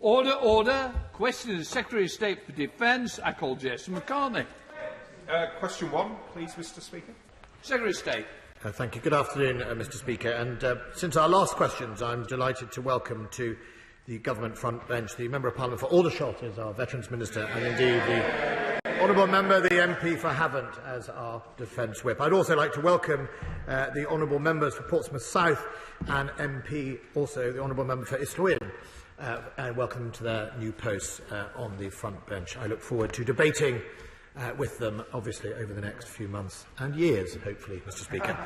Order, order. Question to the Secretary of State for Defence. I call Jason McCartney. Question 1, please, Mr. Speaker. Secretary of State. Thank you. Good afternoon, Mr. Speaker. And since our last questions, I'm delighted to welcome to the Government front bench the Member of Parliament for Aldershot as our Veterans Minister, and indeed the Honourable Member, the MP for Havant, as our Defence Whip. I'd also like to welcome the Honourable Members for Portsmouth South and MP, also the Honourable Member for Islwyn, and welcome them to their new posts on the front bench. I look forward to debating with them, obviously, over the next few months and years, hopefully, Mr. Speaker.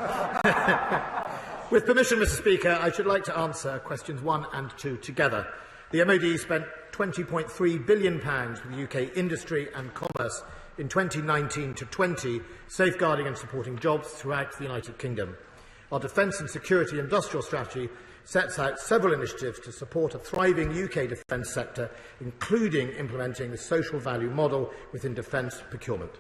With permission, Mr. Speaker, I should like to answer questions 1 and 2 together. The MOD spent £20.3 billion with the UK industry and commerce in 2019 to 20, safeguarding and supporting jobs throughout the United Kingdom. Our defence and security industrial strategy sets out several initiatives to support a thriving UK defence sector, including implementing the social value model within defence procurement.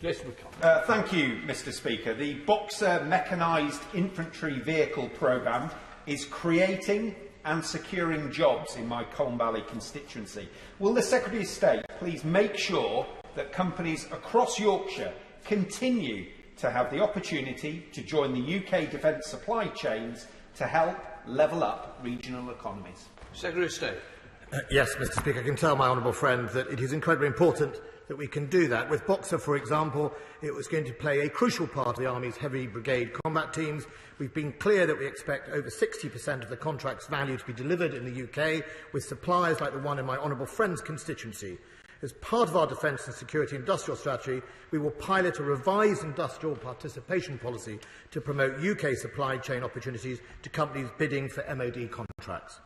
Thank you, Mr. Speaker. The Boxer Mechanised Infantry Vehicle Programme is creating and securing jobs in my Colne Valley constituency. Will the Secretary of State please make sure that companies across Yorkshire continue to have the opportunity to join the UK defence supply chains to help level up regional economies? Secretary of State. Yes, Mr. Speaker, I can tell my honourable friend that it is incredibly important that we can do that. With Boxer, for example, it was going to play a crucial part of the Army's heavy brigade combat teams. We've been clear that we expect over 60% of the contract's value to be delivered in the UK, with suppliers like the one in my honourable friend's constituency. As part of our defence and security industrial strategy, we will pilot a revised industrial participation policy to promote UK supply chain opportunities to companies bidding for MOD contracts.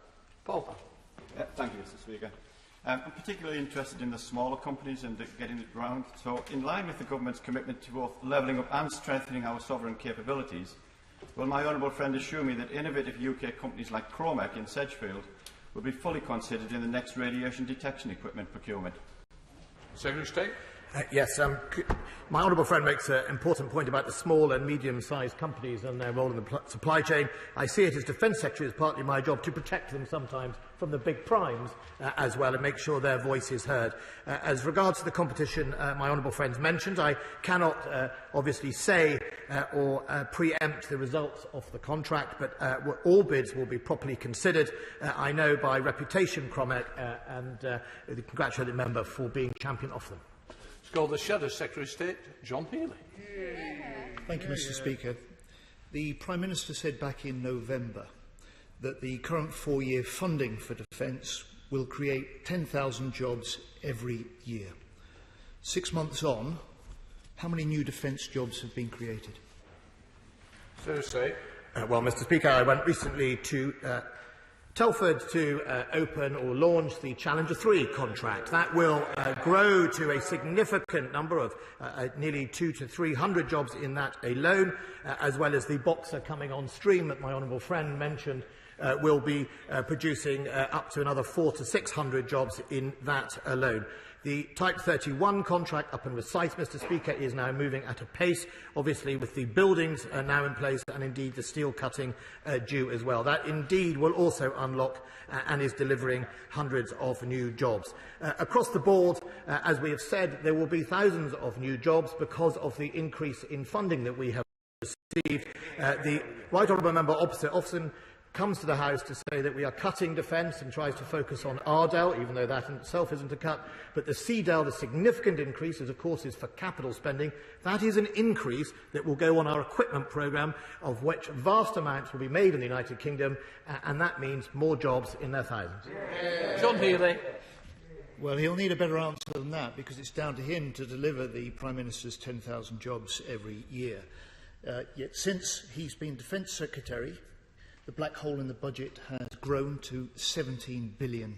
Paul. Thank you, Mr. Speaker. I'm particularly interested in the smaller companies and getting it round. So, in line with the Government's commitment to both levelling up and strengthening our sovereign capabilities, will my honourable friend assure me that innovative UK companies like Cromac in Sedgefield will be fully considered in the next radiation detection equipment procurement? Secretary of State. Yes, my honourable friend makes an important point about the small and medium-sized companies and their role in the supply chain. I see it as Defence Secretary as partly my job to protect them sometimes from the big primes as well and make sure their voice is heard. As regards to the competition my honourable friends mentioned, I cannot obviously say or preempt the results of the contract, but all bids will be properly considered. I know by reputation Cromac and the congratulated member for being champion of them. Call the Shadow Secretary of State, John Healey. Thank you, Mr. Speaker. The Prime Minister said back in November that the current 4-year funding for defence will create 10,000 jobs every year. 6 months on, how many new defence jobs have been created? Secretary of State. Well, Mr. Speaker, I went recently to Telford to open or launch the Challenger 3 contract. That will grow to a significant number of nearly 200 to 300 jobs in that alone, as well as the Boxer coming on stream that my honourable friend mentioned will be producing up to another 400 to 600 jobs in that alone. The Type 31 contract up in Rosyth, Mr. Speaker, is now moving at a pace, obviously with the buildings now in place and indeed the steel cutting due as well. That indeed will also unlock and is delivering hundreds of new jobs. Across the board, as we have said, there will be thousands of new jobs because of the increase in funding that we have received. The Right Honourable Member opposite often comes to the House to say that we are cutting defence and tries to focus on RDEL, even though that in itself isn't a cut. But the CDEL, the significant increase, of course, is for capital spending. That is an increase that will go on our equipment programme, of which vast amounts will be made in the United Kingdom, and that means more jobs in their thousands. John Healey. Well, he'll need a better answer than that, because it's down to him to deliver the Prime Minister's 10,000 jobs every year. Yet since he's been Defence Secretary, the black hole in the budget has grown to £17 billion.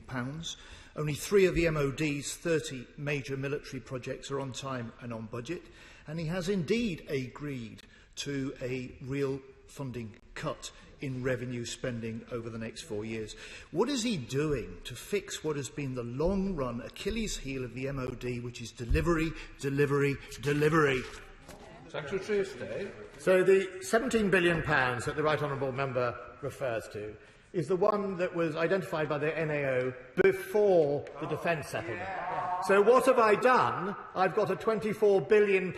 Only 3 of the MOD's 30 major military projects are on time and on budget, and he has indeed agreed to a real funding cut in revenue spending over the next 4 years. What is he doing to fix what has been the long-run Achilles heel of the MOD, which is delivery, delivery, delivery? Secretary of State. So the £17 billion that the Right Honourable Member refers to is the one that was identified by the NAO before the defence settlement. So what have I done? I've got a £24 billion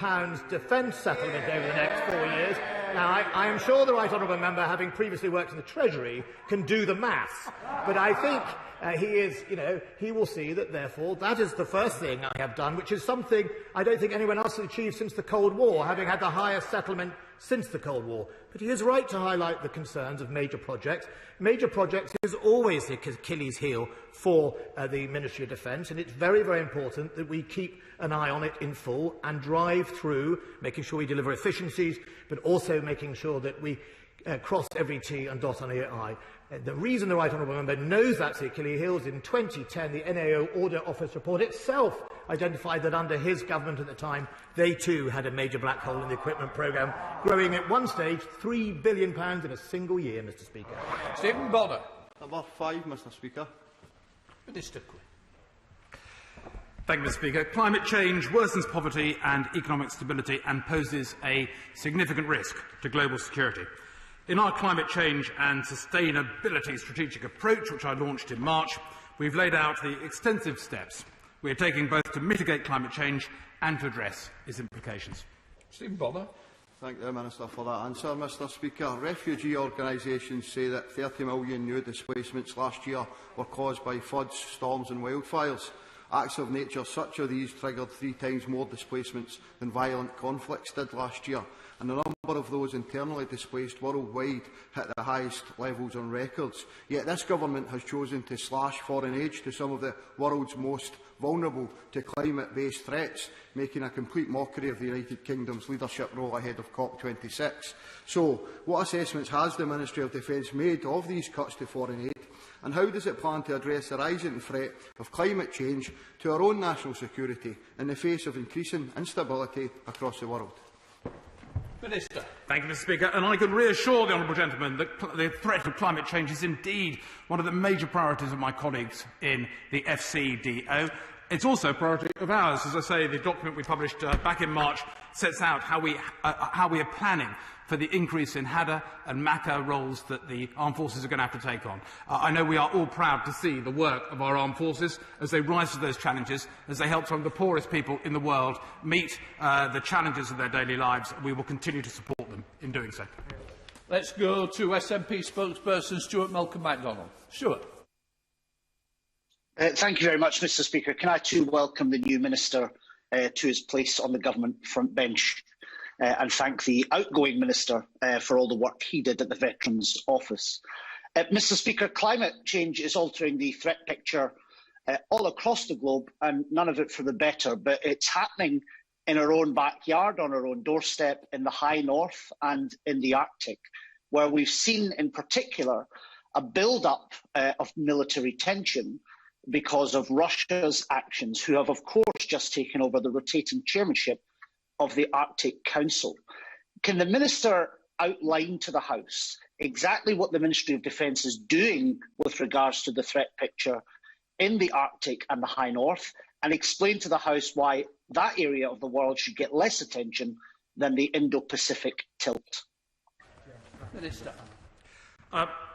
defence settlement over the next 4 years. Now, I am sure the Right Honourable Member, having previously worked in the Treasury, can do the maths. But I think he will see that, therefore, that is the first thing I have done, which is something I don't think anyone else has achieved since the Cold War, having had the highest settlement since the Cold War. But he is right to highlight the concerns of major projects. Major projects is always the Achilles heel for the Ministry of Defence, and it's very, very important that we keep an eye on it in full and drive through, making sure we deliver efficiencies, but also making sure that we cross every T and dot on every I. The reason the Right Honourable Member knows that's the Achilles heel is in 2010, the NAO Audit Office report itself identified that under his government at the time, they too had a major black hole in the equipment programme, growing at one stage £3 billion in a single year, Mr Speaker. Stephen Butler. Number 5, Mr Speaker. Minister Quinn. Thank you, Mr Speaker. Climate change worsens poverty and economic stability and poses a significant risk to global security. In our climate change and sustainability strategic approach, which I launched in March, we've laid out the extensive steps we are taking both to mitigate climate change and to address its implications. Stephen Butler. Thank the Minister for that answer, Mr Speaker. Refugee organisations say that 30 million new displacements last year were caused by floods, storms and wildfires. Acts of nature such as these triggered 3 times more displacements than violent conflicts did last year, and the number of those internally displaced worldwide hit the highest levels on records. Yet this government has chosen to slash foreign aid to some of the world's most vulnerable to climate-based threats, making a complete mockery of the United Kingdom's leadership role ahead of COP26. So, what assessments has the Ministry of Defence made of these cuts to foreign aid, and how does it plan to address the rising threat of climate change to our own national security in the face of increasing instability across the world? Minister. Thank you, Mr Speaker. And I can reassure the honourable gentleman that the threat of climate change is indeed one of the major priorities of my colleagues in the FCDO. It's also a priority of ours. As I say, the document we published back in March sets out how we are planning for the increase in Hadda and MACA roles that the armed forces are going to have to take on. I know we are all proud to see the work of our armed forces as they rise to those challenges, as they help some of the poorest people in the world meet the challenges of their daily lives. We will continue to support them in doing so. Let's go to SNP spokesperson Stuart Malcolm MacDonald. Stuart. Thank you very much, Mr Speaker. Can I too welcome the new Minister to his place on the government front bench and thank the outgoing Minister for all the work he did at the Veterans Office. Mr Speaker, climate change is altering the threat picture all across the globe, and none of it for the better, but it's happening in our own backyard, on our own doorstep, in the high north and in the Arctic, where we've seen in particular a build-up of military tension because of Russia's actions, who have, of course, just taken over the rotating chairmanship of the Arctic Council. Can the Minister outline to the House exactly what the Ministry of Defence is doing with regards to the threat picture in the Arctic and the High North, and explain to the House why that area of the world should get less attention than the Indo-Pacific tilt? Minister.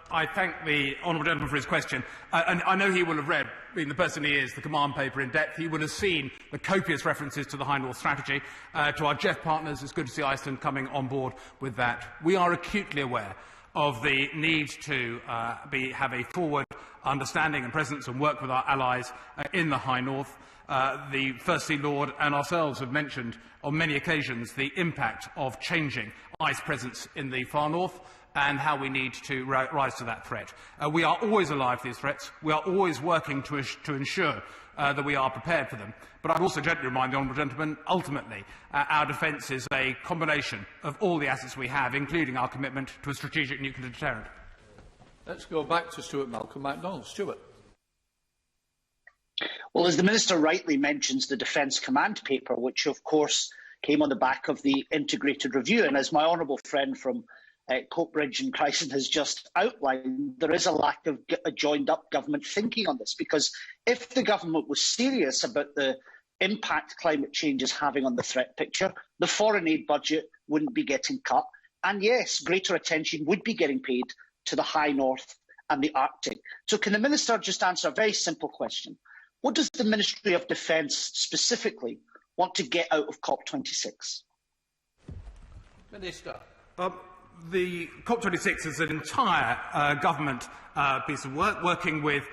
I thank the honourable gentleman for his question. And I know he will have read, being the person he is, the command paper in depth. He will have seen the copious references to the High North Strategy. To our Jeff partners, it's good to see Iceland coming on board with that. We are acutely aware of the need to have a forward understanding and presence and work with our allies in the High North. The First Sea Lord and ourselves have mentioned on many occasions the impact of changing ice presence in the far north and how we need to rise to that threat. We are always alive to these threats. We are always working to ensure that we are prepared for them. But I'd also gently remind the honourable gentleman, ultimately, our defence is a combination of all the assets we have, including our commitment to a strategic nuclear deterrent. Let's go back to Stuart Malcolm MacDonald. Stuart. Well, as the Minister rightly mentions, the Defence Command paper, which of course came on the back of the integrated review, and as my honourable friend from Coatbridge and Chryson has just outlined, there is a lack of a joined-up government thinking on this, because if the government was serious about the impact climate change is having on the threat picture, the foreign aid budget wouldn't be getting cut, and yes, greater attention would be getting paid to the High North and the Arctic. So can the Minister just answer a very simple question? What does the Ministry of Defence specifically want to get out of COP26? Minister. The COP26 is an entire government piece of work, working with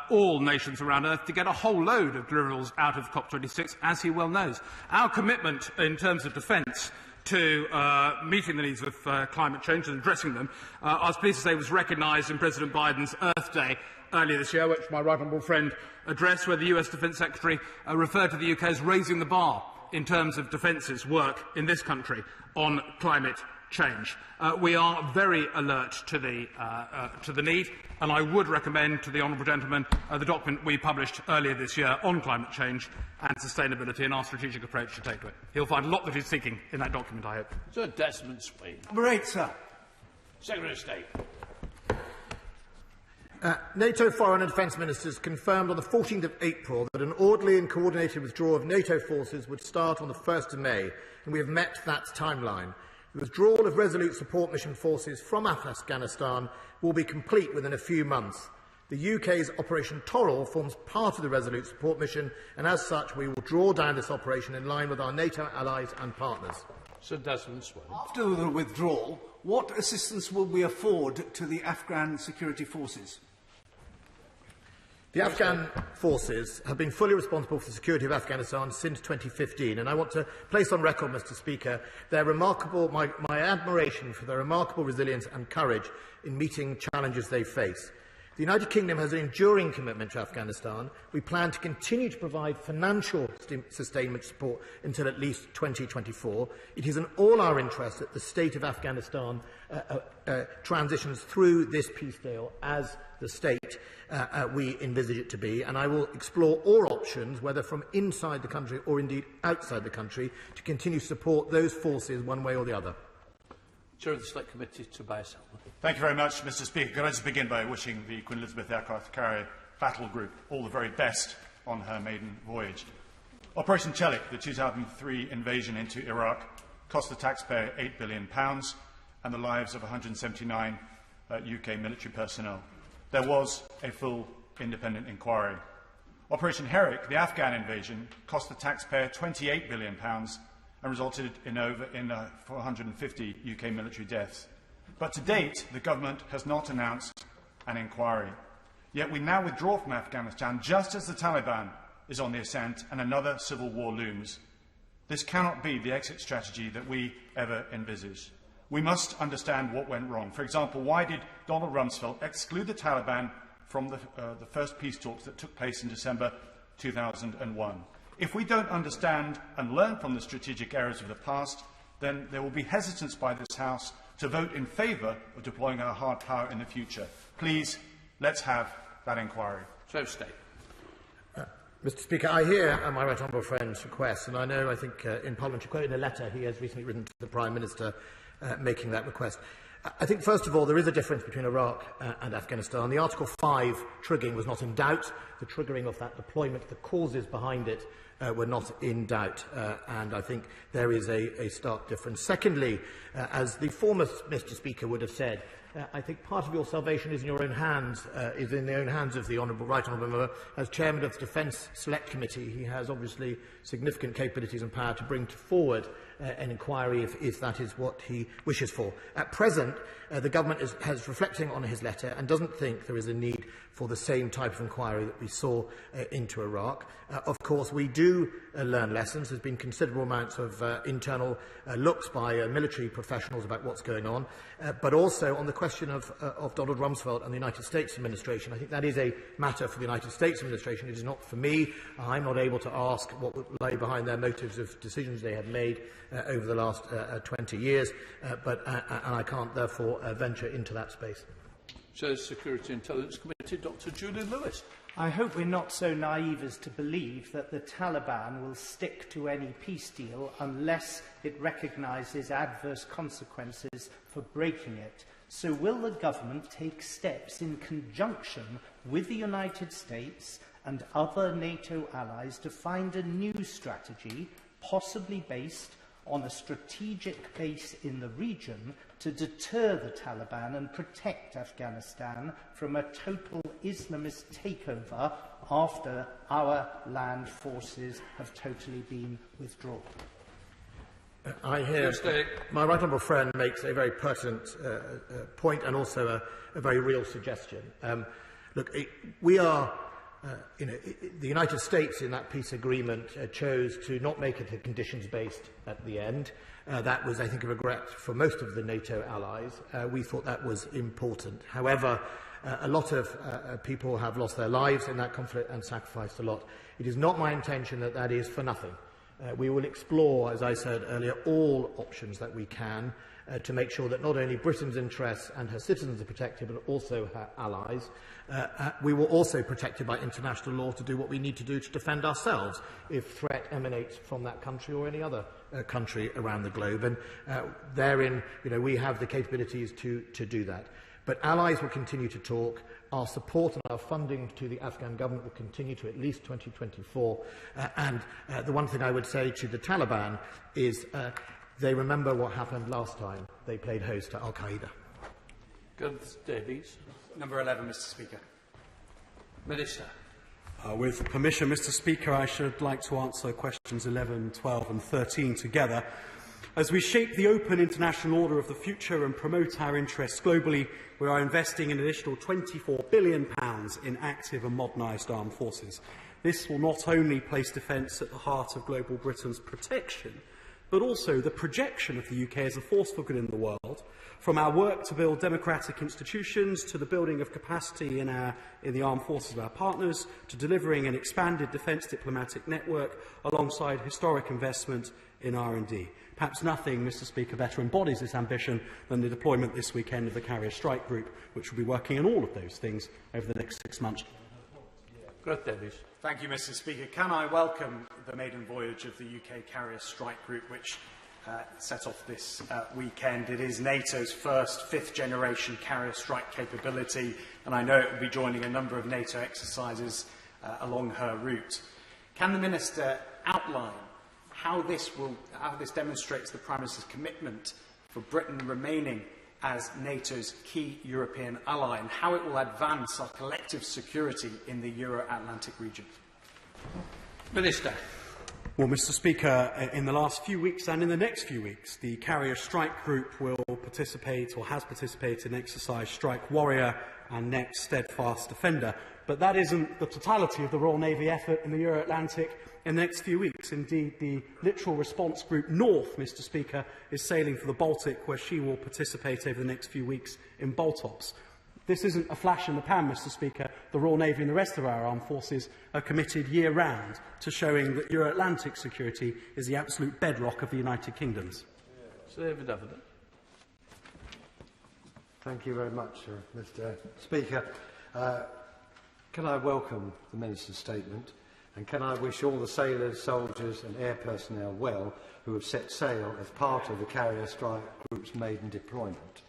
all nations around Earth to get a whole load of deliverables out of COP26, as he well knows. Our commitment in terms of defence to meeting the needs of climate change and addressing them, I was pleased to say, was recognised in President Biden's Earth Day earlier this year, which my right honourable friend addressed, where the US Defence Secretary referred to the UK as raising the bar in terms of defence's work in this country on climate change. We are very alert to the need, and I would recommend to the honourable gentleman the document we published earlier this year on climate change and sustainability and our strategic approach to take to it. He'll find a lot that he's seeking in that document, I hope. Sir Desmond Swayne. Number 8, sir. Secretary of State. NATO Foreign and Defence Ministers confirmed on the 14th of April that an orderly and coordinated withdrawal of NATO forces would start on the 1st of May, and we have met that timeline. The withdrawal of Resolute Support Mission forces from Afghanistan will be complete within a few months. The UK's Operation Torrell forms part of the Resolute Support Mission, and as such we will draw down this operation in line with our NATO allies and partners. Sir Desmond Swayne. After the withdrawal, what assistance will we afford to the Afghan security forces? The Afghan forces have been fully responsible for the security of Afghanistan since 2015, and I want to place on record, Mr. Speaker, my admiration for their remarkable resilience and courage in meeting challenges they face. The United Kingdom has an enduring commitment to Afghanistan. We plan to continue to provide financial sustainment support until at least 2024. It is in all our interest that the state of Afghanistan transitions through this peace deal as the state we envisage it to be, and I will explore all options, whether from inside the country or indeed outside the country, to continue to support those forces one way or the other. Chair of the Select Committee, Tobias Selman. Thank you very much, Mr. Speaker. Could I just begin by wishing the Queen Elizabeth Aircraft Carrier Battle Group all the very best on her maiden voyage. Operation Chelik, the 2003 invasion into Iraq, cost the taxpayer £8 billion and the lives of 179 UK military personnel. There was a full independent inquiry. Operation Herrick, the Afghan invasion, cost the taxpayer £28 billion and resulted in 450 UK military deaths. But to date, the government has not announced an inquiry. Yet we now withdraw from Afghanistan just as the Taliban is on the ascent and another civil war looms. This cannot be the exit strategy that we ever envisaged. We must understand what went wrong. For example, why did Donald Rumsfeld exclude the Taliban from the first peace talks that took place in December 2001? If we don't understand and learn from the strategic errors of the past, then there will be hesitance by this House to vote in favour of deploying our hard power in the future. Please, let's have that inquiry. Chair of State. Mr. Speaker, I hear my right honourable friend's request, and I think in Parliament, you quote in a letter he has recently written to the Prime Minister making that request. I think, first of all, there is a difference between Iraq and Afghanistan. The Article 5 triggering was not in doubt. The triggering of that deployment, the causes behind it, were not in doubt, and I think there is a stark difference. Secondly, as the former Mr. Speaker would have said, I think part of your salvation is in your own hands, is in the own hands of the right honourable member. As chairman of the Defence Select Committee, he has obviously significant capabilities and power to bring forward an inquiry if that is what he wishes for. At present, the government has reflecting on his letter and doesn't think there is a need for the same type of inquiry that we saw into Iraq. Of course, we do learn lessons. There's been considerable amounts of internal looks by military professionals about what's going on, but also on the question of Donald Rumsfeld and the United States administration. I think that is a matter for the United States administration. It is not for me. I'm not able to ask what would lay behind their motives of decisions they have made over the last 20 years, and I can't therefore venture into that space. Chair of the Security and Intelligence Committee, Dr. Julian Lewis. I hope we're not so naive as to believe that the Taliban will stick to any peace deal unless it recognises adverse consequences for breaking it. So will the government take steps in conjunction with the United States and other NATO allies to find a new strategy, possibly based on a strategic base in the region, to deter the Taliban and protect Afghanistan from a total Islamist takeover after our land forces have totally been withdrawn? I hear my right honourable friend makes a very pertinent point and also a very real suggestion. Look, we are, the United States in that peace agreement chose to not make it a conditions-based at the end. That was, I think, a regret for most of the NATO allies. We thought that was important. However, a lot of people have lost their lives in that conflict and sacrificed a lot. It is not my intention that that is for nothing. We will explore, as I said earlier, all options that we can to make sure that not only Britain's interests and her citizens are protected, but also her allies. We will also protected by international law to do what we need to do to defend ourselves if threat emanates from that country or any other country around the globe. And therein, we have the capabilities to do that. But allies will continue to talk. Our support and our funding to the Afghan government will continue to at least 2024. The one thing I would say to the Taliban is they remember what happened last time they played host to Al-Qaeda. Davies. Number 11, Mr. Speaker. Minister. With permission, Mr. Speaker, I should like to answer questions 11, 12 and 13 together. As we shape the open international order of the future and promote our interests globally, we are investing an additional £24 billion in active and modernised armed forces. This will not only place defence at the heart of global Britain's protection, but also the projection of the UK as a force for good in the world, from our work to build democratic institutions to the building of capacity in the armed forces of our partners, to delivering an expanded defence diplomatic network alongside historic investment in R&D. Perhaps nothing, Mr. Speaker, better embodies this ambition than the deployment this weekend of the Carrier Strike Group, which will be working on all of those things over the next 6 months. Thank you, Mr. Speaker. Can I welcome the maiden voyage of the UK Carrier Strike Group, which set off this weekend. It is NATO's first fifth-generation carrier strike capability, and I know it will be joining a number of NATO exercises along her route. Can the Minister outline how this demonstrates the Prime Minister's commitment for Britain remaining as NATO's key European ally, and how it will advance our collective security in the Euro-Atlantic region? Minister. Well, Mr. Speaker, in the last few weeks and in the next few weeks, the Carrier Strike Group will participate or has participated in exercise Strike Warrior and next Steadfast Defender. But that isn't the totality of the Royal Navy effort in the Euro-Atlantic in the next few weeks. Indeed, the Littoral Response Group North, Mr. Speaker, is sailing for the Baltic, where she will participate over the next few weeks in Baltops. This isn't a flash in the pan, Mr. Speaker. The Royal Navy and the rest of our armed forces are committed year-round to showing that Euro-Atlantic security is the absolute bedrock of the United Kingdoms. Thank you very much, Mr. Speaker. Can I welcome the Minister's statement, and can I wish all the sailors, soldiers and air personnel well who have set sail as part of the Carrier Strike Group's maiden deployment.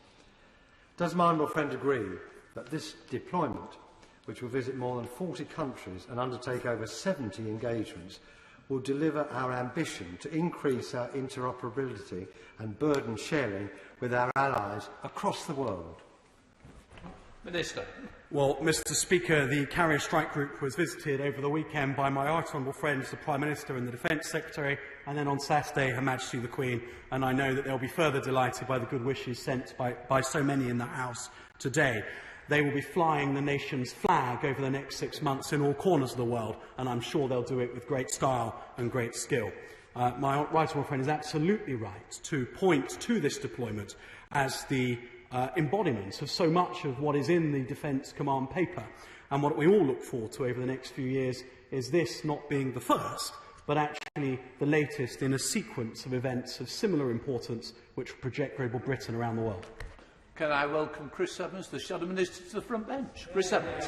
Does my honourable friend agree that this deployment, which will visit more than 40 countries and undertake over 70 engagements, will deliver our ambition to increase our interoperability and burden sharing with our allies across the world? Minister. Well, Mr. Speaker, the Carrier Strike Group was visited over the weekend by my right honourable friends, the Prime Minister and the Defence Secretary, and then on Saturday, Her Majesty the Queen, and I know that they'll be further delighted by the good wishes sent by so many in the House today. They will be flying the nation's flag over the next 6 months in all corners of the world, and I'm sure they'll do it with great style and great skill. My right honourable friend is absolutely right to point to this deployment as the embodiment of so much of what is in the Defence Command paper. And what we all look forward to over the next few years is this not being the first, but actually the latest in a sequence of events of similar importance which project global Britain around the world. Can I welcome Chris Evans, the Shadow Minister, to the front bench? Chris Evans.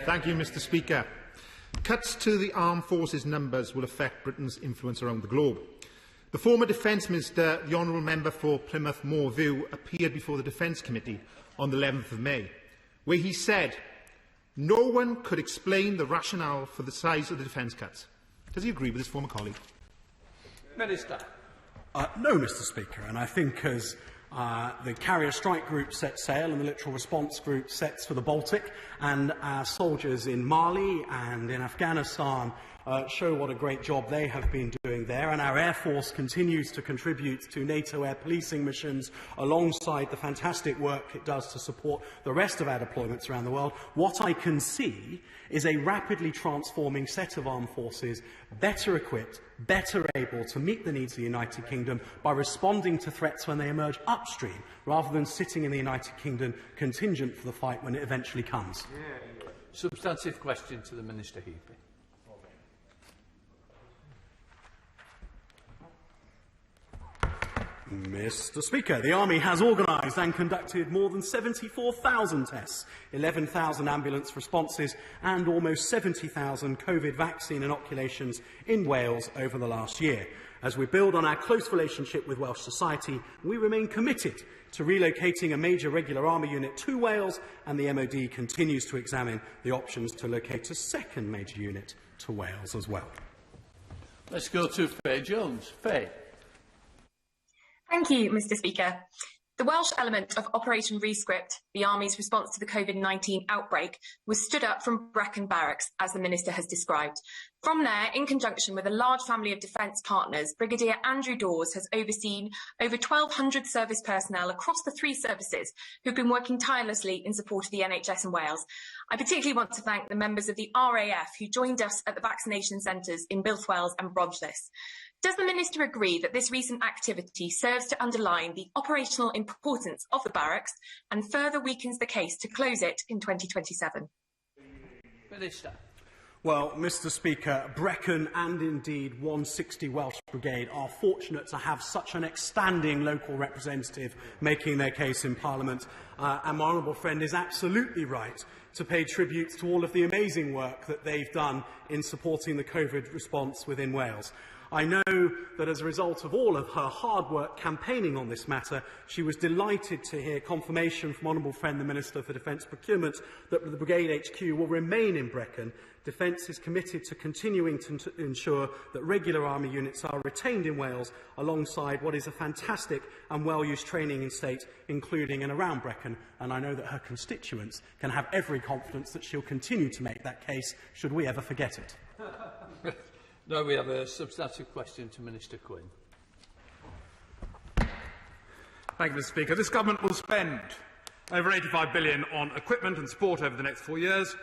Thank you, Mr. Speaker. Cuts to the armed forces numbers will affect Britain's influence around the globe. The former Defence Minister, the Honourable Member for Plymouth Moorview, appeared before the Defence Committee on the 11th of May, where he said no one could explain the rationale for the size of the defence cuts. Does he agree with his former colleague? Minister. No, Mr. Speaker, and I think as The Carrier Strike Group sets sail and the Littoral Response Group sets for the Baltic, and our soldiers in Mali and in Afghanistan show what a great job they have been doing there, and our Air Force continues to contribute to NATO air policing missions alongside the fantastic work it does to support the rest of our deployments around the world. What I can see is a rapidly transforming set of armed forces, better equipped, better able to meet the needs of the United Kingdom by responding to threats when they emerge upstream, rather than sitting in the United Kingdom contingent for the fight when it eventually comes. Substantive question to the Minister Heapley. Mr. Speaker, the Army has organised and conducted more than 74,000 tests, 11,000 ambulance responses and almost 70,000 COVID vaccine inoculations in Wales over the last year. As we build on our close relationship with Welsh society, we remain committed to relocating a major regular army unit to Wales, and the MOD continues to examine the options to locate a second major unit to Wales as well. Let's go to Faye Jones. Faye. Thank you, Mr. Speaker. The Welsh element of Operation Rescript, the Army's response to the COVID-19 outbreak, was stood up from Brecon Barracks, as the Minister has described. From there, in conjunction with a large family of defence partners, Brigadier Andrew Dawes has overseen over 1,200 service personnel across the three services who've been working tirelessly in support of the NHS in Wales. I particularly want to thank the members of the RAF who joined us at the vaccination centres in Builthwells and Bromley. Does the Minister agree that this recent activity serves to underline the operational importance of the barracks and further weakens the case to close it in 2027? Minister. Well, Mr. Speaker, Brecon and indeed 160 Welsh Brigade are fortunate to have such an outstanding local representative making their case in Parliament. And my honourable friend is absolutely right to pay tribute to all of the amazing work that they've done in supporting the COVID response within Wales. I know that as a result of all of her hard work campaigning on this matter, she was delighted to hear confirmation from Honourable Friend the Minister for Defence Procurement that the Brigade HQ will remain in Brecon. Defence is committed to continuing to ensure that regular Army units are retained in Wales alongside what is a fantastic and well-used training in state, including and around Brecon, and I know that her constituents can have every confidence that she'll continue to make that case should we ever forget it. Now we have a substantive question to Minister Quinn. Thank you, Mr. Speaker. This government will spend over £85 billion on equipment and support over the next 4 years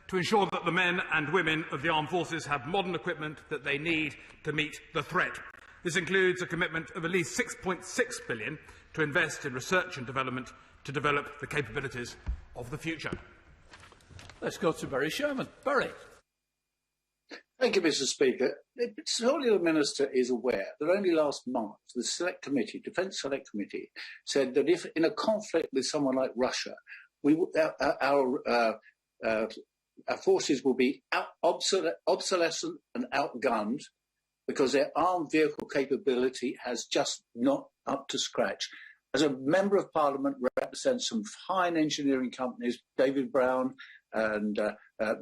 to ensure that the men and women of the armed forces have modern equipment that they need to meet the threat. This includes a commitment of at least £6.6 billion to invest in research and development to develop the capabilities of the future. Let's go to Barry Sherman. Barry. Thank you, Mr. Speaker. Surely the Minister is aware that only last March the Select Committee, Defence Select Committee, said that if in a conflict with someone like Russia, our forces will be obsolescent and outgunned because their armed vehicle capability has just not up to scratch. As a Member of Parliament represents some fine engineering companies, David Brown and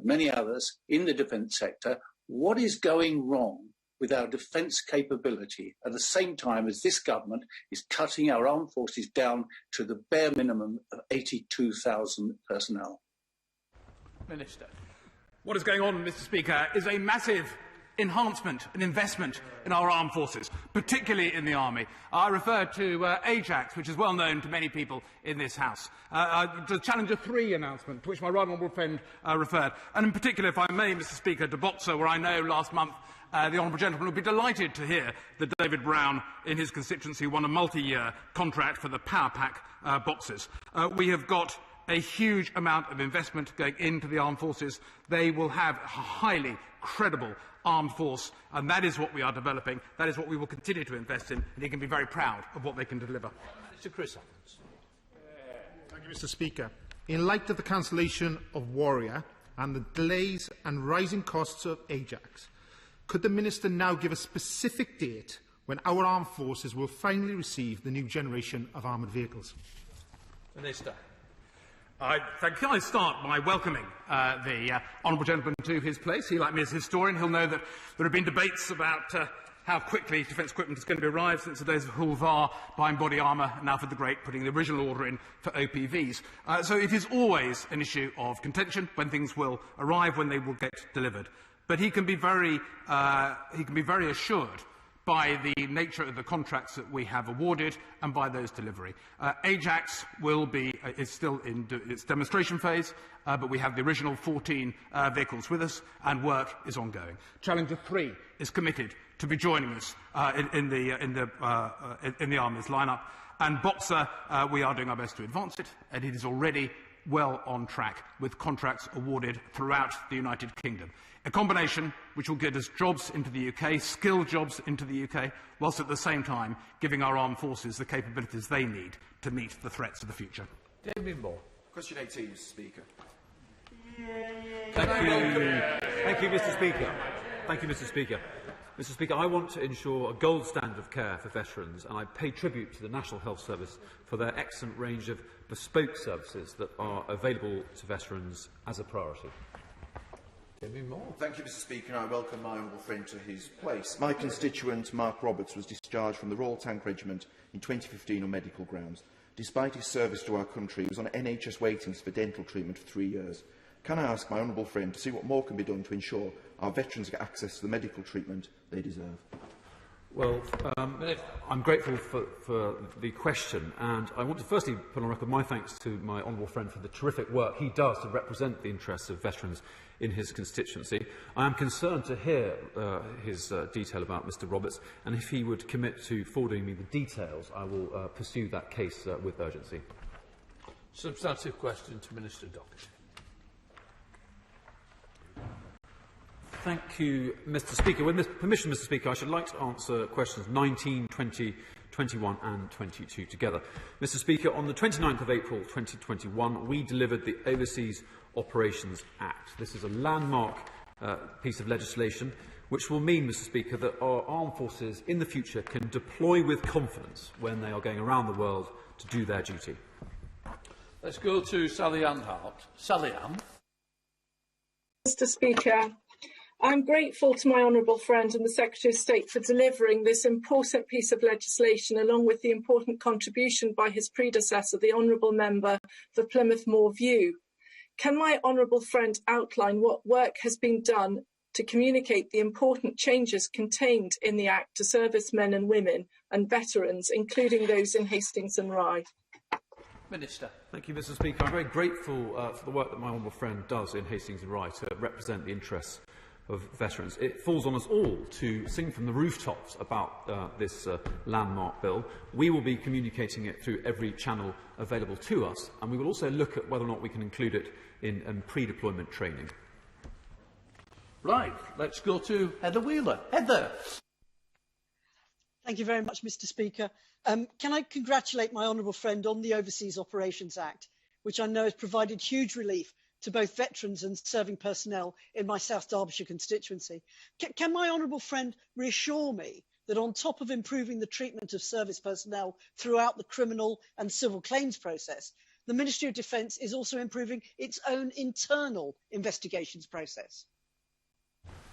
many others in the defence sector, what is going wrong with our defence capability at the same time as this government is cutting our armed forces down to the bare minimum of 82,000 personnel? Minister. What is going on, Mr. Speaker, is a massive enhancement and investment in our armed forces, particularly in the Army. I refer to Ajax, which is well known to many people in this House. The Challenger 3 announcement, to which my right honourable friend referred. And in particular, if I may, Mr. Speaker, to Butler, where I know last month the honourable gentleman would be delighted to hear that David Brown, in his constituency, won a multi-year contract for the Power Pack boxes. We have got a huge amount of investment going into the armed forces. They will have a highly credible armed force, and that is what we are developing. That is what we will continue to invest in, and you can be very proud of what they can deliver. Mr. Chris Evans. Thank you, Mr. Speaker. In light of the cancellation of Warrior and the delays and rising costs of Ajax, could the Minister now give a specific date when our armed forces will finally receive the new generation of armoured vehicles? Minister. Can I start by welcoming the honourable gentleman to his place? He, like me, is a historian. He'll know that there have been debates about how quickly defence equipment is going to arrive, since the days of Hulvar buying body armour, and Alfred the Great putting the original order in for OPVs. So it is always an issue of contention when things will arrive, when they will get delivered. But he can be very assured by the nature of the contracts that we have awarded and by those delivery. Ajax is still in its demonstration phase, but we have the original 14 vehicles with us, and work is ongoing. Challenger 3 is committed to be joining us in the Army's lineup, and Boxer, we are doing our best to advance it, and it is already well on track with contracts awarded throughout the United Kingdom. A combination which will get us jobs into the UK, skilled jobs into the UK, whilst at the same time giving our armed forces the capabilities they need to meet the threats of the future. David Moore. Question 18, Mr Speaker. Thank you, Mr Speaker. Thank you, Mr Speaker. Mr Speaker, I want to ensure a gold standard of care for veterans, and I pay tribute to the National Health Service for their excellent range of bespoke services that are available to veterans as a priority. Thank you, Mr Speaker, and I welcome my honourable friend to his place. My constituent, Mark Roberts, was discharged from the Royal Tank Regiment in 2015 on medical grounds. Despite his service to our country, he was on NHS waitings for dental treatment for 3 years. Can I ask my honourable friend to see what more can be done to ensure our veterans get access to the medical treatment they deserve? Well, I'm grateful for the question, and I want to firstly put on record my thanks to my honourable friend for the terrific work he does to represent the interests of veterans in his constituency. I am concerned to hear his detail about Mr Roberts, and if he would commit to forwarding me the details, I will pursue that case with urgency. Substantive question to Minister Dockett. Thank you, Mr Speaker. With permission, Mr Speaker, I should like to answer questions 19, 20, 21 and 22 together. Mr Speaker, on the 29th of April 2021, we delivered the Overseas Operations Act. This is a landmark piece of legislation which will mean, Mr Speaker, that our armed forces in the future can deploy with confidence when they are going around the world to do their duty. Let's go to Sally Ann Hart. Sally Ann. Mr Speaker, I'm grateful to my honourable friend and the Secretary of State for delivering this important piece of legislation, along with the important contribution by his predecessor, the Honourable Member for Plymouth Moor View. Can my honourable friend outline what work has been done to communicate the important changes contained in the Act to servicemen and women and veterans, including those in Hastings and Rye? Minister. Thank you, Mr Speaker. I'm very grateful for the work that my honourable friend does in Hastings and Rye to represent the interests of veterans. It falls on us all to sing from the rooftops about this landmark bill. We will be communicating it through every channel available to us, and we will also look at whether or not we can include it in pre-deployment training. Right, let's go to Heather Wheeler. Heather. Thank you very much, Mr Speaker. Can I congratulate my honourable friend on the Overseas Operations Act, which I know has provided huge relief to both veterans and serving personnel in my South Derbyshire constituency. Can my honourable friend reassure me that on top of improving the treatment of service personnel throughout the criminal and civil claims process, the Ministry of Defence is also improving its own internal investigations process?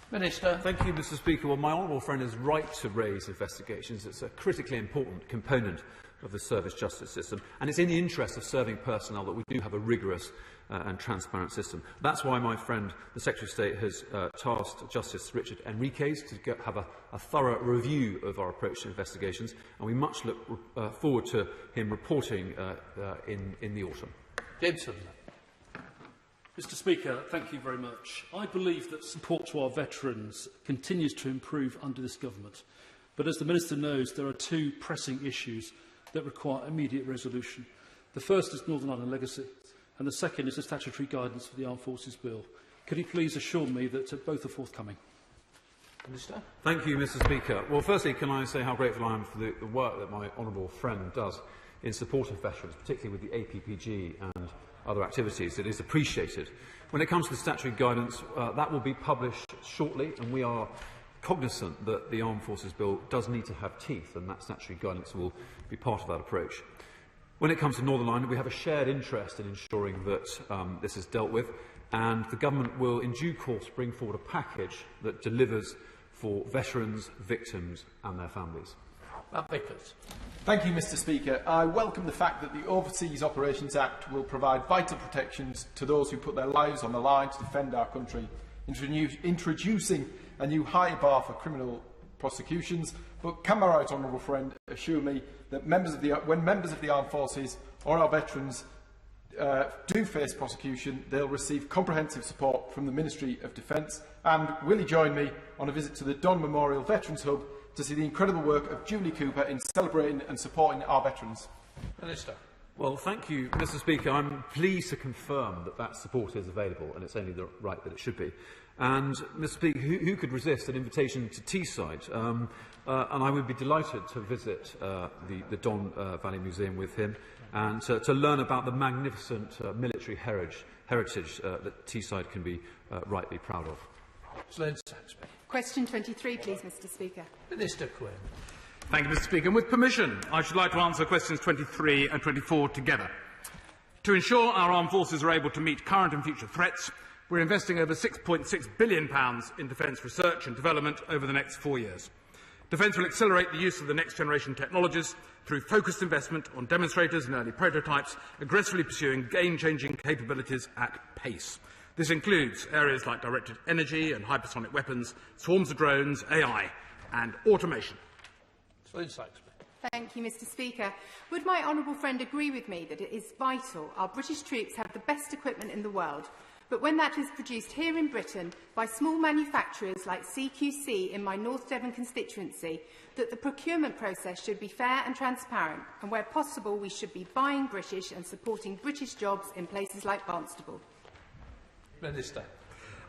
Minister. Thank you, Mr Speaker. Well, my honourable friend is right to raise investigations. It's a critically important component of the service justice system, and it's in the interest of serving personnel that we do have a rigorous and transparent system. That's why my friend, the Secretary of State, has tasked Justice Richard Enriquez to have a thorough review of our approach to investigations, and we much look forward to him reporting in the autumn. Gibson. Mr Speaker, thank you very much. I believe that support to our veterans continues to improve under this government. But as the Minister knows, there are two pressing issues that require immediate resolution. The first is Northern Ireland legacy, and the second is the statutory guidance for the Armed Forces Bill. Could he please assure me that both are forthcoming? Minister. Thank you, Mr Speaker. Well, firstly, can I say how grateful I am for the work that my honourable friend does in support of veterans, particularly with the APPG and other activities. It is appreciated. When it comes to the statutory guidance, that will be published shortly, and we are cognizant that the Armed Forces Bill does need to have teeth, and that statutory guidance will be part of that approach. When it comes to Northern Ireland, we have a shared interest in ensuring that this is dealt with, and the Government will, in due course, bring forward a package that delivers for veterans, victims and their families. Matt Vickers. Thank you, Mr. Speaker. I welcome the fact that the Overseas Operations Act will provide vital protections to those who put their lives on the line to defend our country, introducing a new higher bar for criminal prosecutions. But can my right honourable friend assure me that when members of the armed forces or our veterans do face prosecution, they'll receive comprehensive support from the Ministry of Defence? And will he join me on a visit to the Don Memorial Veterans Hub to see the incredible work of Julie Cooper in celebrating and supporting our veterans? Minister. Well, thank you, Mr. Speaker. I'm pleased to confirm that that support is available, and it's only right that it should be. And, Mr. Speaker, who could resist an invitation to Teesside? And I would be delighted to visit the Don Valley Museum with him and to learn about the magnificent military heritage that Teesside can be rightly proud of. Question 23, please, Mr. Speaker. Minister Quinn. Thank you, Mr. Speaker. And with permission, I should like to answer questions 23 and 24 together. To ensure our armed forces are able to meet current and future threats, we're investing over £6.6 billion in defence research and development over the next 4 years. Defence will accelerate the use of the next generation technologies through focused investment on demonstrators and early prototypes, aggressively pursuing game-changing capabilities at pace. This includes areas like directed energy and hypersonic weapons, swarms of drones, AI and automation. Thank you, Mr. Speaker. Would my honourable friend agree with me that it is vital our British troops have the best equipment in the world, but when that is produced here in Britain by small manufacturers like CQC in my North Devon constituency, that the procurement process should be fair and transparent, and where possible we should be buying British and supporting British jobs in places like Barnstaple? Minister.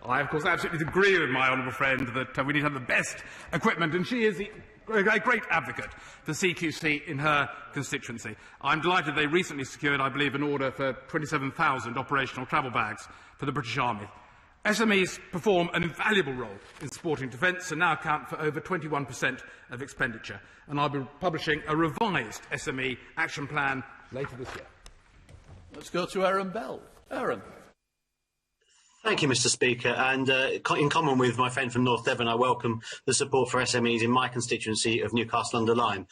I, of course, absolutely agree with my honourable friend that we need to have the best equipment, and she is a great advocate for CQC in her constituency. I'm delighted they recently secured, I believe, an order for 27,000 operational travel bags for the British Army. SMEs perform an invaluable role in supporting defence and now account for over 21% of expenditure. And I'll be publishing a revised SME action plan later this year. Let's go to Aaron Bell. Aaron. Thank you, Mr. Speaker. And in common with my friend from North Devon, I welcome the support for SMEs in my constituency of Newcastle-under-Lyme.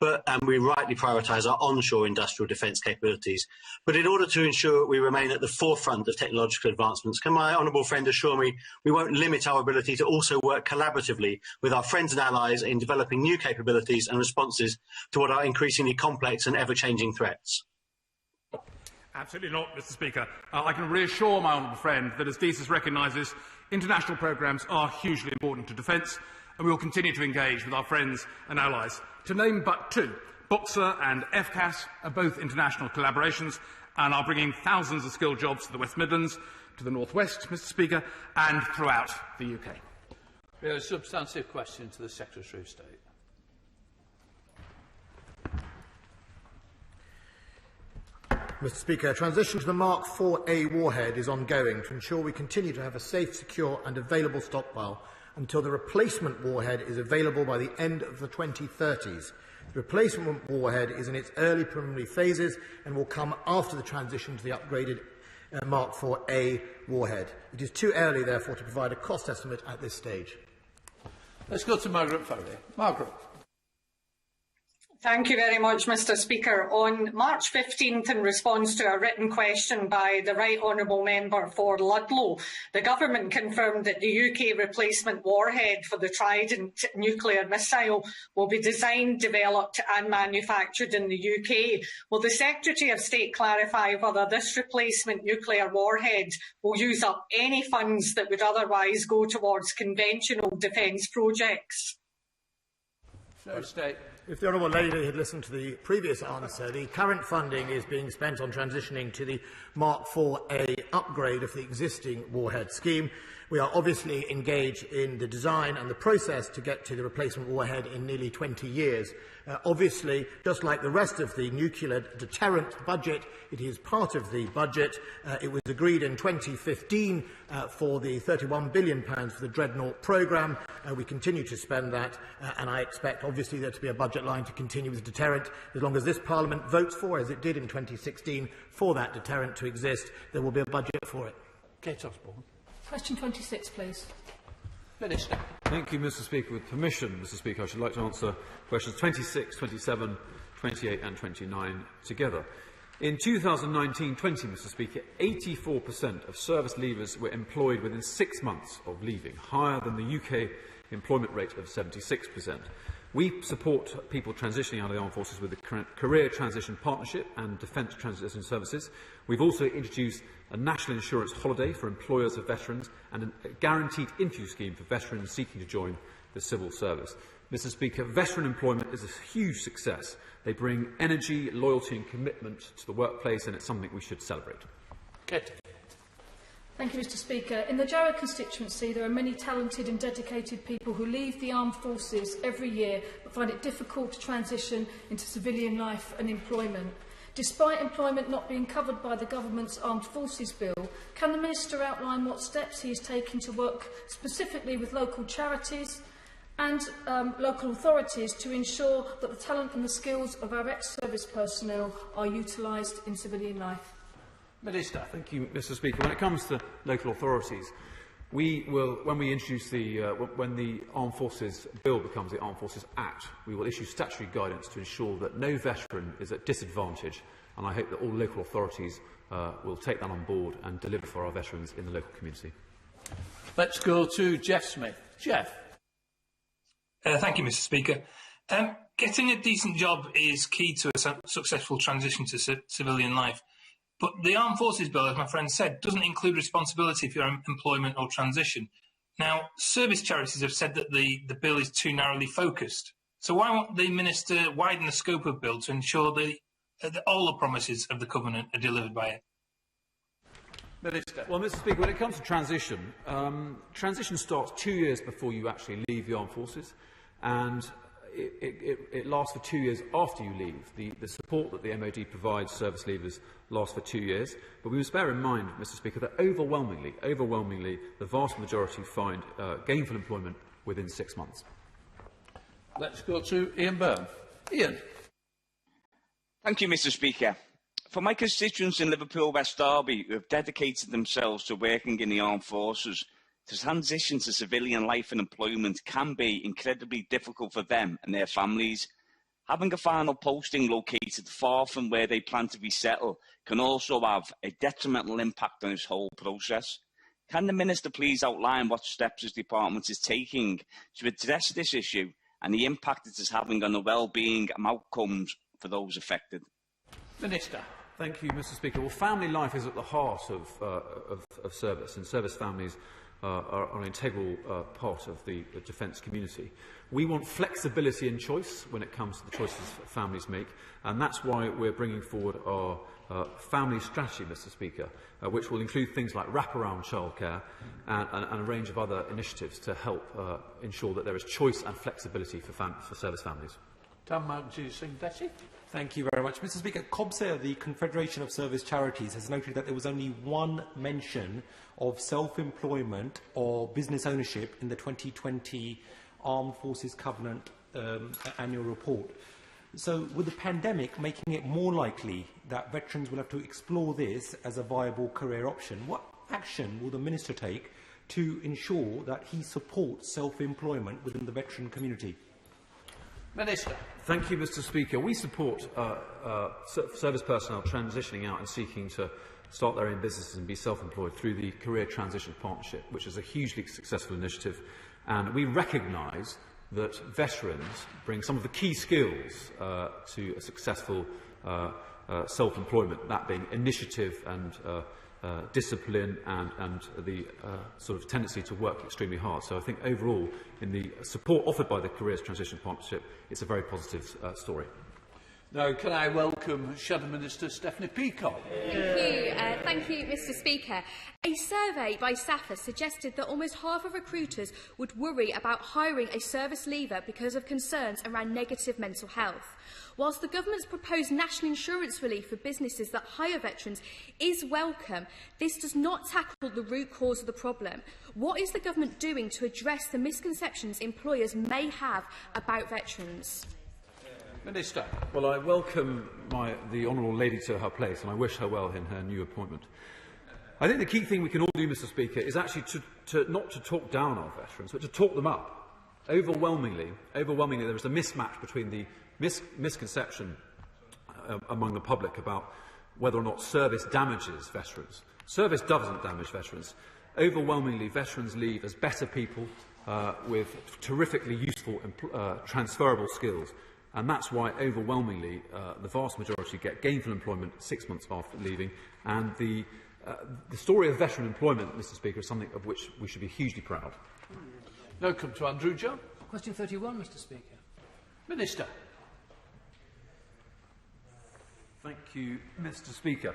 And we rightly prioritise our onshore industrial defence capabilities. But in order to ensure we remain at the forefront of technological advancements, can my honourable friend assure me we won't limit our ability to also work collaboratively with our friends and allies in developing new capabilities and responses to what are increasingly complex and ever-changing threats? Absolutely not, Mr. Speaker. I can reassure my honourable friend that, as DCIS recognises, international programmes are hugely important to defence, and we will continue to engage with our friends and allies. To name but two, Boxer and FCAS are both international collaborations and are bringing thousands of skilled jobs to the West Midlands, to the North West, Mr. Speaker, and throughout the UK. We have a substantive question to the Secretary of State. Mr. Speaker, transition to the Mark IV-A warhead is ongoing to ensure we continue to have a safe, secure and available stockpile until the replacement warhead is available by the end of the 2030s. The replacement warhead is in its early preliminary phases and will come after the transition to the upgraded Mark IV-A warhead. It is too early, therefore, to provide a cost estimate at this stage. Let's go to Margaret Fowley. Margaret. Thank you very much, Mr. Speaker. On March 15th, in response to a written question by the Right Honourable Member for Ludlow, the Government confirmed that the UK replacement warhead for the Trident nuclear missile will be designed, developed and manufactured in the UK. Will the Secretary of State clarify whether this replacement nuclear warhead will use up any funds that would otherwise go towards conventional defence projects? If the Honourable Lady had listened to the previous answer, the current funding is being spent on transitioning to the Mark IV-A upgrade of the existing warhead scheme. We are obviously engaged in the design and the process to get to the replacement warhead in nearly 20 years. Obviously, just like the rest of the nuclear deterrent budget, it is part of the budget. It was agreed in 2015 for the £31 billion for the Dreadnought programme. We continue to spend that, and I expect, obviously, there to be a budget line to continue with the deterrent. As long as this Parliament votes for, as it did in 2016, for that deterrent to exist, there will be a budget for it. Kate Osborne. Question 26, please. Minister. Thank you, Mr. Speaker. With permission, Mr. Speaker, I should like to answer questions 26, 27, 28 and 29 together. In 2019-20, Mr. Speaker, 84% of service leavers were employed within 6 months of leaving, higher than the UK employment rate of 76%. We support people transitioning out of the armed forces with the Career Transition Partnership and Defence Transition Services. We've also introduced a national insurance holiday for employers of veterans and a guaranteed interview scheme for veterans seeking to join the civil service. Mr. Speaker, veteran employment is a huge success. They bring energy, loyalty and commitment to the workplace, and it's something we should celebrate. Kate. Thank you, Mr. Speaker. In the Jarrow constituency, there are many talented and dedicated people who leave the armed forces every year but find it difficult to transition into civilian life and employment. Despite employment not being covered by the government's Armed Forces Bill, can the Minister outline what steps he is taking to work specifically with local charities and local authorities to ensure that the talent and the skills of our ex-service personnel are utilised in civilian life? Minister. Thank you, Mr. Speaker. When it comes to local authorities, we will, when we introduce when the Armed Forces Bill becomes the Armed Forces Act, we will issue statutory guidance to ensure that no veteran is at disadvantage, and I hope that all local authorities will take that on board and deliver for our veterans in the local community. Let's go to Jeff Smith. Jeff. Thank you, Mr. Speaker. Getting a decent job is key to a successful transition to civilian life. But the Armed Forces Bill, as my friend said, doesn't include responsibility for your employment or transition. Now, service charities have said that the bill is too narrowly focused. So why won't the Minister widen the scope of the bill to ensure that all the promises of the Covenant are delivered by it? Minister. Well, Mr. Speaker, when it comes to transition, transition starts 2 years before you actually leave the armed forces, and it lasts for 2 years after you leave. The support that the MOD provides service leavers lasts for 2 years, but we must bear in mind, Mr. Speaker, that overwhelmingly, the vast majority find gainful employment within 6 months. Let's go to Ian Byrne. Ian. Thank you, Mr. Speaker. For my constituents in Liverpool West Derby, who have dedicated themselves to working in the armed forces, to transition to civilian life and employment can be incredibly difficult for them and their families. Having a final posting located far from where they plan to resettle can also have a detrimental impact on this whole process. Can the Minister please outline what steps his department is taking to address this issue and the impact it is having on the well-being and outcomes for those affected? Minister. Thank you, Mr. Speaker. Well, family life is at the heart of service, and service families are an integral part of the defence community. We want flexibility and choice when it comes to the choices families make, and that's why we're bringing forward our family strategy, Mr. Speaker, which will include things like wraparound childcare and a range of other initiatives to help ensure that there is choice and flexibility for service families. Thank you very much. Mr. Speaker, COBSA, the Confederation of Service Charities, has noted that there was only one mention of self-employment or business ownership in the 2020 Armed Forces Covenant annual report. So, with the pandemic making it more likely that veterans will have to explore this as a viable career option, what action will the Minister take to ensure that he supports self-employment within the veteran community? Minister. Thank you, Mr. Speaker. We support service personnel transitioning out and seeking to start their own businesses and be self-employed through the Career Transition Partnership, which is a hugely successful initiative. And we recognise that veterans bring some of the key skills to a successful self-employment, that being initiative and discipline and the sort of tendency to work extremely hard. So I think overall, in the support offered by the Careers Transition Partnership, it's a very positive story. Now, can I welcome Shadow Minister Stephanie Peacock? Thank you, Mr. Speaker. A survey by SAFA suggested that almost half of recruiters would worry about hiring a service leaver because of concerns around negative mental health. Whilst the government's proposed national insurance relief for businesses that hire veterans is welcome, this does not tackle the root cause of the problem. What is the government doing to address the misconceptions employers may have about veterans? Minister. Well, I welcome the Honourable Lady to her place, and I wish her well in her new appointment. I think the key thing we can all do, Mr. Speaker, is actually not to talk down our veterans, but to talk them up. Overwhelmingly, there is a mismatch between the misconception among the public about whether or not service damages veterans. Service doesn't damage veterans. Overwhelmingly, veterans leave as better people with terrifically useful transferable skills. And that's why, overwhelmingly, the vast majority get gainful employment 6 months after leaving. And the story of veteran employment, Mr. Speaker, is something of which we should be hugely proud. Now come to Andrew Jones. Question 31, Mr. Speaker. Minister. Thank you, Mr. Speaker.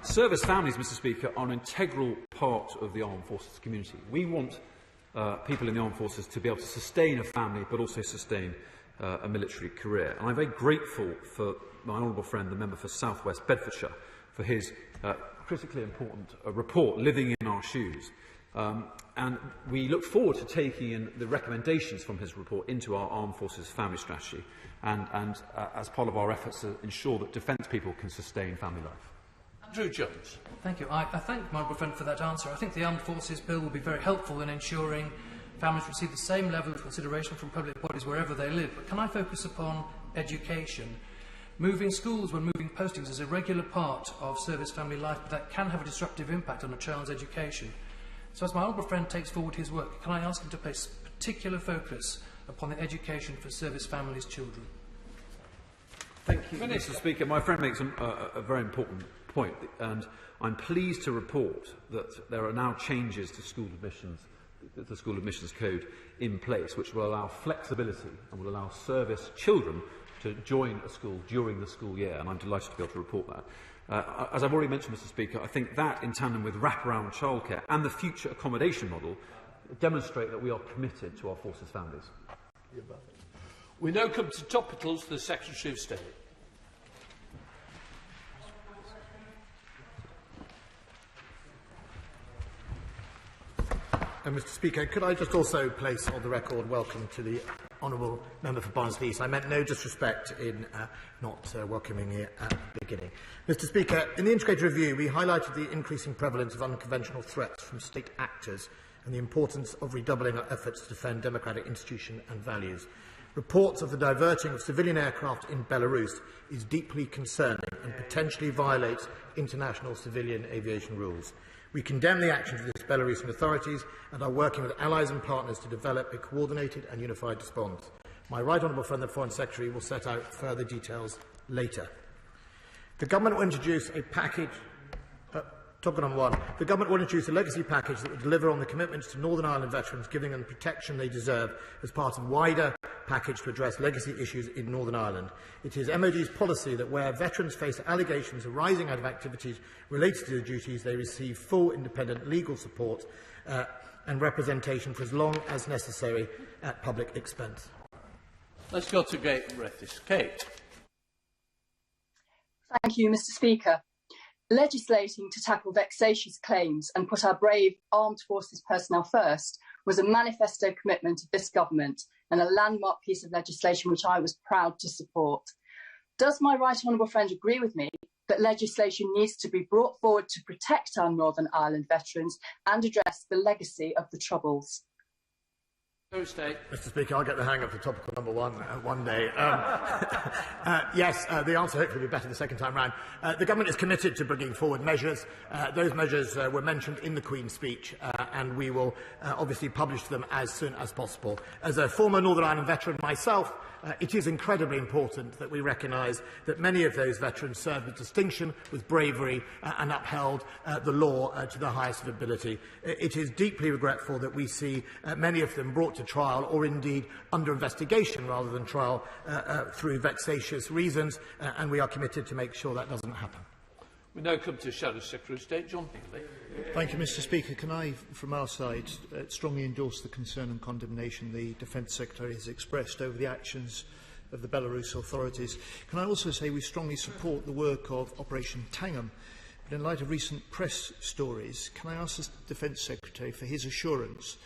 Service families, Mr. Speaker, are an integral part of the armed forces community. We want people in the armed forces to be able to sustain a family, but also sustain a military career. And I'm very grateful for my honourable friend, the member for South West Bedfordshire, for his critically important report, Living in Our Shoes. And we look forward to taking in the recommendations from his report into our Armed Forces Family Strategy and as part of our efforts to ensure that defence people can sustain family life. Andrew Jones. Thank you. I thank my friend for that answer. I think the Armed Forces Bill will be very helpful in ensuring families receive the same level of consideration from public bodies wherever they live. But can I focus upon education? Moving schools when moving postings is a regular part of service family life, but that can have a disruptive impact on a child's education. So as my honourable friend takes forward his work, can I ask him to place particular focus upon the education for service families' children? Thank you, Mr. Speaker. My friend makes a very important point, and I'm pleased to report that there are now changes to the school admissions code in place, which will allow flexibility and will allow service children to join a school during the school year, and I'm delighted to be able to report that. As I've already mentioned, Mr. Speaker, I think that, in tandem with wraparound childcare and the future accommodation model, demonstrate that we are committed to our forces families. We now come to topicals, the Secretary of State. Mr. Speaker, could I just also place on the record welcome to the honourable member for Barnsley-East. I meant no disrespect in not welcoming you at the beginning. Mr. Speaker, in the integrated review, we highlighted the increasing prevalence of unconventional threats from state actors and the importance of redoubling our efforts to defend democratic institutions and values. Reports of the diverting of civilian aircraft in Belarus is deeply concerning and potentially violates international civilian aviation rules. We condemn the actions of the Belarusian authorities and are working with allies and partners to develop a coordinated and unified response. My right honourable friend, the Foreign Secretary, will set out further details later. The government will introduce a package. Topic number one. The government will introduce a legacy package that will deliver on the commitments to Northern Ireland veterans, giving them the protection they deserve as part of a wider package to address legacy issues in Northern Ireland. It is MOD's policy that where veterans face allegations arising out of activities related to their duties, they receive full independent legal support and representation for as long as necessary at public expense. Let's go to Kate Brethis. Kate. Thank you, Mr. Speaker. Legislating to tackle vexatious claims and put our brave armed forces personnel first was a manifesto commitment of this government and a landmark piece of legislation which I was proud to support. Does my right honourable friend agree with me that legislation needs to be brought forward to protect our Northern Ireland veterans and address the legacy of the Troubles? Mr. Speaker, I'll get the hang of the topical number one day. Yes, the answer hopefully will be better the second time round. The government is committed to bringing forward measures. Those measures were mentioned in the Queen's speech, and we will obviously publish them as soon as possible. As a former Northern Ireland veteran myself, it is incredibly important that we recognise that many of those veterans served with distinction, with bravery, and upheld the law to the highest of ability. It is deeply regretful that we see many of them brought to trial or indeed under investigation rather than trial through vexatious reasons, and we are committed to make sure that doesn't happen. We now come to Shadow Secretary of State, John Healy. Thank you, Mr. Speaker. Can I, from our side, strongly endorse the concern and condemnation the Defence Secretary has expressed over the actions of the Belarus authorities. Can I also say we strongly support the work of Operation Tangham, but in light of recent press stories, can I ask the Defence Secretary for his assurance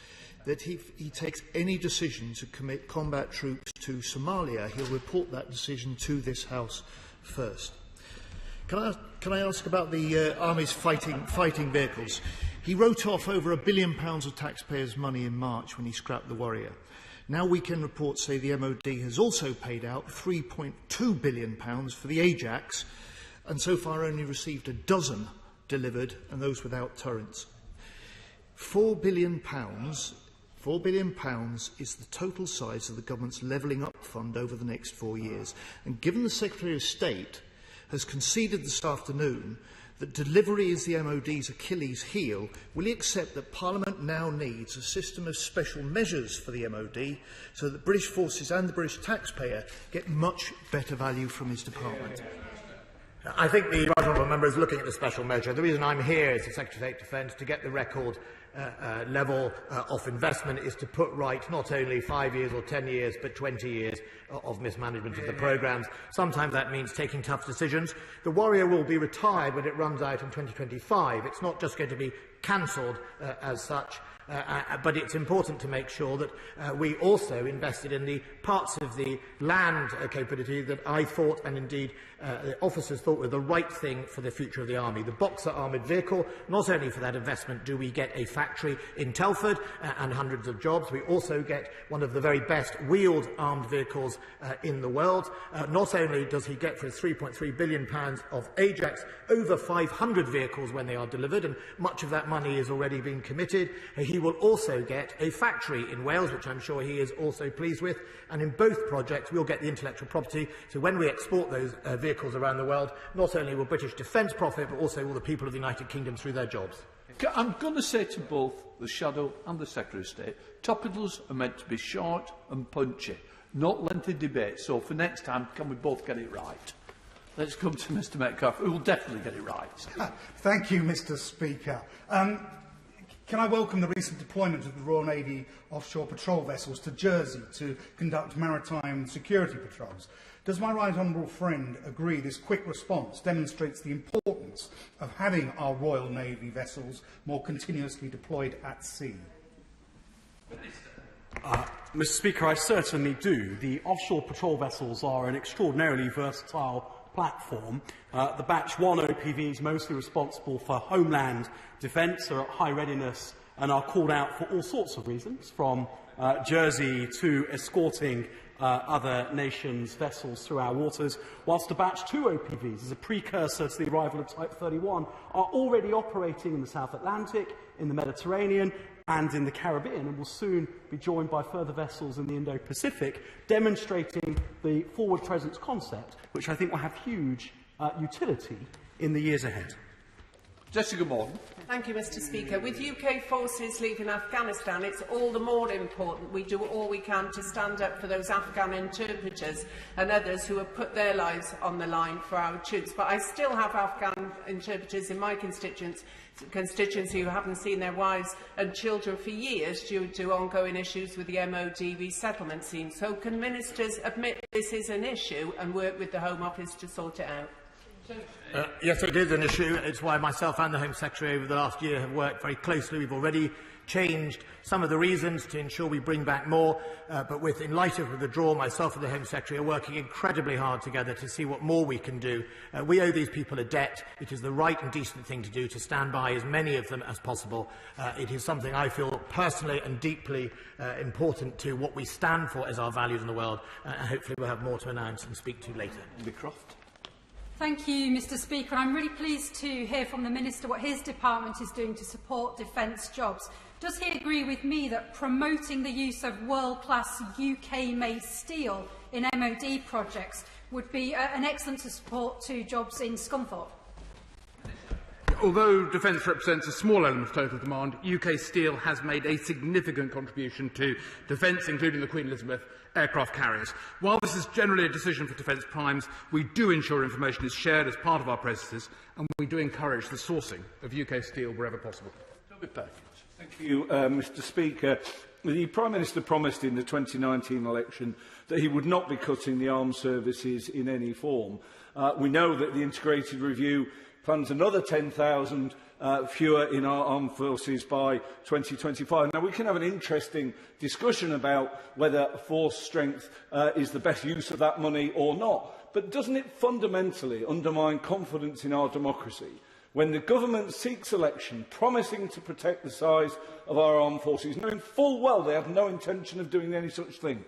that if he takes any decision to commit combat troops to Somalia, he'll report that decision to this House first? Can I ask about the Army's fighting vehicles? He wrote off over £1 billion of taxpayers' money in March when he scrapped the Warrior. Now weekend reports say the MOD has also paid out £3.2 billion for the Ajax, and so far only received a dozen delivered, and those without turrets. £4 billion is the total size of the government's levelling up fund over the next 4 years. And given the Secretary of State has conceded this afternoon that delivery is the MOD's Achilles heel, will he accept that Parliament now needs a system of special measures for the MOD so that British forces and the British taxpayer get much better value from his department? I think the right honourable member is looking at the special measure. The reason I'm here as the Secretary of State Defence to get the record level of investment is to put right not only 5 years or 10 years but 20 years of mismanagement of the programmes. Sometimes that means taking tough decisions. The Warrior will be retired when it runs out in 2025. It's not just going to be cancelled as such. But it's important to make sure that we also invested in the parts of the land capability that I thought, and indeed the officers thought, were the right thing for the future of the Army. The Boxer armoured vehicle, not only for that investment do we get a factory in Telford and hundreds of jobs, we also get one of the very best wheeled armed vehicles in the world. Not only does he get for his £3.3 billion of Ajax over 500 vehicles when they are delivered, and much of that money is already being committed, he will also get a factory in Wales, which I'm sure he is also pleased with, and in both projects we'll get the intellectual property, so when we export those vehicles around the world, not only will British defence profit, but also will the people of the United Kingdom through their jobs. I'm going to say to both the Shadow and the Secretary of State, topicals are meant to be short and punchy, not lengthy debate, so for next time, can we both get it right? Let's come to Mr Metcalfe, who will definitely get it right. Thank you, Mr Speaker. Can I welcome the recent deployment of the Royal Navy offshore patrol vessels to Jersey to conduct maritime security patrols? Does my right honourable friend agree this quick response demonstrates the importance of having our Royal Navy vessels more continuously deployed at sea? Mr Speaker, I certainly do. The offshore patrol vessels are an extraordinarily versatile platform. The Batch 1 OPVs, mostly responsible for homeland defence, are at high readiness and are called out for all sorts of reasons, from Jersey to escorting other nations' vessels through our waters, whilst the Batch 2 OPVs, as a precursor to the arrival of Type 31, are already operating in the South Atlantic, in the Mediterranean and in the Caribbean, and will soon be joined by further vessels in the Indo-Pacific, demonstrating the forward presence concept, which I think will have huge utility in the years ahead. Jessica Morgan. Thank you, Mr Speaker. With UK forces leaving Afghanistan, it's all the more important we do all we can to stand up for those Afghan interpreters and others who have put their lives on the line for our troops. But I still have Afghan interpreters in my constituency who haven't seen their wives and children for years due to ongoing issues with the MOD resettlement scheme. So can ministers admit this is an issue and work with the Home Office to sort it out? Yes, it is an issue. It's why myself and the Home Secretary over the last year have worked very closely. We've already changed some of the reasons to ensure we bring back more, but in light of the withdrawal, myself and the Home Secretary are working incredibly hard together to see what more we can do. We owe these people a debt. It is the right and decent thing to do to stand by as many of them as possible. It is something I feel personally and deeply important to what we stand for as our values in the world, and hopefully we'll have more to announce and speak to later. Croft. Thank you, Mr Speaker. I'm really pleased to hear from the Minister what his department is doing to support defence jobs. Does he agree with me that promoting the use of world-class UK-made steel in MOD projects would be an excellent support to jobs in Scunthorpe? Although defence represents a small element of total demand, UK steel has made a significant contribution to defence, including the Queen Elizabeth aircraft carriers. While this is generally a decision for defence primes, we do ensure information is shared as part of our processes, and we do encourage the sourcing of UK steel wherever possible. Thank you, Mr Speaker. The Prime Minister promised in the 2019 election that he would not be cutting the armed services in any form. We know that the integrated review plans another 10,000 fewer in our armed forces by 2025. Now, we can have an interesting discussion about whether force strength is the best use of that money or not, but doesn't it fundamentally undermine confidence in our democracy when the government seeks election promising to protect the size of our armed forces, knowing full well they have no intention of doing any such thing?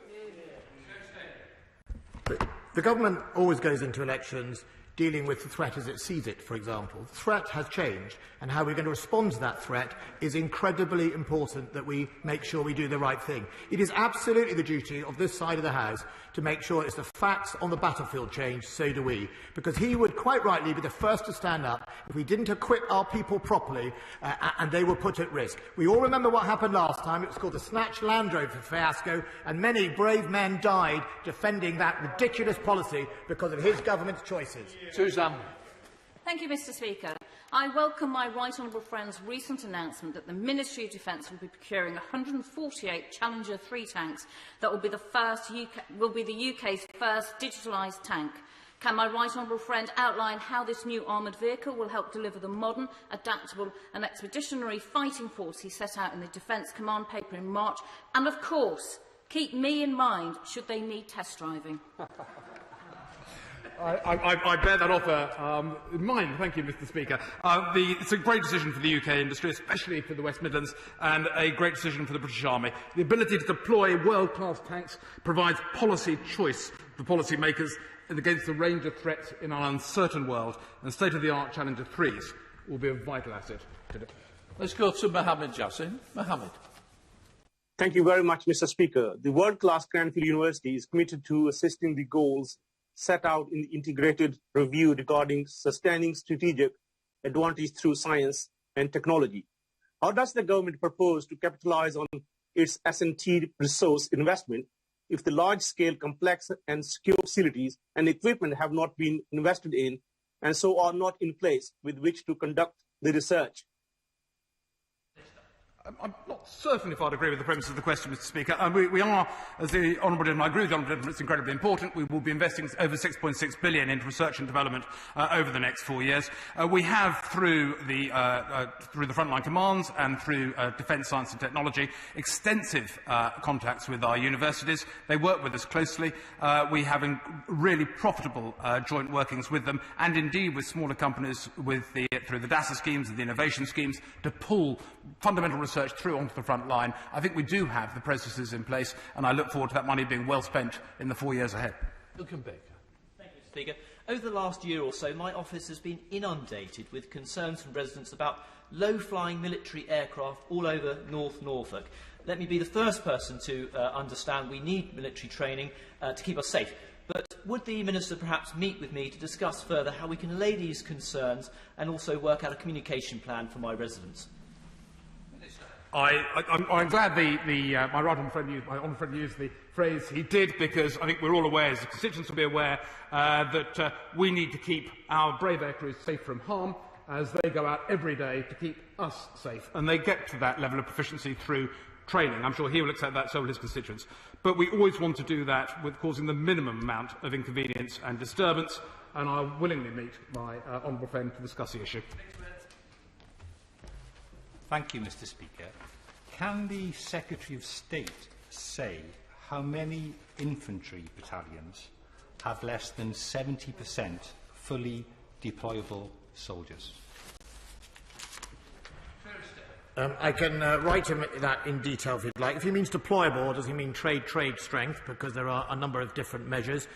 The government always goes into elections dealing with the threat as it sees it, for example. The threat has changed, and how we're going to respond to that threat is incredibly important that we make sure we do the right thing. It is absolutely the duty of this side of the House to make sure it's the facts on the battlefield change, so do we. Because he would quite rightly be the first to stand up if we didn't equip our people properly and they were put at risk. We all remember what happened last time. It was called the Snatch Land Rover fiasco, and many brave men died defending that ridiculous policy because of his government's choices. Suzanne. Thank you, Mr. Speaker. I welcome my right honourable friend's recent announcement that the Ministry of Defence will be procuring 148 Challenger 3 tanks that will be the UK's first digitalised tank. Can my right honourable friend outline how this new armoured vehicle will help deliver the modern, adaptable and expeditionary fighting force he set out in the Defence Command paper in March? And, of course, keep me in mind should they need test driving. I bear that offer in mind. Thank you, Mr. Speaker. It's a great decision for the UK industry, especially for the West Midlands, and a great decision for the British Army. The ability to deploy world-class tanks provides policy choice for policymakers against a range of threats in an uncertain world, and state-of-the-art Challenger 3s will be a vital asset to it. Let's go to Mohammed Jassim. Mohammed. Thank you very much, Mr. Speaker. The world-class Cranfield University is committed to assisting the goals set out in the integrated review regarding sustaining strategic advantage through science and technology. How does the government propose to capitalise on its S&T resource investment if the large-scale, complex and secure facilities and equipment have not been invested in and so are not in place with which to conduct the research? I'm not certain if I'd agree with the premise of the question, Mr. Speaker. We are, as the Honourable Gentleman, I agree with the Honourable Gentleman, it's incredibly important. We will be investing over £6.6 billion into research and development over the next 4 years. We have, through the frontline commands and through Defence Science and Technology, extensive contacts with our universities. They work with us closely. We have really profitable joint workings with them, and indeed with smaller companies through the DASA schemes and the innovation schemes to pull fundamental research through onto the front line. I think we do have the processes in place, and I look forward to that money being well spent in the 4 years ahead. Thank you, Mr. Speaker. Over the last year or so, my office has been inundated with concerns from residents about low-flying military aircraft all over North Norfolk. Let me be the first person to understand we need military training to keep us safe. But would the Minister perhaps meet with me to discuss further how we can allay these concerns and also work out a communication plan for my residents? I'm glad my right honourable friend used the phrase he did, because I think we're all aware, as the constituents will be aware, that we need to keep our brave air crews safe from harm as they go out every day to keep us safe. And they get to that level of proficiency through training. I'm sure he will accept that, so will his constituents. But we always want to do that with causing the minimum amount of inconvenience and disturbance, and I'll willingly meet my honourable friend to discuss the issue. Thank you, Mr. Speaker. Can the Secretary of State say how many infantry battalions have less than 70% fully deployable soldiers? I can write him that in detail if you'd like. If he means deployable, does he mean trade strength? Because there are a number of different measures.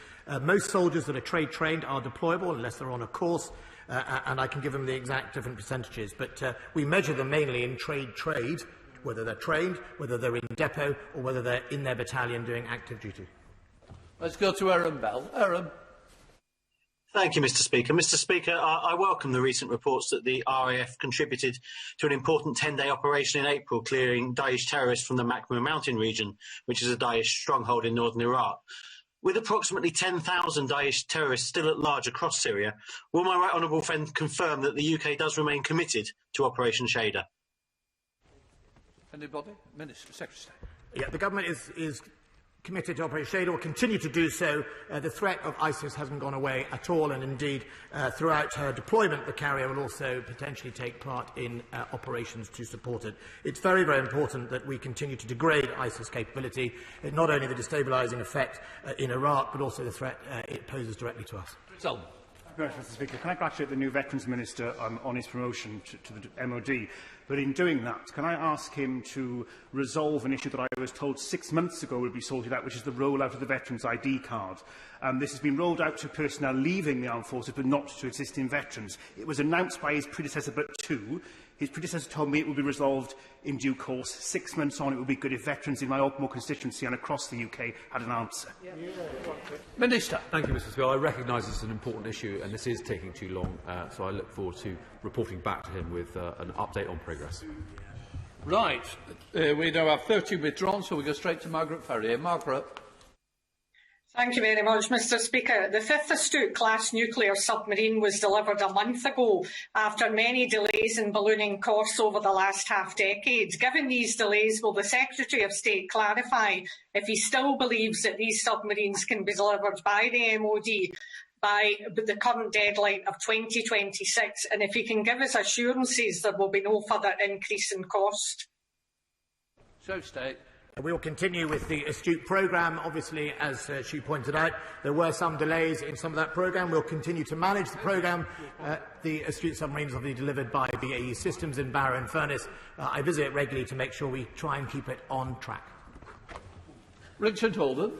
Most soldiers that are trade trained are deployable unless they're on a course. And I can give them the exact different percentages. But we measure them mainly in trade, whether they're trained, whether they're in depot, or whether they're in their battalion doing active duty. Let's go to Aaron Bell. Aaron. Thank you, Mr. Speaker. Mr. Speaker, I welcome the recent reports that the RAF contributed to an important 10-day operation in April, clearing Daesh terrorists from the Makmur mountain region, which is a Daesh stronghold in northern Iraq. With approximately 10,000 Daesh terrorists still at large across Syria, will my right honourable friend confirm that the UK does remain committed to Operation Shader? Anybody? Minister, Secretary of State. Yeah, the government is committed to Operation Shade, or continue to do so. The threat of ISIS hasn't gone away at all, and indeed, throughout her deployment, the carrier will also potentially take part in operations to support it. It's very, very important that we continue to degrade ISIS capability, not only the destabilising effect in Iraq, but also the threat it poses directly to us. Mr. Speaker, can I congratulate the new Veterans Minister on his promotion to the MOD? But in doing that, can I ask him to resolve an issue that I was told 6 months ago would be sorted out, which is the rollout of the Veterans ID card? This has been rolled out to personnel leaving the armed forces, but not to existing veterans. It was announced by his predecessor, but two. His predecessor told me it will be resolved in due course. 6 months on, it would be good if veterans in my Ogmore constituency and across the UK had an answer. Minister. Thank you, Mr. Speaker. I recognise this is an important issue and this is taking too long, so I look forward to reporting back to him with an update on progress. Right. We now have 30 withdrawn, so we go straight to Margaret Ferrier. Margaret. Thank you very much, Mr. Speaker. The 5th Astute-class nuclear submarine was delivered a month ago after many delays in ballooning costs over the last half-decade. Given these delays, will the Secretary of State clarify if he still believes that these submarines can be delivered by the MOD by the current deadline of 2026, and if he can give us assurances there will be no further increase in cost? So, State. We will continue with the Astute programme. Obviously, as she pointed out, there were some delays in some of that programme. We'll continue to manage the programme. The Astute submarines will be delivered by BAE Systems in Barrow and Furness. I visit it regularly to make sure we try and keep it on track. Richard Holden.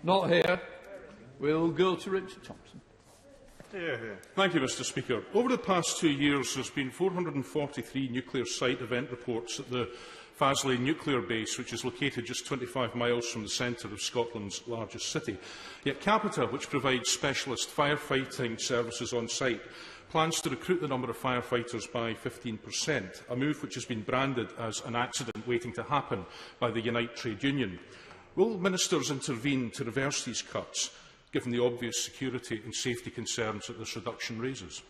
Not here. We'll go to Richard Thompson. Thank you, Mr. Speaker. Over the past 2 years, there have been 443 nuclear site event reports at the Fasley nuclear base, which is located just 25 miles from the centre of Scotland's largest city. Yet Capita, which provides specialist firefighting services on site, plans to recruit the number of firefighters by 15%, a move which has been branded as an accident waiting to happen by the Unite trade union. Will ministers intervene to reverse these cuts, given the obvious security and safety concerns that this reduction raises?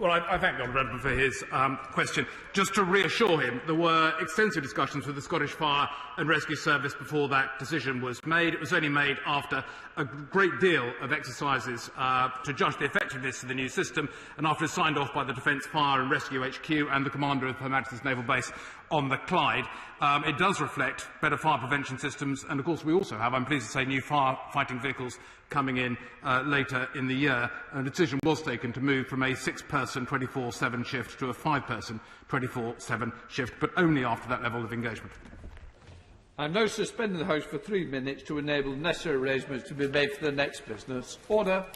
Well, I thank the Honourable Member for his question. Just to reassure him, there were extensive discussions with the Scottish Fire and Rescue Service before that decision was made. It was only made after a great deal of exercises to judge the effectiveness of the new system and after it's signed off by the Defence Fire and Rescue HQ and the Commander of Her Majesty's Naval Base on the Clyde. It does reflect better fire prevention systems, and of course we also have, I'm pleased to say, new firefighting vehicles coming in later in the year. A decision was taken to move from a 6-person 24/7 shift to a 5-person 24/7 shift, but only after that level of engagement. I'm now suspending the House for 3 minutes to enable necessary arrangements to be made for the next business. Order.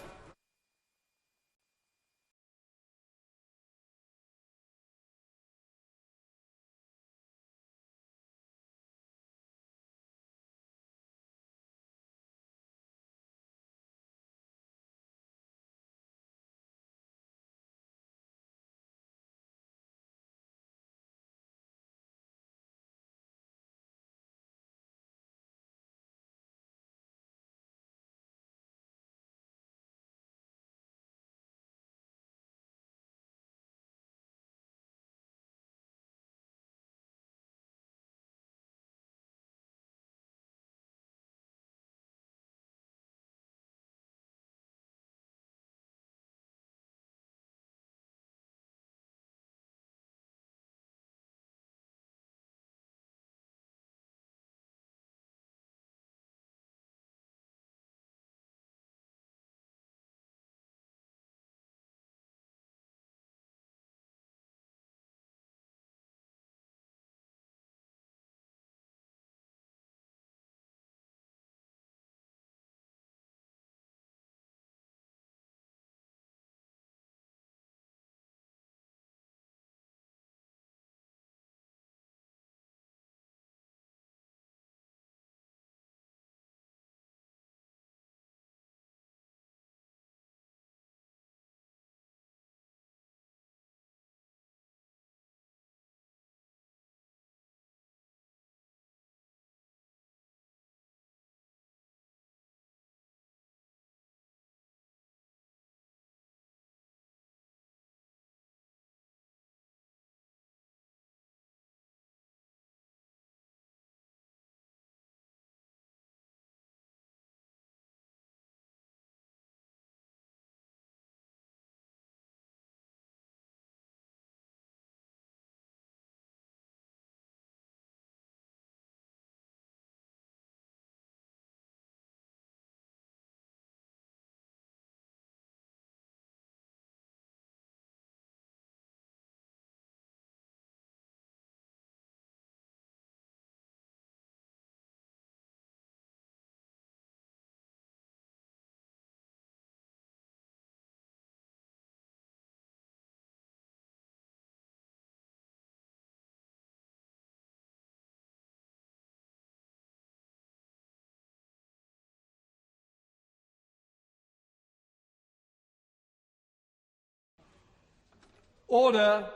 Order.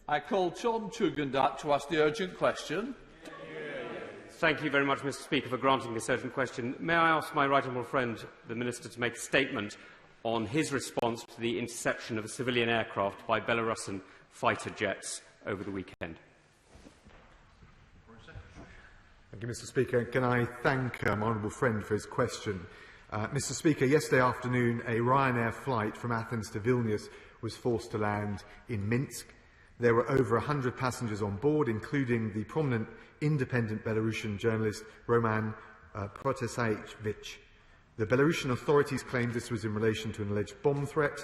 I call Tom Tugendhat to ask the urgent question. Thank you very much, Mr. Speaker, for granting this urgent question. May I ask my right honourable friend, the Minister, to make a statement on his response to the interception of a civilian aircraft by Belarusian fighter jets over the weekend? Thank you, Mr. Speaker. Can I thank my honourable friend for his question? Mr. Speaker, yesterday afternoon, a Ryanair flight from Athens to Vilnius was forced to land in Minsk. There were over 100 passengers on board, including the prominent independent Belarusian journalist Roman Protasevich. The Belarusian authorities claimed this was in relation to an alleged bomb threat.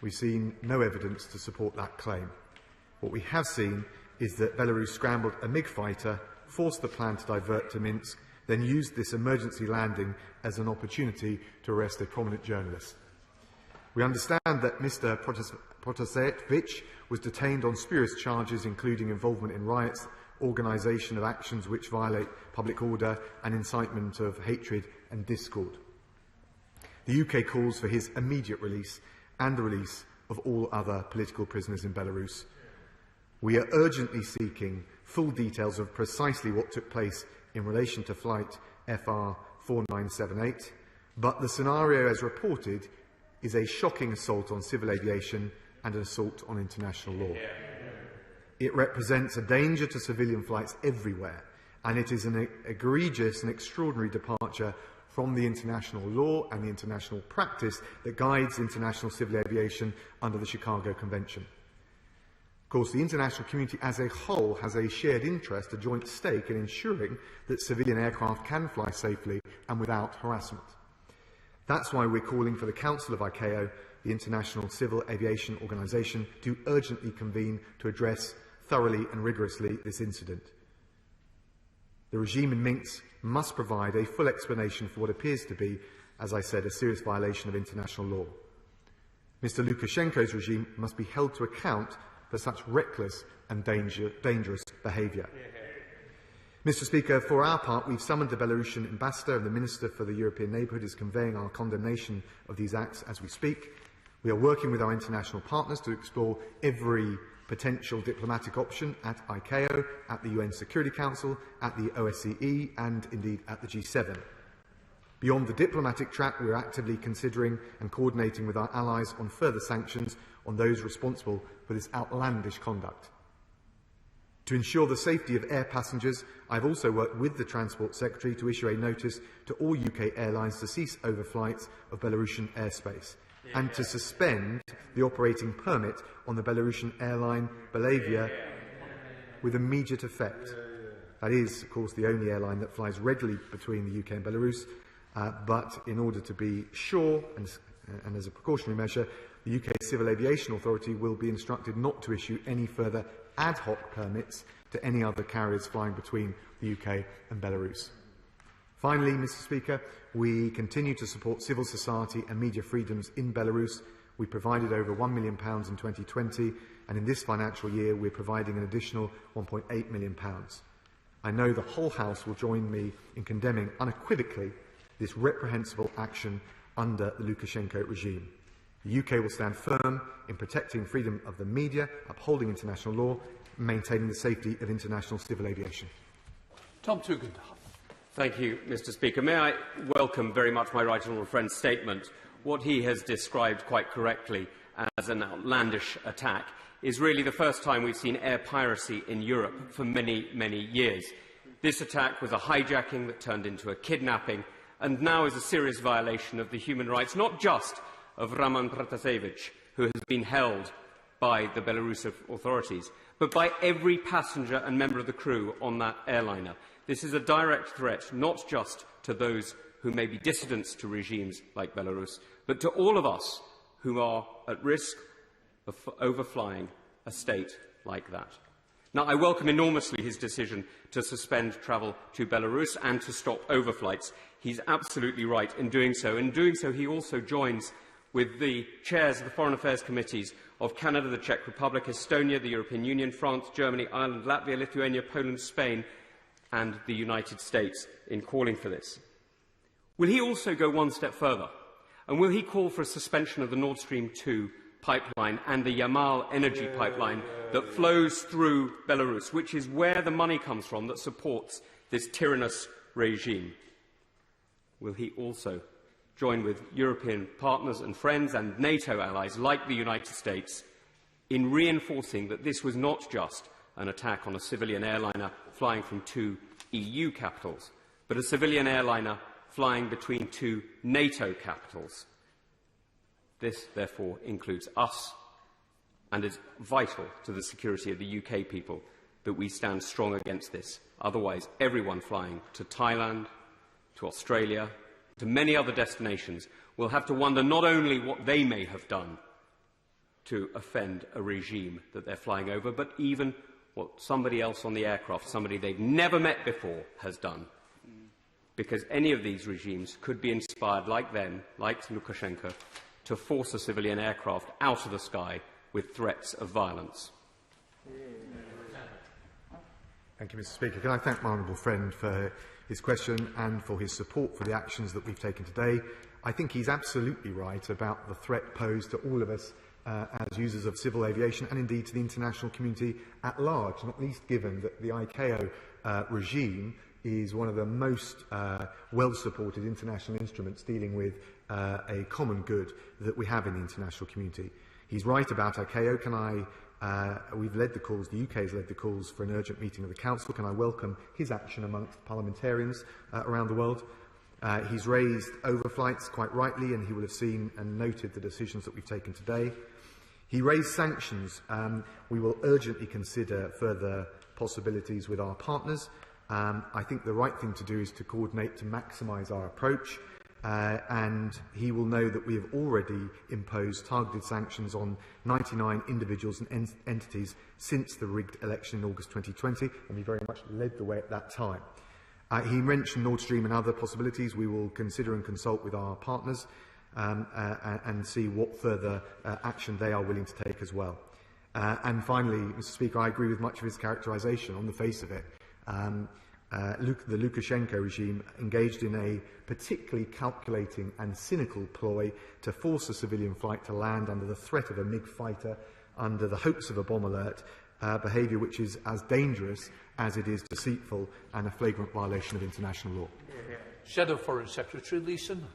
We've seen no evidence to support that claim. What we have seen is that Belarus scrambled a MiG fighter, forced the plan to divert to Minsk, then used this emergency landing as an opportunity to arrest a prominent journalist. We understand that Mr. Protasevich was detained on spurious charges, including involvement in riots, organisation of actions which violate public order and incitement of hatred and discord. The UK calls for his immediate release and the release of all other political prisoners in Belarus. We are urgently seeking full details of precisely what took place in relation to flight FR 4978, but the scenario as reported is a shocking assault on civil aviation and an assault on international law. It represents a danger to civilian flights everywhere, and it is an egregious and extraordinary departure from the international law and the international practice that guides international civil aviation under the Chicago Convention. Of course, the international community as a whole has a shared interest, a joint stake in ensuring that civilian aircraft can fly safely and without harassment. That's why we're calling for the Council of ICAO, the International Civil Aviation Organization, to urgently convene to address thoroughly and rigorously this incident. The regime in Minsk must provide a full explanation for what appears to be, as I said, a serious violation of international law. Mr. Lukashenko's regime must be held to account for such reckless and dangerous behaviour. Mr. Speaker, for our part, we've summoned the Belarusian ambassador, and the Minister for the European Neighbourhood is conveying our condemnation of these acts as we speak. We are working with our international partners to explore every potential diplomatic option at ICAO, at the UN Security Council, at the OSCE and indeed at the G7. Beyond the diplomatic track, we are actively considering and coordinating with our allies on further sanctions on those responsible for this outlandish conduct. To ensure the safety of air passengers, I have also worked with the Transport Secretary to issue a notice to all UK airlines to cease overflights of Belarusian airspace and to suspend the operating permit on the Belarusian airline Belavia with immediate effect. That is, of course, the only airline that flies regularly between the UK and Belarus, but in order to be sure and as a precautionary measure, the UK Civil Aviation Authority will be instructed not to issue any further ad hoc permits to any other carriers flying between the UK and Belarus. Finally, Mr. Speaker, we continue to support civil society and media freedoms in Belarus. We provided over £1 million in 2020, and in this financial year we're providing an additional £1.8 million. I know the whole House will join me in condemning unequivocally this reprehensible action under the Lukashenko regime. The UK will stand firm in protecting freedom of the media, upholding international law, and maintaining the safety of international civil aviation. Tom Tugendhat. Thank you, Mr. Speaker. May I welcome very much my right honourable friend's statement. What he has described quite correctly as an outlandish attack is really the first time we've seen air piracy in Europe for many, many years. This attack was a hijacking that turned into a kidnapping and now is a serious violation of the human rights, not just of Roman Protasevich, who has been held by the Belarusian authorities, but by every passenger and member of the crew on that airliner. This is a direct threat not just to those who may be dissidents to regimes like Belarus, but to all of us who are at risk of overflying a state like that. Now, I welcome enormously his decision to suspend travel to Belarus and to stop overflights. He's absolutely right in doing so. In doing so, he also joins with the chairs of the Foreign Affairs Committees of Canada, the Czech Republic, Estonia, the European Union, France, Germany, Ireland, Latvia, Lithuania, Poland, Spain, and the United States in calling for this. Will he also go one step further? And will he call for a suspension of the Nord Stream 2 pipeline and the Yamal energy pipeline that flows through Belarus, which is where the money comes from that supports this tyrannous regime? Will he also join with European partners and friends and NATO allies like the United States in reinforcing that this was not just an attack on a civilian airliner flying from 2 EU capitals, but a civilian airliner flying between 2 NATO capitals? This, therefore, includes us and is vital to the security of the UK people that we stand strong against this. Otherwise, everyone flying to Thailand, to Australia, to many other destinations will have to wonder not only what they may have done to offend a regime that they're flying over, but even what somebody else on the aircraft, somebody they've never met before, has done. Because any of these regimes could be inspired, like them, like Lukashenko, to force a civilian aircraft out of the sky with threats of violence. Thank you, Mr. Speaker. Can I thank my honourable friend for his question and for his support for the actions that we've taken today? I think he's absolutely right about the threat posed to all of us as users of civil aviation and indeed to the international community at large, not least given that the ICAO regime is one of the most well-supported international instruments dealing with a common good that we have in the international community. He's right about ICAO. We've led the calls, the UK has led the calls for an urgent meeting of the Council. Can I welcome his action amongst parliamentarians around the world? He's raised overflights quite rightly, and he will have seen and noted the decisions that we've taken today. He raised sanctions. We will urgently consider further possibilities with our partners. I think the right thing to do is to coordinate to maximise our approach. And he will know that we have already imposed targeted sanctions on 99 individuals and entities since the rigged election in August 2020, and we very much led the way at that time. He mentioned Nord Stream and other possibilities. We will consider and consult with our partners and see what further action they are willing to take as well. And finally, Mr. Speaker, I agree with much of his characterisation on the face of it. The Lukashenko regime engaged in a particularly calculating and cynical ploy to force a civilian flight to land under the threat of a MiG fighter, under the hopes of a bomb alert, behaviour which is as dangerous as it is deceitful and a flagrant violation of international law. Shadow Foreign Secretary Leeson.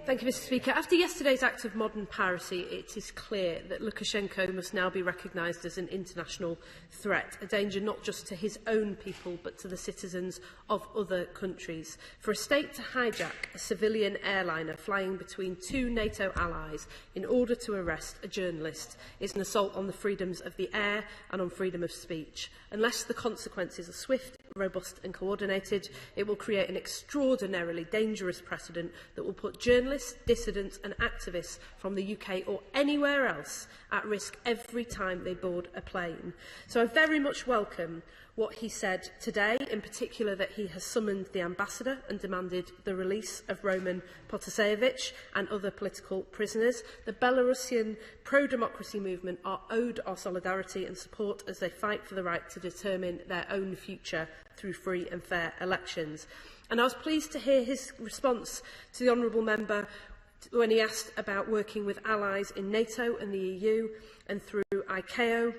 Thank you, Mr. Speaker. After yesterday's act of modern piracy, it is clear that Lukashenko must now be recognised as an international threat, a danger not just to his own people, but to the citizens of other countries. For a state to hijack a civilian airliner flying between 2 NATO allies in order to arrest a journalist is an assault on the freedoms of the air and on freedom of speech. Unless the consequences are swift, robust and coordinated, it will create an extraordinarily dangerous precedent that will put journalists, dissidents and activists from the UK or anywhere else at risk every time they board a plane. So I very much welcome what he said today, in particular that he has summoned the ambassador and demanded the release of Roman Protasevich and other political prisoners. The Belarusian pro-democracy movement are owed our solidarity and support as they fight for the right to determine their own future through free and fair elections. And I was pleased to hear his response to the honourable member when he asked about working with allies in NATO and the EU and through ICAO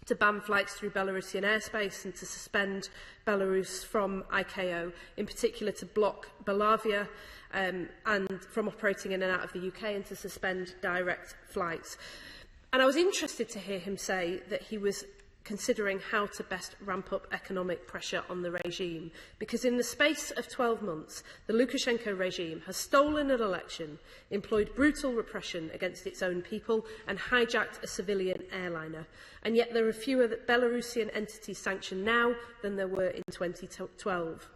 to ban flights through Belarusian airspace and to suspend Belarus from ICAO, in particular to block Belavia and from operating in and out of the UK and to suspend direct flights. And I was interested to hear him say that he was considering how to best ramp up economic pressure on the regime, because in the space of 12 months, the Lukashenko regime has stolen an election, employed brutal repression against its own people and hijacked a civilian airliner. And yet there are fewer Belarusian entities sanctioned now than there were in 2012.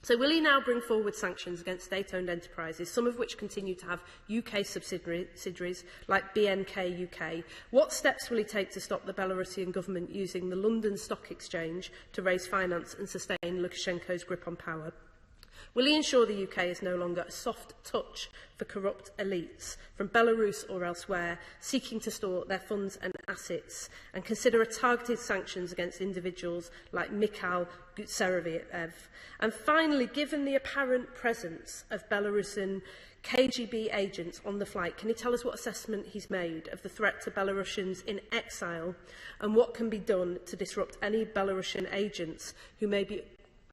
So will he now bring forward sanctions against state-owned enterprises, some of which continue to have UK subsidiaries like BNK UK? What steps will he take to stop the Belarusian government using the London Stock Exchange to raise finance and sustain Lukashenko's grip on power? Will he ensure the UK is no longer a soft touch for corrupt elites from Belarus or elsewhere seeking to store their funds and assets, and consider targeted sanctions against individuals like Mikhail Gutsereviev? And finally, given the apparent presence of Belarusian KGB agents on the flight. Can he tell us what assessment he's made of the threat to Belarusians in exile and what can be done to disrupt any Belarusian agents who may be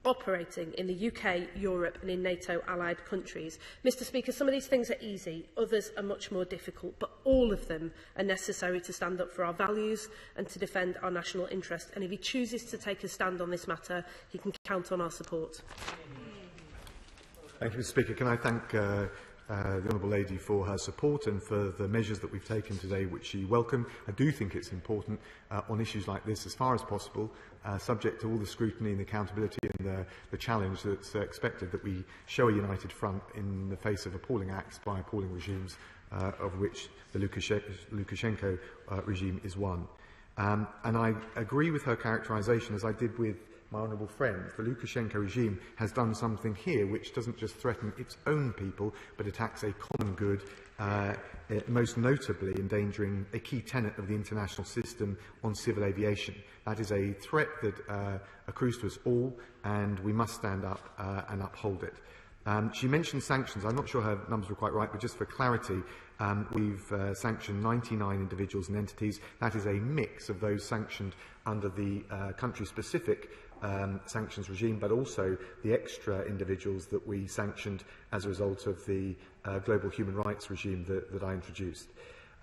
operating in the UK, Europe and in NATO allied countries? Mr Speaker, some of these things are easy, others are much more difficult, but all of them are necessary to stand up for our values and to defend our national interest. And if he chooses to take a stand on this matter, he can count on our support. Thank you, Mr Speaker. Can I thank the Honourable Lady for her support and for the measures that we've taken today, which she welcomed. I do think it's important on issues like this, as far as possible, subject to all the scrutiny and accountability and the challenge that's expected, that we show a united front in the face of appalling acts by appalling regimes, of which the Lukashenko regime is one. And I agree with her characterisation, as I did with my honourable friend. The Lukashenko regime has done something here which doesn't just threaten its own people, but attacks a common good, most notably endangering a key tenet of the international system on civil aviation. That is a threat that accrues to us all, and we must stand up and uphold it. She mentioned sanctions. I'm not sure her numbers were quite right, but just for clarity, we've sanctioned 99 individuals and entities. That is a mix of those sanctioned under the country-specific sanctions regime, but also the extra individuals that we sanctioned as a result of the global human rights regime that I introduced.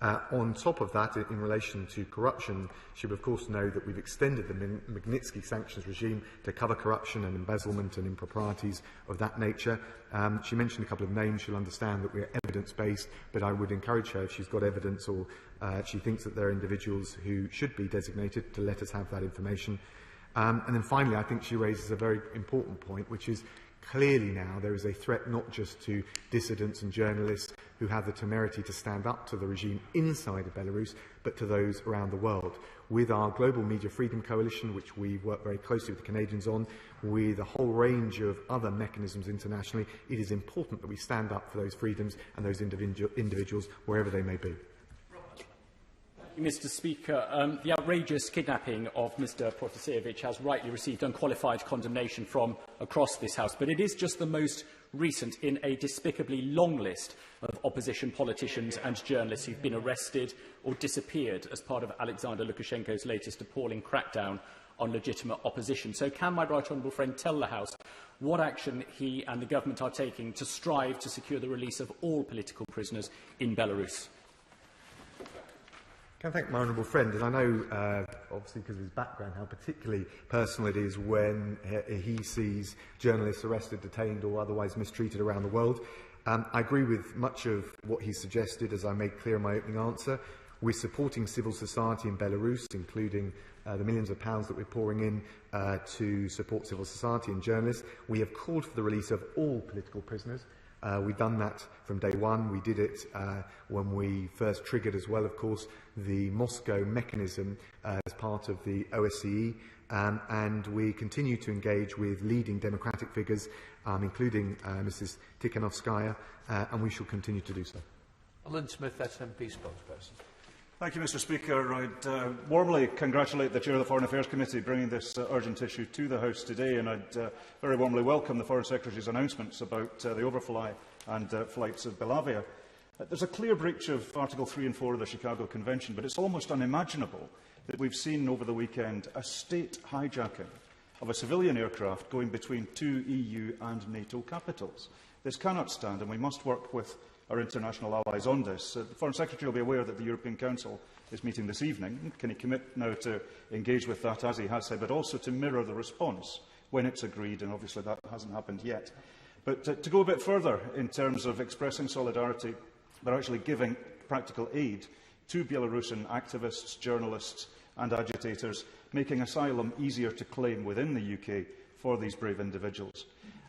On top of that, in relation to corruption, she would of course know that we've extended the Magnitsky sanctions regime to cover corruption and embezzlement and improprieties of that nature. She mentioned a couple of names. She'll understand that we're evidence-based, but I would encourage her, if she's got evidence or she thinks that there are individuals who should be designated, to let us have that information. And then finally, I think she raises a very important point, which is clearly now there is a threat not just to dissidents and journalists who have the temerity to stand up to the regime inside of Belarus, but to those around the world. With our Global Media Freedom Coalition, which we work very closely with the Canadians on, with a whole range of other mechanisms internationally, it is important that we stand up for those freedoms and those individuals wherever they may be. Mr Speaker, the outrageous kidnapping of Mr Protasevich has rightly received unqualified condemnation from across this House, but it is just the most recent in a despicably long list of opposition politicians and journalists who've been arrested or disappeared as part of Alexander Lukashenko's latest appalling crackdown on legitimate opposition. So can my right honourable friend tell the House what action he and the government are taking to strive to secure the release of all political prisoners in Belarus? Can I thank my honourable friend, and I know, obviously because of his background, how particularly personal it is when he sees journalists arrested, detained or otherwise mistreated around the world. I agree with much of what he suggested, as I made clear in my opening answer. We're supporting civil society in Belarus, including the millions of pounds that we're pouring in to support civil society and journalists. We have called for the release of all political prisoners. We've done that from day one. We did it when we first triggered as well, of course, the Moscow mechanism as part of the OSCE, and we continue to engage with leading democratic figures, including Mrs. Tikhanovskaya, and we shall continue to do so. Alan Smith, SNP spokesperson. Thank you, Mr Speaker. I'd warmly congratulate the Chair of the Foreign Affairs Committee bringing this urgent issue to the House today, and I'd very warmly welcome the Foreign Secretary's announcements about the overfly and flights of Belavia. There's a clear breach of Article 3 and 4 of the Chicago Convention, but it's almost unimaginable that we've seen over the weekend a state hijacking of a civilian aircraft going between two EU and NATO capitals. This cannot stand, and we must work with our international allies on this. The Foreign Secretary will be aware that the European Council is meeting this evening. Can he commit now to engage with that, as he has said, but also to mirror the response when it's agreed, and obviously that hasn't happened yet. But to go a bit further in terms of expressing solidarity, but actually giving practical aid to Belarusian activists, journalists and agitators, making asylum easier to claim within the UK for these brave individuals.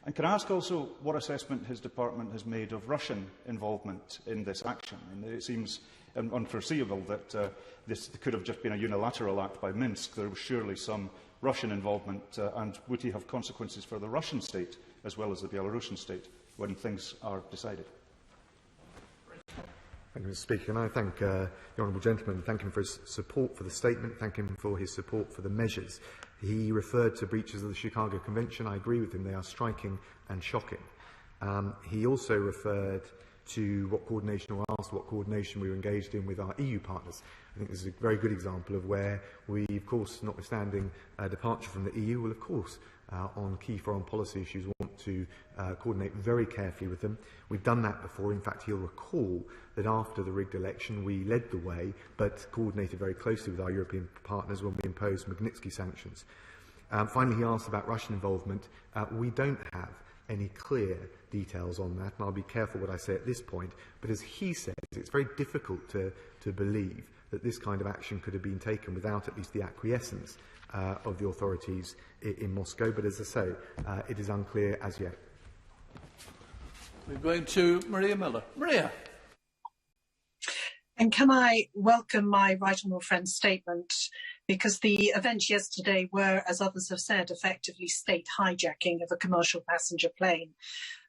And can I ask also what assessment his department has made of Russian involvement in this action? And it seems unforeseeable that this could have just been a unilateral act by Minsk. There was surely some Russian involvement, and would he have consequences for the Russian state as well as the Belarusian state when things are decided? Thank you, Mr Speaker. And I thank the honourable gentleman, thank him for his support for the statement, thank him for his support for the measures. He referred to breaches of the Chicago Convention. I agree with him. They are striking and shocking. He also referred to what coordination, or asked what coordination we were engaged in with our EU partners. I think this is a very good example of where we, of course, notwithstanding departure from the EU, will, of course, on key foreign policy issues, want to coordinate very carefully with them. We've done that before. In fact, he'll recall that after the rigged election, we led the way, but coordinated very closely with our European partners when we imposed Magnitsky sanctions. Finally, he asked about Russian involvement. We don't have any clear details on that, and I'll be careful what I say at this point, but as he says, it's very difficult to believe that this kind of action could have been taken without at least the acquiescence of the authorities in Moscow, but as I say, it is unclear as yet. We're going to Maria Miller. Maria. And can I welcome my right honourable friend's statement, because the events yesterday were, as others have said, effectively state hijacking of a commercial passenger plane.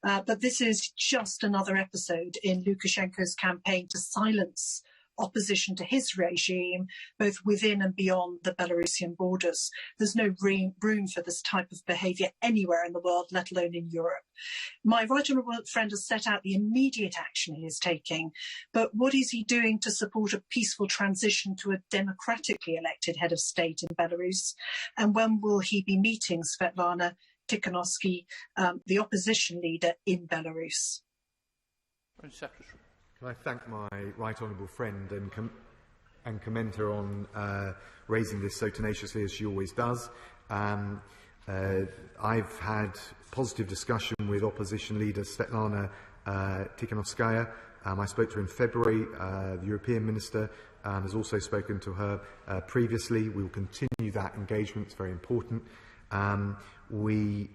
But this is just another episode in Lukashenko's campaign to silence opposition to his regime, both within and beyond the Belarusian borders. There's no room for this type of behaviour anywhere in the world, let alone in Europe. My right honourable friend has set out the immediate action he is taking, but what is he doing to support a peaceful transition to a democratically elected head of state in Belarus? And when will he be meeting Svetlana Tikhanovsky, the opposition leader in Belarus? Secretary. Can I thank my right honourable friend and commend her on raising this so tenaciously as she always does. I've had positive discussion with opposition leader Svetlana Tikhanovskaya. I spoke to her in February. The European Minister has also spoken to her previously. We will continue that engagement. It's very important. We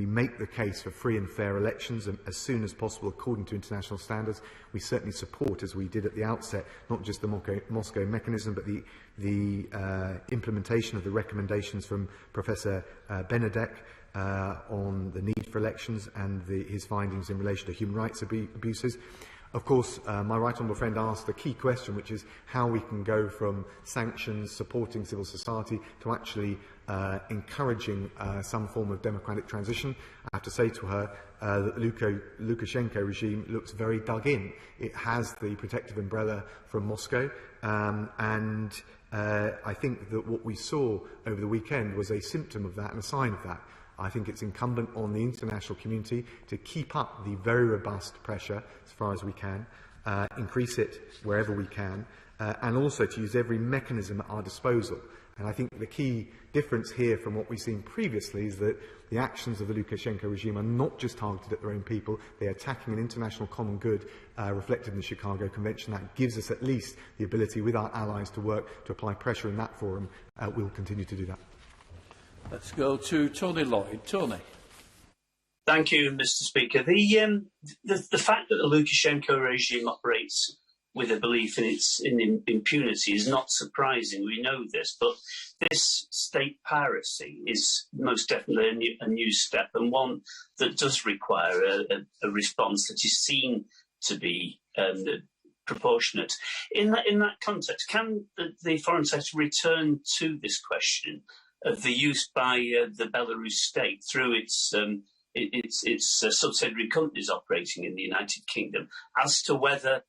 make the case for free and fair elections as soon as possible according to international standards. We certainly support, as we did at the outset, not just the Moscow mechanism, but the implementation of the recommendations from Professor Benedek on the need for elections and his findings in relation to human rights abuses. Of course, my right honourable friend asked the key question, which is how we can go from sanctions, supporting civil society, to actually encouraging some form of democratic transition. I have to say to her that the Lukashenko regime looks very dug in. It has the protective umbrella from Moscow, and I think that what we saw over the weekend was a symptom of that and a sign of that. I think it's incumbent on the international community to keep up the very robust pressure as far as we can, increase it wherever we can, and also to use every mechanism at our disposal. And I think the key difference here from what we've seen previously is that the actions of the Lukashenko regime are not just targeted at their own people, they are attacking an international common good reflected in the Chicago Convention. That gives us at least the ability with our allies to work to apply pressure in that forum. We'll continue to do that. Let's go to Tony Lloyd. Tony. Thank you, Mr. Speaker. The fact that the Lukashenko regime operates with a belief in impunity is not surprising. We know this, but this state piracy is most definitely a new step, and one that does require a response that is seen to be proportionate. In that context, can the Foreign Secretary return to this question of the use by the Belarus state through its subsidiary companies operating in the United Kingdom as to whether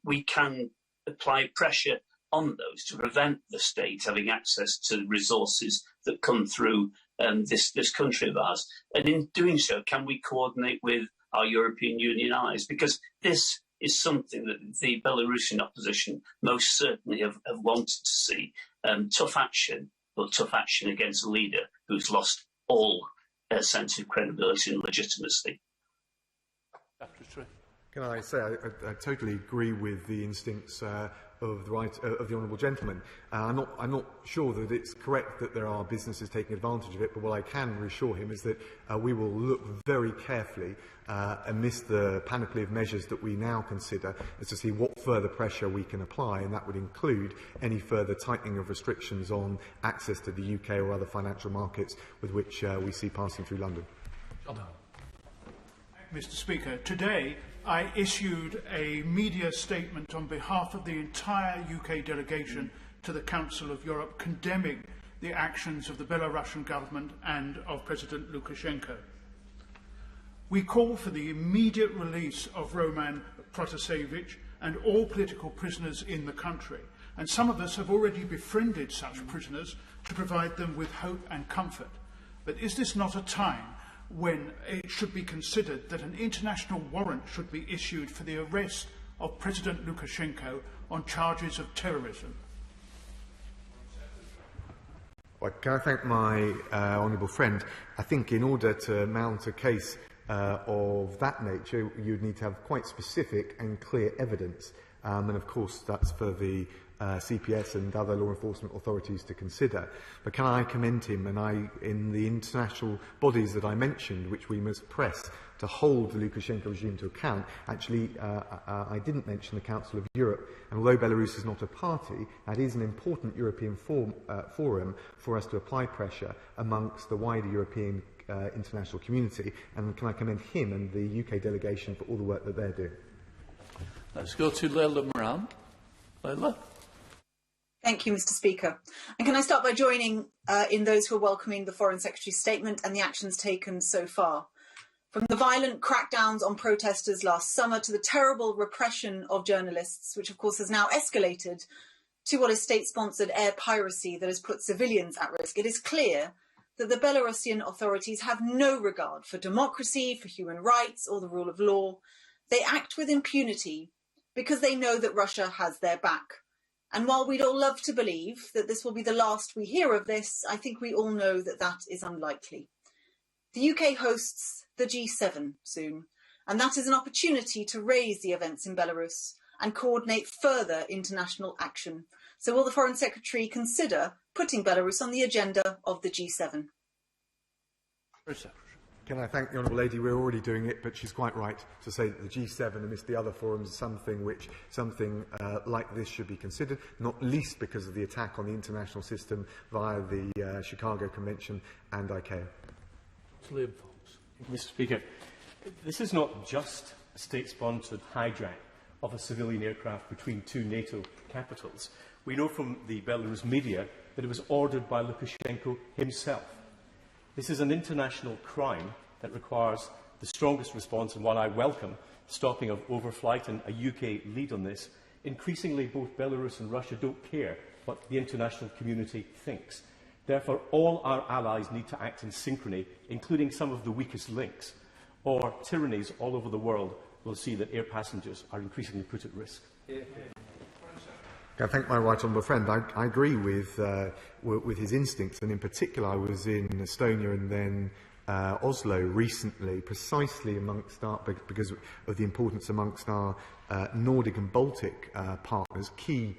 we can apply pressure on those to prevent the state having access to resources that come through this country of ours? And in doing so, can we coordinate with our European Union allies? Because this is something that the Belarusian opposition most certainly have wanted to see. Tough action, but tough action against a leader who's lost all sense of credibility and legitimacy. Can I say I totally agree with the instincts of the honourable gentleman. I'm not sure that it's correct that there are businesses taking advantage of it, but what I can reassure him is that we will look very carefully amidst the panoply of measures that we now consider as to see what further pressure we can apply, and that would include any further tightening of restrictions on access to the UK or other financial markets with which we see passing through London. Mr. Speaker, today I issued a media statement on behalf of the entire UK delegation to the Council of Europe condemning the actions of the Belarusian government and of President Lukashenko. We call for the immediate release of Roman Protasevich and all political prisoners in the country, and some of us have already befriended such prisoners to provide them with hope and comfort. But is this not a time when it should be considered that an international warrant should be issued for the arrest of President Lukashenko on charges of terrorism? Well, can I thank my honourable friend? I think in order to mount a case of that nature, you'd need to have quite specific and clear evidence. And of course, that's for the CPS and other law enforcement authorities to consider. But can I commend him, and in the international bodies that I mentioned, which we must press to hold the Lukashenko regime to account, actually I didn't mention the Council of Europe, and although Belarus is not a party, that is an important European forum for us to apply pressure amongst the wider European international community, and can I commend him and the UK delegation for all the work that they're doing. Let's go to Leila Moran. Leila? Thank you, Mr. Speaker. And can I start by joining in those who are welcoming the Foreign Secretary's statement and the actions taken so far. From the violent crackdowns on protesters last summer to the terrible repression of journalists, which of course has now escalated to what is state-sponsored air piracy that has put civilians at risk, it is clear that the Belarusian authorities have no regard for democracy, for human rights or the rule of law. They act with impunity because they know that Russia has their back. And while we'd all love to believe that this will be the last we hear of this, I think we all know that that is unlikely. The UK hosts the G7 soon, and that is an opportunity to raise the events in Belarus and coordinate further international action. So will the Foreign Secretary consider putting Belarus on the agenda of the G7? Can I thank the Honourable Lady? We're already doing it, but she's quite right to say that the G7 amidst the other forums is something like this should be considered, not least because of the attack on the international system via the Chicago Convention and ICAO. Mr. Speaker, this is not just a state-sponsored hijack of a civilian aircraft between two NATO capitals. We know from the Belarus media that it was ordered by Lukashenko himself. This is an international crime that requires the strongest response, and while I welcome stopping of overflight and a UK lead on this, increasingly both Belarus and Russia don't care what the international community thinks. Therefore, all our allies need to act in synchrony, including some of the weakest links, or tyrannies all over the world will see that air passengers are increasingly put at risk. I thank my right honourable friend. I agree with his instincts, and in particular I was in Estonia and then Oslo recently, precisely because of the importance amongst our Nordic and Baltic partners, key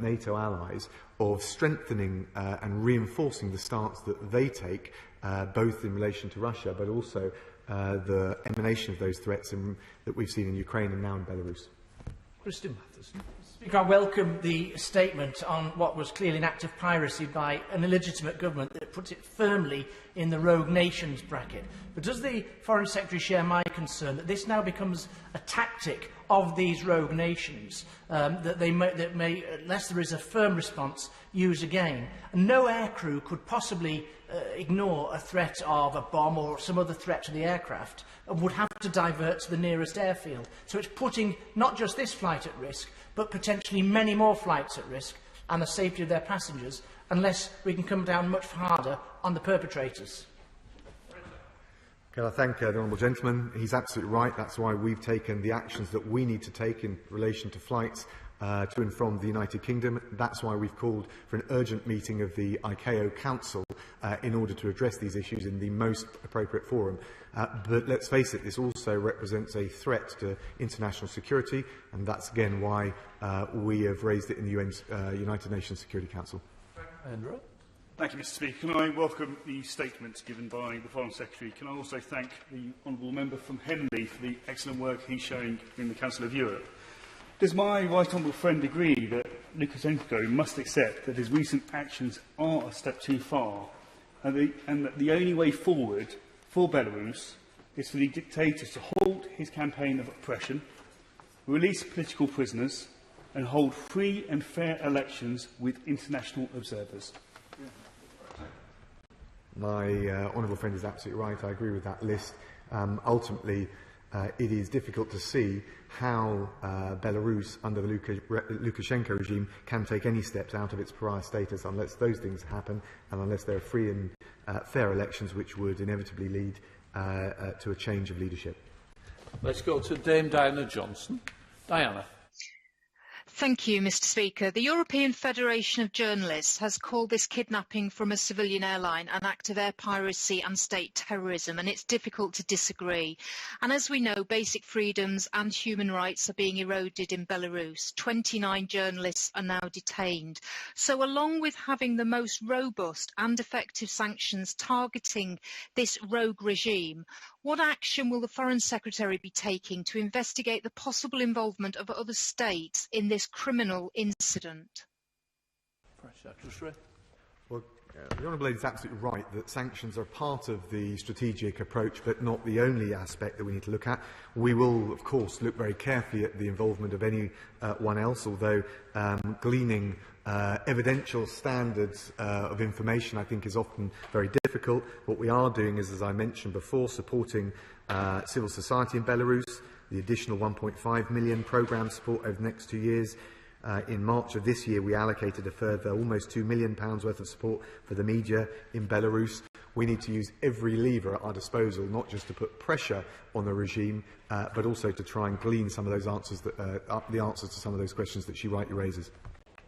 NATO allies, of strengthening and reinforcing the stance that they take, both in relation to Russia, but also the emanation of those threats that we've seen in Ukraine and now in Belarus. Christian Matheson. Speaker, I welcome the statement on what was clearly an act of piracy by an illegitimate government that puts it firmly in the rogue nations bracket. But does the Foreign Secretary share my concern that this now becomes a tactic of these rogue nations, that may, unless there is a firm response, use again? And no aircrew could possibly ignore a threat of a bomb or some other threat to the aircraft and would have to divert to the nearest airfield. So it's putting not just this flight at risk, but potentially many more flights at risk and the safety of their passengers, unless we can come down much harder on the perpetrators. Can I thank the honourable gentleman? He's absolutely right. That's why we've taken the actions that we need to take in relation to flights to and from the United Kingdom. That's why we've called for an urgent meeting of the ICAO Council in order to address these issues in the most appropriate forum. But let's face it, this also represents a threat to international security, and that's again why we have raised it in the UN's United Nations Security Council. Andrew? Thank you, Mr. Speaker. Can I welcome the statements given by the Foreign Secretary? Can I also thank the honourable member from Henley for the excellent work he's showing in the Council of Europe? Does my right honourable friend agree that Lukashenko must accept that his recent actions are a step too far, and that the only way forward for Belarus is for the dictator to halt his campaign of oppression, release political prisoners, and hold free and fair elections with international observers? My honourable friend is absolutely right. I agree with that list. Ultimately, it is difficult to see how Belarus, under the Lukashenko regime, can take any steps out of its pariah status unless those things happen and unless there are free and fair elections which would inevitably lead to a change of leadership. Let's go to Dame Diana Johnson. Diana. Thank you, Mr. Speaker. The European Federation of Journalists has called this kidnapping from a civilian airline an act of air piracy and state terrorism, and it's difficult to disagree. And as we know, basic freedoms and human rights are being eroded in Belarus. 29 journalists are now detained. So along with having the most robust and effective sanctions targeting this rogue regime, what action will the Foreign Secretary be taking to investigate the possible involvement of other states in this criminal incident? Well, the Honourable Lady is absolutely right that sanctions are part of the strategic approach, but not the only aspect that we need to look at. We will, of course, look very carefully at the involvement of anyone else, although gleaning evidential standards of information, I think, is often very difficult. What we are doing is, as I mentioned before, supporting civil society in Belarus, the additional 1.5 million programme support over the next 2 years. In March of this year, we allocated a further almost £2 million worth of support for the media in Belarus. We need to use every lever at our disposal, not just to put pressure on the regime, but also to try and glean some of those answers, the answers to some of those questions that she rightly raises.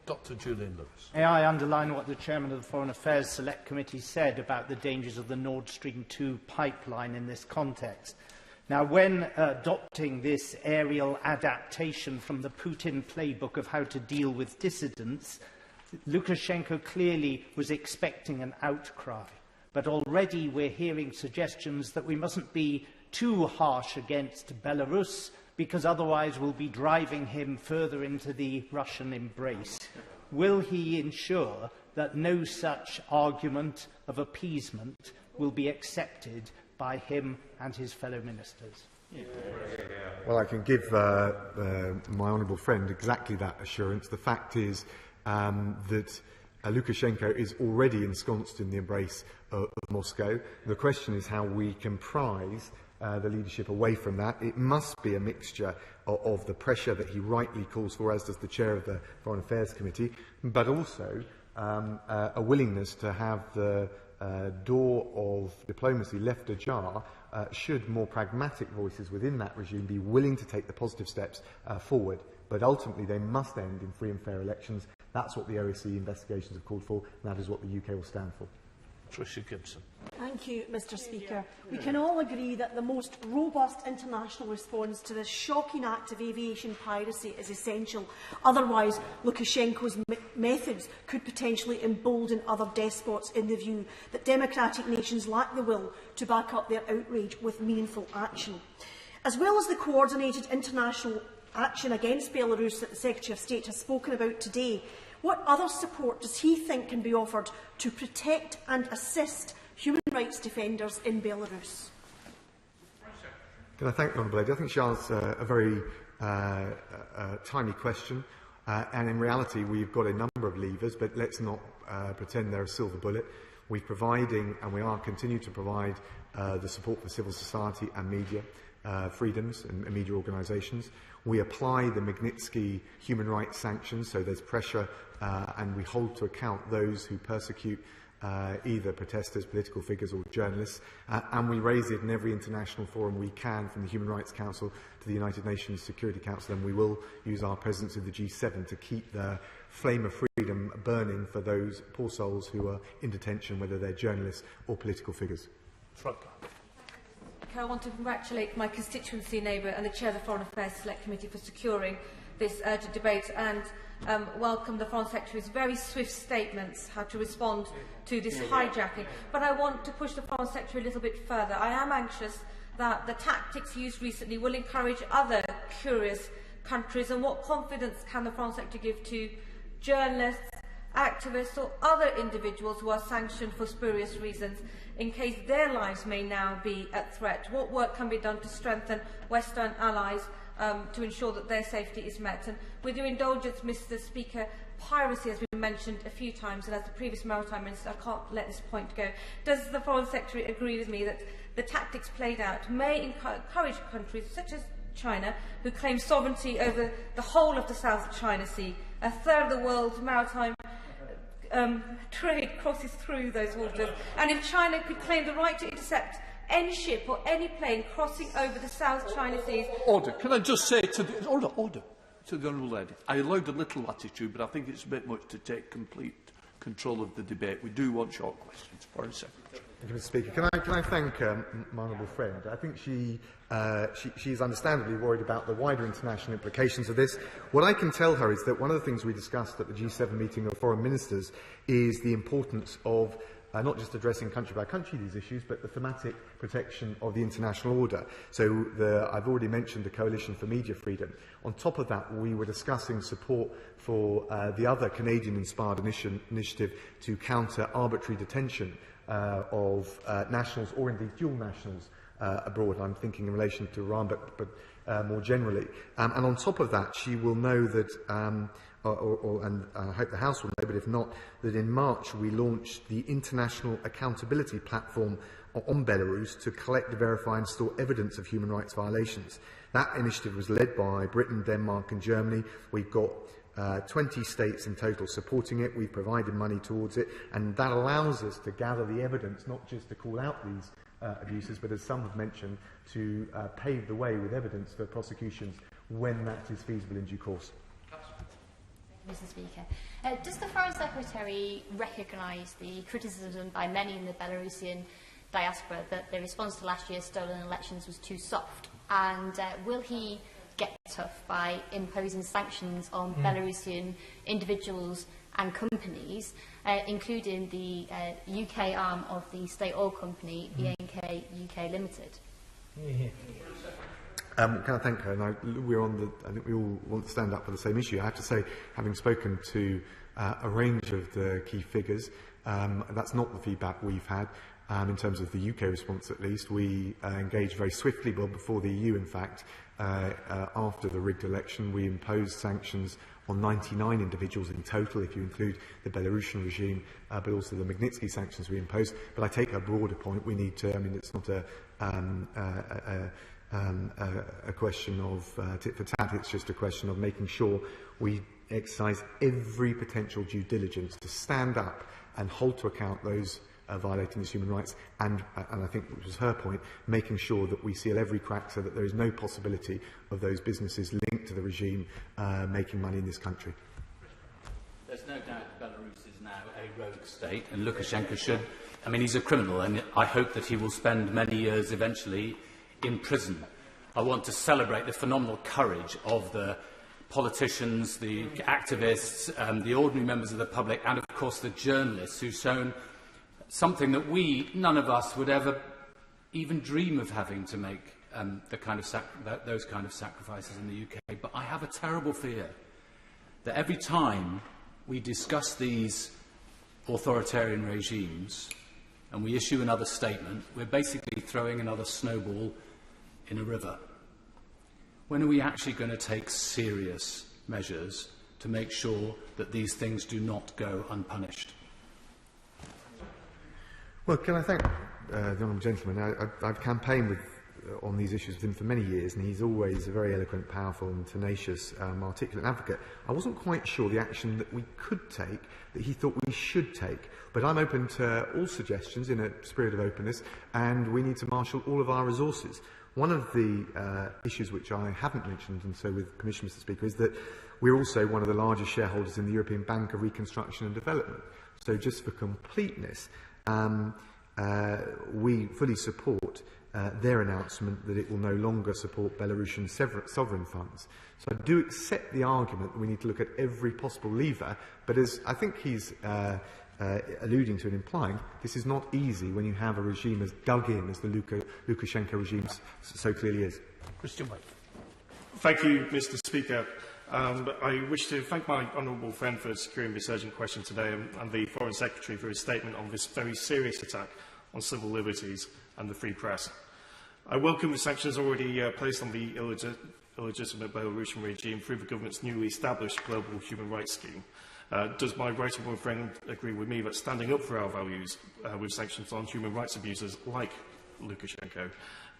Dr. Julian Lewis. May I underline what the Chairman of the Foreign Affairs Select Committee said about the dangers of the Nord Stream 2 pipeline in this context? Now, when adopting this aerial adaptation from the Putin playbook of how to deal with dissidents, Lukashenko clearly was expecting an outcry. But already we're hearing suggestions that we mustn't be too harsh against Belarus, because otherwise we'll be driving him further into the Russian embrace. Will he ensure that no such argument of appeasement will be accepted by him and his fellow ministers? Well, I can give my honourable friend exactly that assurance. The fact is that Lukashenko is already ensconced in the embrace of Moscow. The question is how we can prise the leadership away from that. It must be a mixture of the pressure that he rightly calls for, as does the chair of the Foreign Affairs Committee, but also a willingness to have the door of diplomacy left ajar should more pragmatic voices within that regime be willing to take the positive steps forward. But ultimately they must end in free and fair elections. That's what the OSCE investigations have called for, and that is what the UK will stand for. Tricia Gibson. Thank you, Mr. Speaker. We can all agree that the most robust international response to this shocking act of aviation piracy is essential. Otherwise, Lukashenko's methods could potentially embolden other despots in the view that democratic nations lack the will to back up their outrage with meaningful action. As well as the coordinated international action against Belarus that the Secretary of State has spoken about today, what other support does he think can be offered to protect and assist human rights defenders in Belarus? Can I thank the Honourable Lady? I think she asked a very timely question, and in reality we've got a number of levers, but let's not pretend they're a silver bullet. We're providing, and we are continuing to provide, the support for civil society and media freedoms and media organisations. We apply the Magnitsky human rights sanctions, so there's pressure and we hold to account those who persecute either protesters, political figures or journalists, and we raise it in every international forum we can, from the Human Rights Council to the United Nations Security Council, and we will use our presence in the G7 to keep the flame of freedom burning for those poor souls who are in detention, whether they're journalists or political figures. I want to congratulate my constituency neighbour and the Chair of the Foreign Affairs Select Committee for securing this urgent debate, and welcome the Foreign Secretary's very swift statements how to respond to this hijacking. But I want to push the Foreign Secretary a little bit further. I am anxious that the tactics used recently will encourage other curious countries, and what confidence can the Foreign Secretary give to journalists, activists or other individuals who are sanctioned for spurious reasons, in case their lives may now be at threat? What work can be done to strengthen Western allies to ensure that their safety is met. And with your indulgence, Mr. Speaker, piracy has been mentioned a few times, and as the previous Maritime Minister, I can't let this point go. Does the Foreign Secretary agree with me that the tactics played out may encourage countries such as China, who claim sovereignty over the whole of the South China Sea? A third of the world's maritime trade crosses through those waters, and if China could claim the right to intercept any ship or any plane crossing over the South China Seas... Order. Can I just say to the... Order. To the Honourable Lady. I allowed a little latitude, but I think it's a bit much to take complete control of the debate. We do want short questions. Foreign Secretary. Thank you, Mr. Speaker. Can I thank my honourable friend? I think she's understandably worried about the wider international implications of this. What I can tell her is that one of the things we discussed at the G7 meeting of foreign ministers is the importance of not just addressing country by country these issues, but the thematic protection of the international order. So I've already mentioned the Coalition for Media Freedom. On top of that, we were discussing support for the other Canadian-inspired initiative to counter arbitrary detention of nationals or indeed dual nationals abroad. I'm thinking in relation to Iran, but more generally. And on top of that, she will know that, and I hope the House will know, but if not, that in March we launched the International Accountability Platform on Belarus to collect, verify and store evidence of human rights violations. That initiative was led by Britain, Denmark and Germany. We've got 20 states in total supporting it. We've provided money towards it, and that allows us to gather the evidence, not just to call out these abuses, but as some have mentioned, to pave the way with evidence for prosecutions when that is feasible in due course. Mr. Speaker, does the Foreign Secretary recognise the criticism by many in the Belarusian diaspora that the response to last year's stolen elections was too soft? And will he get tough by imposing sanctions on Belarusian individuals and companies, including the UK arm of the state oil company, BNK UK Limited? Can I thank her? And I think we all want to stand up for the same issue. I have to say, having spoken to a range of the key figures, that's not the feedback we've had. In terms of the UK response, at least, we engaged very swiftly, well before the EU, in fact. After the rigged election, we imposed sanctions on 99 individuals in total, if you include the Belarusian regime, but also the Magnitsky sanctions we imposed. But I take a broader point. We need to, I mean, it's not a question of tit for tat, it's just a question of making sure we exercise every potential due diligence to stand up and hold to account those violating these human rights, and I think, which was her point, making sure that we seal every crack so that there is no possibility of those businesses linked to the regime making money in this country. There's no doubt Belarus is now a rogue state, and Lukashenko should, I mean, he's a criminal, and I hope that he will spend many years eventually in prison. I want to celebrate the phenomenal courage of the politicians, the activists, the ordinary members of the public, and of course the journalists who've shown something that none of us would ever even dream of having to make those kind of sacrifices in the UK. But I have a terrible fear that every time we discuss these authoritarian regimes and we issue another statement, we're basically throwing another snowball in a river. When are we actually going to take serious measures to make sure that these things do not go unpunished? Well, can I thank the honourable gentleman? I've campaigned on these issues with him for many years, and he's always a very eloquent, powerful and tenacious, articulate advocate. I wasn't quite sure the action that we could take, that he thought we should take, but I'm open to all suggestions in a spirit of openness, and we need to marshal all of our resources. One of the issues which I haven't mentioned, and so with permission, Mr. Speaker, is that we're also one of the largest shareholders in the European Bank of Reconstruction and Development. So just for completeness, we fully support their announcement that it will no longer support Belarusian sovereign funds. So I do accept the argument that we need to look at every possible lever, but as I think he's alluding to and implying, this is not easy when you have a regime as dug in as the Lukashenko regime so clearly is. Christian White. Thank you, Mr. Speaker. I wish to thank my honourable friend for securing this urgent question today, and the Foreign Secretary for his statement on this very serious attack on civil liberties and the free press. I welcome the sanctions already placed on the illegitimate Belarusian regime through the government's newly established global human rights scheme. Does my right honourable friend agree with me that standing up for our values with sanctions on human rights abusers like Lukashenko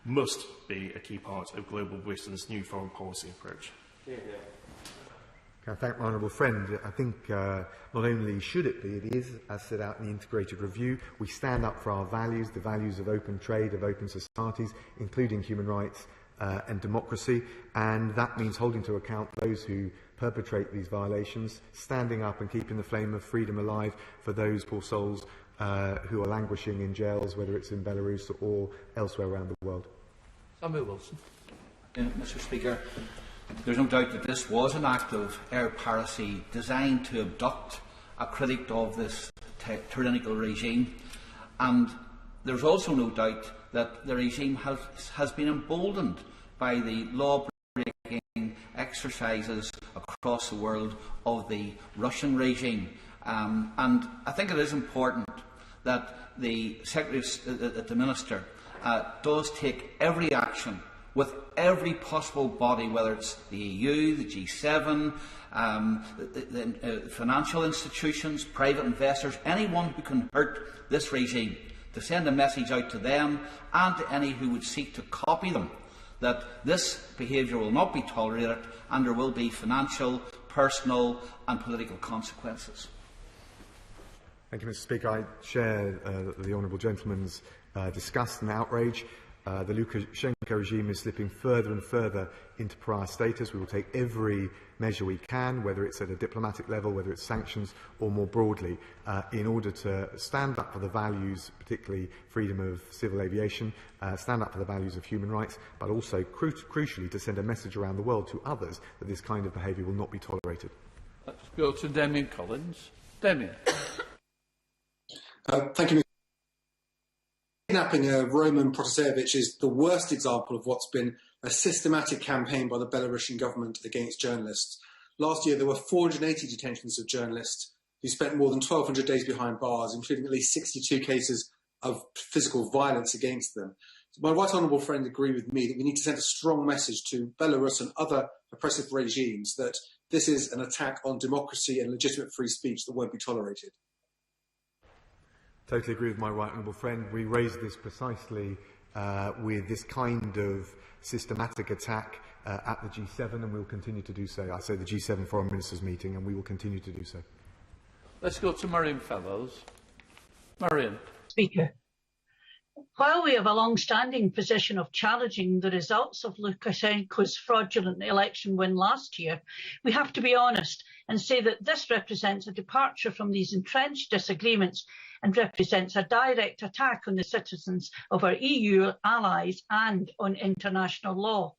must be a key part of global Britain's new foreign policy approach? Can I thank my honourable friend? I think not only should it be, it is, as set out in the integrated review. We stand up for our values, the values of open trade, of open societies, including human rights and democracy, and that means holding to account those who perpetrate these violations, standing up and keeping the flame of freedom alive for those poor souls who are languishing in jails, whether it's in Belarus or elsewhere around the world. Samuel Wilson. Mr. Speaker, there's no doubt that this was an act of air piracy designed to abduct a critic of this tyrannical regime, and there's also no doubt that the regime has been emboldened by the law-breaking exercises across the world of the Russian regime. And I think it is important that the Minister does take every action with every possible body, whether it's the EU, the G7, the financial institutions, private investors, anyone who can hurt this regime, to send a message out to them and to any who would seek to copy them, that this behaviour will not be tolerated and there will be financial, personal and political consequences. Thank you, Mr. Speaker. I share the honourable gentleman's disgust and outrage. The Lukashenko regime is slipping further and further into pariah status. We will take every measure we can, whether it's at a diplomatic level, whether it's sanctions or more broadly, in order to stand up for the values, particularly freedom of civil aviation, stand up for the values of human rights, but also, crucially, to send a message around the world to others that this kind of behaviour will not be tolerated. Let's go to Damien Collins. Damien. Thank you, Mr. Kidnapping of Roman Protasevich is the worst example of what's been a systematic campaign by the Belarusian government against journalists. Last year, there were 480 detentions of journalists who spent more than 1,200 days behind bars, including at least 62 cases of physical violence against them. My right honourable friend agreed with me that we need to send a strong message to Belarus and other oppressive regimes that this is an attack on democracy and legitimate free speech that won't be tolerated. Totally agree with my right honourable friend. We raised this precisely with this kind of systematic attack at the G7, and we will continue to do so. I say the G7 Foreign Ministers meeting, and we will continue to do so. Let's go to Marion Fellows. Marion. Speaker, while we have a long-standing position of challenging the results of Lukashenko's fraudulent election win last year, we have to be honest and say that this represents a departure from these entrenched disagreements and represents a direct attack on the citizens of our EU allies and on international law.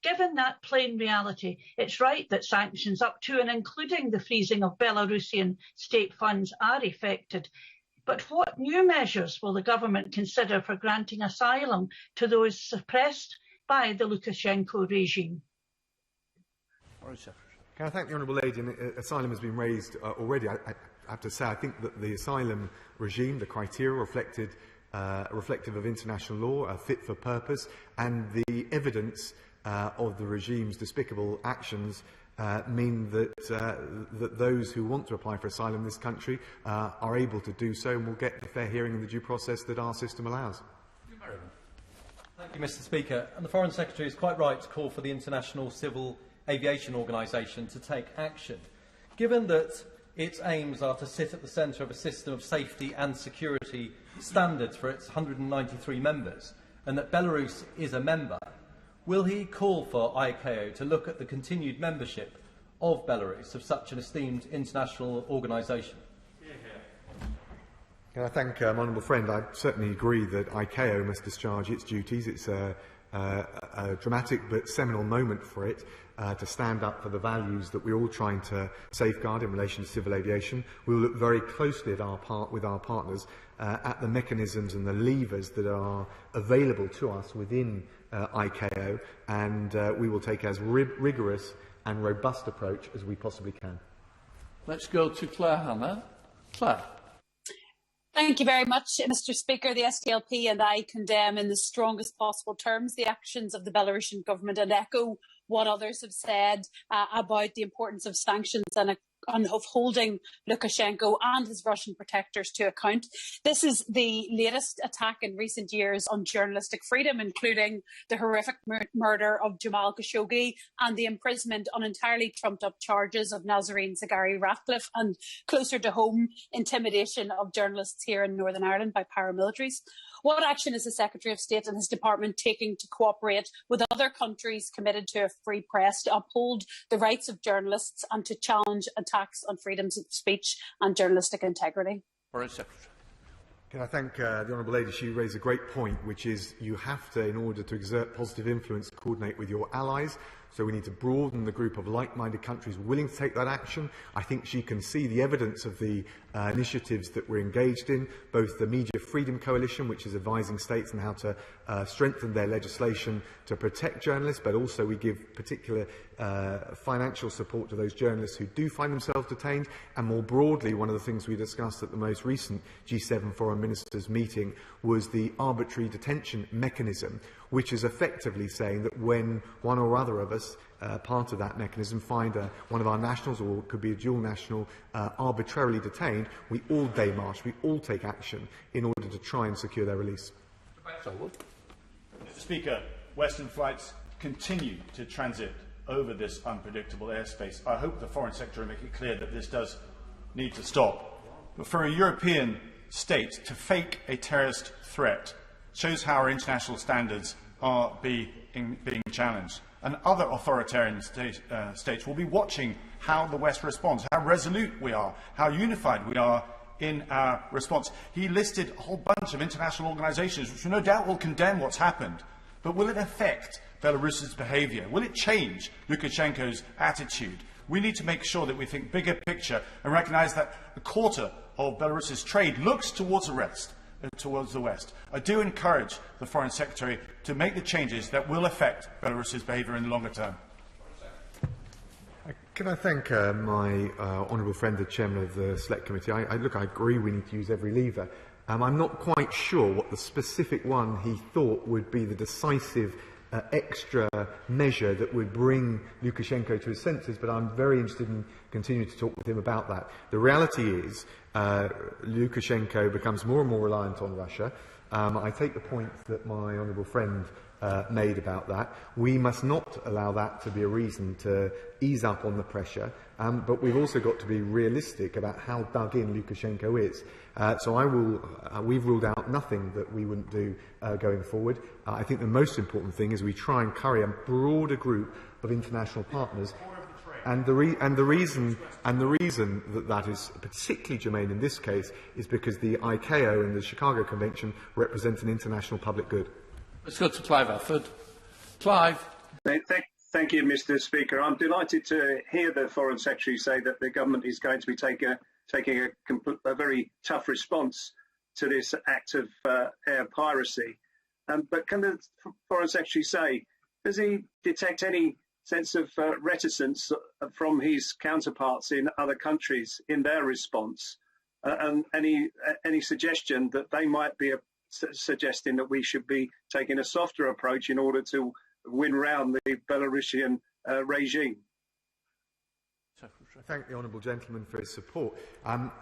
Given that plain reality, it's right that sanctions up to and including the freezing of Belarusian state funds are effected. But what new measures will the government consider for granting asylum to those suppressed by the Lukashenko regime? Can I thank the honourable lady? Asylum has been raised already. I have to say, I think that the asylum regime, the criteria reflective of international law, are fit for purpose, and the evidence of the regime's despicable actions mean that those who want to apply for asylum in this country are able to do so and will get the fair hearing and the due process that our system allows. Thank you, Mr. Speaker. And the Foreign Secretary is quite right to call for the International Civil Aviation Organisation to take action. Given that its aims are to sit at the centre of a system of safety and security standards for its 193 members, and that Belarus is a member, will he call for ICAO to look at the continued membership of Belarus of such an esteemed international organisation? Can I thank my honourable friend? I certainly agree that ICAO must discharge its duties. It's a dramatic but seminal moment for it to stand up for the values that we're all trying to safeguard in relation to civil aviation. We will look very closely at with our partners at the mechanisms and the levers that are available to us within ICAO, and we will take as rigorous and robust approach as we possibly can. Let's go to Claire Hanna. Claire. Thank you very much, Mr. Speaker. The SDLP and I condemn in the strongest possible terms the actions of the Belarusian government and echo what others have said about the importance of sanctions and of holding Lukashenko and his Russian protectors to account. This is the latest attack in recent years on journalistic freedom, including the horrific murder of Jamal Khashoggi and the imprisonment on entirely trumped-up charges of Nazarene Zaghari Ratcliffe, and closer to home, intimidation of journalists here in Northern Ireland by paramilitaries. What action is the Secretary of State and his department taking to cooperate with other countries committed to a free press to uphold the rights of journalists and to challenge attacks on freedoms of speech and journalistic integrity? Foreign Secretary. Can I thank the Honourable Lady? She raised a great point, which is you have to, in order to exert positive influence, coordinate with your allies. So we need to broaden the group of like-minded countries willing to take that action. I think she can see the evidence of the initiatives that we're engaged in, both the Media Freedom Coalition, which is advising states on how to strengthen their legislation to protect journalists, but also we give particular financial support to those journalists who do find themselves detained. And more broadly, one of the things we discussed at the most recent G7 Foreign Ministers meeting was the arbitrary detention mechanism, which is effectively saying that when one or other of us, part of that mechanism, find one of our nationals, or it could be a dual national, arbitrarily detained, we all démarche, we all take action in order to try and secure their release. Mr. Speaker, Western flights continue to transit over this unpredictable airspace. I hope the Foreign Secretary will make it clear that this does need to stop. But for a European state to fake a terrorist threat shows how our international standards are being challenged. And other authoritarian states will be watching how the West responds, how resolute we are, how unified we are in our response. He listed a whole bunch of international organisations which no doubt will condemn what's happened. But will it affect Belarus's behaviour? Will it change Lukashenko's attitude? We need to make sure that we think bigger picture and recognise that a quarter of Belarus's trade looks towards the West. I do encourage the Foreign Secretary to make the changes that will affect Belarus's behaviour in the longer term. Can I thank my honourable friend, the chairman of the Select Committee? I agree we need to use every lever. I'm not quite sure what the specific one he thought would be the decisive extra measure that would bring Lukashenko to his senses, but I'm very interested in continuing to talk with him about that. The reality is Lukashenko becomes more and more reliant on Russia. I take the point that my honourable friend made about that. We must not allow that to be a reason to ease up on the pressure, but we've also got to be realistic about how dug in Lukashenko is. We've ruled out nothing that we wouldn't do going forward. I think the most important thing is we try and carry a broader group of international partners. And the reason that is particularly germane in this case is because the ICAO and the Chicago Convention represent an international public good. Let's go to Clive Alford. Clive. Thank you, Mr. Speaker. I'm delighted to hear the Foreign Secretary say that the government is going to be taking a very tough response to this act of air piracy. But can the Foreign Secretary say, does he detect any sense of reticence from his counterparts in other countries in their response, and any suggestion that they might be suggesting that we should be taking a softer approach in order to win round the Belarusian regime? I thank the honourable gentleman for his support.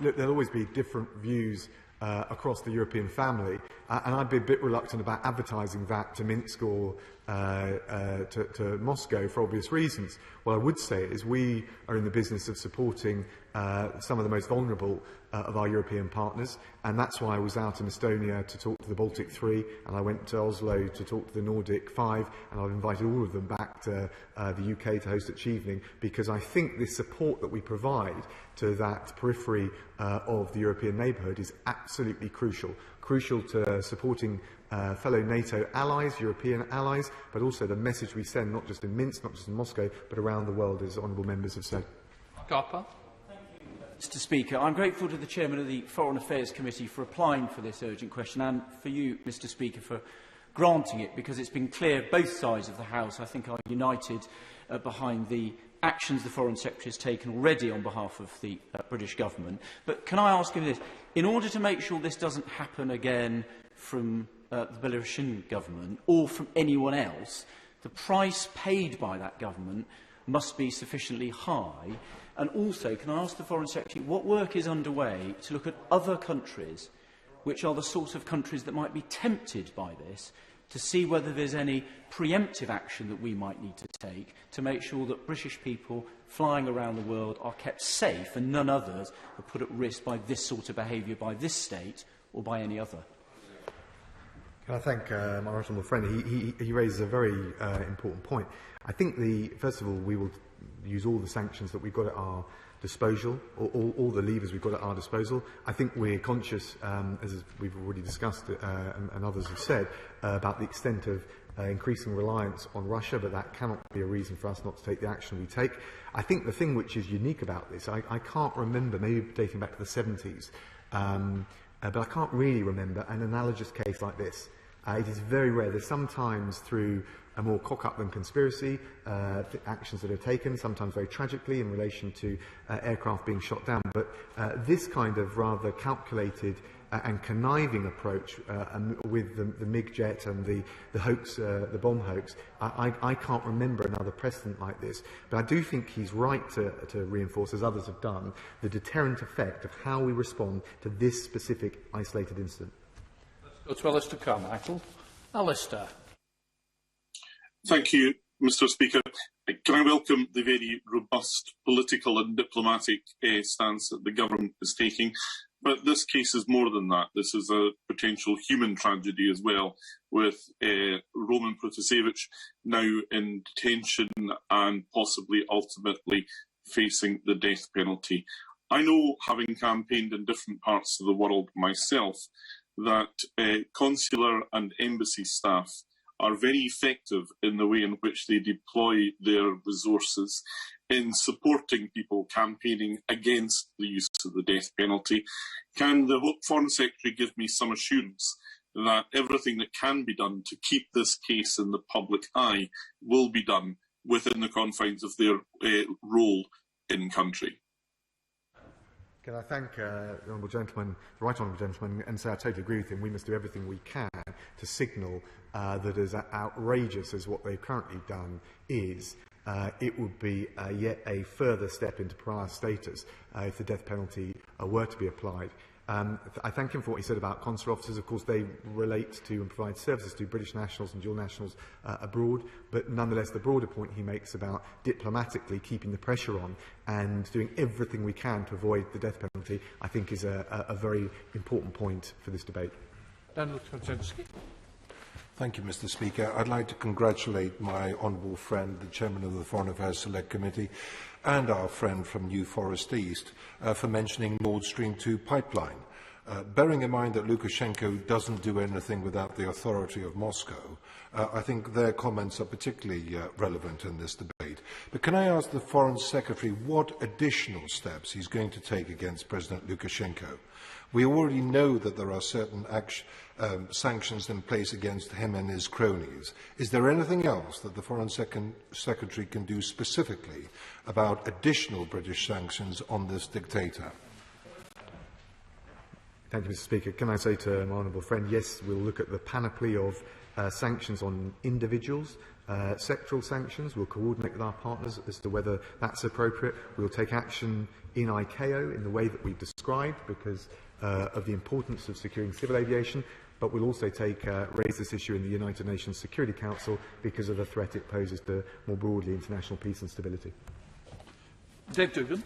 Look, there'll always be different views across the European family, and I'd be a bit reluctant about advertising that to Minsk or to Moscow for obvious reasons. What I would say is we are in the business of supporting some of the most vulnerable of our European partners, and that's why I was out in Estonia to talk to the Baltic 3, and I went to Oslo to talk to the Nordic 5, and I've invited all of them back to the UK to host its evening, because I think this support that we provide to that periphery of the European neighbourhood is absolutely crucial to supporting fellow NATO allies, European allies, but also the message we send, not just in Minsk, not just in Moscow, but around the world, as honourable members have said. Garpa. Mr. Speaker, I'm grateful to the Chairman of the Foreign Affairs Committee for applying for this urgent question, and for you, Mr. Speaker, for granting it, because it's been clear both sides of the House, I think, are united behind the actions the Foreign Secretary has taken already on behalf of the British Government. But can I ask him this? In order to make sure this doesn't happen again from the Belarusian Government or from anyone else, the price paid by that government must be sufficiently high. And also, can I ask the Foreign Secretary, what work is underway to look at other countries which are the sort of countries that might be tempted by this, to see whether there's any preemptive action that we might need to take to make sure that British people flying around the world are kept safe and none others are put at risk by this sort of behaviour by this state or by any other? Can I thank my honourable friend? He raises a very important point. I think, first of all, we will use all the sanctions that we've got at our disposal, or all the levers we've got at our disposal. I think we're conscious, as we've already discussed and others have said, about the extent of increasing reliance on Russia, but that cannot be a reason for us not to take the action we take. I think the thing which is unique about this, I can't remember, maybe dating back to the 70s, but I can't really remember an analogous case like this. It is very rare. There's sometimes through a more cock-up-than-conspiracy actions that are taken, sometimes very tragically in relation to aircraft being shot down. But this kind of rather calculated and conniving approach with the MiG jet and the hoax, the bomb hoax, I can't remember another precedent like this. But I do think he's right to reinforce, as others have done, the deterrent effect of how we respond to this specific isolated incident. Let's go to Alistair Carmichael. Alistair. Thank you, Mr. Speaker. Can I welcome the very robust political and diplomatic stance that the government is taking? But this case is more than that. This is a potential human tragedy as well, with Roman Protasevich now in detention and possibly ultimately facing the death penalty. I know, having campaigned in different parts of the world myself, that consular and embassy staff are very effective in the way in which they deploy their resources in supporting people campaigning against the use of the death penalty. Can the Foreign Secretary give me some assurance that everything that can be done to keep this case in the public eye will be done within the confines of their role in country? Can I thank the Honourable Gentleman, the Right Honourable Gentleman, and say I totally agree with him. We must do everything we can to signal that as outrageous as what they've currently done is, it would be yet a further step into pariah status if the death penalty were to be applied. I thank him for what he said about consular officers. Of course, they relate to and provide services to British nationals and dual nationals abroad, but nonetheless the broader point he makes about diplomatically keeping the pressure on and doing everything we can to avoid the death penalty, I think is a very important point for this debate. Daniel Kwiatkowski. Thank you, Mr. Speaker. I'd like to congratulate my honourable friend, the Chairman of the Foreign Affairs Select Committee, and our friend from New Forest East for mentioning Nord Stream 2 pipeline. Bearing in mind that Lukashenko doesn't do anything without the authority of Moscow, I think their comments are particularly relevant in this debate. But can I ask the Foreign Secretary what additional steps he's going to take against President Lukashenko? We already know that there are certain sanctions in place against him and his cronies. Is there anything else that the Foreign Secretary can do specifically about additional British sanctions on this dictator? Thank you, Mr. Speaker. Can I say to my honourable friend, yes, we'll look at the panoply of sanctions on individuals, sectoral sanctions. We'll coordinate with our partners as to whether that's appropriate. We'll take action in ICAO in the way that we've described because of the importance of securing civil aviation, but we'll also raise this issue in the United Nations Security Council because of the threat it poses to, more broadly, international peace and stability. Dave Dugan.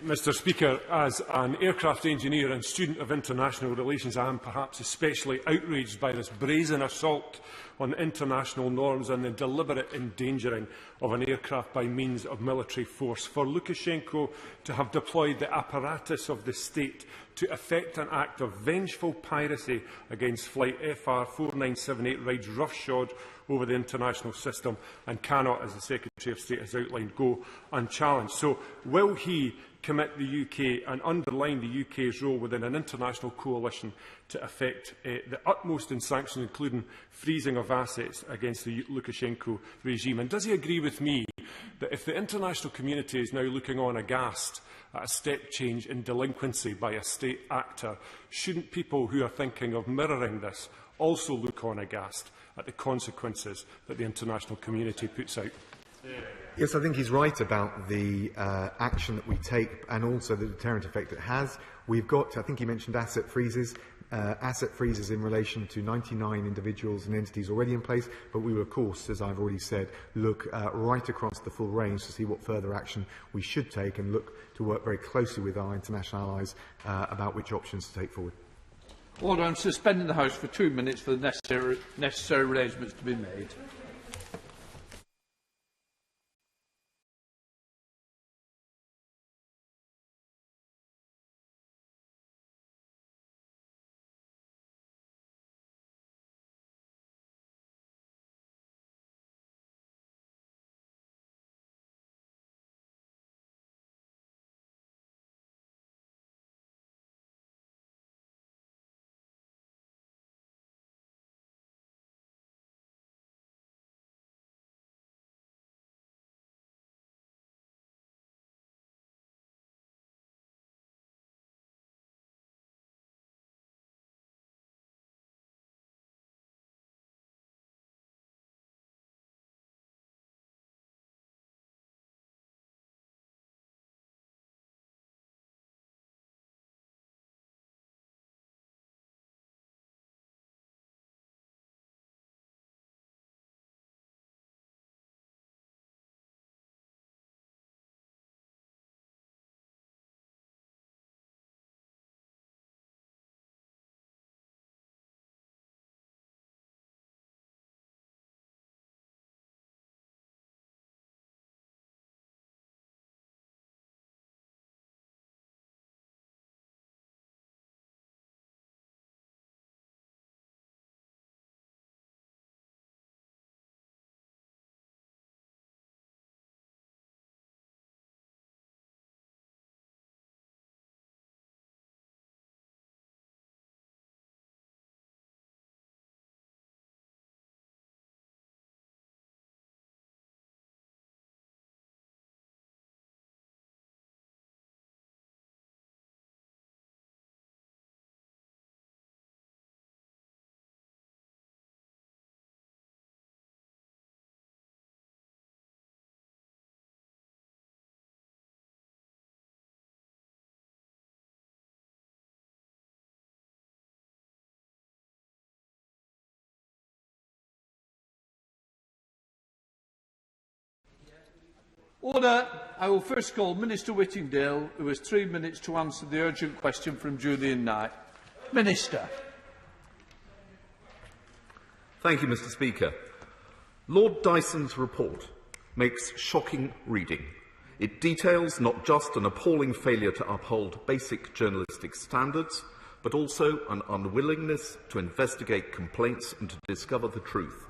Mr. Speaker, as an aircraft engineer and student of international relations, I am perhaps especially outraged by this brazen assault on international norms and the deliberate endangering of an aircraft by means of military force. For Lukashenko to have deployed the apparatus of the state to effect an act of vengeful piracy against flight FR 4978 rides roughshod over the international system and cannot, as the Secretary of State has outlined, go unchallenged. So will he commit the UK and underline the UK's role within an international coalition to effect the utmost in sanctions, including freezing of assets against the Lukashenko regime? And does he agree with me that if the international community is now looking on aghast at a step change in delinquency by a state actor, shouldn't people who are thinking of mirroring this also look on aghast at the consequences that the international community puts out? Yes, I think he's right about the action that we take and also the deterrent effect it has. We've got, I think he mentioned asset freezes in relation to 99 individuals and entities already in place, but we will, of course, as I've already said, look right across the full range to see what further action we should take and look to work very closely with our international allies about which options to take forward. Order. I'm suspending the House for 2 minutes for the necessary arrangements to be made. Order. I will first call Minister Whittingdale, who has 3 minutes to answer the urgent question from Julian Knight. Minister. Thank you, Mr. Speaker. Lord Dyson's report makes shocking reading. It details not just an appalling failure to uphold basic journalistic standards, but also an unwillingness to investigate complaints and to discover the truth.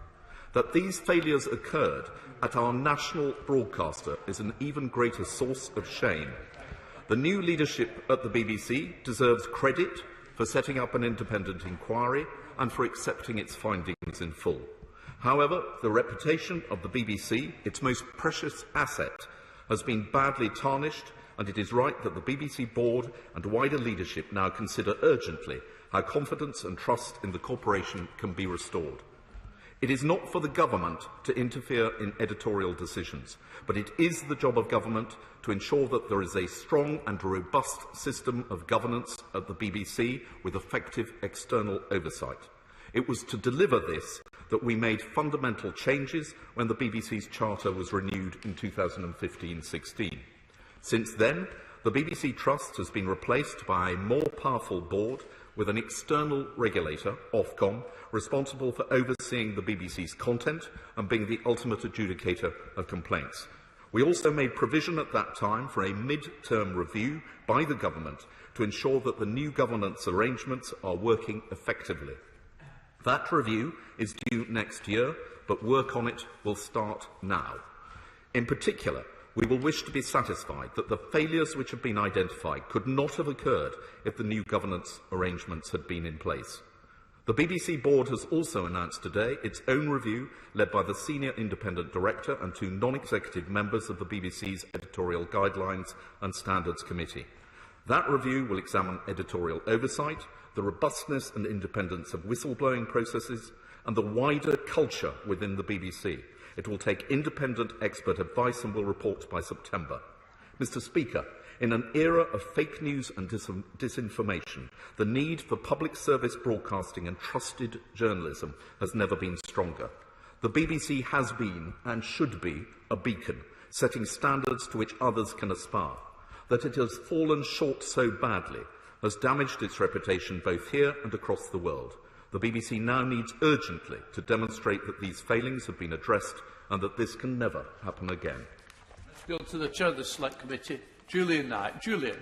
That these failures occurred at our national broadcaster is an even greater source of shame. The new leadership at the BBC deserves credit for setting up an independent inquiry and for accepting its findings in full. However, the reputation of the BBC, its most precious asset, has been badly tarnished, and it is right that the BBC board and wider leadership now consider urgently how confidence and trust in the corporation can be restored. It is not for the government to interfere in editorial decisions, but it is the job of government to ensure that there is a strong and robust system of governance at the BBC with effective external oversight. It was to deliver this that we made fundamental changes when the BBC's charter was renewed in 2015-16. Since then, the BBC Trust has been replaced by a more powerful board with an external regulator, Ofcom, responsible for overseeing the BBC's content and being the ultimate adjudicator of complaints. We also made provision at that time for a mid-term review by the government to ensure that the new governance arrangements are working effectively. That review is due next year, but work on it will start now. In particular, we will wish to be satisfied that the failures which have been identified could not have occurred if the new governance arrangements had been in place. The BBC board has also announced today its own review, led by the senior independent director and 2 non-executive members of the BBC's editorial guidelines and standards committee. That review will examine editorial oversight, the robustness and independence of whistleblowing processes, and the wider culture within the BBC. It will take independent expert advice and will report by September. Mr. Speaker, in an era of fake news and disinformation, the need for public service broadcasting and trusted journalism has never been stronger. The BBC has been, and should be, a beacon, setting standards to which others can aspire. That it has fallen short so badly has damaged its reputation both here and across the world. The BBC now needs urgently to demonstrate that these failings have been addressed and that this can never happen again. Let's go to the Chair of the Select Committee, Julian Knight. Julian.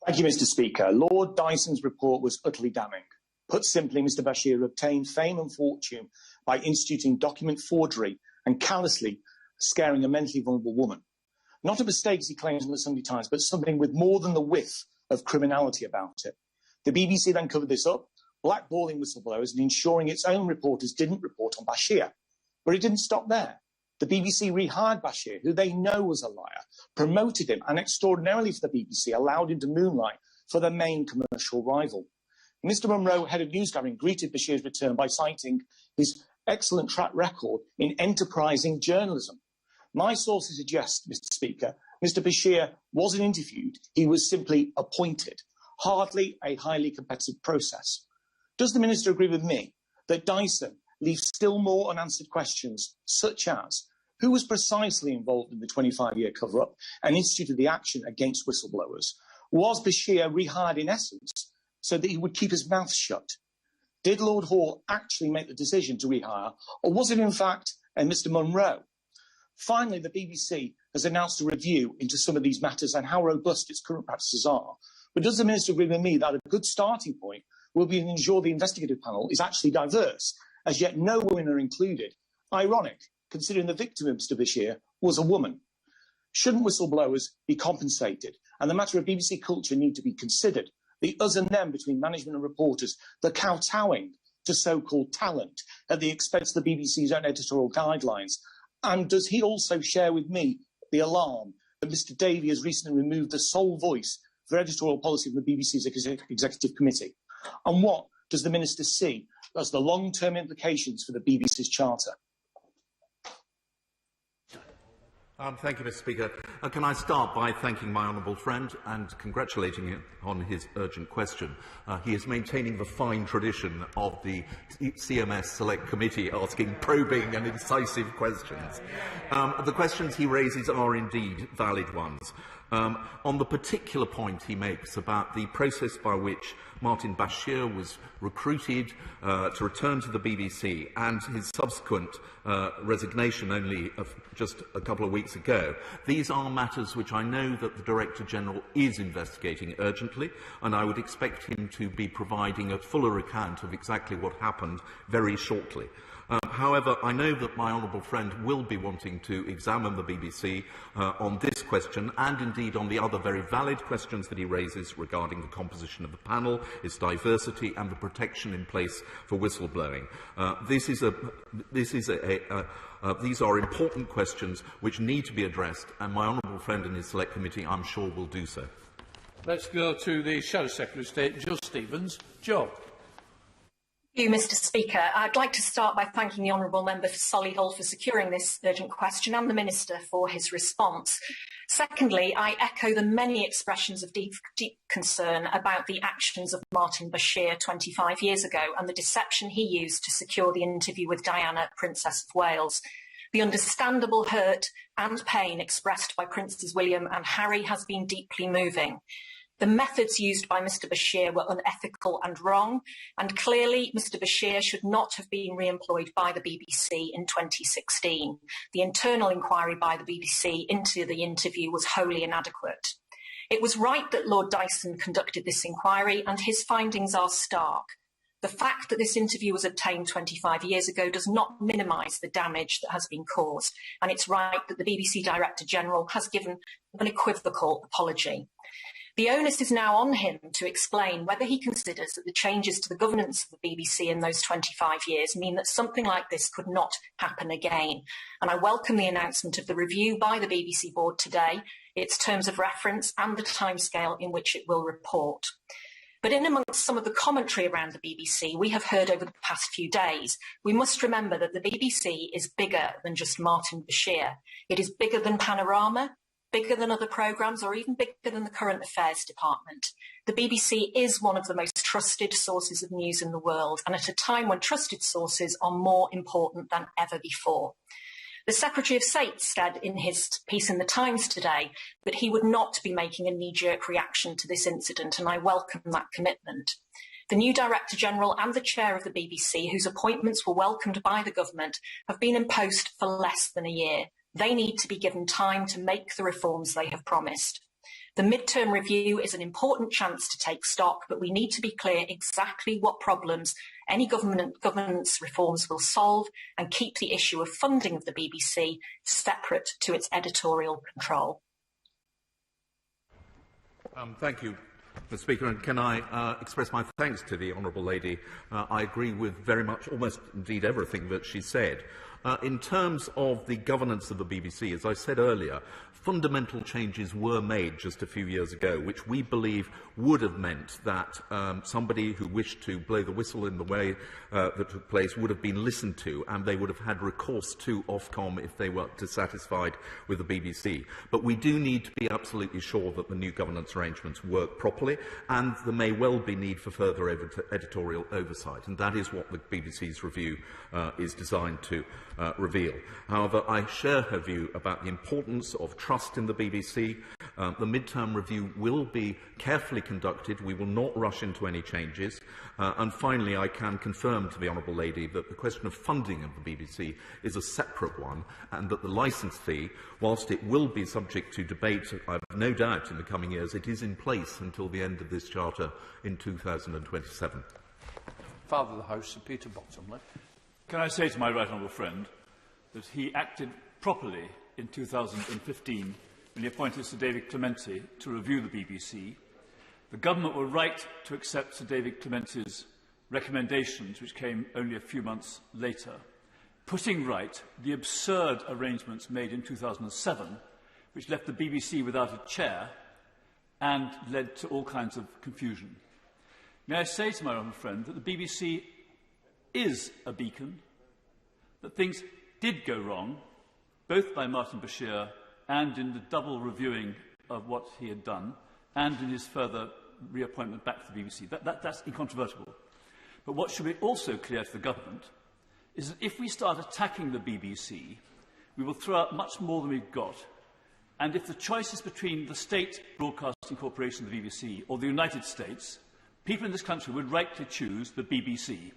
Thank you, Mr. Speaker. Lord Dyson's report was utterly damning. Put simply, Mr. Bashir obtained fame and fortune by instituting document forgery and callously scaring a mentally vulnerable woman. Not a mistake, as he claims in the Sunday Times, but something with more than the whiff of criminality about it. The BBC then covered this up, blackballing whistleblowers and ensuring its own reporters didn't report on Bashir. But it didn't stop there. The BBC rehired Bashir, who they know was a liar, promoted him, and extraordinarily for the BBC, allowed him to moonlight for their main commercial rival. Mr. Munro, head of news gathering, greeted Bashir's return by citing his excellent track record in enterprising journalism. My sources suggest, Mr. Speaker, Mr. Bashir wasn't interviewed, he was simply appointed. Hardly a highly competitive process. Does the Minister agree with me that Dyson leaves still more unanswered questions, such as who was precisely involved in the 25-year cover-up and instituted the action against whistleblowers? Was Bashir rehired in essence so that he would keep his mouth shut? Did Lord Hall actually make the decision to rehire, or was it in fact Mr. Munro? Finally, the BBC has announced a review into some of these matters and how robust its current practices are. But does the Minister agree with me that a good starting point will be to ensure the investigative panel is actually diverse, as yet no women are included? Ironic, considering the victim of Mr. Bashir was a woman. Shouldn't whistleblowers be compensated? And the matter of BBC culture need to be considered. The us and them between management and reporters, the kowtowing to so-called talent at the expense of the BBC's own editorial guidelines. And does he also share with me the alarm that Mr. Davey has recently removed the sole voice for editorial policy from the BBC's Executive Committee? And what does the Minister see as the long-term implications for the BBC's charter? Thank you, Mr. Speaker. Can I start by thanking my honourable friend and congratulating him on his urgent question. He is maintaining the fine tradition of the CMS Select Committee asking probing and incisive questions. The questions he raises are indeed valid ones. On the particular point he makes about the process by which Martin Bashir was recruited to return to the BBC and his subsequent resignation only just a couple of weeks ago, these are matters which I know that the Director-General is investigating urgently, and I would expect him to be providing a fuller account of exactly what happened very shortly. However, I know that my honourable friend will be wanting to examine the BBC on this question and indeed on the other very valid questions that he raises regarding the composition of the panel, its diversity and the protection in place for whistleblowing. These are important questions which need to be addressed, and my honourable friend in his Select Committee, I'm sure, will do so. Let's go to the Shadow Secretary of State, Joe Stevens. Joe. Thank you, Mr. Speaker. I'd like to start by thanking the honourable member for Solihull for securing this urgent question and the Minister for his response. Secondly, I echo the many expressions of deep concern about the actions of Martin Bashir 25 years ago and the deception he used to secure the interview with Diana, Princess of Wales. The understandable hurt and pain expressed by Princes William and Harry has been deeply moving. The methods used by Mr. Bashir were unethical and wrong, and clearly Mr. Bashir should not have been re-employed by the BBC in 2016. The internal inquiry by the BBC into the interview was wholly inadequate. It was right that Lord Dyson conducted this inquiry, and his findings are stark. The fact that this interview was obtained 25 years ago does not minimise the damage that has been caused, and it's right that the BBC Director General has given an unequivocal apology. The onus is now on him to explain whether he considers that the changes to the governance of the BBC in those 25 years mean that something like this could not happen again. And I welcome the announcement of the review by the BBC board today, its terms of reference and the timescale in which it will report. But in amongst some of the commentary around the BBC we have heard over the past few days, we must remember that the BBC is bigger than just Martin Bashir. It is bigger than Panorama, bigger than other programmes, or even bigger than the Current Affairs Department. The BBC is one of the most trusted sources of news in the world, and at a time when trusted sources are more important than ever before. The Secretary of State said in his piece in the Times today that he would not be making a knee-jerk reaction to this incident, and I welcome that commitment. The new Director General and the Chair of the BBC, whose appointments were welcomed by the government, have been in post for less than a year. They need to be given time to make the reforms they have promised. The mid-term review is an important chance to take stock, but we need to be clear exactly what problems any governance reforms will solve and keep the issue of funding of the BBC separate to its editorial control. Thank you, Mr. Speaker, and can I express my thanks to the Honourable Lady. I agree with very much, almost indeed everything that she said. In terms of the governance of the BBC, as I said earlier, fundamental changes were made just a few years ago, which we believe would have meant that somebody who wished to blow the whistle in the way that took place would have been listened to, and they would have had recourse to Ofcom if they were dissatisfied with the BBC. But we do need to be absolutely sure that the new governance arrangements work properly, and there may well be need for further editorial oversight, and that is what the BBC's review is designed to reveal. However, I share her view about the importance of trust in the BBC. The mid-term review will be carefully conducted. We will not rush into any changes. And finally, I can confirm to the Honourable Lady that the question of funding of the BBC is a separate one, and that the licence fee, whilst it will be subject to debate, I have no doubt, in the coming years, it is in place until the end of this charter in 2027. Father of the House, Sir Peter Bottomley. Can I say to my right honourable friend that he acted properly in 2015 when he appointed Sir David Clementi to review the BBC. The government were right to accept Sir David Clementi's recommendations, which came only a few months later, putting right the absurd arrangements made in 2007, which left the BBC without a chair and led to all kinds of confusion. May I say to my honourable friend that the BBC is a beacon, that things did go wrong, both by Martin Bashir and in the double reviewing of what he had done, and in his further reappointment back to the BBC. That's incontrovertible. But what should be also clear to the government is that if we start attacking the BBC, we will throw out much more than we've got. And if the choice is between the State Broadcasting Corporation, the BBC, or the United States, people in this country would rightly choose the BBC.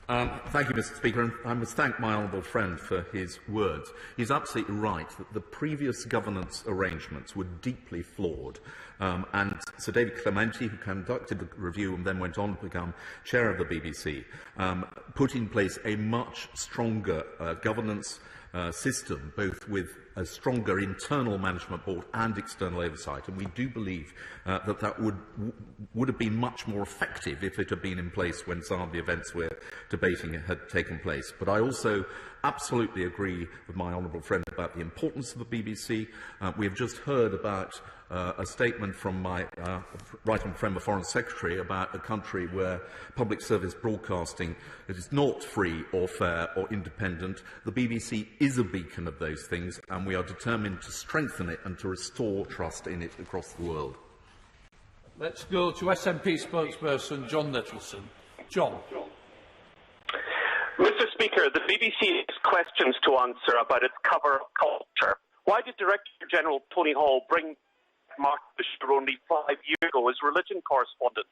Thank you, Mr. Speaker, and I must thank my honourable friend for his words. He is absolutely right that the previous governance arrangements were deeply flawed, and Sir David Clementi, who conducted the review and then went on to become chair of the BBC, put in place a much stronger governance system, both with a stronger internal management board and external oversight, and we do believe that would have been much more effective if it had been in place when some of the events we're debating had taken place. But I also absolutely agree with my honourable friend about the importance of the BBC. We have just heard about a statement from my right honourable friend, the Foreign Secretary, about a country where public service broadcasting is not free or fair or independent. The BBC is a beacon of those things, and we are determined to strengthen it and to restore trust in it across the world. Let's go to SNP spokesperson John Nicholson. John. Mr. Speaker, the BBC has questions to answer about its cover culture. Why did Director General Tony Hall bring Mark Bashir only 5 years ago as religion correspondent,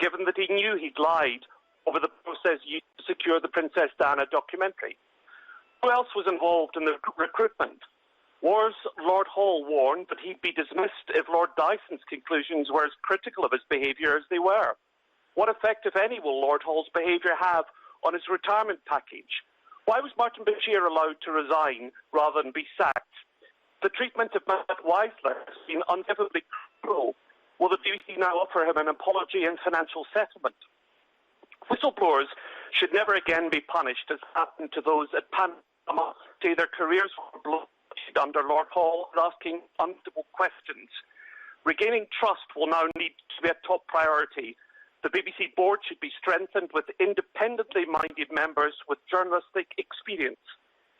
given that he knew he'd lied over the process used to secure the Princess Diana documentary? Who else was involved in the recruitment? Was Lord Hall warned that he'd be dismissed if Lord Dyson's conclusions were as critical of his behaviour as they were? What effect, if any, will Lord Hall's behaviour have on his retirement package? Why was Martin Bashir allowed to resign rather than be sacked? The treatment of Matt Weisler has been unforgivably cruel. Will the BBC now offer him an apology and financial settlement? Whistleblowers should never again be punished, as happened to those at Panama. Say their careers were blown under Lord Hall, asking uncomfortable questions. Regaining trust will now need to be a top priority. The BBC board should be strengthened with independently minded members with journalistic experience.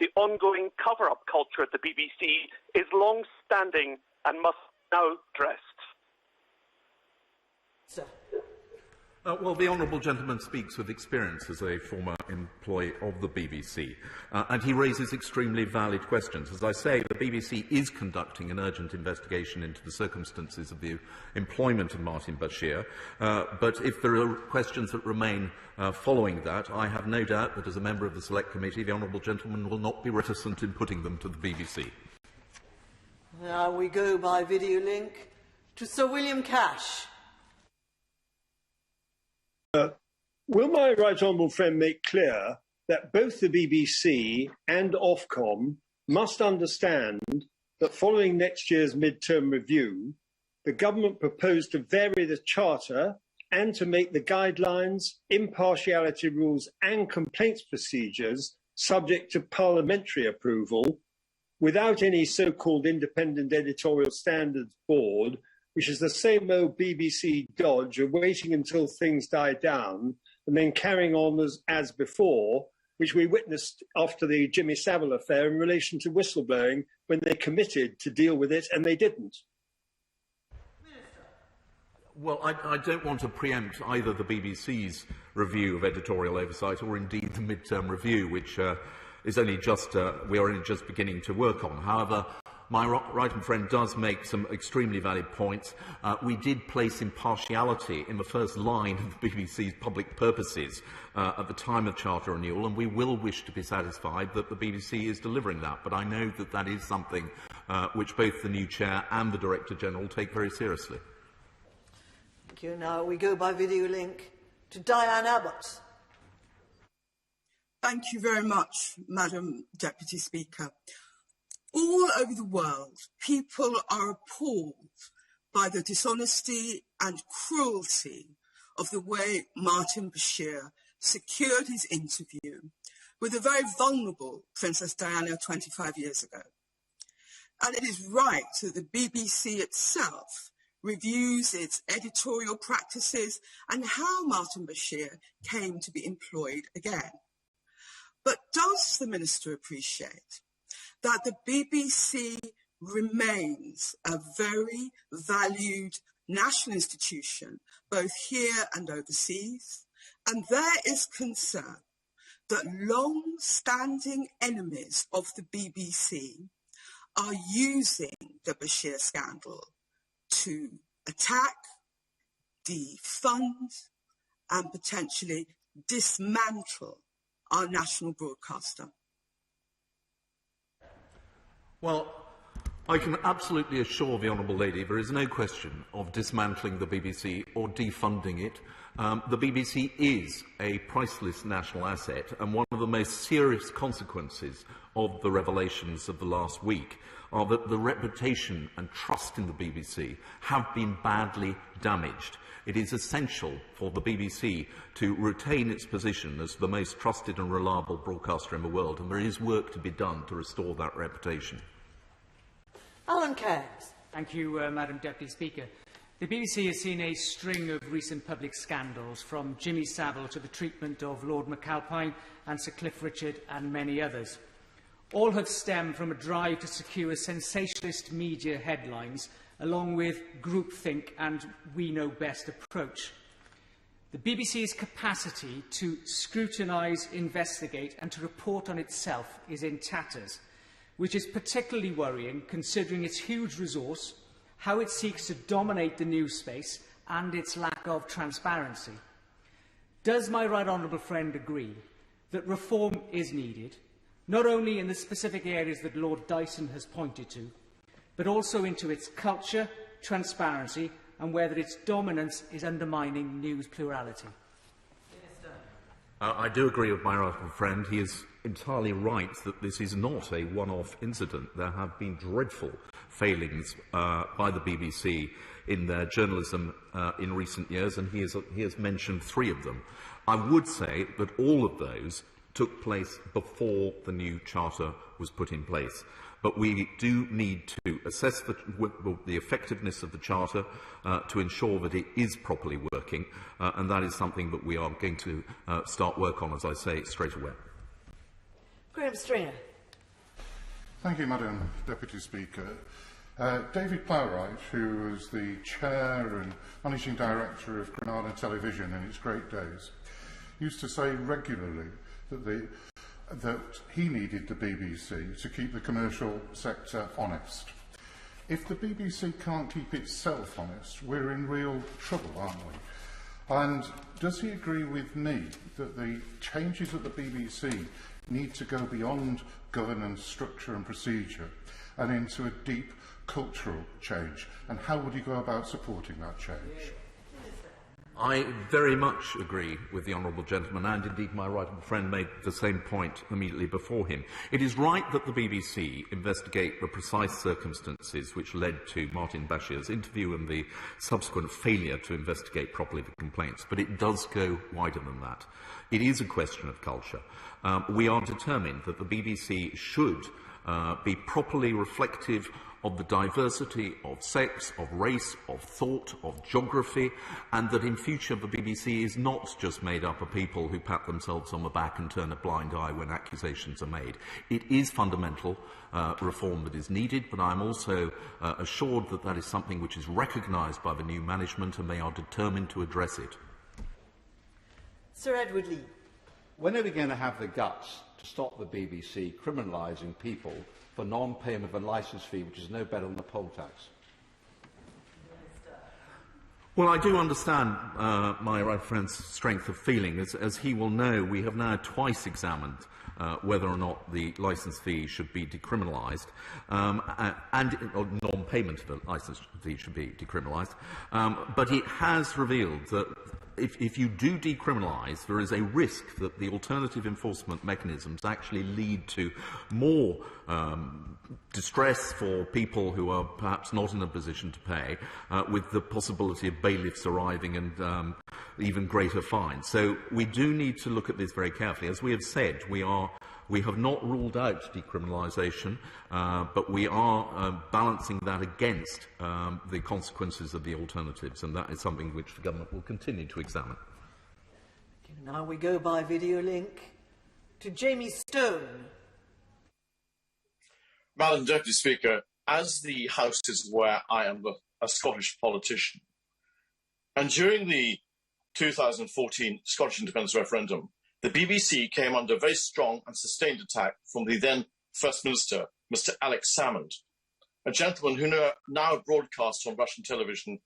The ongoing cover-up culture at the BBC is long-standing and must now be addressed. Well, the Honourable Gentleman speaks with experience as a former employee of the BBC, and he raises extremely valid questions. As I say, the BBC is conducting an urgent investigation into the circumstances of the employment of Martin Bashir, but if there are questions that remain following that, I have no doubt that as a member of the Select Committee, the Honourable Gentleman will not be reticent in putting them to the BBC. Now we go by video link to Sir William Cash. Will my right honourable friend make clear that both the BBC and Ofcom must understand that following next year's mid-term review, the government proposed to vary the Charter and to make the guidelines, impartiality rules and complaints procedures subject to parliamentary approval without any so-called independent editorial standards board, which is the same old BBC dodge of waiting until things die down and then carrying on as before, which we witnessed after the Jimmy Savile affair in relation to whistleblowing when they committed to deal with it and they didn't. Well, I don't want to preempt either the BBC's review of editorial oversight or indeed the mid-term review, which is only just, we are only just beginning to work on. However, my right friend does make some extremely valid points. We did place impartiality in the first line of the BBC's public purposes at the time of Charter renewal, and we will wish to be satisfied that the BBC is delivering that. But I know that that is something which both the new chair and the Director General take very seriously. Thank you. Now we go by video link to Diane Abbott. Thank you very much, Madam Deputy Speaker. All over the world, people are appalled by the dishonesty and cruelty of the way Martin Bashir secured his interview with a very vulnerable Princess Diana 25 years ago. And it is right that the BBC itself reviews its editorial practices and how Martin Bashir came to be employed again. But does the Minister appreciate that the BBC remains a very valued national institution, both here and overseas, and there is concern that long-standing enemies of the BBC are using the Bashir scandal to attack, defund, and potentially dismantle our national broadcaster? Well, I can absolutely assure the Honourable Lady there is no question of dismantling the BBC or defunding it. The BBC is a priceless national asset, and one of the most serious consequences of the revelations of the last week are that the reputation and trust in the BBC have been badly damaged. It is essential for the BBC to retain its position as the most trusted and reliable broadcaster in the world, and there is work to be done to restore that reputation. Alan Cairns. Thank you, Madam Deputy Speaker. The BBC has seen a string of recent public scandals, from Jimmy Savile to the treatment of Lord McAlpine and Sir Cliff Richard and many others. All have stemmed from a drive to secure sensationalist media headlines, along with groupthink and we-know-best approach. The BBC's capacity to scrutinise, investigate and to report on itself is in tatters, which is particularly worrying considering its huge resource, how it seeks to dominate the news space and its lack of transparency. Does my right honourable friend agree that reform is needed, not only in the specific areas that Lord Dyson has pointed to, but also into its culture, transparency, and whether its dominance is undermining news plurality? I do agree with my right friend. He is entirely right that this is not a one-off incident. There have been dreadful failings by the BBC in their journalism in recent years, and he has mentioned 3 of them. I would say that all of those took place before the new charter was put in place. But we do need to assess the effectiveness of the Charter to ensure that it is properly working, and that is something that we are going to start work on, as I say, straight away. Graham Stringer. Thank you, Madam Deputy Speaker. David Plowright, who was the Chair and Managing Director of Granada Television in its great days, used to say regularly that he needed the BBC to keep the commercial sector honest. If the BBC can't keep itself honest, we're in real trouble, aren't we? And does he agree with me that the changes at the BBC need to go beyond governance, structure and procedure and into a deep cultural change? And how would he go about supporting that change? I very much agree with the honourable gentleman, and indeed my right honourable friend made the same point immediately before him. It is right that the BBC investigate the precise circumstances which led to Martin Bashir's interview and the subsequent failure to investigate properly the complaints, but it does go wider than that. It is a question of culture. We are determined that the BBC should be properly reflective of the diversity of sex, of race, of thought, of geography, and that in future the BBC is not just made up of people who pat themselves on the back and turn a blind eye when accusations are made. It is fundamental reform that is needed, but I am also assured that that is something which is recognised by the new management and they are determined to address it. Sir Edward Lee. When are we going to have the guts to stop the BBC criminalising people for non-payment of a licence fee, which is no better than the poll tax? Well, I do understand my right friend's strength of feeling. As he will know, we have now twice examined whether or not the licence fee should be decriminalised, or non-payment of a licence fee should be decriminalised. But it has revealed that if you do decriminalise, there is a risk that the alternative enforcement mechanisms actually lead to more distress for people who are perhaps not in a position to pay, with the possibility of bailiffs arriving and even greater fines. So we do need to look at this very carefully. As we have said, we have not ruled out decriminalisation, but we are balancing that against the consequences of the alternatives, and that is something which the government will continue to examine. Now we go by video link to Jamie Stone. Madam Deputy Speaker, as the House is aware, I am a Scottish politician. And during the 2014 Scottish independence referendum, the BBC came under very strong and sustained attack from the then First Minister, Mr. Alex Salmond, a gentleman who now broadcasts on Russian television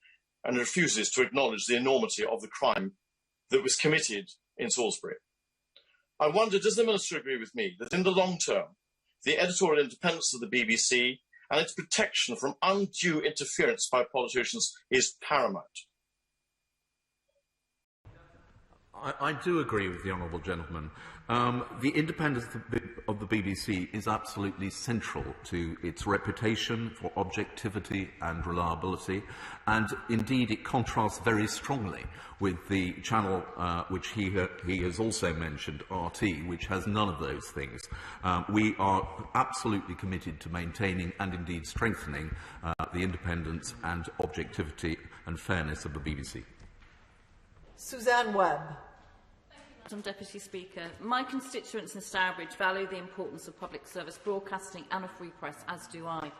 and refuses to acknowledge the enormity of the crime that was committed in Salisbury. I wonder, does the Minister agree with me that in the long term, the editorial independence of the BBC and its protection from undue interference by politicians is paramount? I do agree with the honourable gentleman. The independence of the BBC is absolutely central to its reputation for objectivity and reliability, and indeed it contrasts very strongly with the channel which he has also mentioned, RT, which has none of those things. We are absolutely committed to maintaining and indeed strengthening the independence and objectivity and fairness of the BBC. Suzanne Webb. Madam Deputy Speaker, my constituents in Stourbridge value the importance of public service broadcasting and a free press, as do I.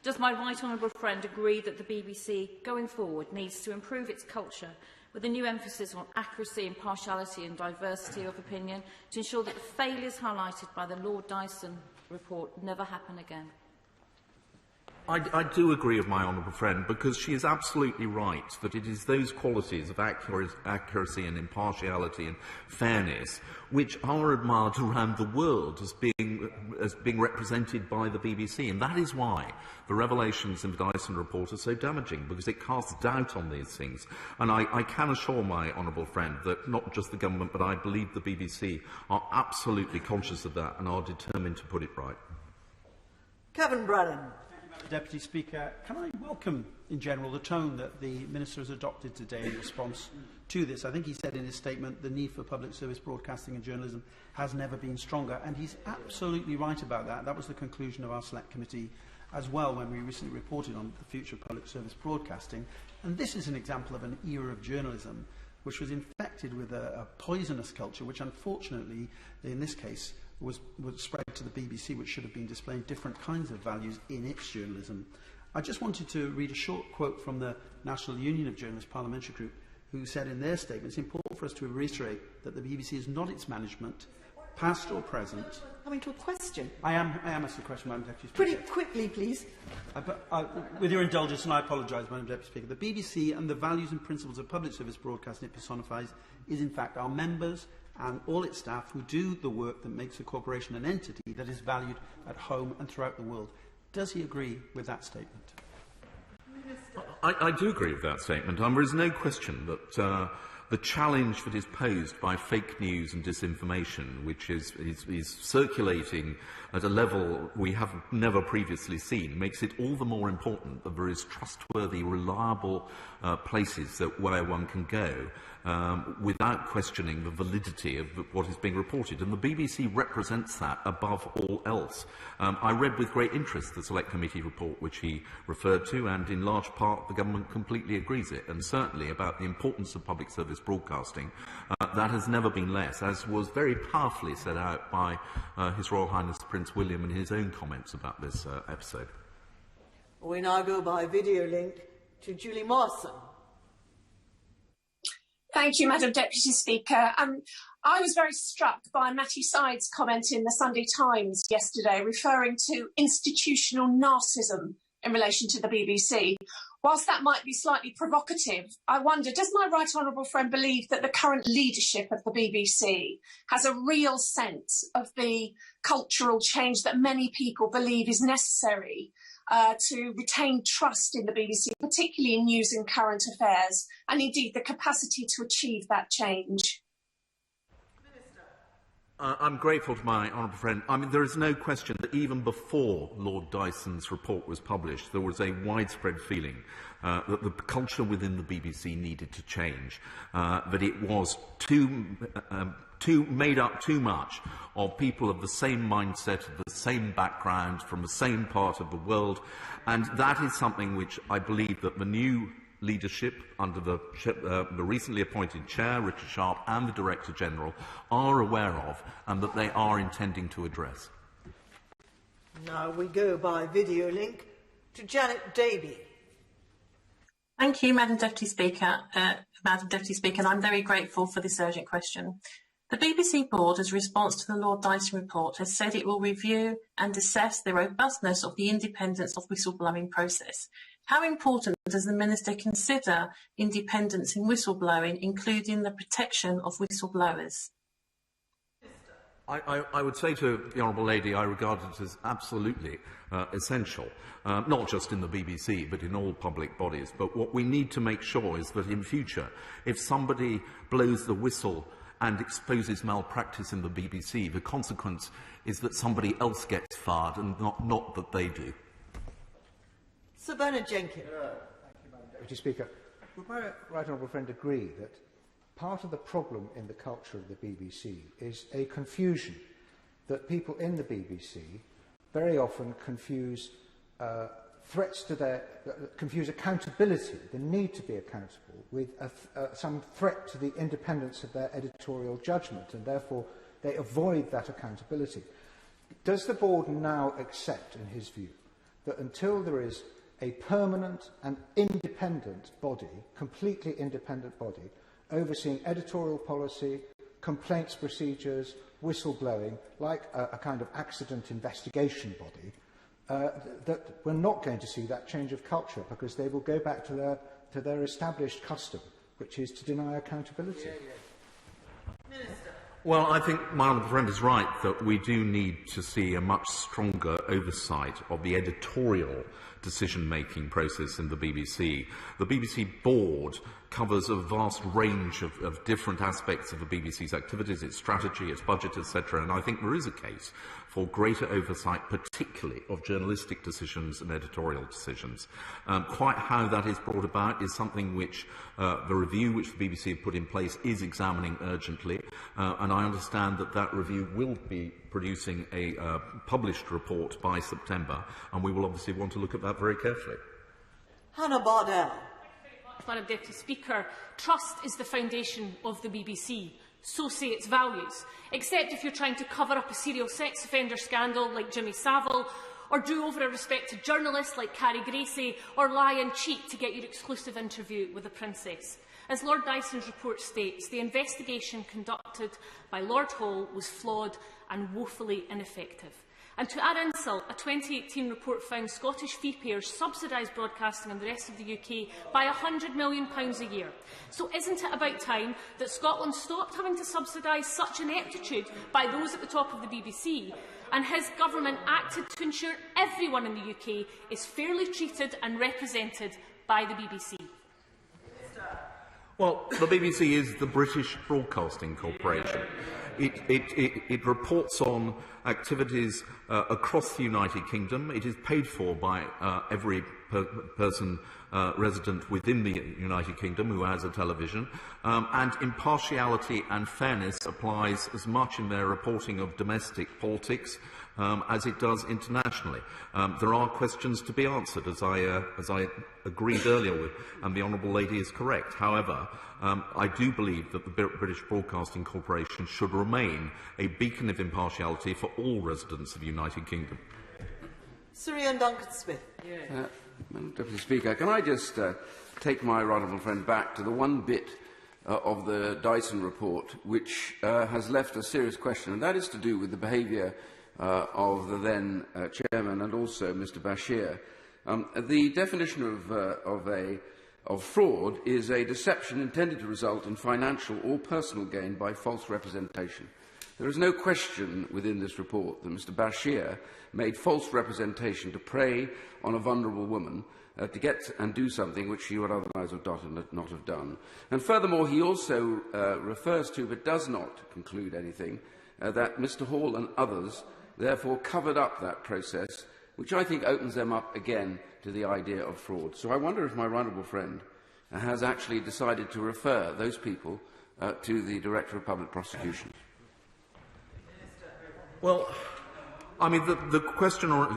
Does my right honourable friend agree that the BBC, going forward, needs to improve its culture with a new emphasis on accuracy, impartiality and diversity of opinion to ensure that the failures highlighted by the Lord Dyson report never happen again? I do agree with my honourable friend, because she is absolutely right that it is those qualities of accuracy and impartiality and fairness which are admired around the world as being represented by the BBC. And that is why the revelations in the Dyson report are so damaging, because it casts doubt on these things. And I can assure my honourable friend that not just the government, but I believe the BBC are absolutely conscious of that and are determined to put it right. Kevin Brennan. Deputy Speaker, can I welcome in general the tone that the Minister has adopted today in response to this? I think he said in his statement the need for public service broadcasting and journalism has never been stronger, and he's absolutely right about that. That was the conclusion of our Select Committee as well when we recently reported on the future of public service broadcasting. And this is an example of an era of journalism which was infected with a poisonous culture, which unfortunately, in this case, was spread to the BBC, which should have been displaying different kinds of values in its journalism. I just wanted to read a short quote from the National Union of Journalists Parliamentary Group, who said in their statement, it's important for us to reiterate that the BBC is not its management, past or present. Coming to a question. I am asking a question, Madam Deputy Speaker. Pretty quickly, please. With your indulgence, and I apologise, Madam Deputy Speaker, the BBC and the values and principles of public service broadcasting it personifies is in fact our members and all its staff who do the work that makes the corporation an entity that is valued at home and throughout the world. Does he agree with that statement? I do agree with that statement. There is no question that the challenge that is posed by fake news and disinformation, which is circulating at a level we have never previously seen, makes it all the more important that there is trustworthy, reliable places where one can go without questioning the validity of what is being reported. And the BBC represents that above all else. I read with great interest the Select Committee report which he referred to, and in large part the government completely agrees it. And certainly about the importance of public service broadcasting, that has never been less, as was very powerfully set out by His Royal Highness Prince William in his own comments about this episode. We now go by video link to Julie Morrison. Thank you, Madam Deputy Speaker. I was very struck by Matthew Syed's comment in the Sunday Times yesterday referring to institutional narcissism in relation to the BBC. Whilst that might be slightly provocative, I wonder, does my right honourable friend believe that the current leadership of the BBC has a real sense of the cultural change that many people believe is necessary to retain trust in the BBC, particularly in news and current affairs, and indeed the capacity to achieve that change? I'm grateful to my honourable friend. I mean, there is no question that even before Lord Dyson's report was published, there was a widespread feeling that the culture within the BBC needed to change, that it was made up too much of people of the same mindset, of the same background, from the same part of the world, and that is something which I believe that the new leadership under the recently appointed Chair, Richard Sharp, and the Director General are aware of, and that they are intending to address. Now we go by video link to Janet Davey. Thank you, Madam Deputy Speaker. And I'm very grateful for this urgent question. The BBC Board, as a response to the Lord Dyson report, has said it will review and assess the robustness of the independence of whistleblowing process. How important does the Minister consider independence in whistleblowing, including the protection of whistleblowers? I would say to the Honourable Lady, I regard it as absolutely essential, not just in the BBC, but in all public bodies. But what we need to make sure is that in future, if somebody blows the whistle and exposes malpractice in the BBC, the consequence is that somebody else gets fired and not that they do. Sir Bernard Jenkins. Thank you, Madam Deputy Speaker. Would my right honourable friend agree that part of the problem in the culture of the BBC is a confusion that people in the BBC very often confuse confuse accountability, the need to be accountable, with some threat to the independence of their editorial judgment, and therefore they avoid that accountability. Does the board now accept, in his view, that until there is a permanent and independent body, completely independent body, overseeing editorial policy, complaints procedures, whistleblowing, like a kind of accident investigation body, that we're not going to see that change of culture because they will go back to their established custom, which is to deny accountability. Well, I think my honourable friend is right that we do need to see a much stronger oversight of the editorial decision-making process in the BBC. The BBC board covers a vast range of different aspects of the BBC's activities, its strategy, its budget, etc. And I think there is a case for greater oversight, particularly of journalistic decisions and editorial decisions. Quite how that is brought about is something which the review which the BBC have put in place is examining urgently, and I understand that that review will be producing a published report by September, and we will obviously want to look at that very carefully. Hannah Bardell. Madam Deputy Speaker, trust is the foundation of the BBC. So say its values, except if you're trying to cover up a serial sex offender scandal like Jimmy Savile, or do over a respected journalist like Carrie Gracie, or lie and cheat to get your exclusive interview with the Princess. As Lord Dyson's report states, the investigation conducted by Lord Hall was flawed and woefully ineffective. And to add insult, a 2018 report found Scottish fee payers subsidise broadcasting in the rest of the UK by £100 million a year. So isn't it about time that Scotland stopped having to subsidise such ineptitude by those at the top of the BBC, and his government acted to ensure everyone in the UK is fairly treated and represented by the BBC? Well, the BBC is the British Broadcasting Corporation. It reports on activities across the United Kingdom. It is paid for by every person resident within the United Kingdom who has a television, and impartiality and fairness applies as much in their reporting of domestic politics as it does internationally. There are questions to be answered, as I agreed earlier with, and the Honourable Lady is correct. However, I do believe that the British Broadcasting Corporation should remain a beacon of impartiality for all residents of the United Kingdom. Sir Ian Duncan-Smith. Madam Deputy Speaker, can I just take my right honourable friend back to the one bit of the Dyson report which has left a serious question, and that is to do with the behaviour of the then chairman and also Mr Bashir. The definition of fraud is a deception intended to result in financial or personal gain by false representation. There is no question within this report that Mr Bashir made false representation to prey on a vulnerable woman to get and do something which she would otherwise not have done. And furthermore, he also refers to, but does not conclude anything, that Mr Hall and others therefore covered up that process, which I think opens them up again to the idea of fraud. So I wonder if my honourable friend has actually decided to refer those people to the Director of Public Prosecution. Well, I mean, the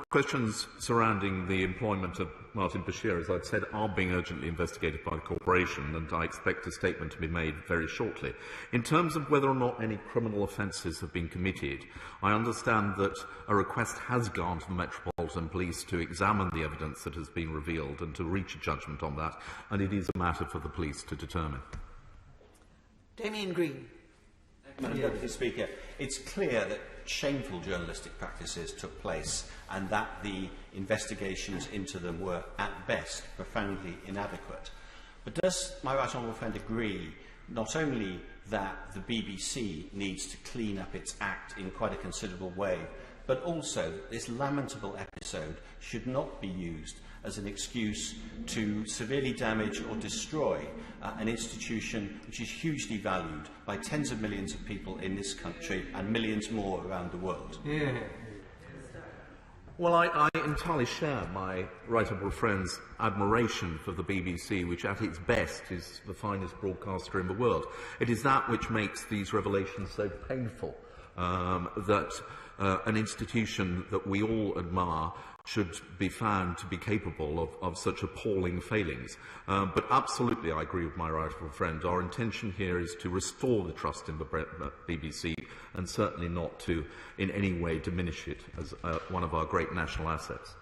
questions surrounding the employment of Martin Bashir, as I've said, are being urgently investigated by the corporation, and I expect a statement to be made very shortly. In terms of whether or not any criminal offences have been committed, I understand that a request has gone to the Metropolitan Police to examine the evidence that has been revealed and to reach a judgment on that, and it is a matter for the police to determine. Damien Green. Madam Deputy Speaker, it's clear that shameful journalistic practices took place and that the investigations into them were, at best, profoundly inadequate. But does my right honourable friend agree not only that the BBC needs to clean up its act in quite a considerable way, but also that this lamentable episode should not be used as an excuse to severely damage or destroy an institution which is hugely valued by tens of millions of people in this country and millions more around the world? Well, I entirely share my right honourable friend's admiration for the BBC, which at its best is the finest broadcaster in the world. It is that which makes these revelations so painful, that an institution that we all admire should be found to be capable of such appalling failings. But absolutely, I agree with my right honourable friend. Our intention here is to restore the trust in the BBC and certainly not to in any way diminish it as one of our great national assets.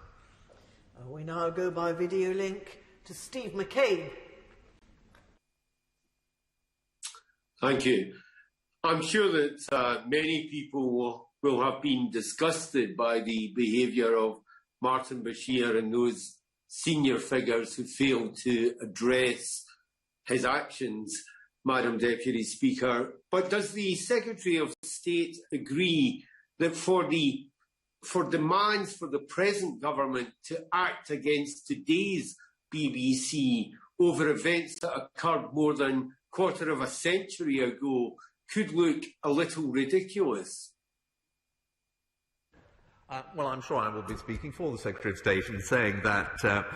We now go by video link to Steve McCabe. Thank you. I'm sure that many people will have been disgusted by the behaviour of Martin Bashir and those senior figures who failed to address his actions, Madam Deputy Speaker. But does the Secretary of State agree that for demands for the present government to act against today's BBC over events that occurred more than a quarter of a century ago could look a little ridiculous? Well, I'm sure I will be speaking for the Secretary of State in saying that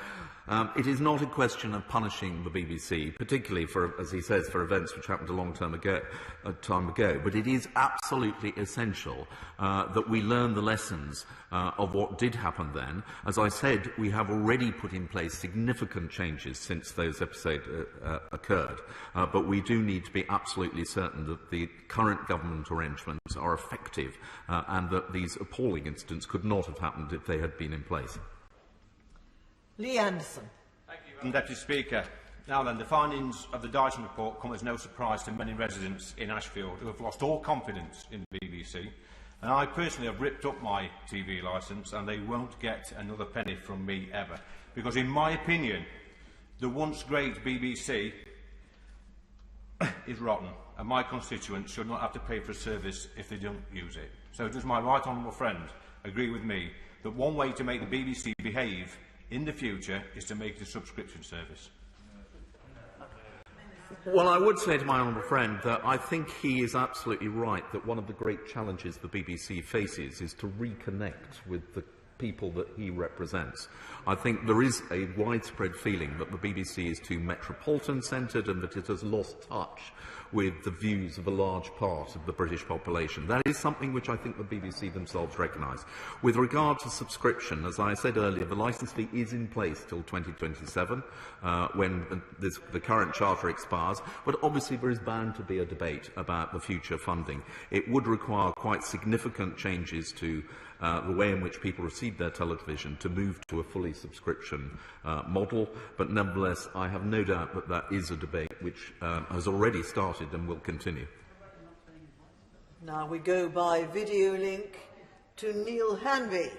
it is not a question of punishing the BBC, particularly for, as he says, for events which happened a long time ago, but it is absolutely essential that we learn the lessons of what did happen then. As I said, we have already put in place significant changes since those episodes occurred, but we do need to be absolutely certain that the current government arrangements are effective and that these appalling incidents could not have happened if they had been in place. Lee Anderson. Thank you, Madam Deputy Speaker. Now then, the findings of the Dyson report come as no surprise to many residents in Ashfield who have lost all confidence in the BBC. And I personally have ripped up my TV licence and they won't get another penny from me ever. Because in my opinion, the once great BBC is rotten and my constituents should not have to pay for a service if they don't use it. So does my right honourable friend agree with me that one way to make the BBC behave in the future is to make it a subscription service? Well, I would say to my honourable friend that I think he is absolutely right that one of the great challenges the BBC faces is to reconnect with the people that he represents. I think there is a widespread feeling that the BBC is too metropolitan-centred and that it has lost touch with the views of a large part of the British population. That is something which I think the BBC themselves recognise. With regard to subscription, as I said earlier, the licence fee is in place till 2027, when the current charter expires, but obviously there is bound to be a debate about the future funding. It would require quite significant changes to the way in which people receive their television to move to a fully subscription model, but nevertheless I have no doubt that that is a debate which has already started and will continue. Now we go by video link to Neil Hanvey.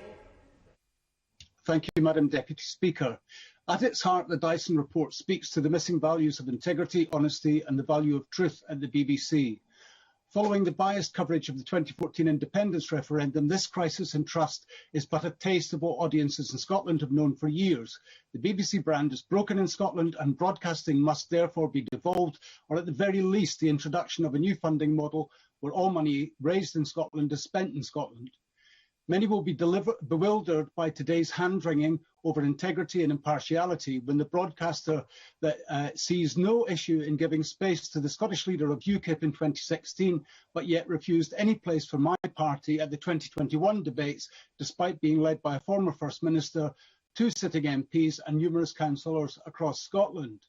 Thank you, Madam Deputy Speaker. At its heart, the Dyson report speaks to the missing values of integrity, honesty and the value of truth at the BBC. Following the biased coverage of the 2014 independence referendum, this crisis in trust is but a taste of what audiences in Scotland have known for years. The BBC brand is broken in Scotland and broadcasting must therefore be devolved, or at the very least the introduction of a new funding model where all money raised in Scotland is spent in Scotland. Many will be bewildered by today's hand-wringing over integrity and impartiality when the broadcaster that sees no issue in giving space to the Scottish leader of UKIP in 2016, but yet refused any place for my party at the 2021 debates, despite being led by a former First Minister, 2 sitting MPs and numerous councillors across Scotland.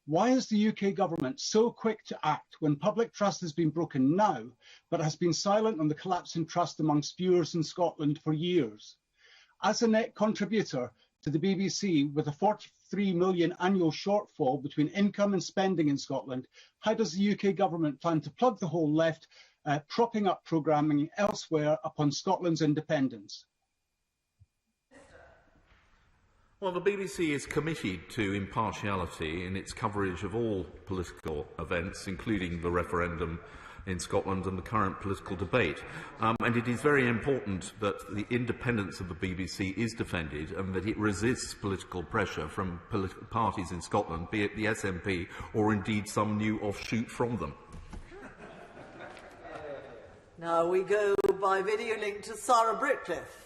Why is the UK government so quick to act when public trust has been broken now, but has been silent on the collapse in trust amongst viewers in Scotland for years? As a net contributor to the BBC, with a 43 million annual shortfall between income and spending in Scotland, how does the UK government plan to plug the hole left, propping up programming elsewhere upon Scotland's independence? Well, the BBC is committed to impartiality in its coverage of all political events, including the referendum in Scotland and the current political debate. And it is very important that the independence of the BBC is defended and that it resists political pressure from parties in Scotland, be it the SNP or indeed some new offshoot from them. Now we go by video link to Sarah Britcliffe.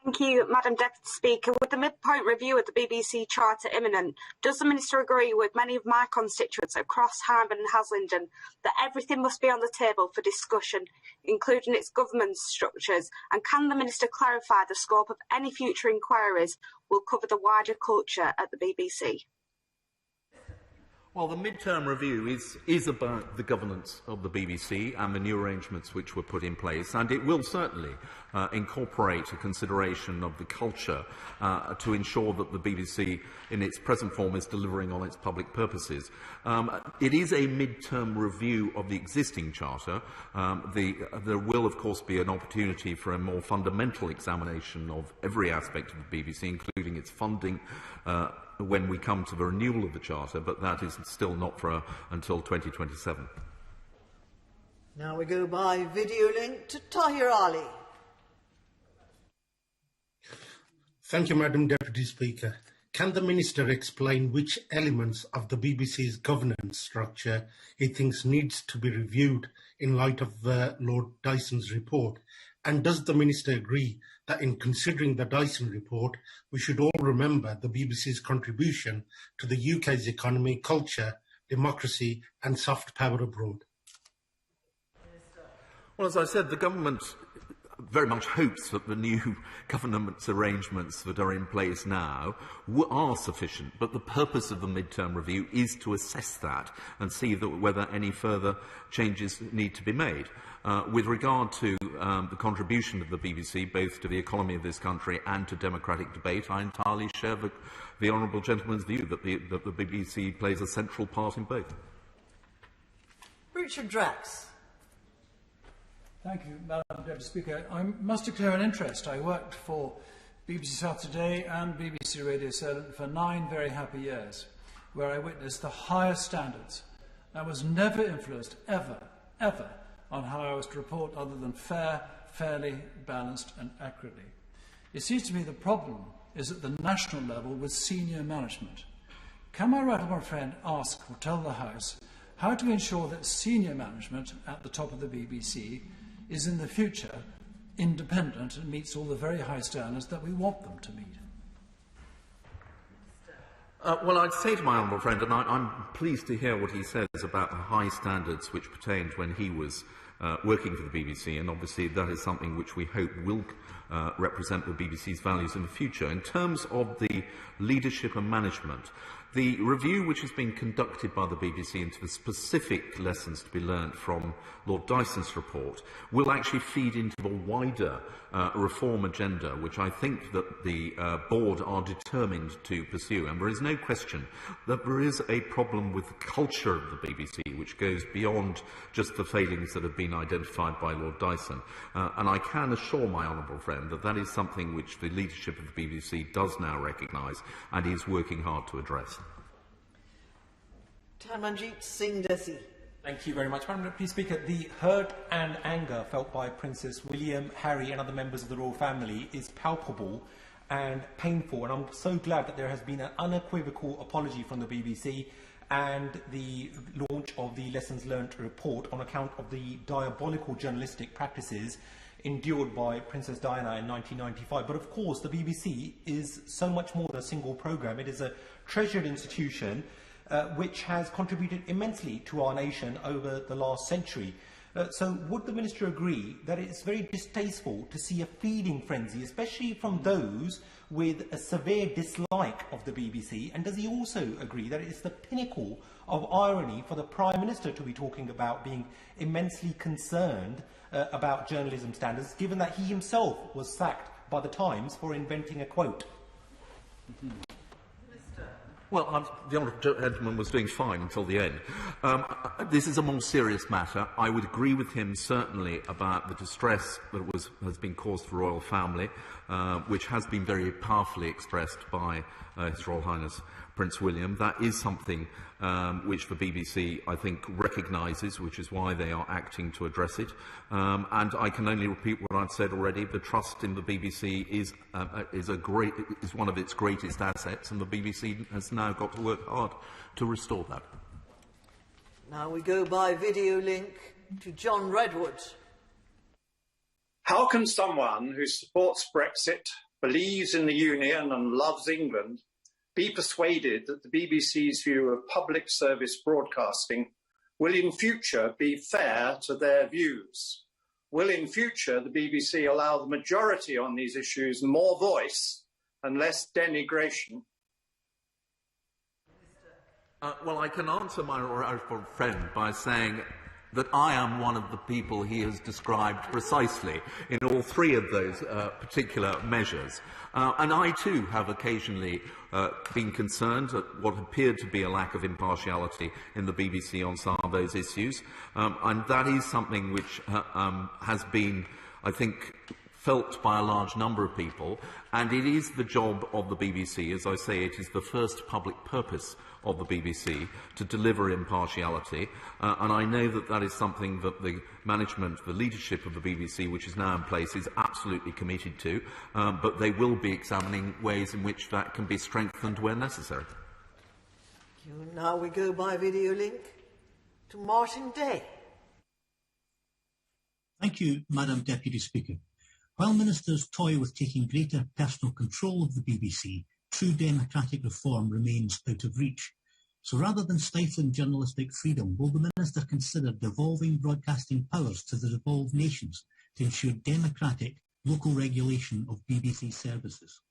Thank you, Madam Deputy Speaker. With the midpoint review of the BBC Charter imminent, does the Minister agree with many of my constituents across Hyndburn and Haslingden that everything must be on the table for discussion, including its governance structures? And can the Minister clarify the scope of any future inquiries will cover the wider culture at the BBC? Well, the mid-term review is about the governance of the BBC and the new arrangements which were put in place, and it will certainly incorporate a consideration of the culture to ensure that the BBC in its present form is delivering on its public purposes. It is a mid-term review of the existing charter. There will, of course, be an opportunity for a more fundamental examination of every aspect of the BBC, including its funding, when we come to the renewal of the Charter, but that is still not for until 2027. Now we go by video link to Tahir Ali. Thank you, Madam Deputy Speaker. Can the Minister explain which elements of the BBC's governance structure he thinks needs to be reviewed in light of Lord Dyson's report? And does the Minister agree that in considering the Dyson report, we should all remember the BBC's contribution to the UK's economy, culture, democracy and soft power abroad? Well, as I said, the government very much hopes that the new governance arrangements that are in place now are sufficient, but the purpose of the mid-term review is to assess that and see whether any further changes need to be made. With regard to the contribution of the BBC, both to the economy of this country and to democratic debate, I entirely share the honourable gentleman's view that the BBC plays a central part in both. Richard Drax. Thank you, Madam Deputy Speaker. I must declare an interest. I worked for BBC South Today and BBC Radio Solent for 9 very happy years, where I witnessed the highest standards. I was never influenced, ever, on how I was to report other than fair, fairly, balanced and accurately. It seems to me the problem is at the national level with senior management. Can my right honourable friend ask or tell the House how to ensure that senior management at the top of the BBC is in the future independent and meets all the very high standards that we want them to meet? Well, I'd say to my honourable friend, and I'm pleased to hear what he says about the high standards which pertained when he was working for the BBC, and obviously that is something which we hope will represent the BBC's values in the future. In terms of the leadership and management, the review which has been conducted by the BBC into the specific lessons to be learned from Lord Dyson's report will actually feed into the wider reform agenda, which I think that the board are determined to pursue. And there is no question that there is a problem with the culture of the BBC, which goes beyond just the failings that have been identified by Lord Dyson. And I can assure my honourable friend that that is something which the leadership of the BBC does now recognise and is working hard to address. Tamanjeet Singh Desi. Thank you very much, Madam Deputy Speaker. The hurt and anger felt by Princess William, Harry and other members of the royal family is palpable and painful, and I'm so glad that there has been an unequivocal apology from the BBC and the launch of the Lessons Learnt report on account of the diabolical journalistic practices endured by Princess Diana in 1995. But of course, the BBC is so much more than a single programme. It is a treasured institution which has contributed immensely to our nation over the last century. So would the Minister agree that it's very distasteful to see a feeding frenzy, especially from those with a severe dislike of the BBC? And does he also agree that it's the pinnacle of irony for the Prime Minister to be talking about being immensely concerned about journalism standards, given that he himself was sacked by the Times for inventing a quote? Well, the honourable gentleman was doing fine until the end. This is a more serious matter. I would agree with him certainly about the distress that has been caused to the royal family, which has been very powerfully expressed by His Royal Highness Prince William. That is something which the BBC, I think, recognises, which is why they are acting to address it. And I can only repeat what I've said already. The trust in the BBC is one of its greatest assets, and the BBC has now got to work hard to restore that. Now we go by video link to John Redwood. How can someone who supports Brexit, believes in the Union and loves England be persuaded that the BBC's view of public service broadcasting will in future be fair to their views? Will in future the BBC allow the majority on these issues more voice and less denigration? Well, I can answer my rightful friend by saying that I am one of the people he has described precisely in all three of those particular measures. And I too have occasionally been concerned at what appeared to be a lack of impartiality in the BBC on some of those issues. And that is something which has been, I think, felt by a large number of people, and it is the job of the BBC, as I say, it is the first public purpose of the BBC to deliver impartiality, and I know that that is something that the management, the leadership of the BBC, which is now in place, is absolutely committed to, but they will be examining ways in which that can be strengthened where necessary. Now we go by video link to Martin Day. Thank you, Madam Deputy Speaker. While ministers toy with taking greater personal control of the BBC, true democratic reform remains out of reach. So rather than stifling journalistic freedom, will the minister consider devolving broadcasting powers to the devolved nations to ensure democratic local regulation of BBC services?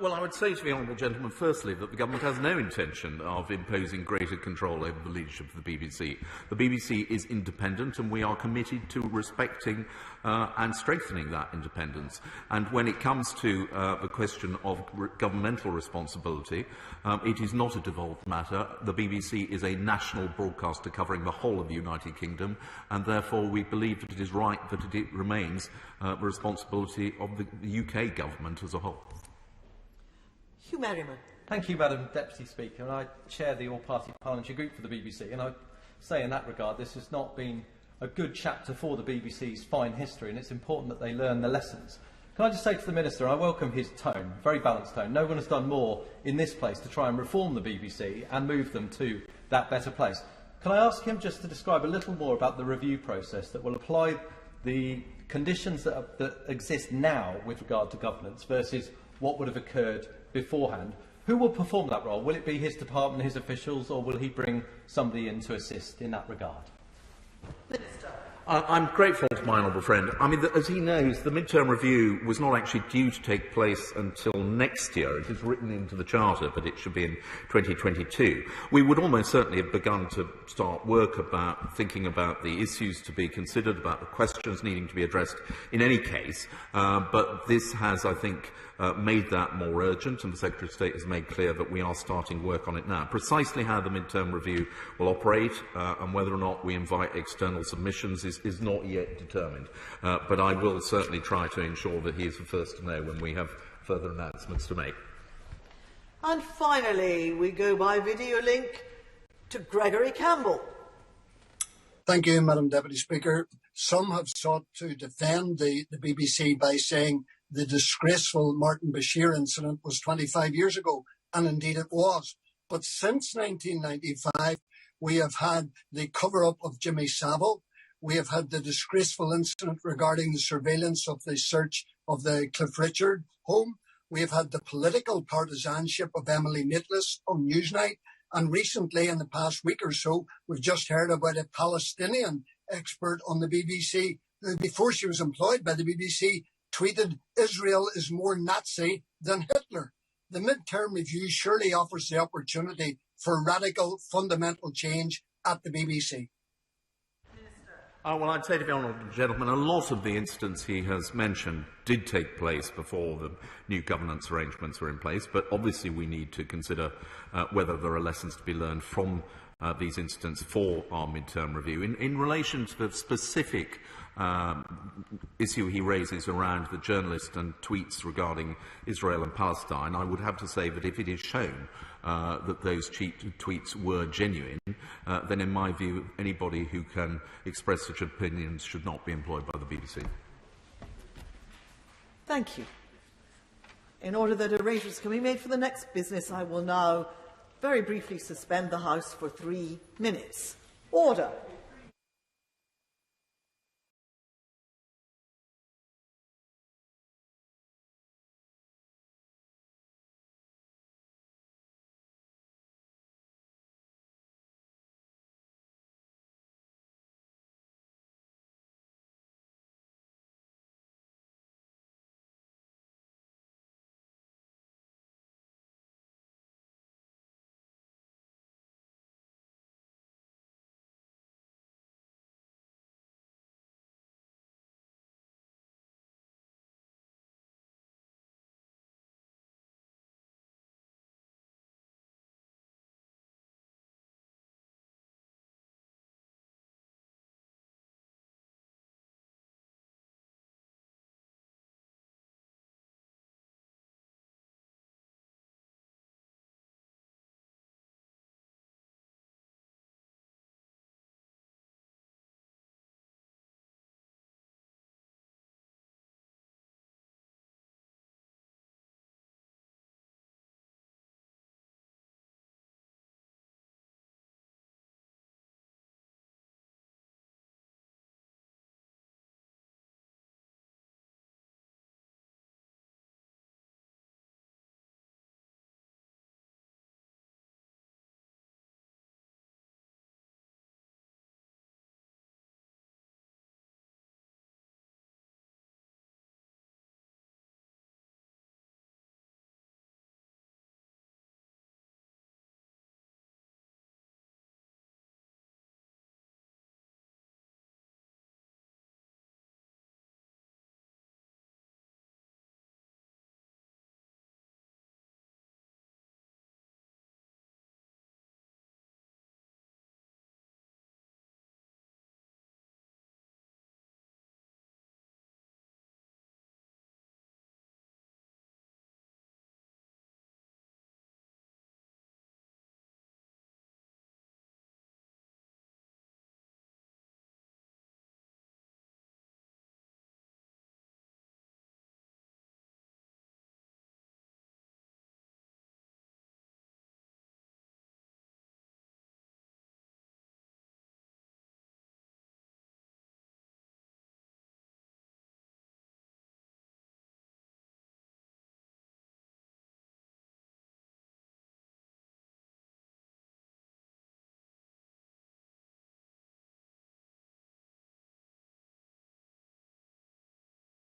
Well, I would say to the honourable gentleman, firstly, that the government has no intention of imposing greater control over the leadership of the BBC. The BBC is independent, and we are committed to respecting and strengthening that independence. And when it comes to the question of governmental responsibility, it is not a devolved matter. The BBC is a national broadcaster covering the whole of the United Kingdom, and therefore we believe that it is right that it remains the responsibility of the UK government as a whole. Hugh Merriman. Thank you, Madam Deputy Speaker. And I chair the all-party parliamentary group for the BBC. And I say in that regard, this has not been a good chapter for the BBC's fine history, and it's important that they learn the lessons. Can I just say to the Minister, I welcome his tone, very balanced tone. No one has done more in this place to try and reform the BBC and move them to that better place. Can I ask him just to describe a little more about the review process that will apply the conditions that exist now with regard to governance versus what would have occurred beforehand? Who will perform that role? Will it be his department, his officials, or will he bring somebody in to assist in that regard? I'm grateful to my honourable friend. I mean, as he knows, the mid-term review was not actually due to take place until next year. It is written into the Charter, but it should be in 2022. We would almost certainly have begun to start work about thinking about the issues to be considered, about the questions needing to be addressed in any case. But this has, I think, made that more urgent, and the Secretary of State has made clear that we are starting work on it now. Precisely how the mid-term review will operate and whether or not we invite external submissions is not yet determined. But I will certainly try to ensure that he is the first to know when we have further announcements to make. And finally, we go by video link to Gregory Campbell. Thank you, Madam Deputy Speaker. Some have sought to defend the BBC by saying the disgraceful Martin Bashir incident was 25 years ago, and indeed it was. But since 1995, we have had the cover-up of Jimmy Savile. We have had the disgraceful incident regarding the surveillance of the search of the Cliff Richard home. We have had the political partisanship of Emily Maitlis on Newsnight. And recently, in the past week or so, we've just heard about a Palestinian expert on the BBC who, before she was employed by the BBC, tweeted, "Israel is more Nazi than Hitler." The mid-term review surely offers the opportunity for radical, fundamental change at the BBC. Well, I'd say to the honourable gentleman, a lot of the incidents he has mentioned did take place before the new governance arrangements were in place, but obviously we need to consider whether there are lessons to be learned from these incidents for our mid-term review. In relation to the specific issue he raises around the journalist and tweets regarding Israel and Palestine, I would have to say that if it is shown that those tweets were genuine, then in my view, anybody who can express such opinions should not be employed by the BBC. Thank you. In order that arrangements can be made for the next business, I will now very briefly suspend the House for 3 minutes. Order.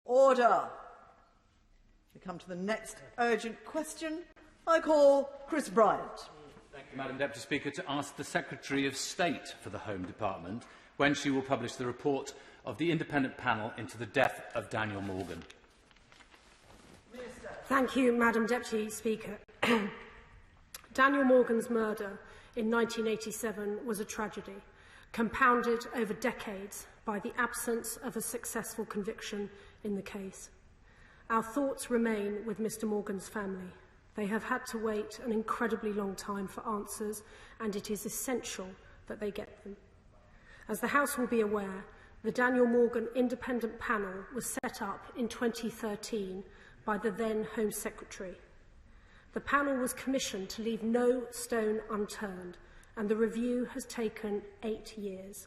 Order. We come to the next urgent question. I call Chris Bryant. Thank you, Madam Deputy Speaker, to ask the Secretary of State for the Home Department when she will publish the report of the independent panel into the death of Daniel Morgan. Thank you, Madam Deputy Speaker. Daniel Morgan's murder in 1987 was a tragedy, compounded over decades by the absence of a successful conviction in the case. Our thoughts remain with Mr. Morgan's family. They have had to wait an incredibly long time for answers, and it is essential that they get them. As the House will be aware, the Daniel Morgan Independent Panel was set up in 2013 by the then Home Secretary. The panel was commissioned to leave no stone unturned, and the review has taken 8 years.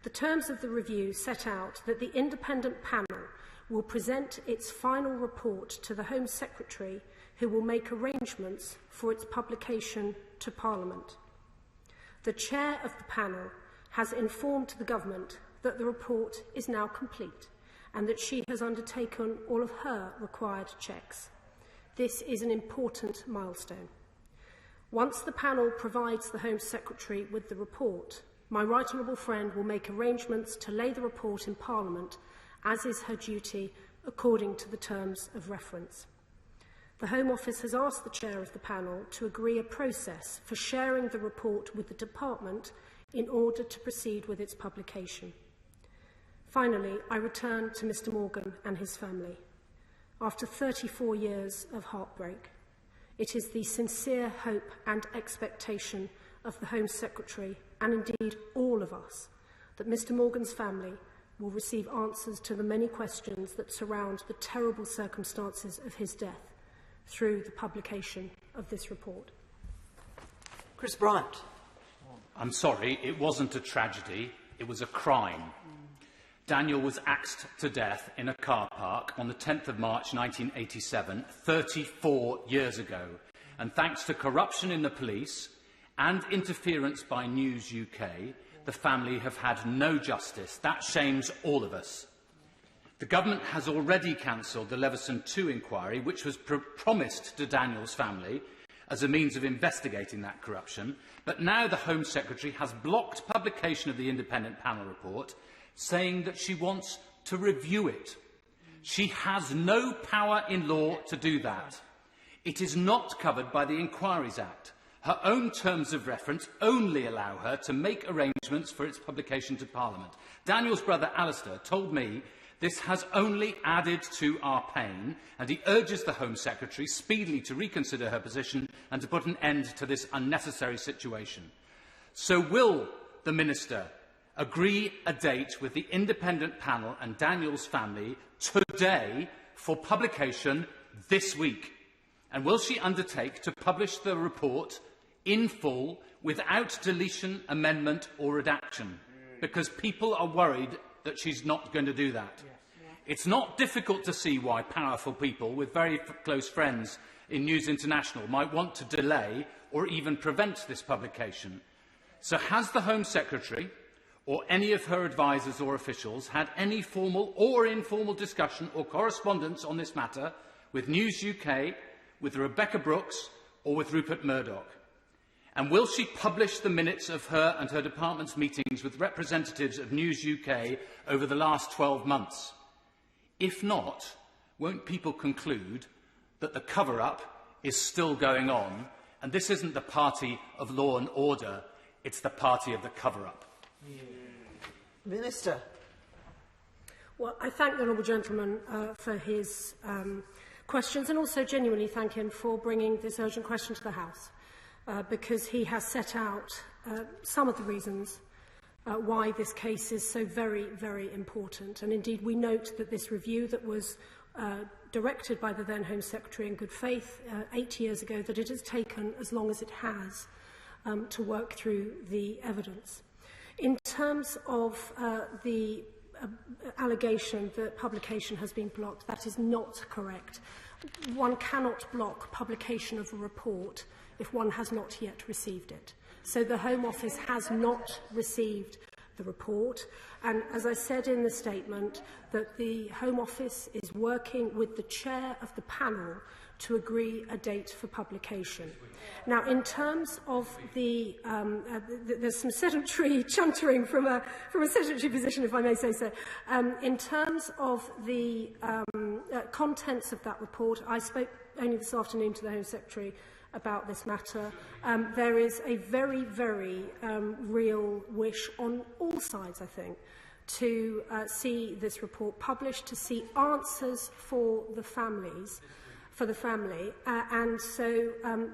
The terms of the review set out that the independent panel will present its final report to the Home Secretary, who will make arrangements for its publication to Parliament. The chair of the panel has informed the Government that the report is now complete and that she has undertaken all of her required checks. This is an important milestone. Once the panel provides the Home Secretary with the report, my right honourable friend will make arrangements to lay the report in Parliament, as is her duty according to the terms of reference. The Home Office has asked the chair of the panel to agree a process for sharing the report with the Department in order to proceed with its publication. Finally, I return to Mr. Morgan and his family. After 34 years of heartbreak, it is the sincere hope and expectation of the Home Secretary, and indeed all of us, that Mr. Morgan's family will receive answers to the many questions that surround the terrible circumstances of his death through the publication of this report. Chris Bryant. I'm sorry, it wasn't a tragedy, it was a crime. Daniel was axed to death in a car park on the 10th of March 1987, 34 years ago. And thanks to corruption in the police and interference by News UK, the family have had no justice. That shames all of us. The Government has already cancelled the Leveson 2 inquiry, which was promised to Daniel's family as a means of investigating that corruption. But now the Home Secretary has blocked publication of the independent panel report, saying that she wants to review it. She has no power in law to do that. It is not covered by the Inquiries Act. Her own terms of reference only allow her to make arrangements for its publication to Parliament. Daniel's brother Alistair told me this has only added to our pain, and he urges the Home Secretary speedily to reconsider her position and to put an end to this unnecessary situation. So will the Minister agree a date with the independent panel and Daniel's family today for publication this week? And will she undertake to publish the report in full without deletion, amendment or redaction? Because people are worried that she's not going to do that. It's not difficult to see why powerful people with very close friends in News International might want to delay or even prevent this publication. So has the Home Secretary or any of her advisers or officials had any formal or informal discussion or correspondence on this matter with News UK, with Rebecca Brooks or with Rupert Murdoch? And will she publish the minutes of her and her department's meetings with representatives of News UK over the last 12 months? If not, won't people conclude that the cover-up is still going on, and this isn't the party of law and order, it's the party of the cover-up? Minister. Well, I thank the honourable gentleman for his questions, and also genuinely thank him for bringing this urgent question to the House, because he has set out some of the reasons why this case is so very, very important. And indeed, we note that this review that was directed by the then Home Secretary in good faith 8 years ago, that it has taken as long as it has to work through the evidence. In terms of the allegation that publication has been blocked, that is not correct. One cannot block publication of a report if one has not yet received it. So the Home Office has not received the report. And as I said in the statement, that the Home Office is working with the chair of the panel to agree a date for publication. Now, in terms of there's some sedentary chuntering from a sedentary position, if I may say so. In terms of the contents of that report, I spoke only this afternoon to the Home Secretary about this matter. There is a very, very real wish on all sides, I think, to see this report published, to see answers for the families. And so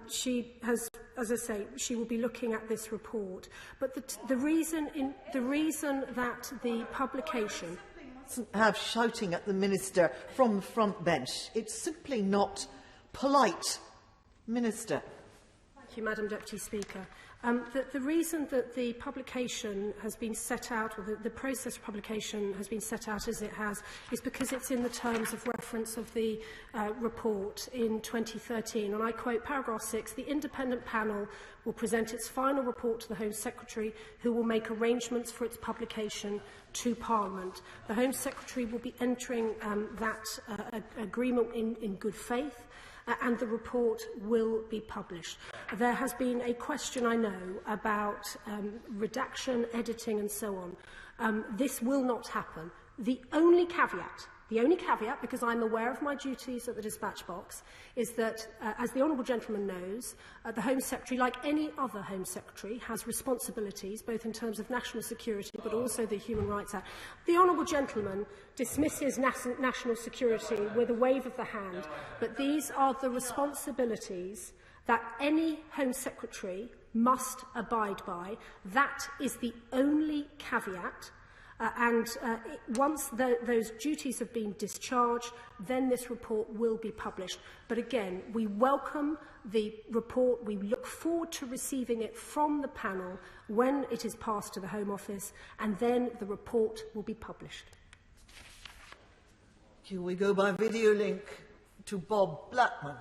she has, as I say, she will be looking at this report. But the reason that the publication have shouting at the Minister from the front bench. It's simply not polite. Minister. Thank you, Madam Deputy Speaker. The reason that the publication has been set out, or the process of publication has been set out as it has, is because it's in the terms of reference of the report in 2013. And I quote paragraph 6, the independent panel will present its final report to the Home Secretary, who will make arrangements for its publication to Parliament. The Home Secretary will be entering that agreement in good faith. And the report will be published. There has been a question, I know, about redaction, editing and so on. This will not happen. The only caveat, because I'm aware of my duties at the dispatch box, is that, as the Honourable Gentleman knows, the Home Secretary, like any other Home Secretary, has responsibilities, both in terms of national security but also the Human Rights Act. The Honourable Gentleman dismisses national security with a wave of the hand, but these are the responsibilities that any Home Secretary must abide by. That is the only caveat. Once those duties have been discharged, then this report will be published. But again, we welcome the report. We look forward to receiving it from the panel when it is passed to the Home Office, and then the report will be published. We go by video link to Bob Blackman.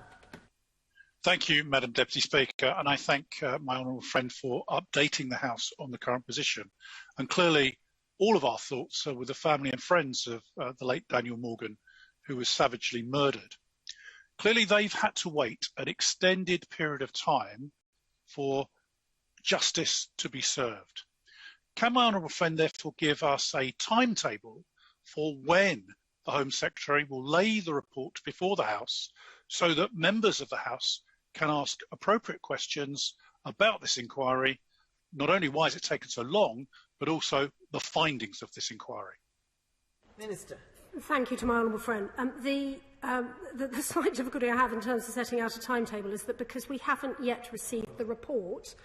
Thank you, Madam Deputy Speaker, and I thank my honourable friend for updating the House on the current position. And clearly, all of our thoughts are with the family and friends of the late Daniel Morgan, who was savagely murdered. Clearly, they've had to wait an extended period of time for justice to be served. Can my honourable friend therefore give us a timetable for when the Home Secretary will lay the report before the House so that members of the House can ask appropriate questions about this inquiry, not only why has it taken so long, but also the findings of this inquiry? Minister. Thank you to my honourable friend. The slight difficulty I have in terms of setting out a timetable is that because we haven't yet received the report,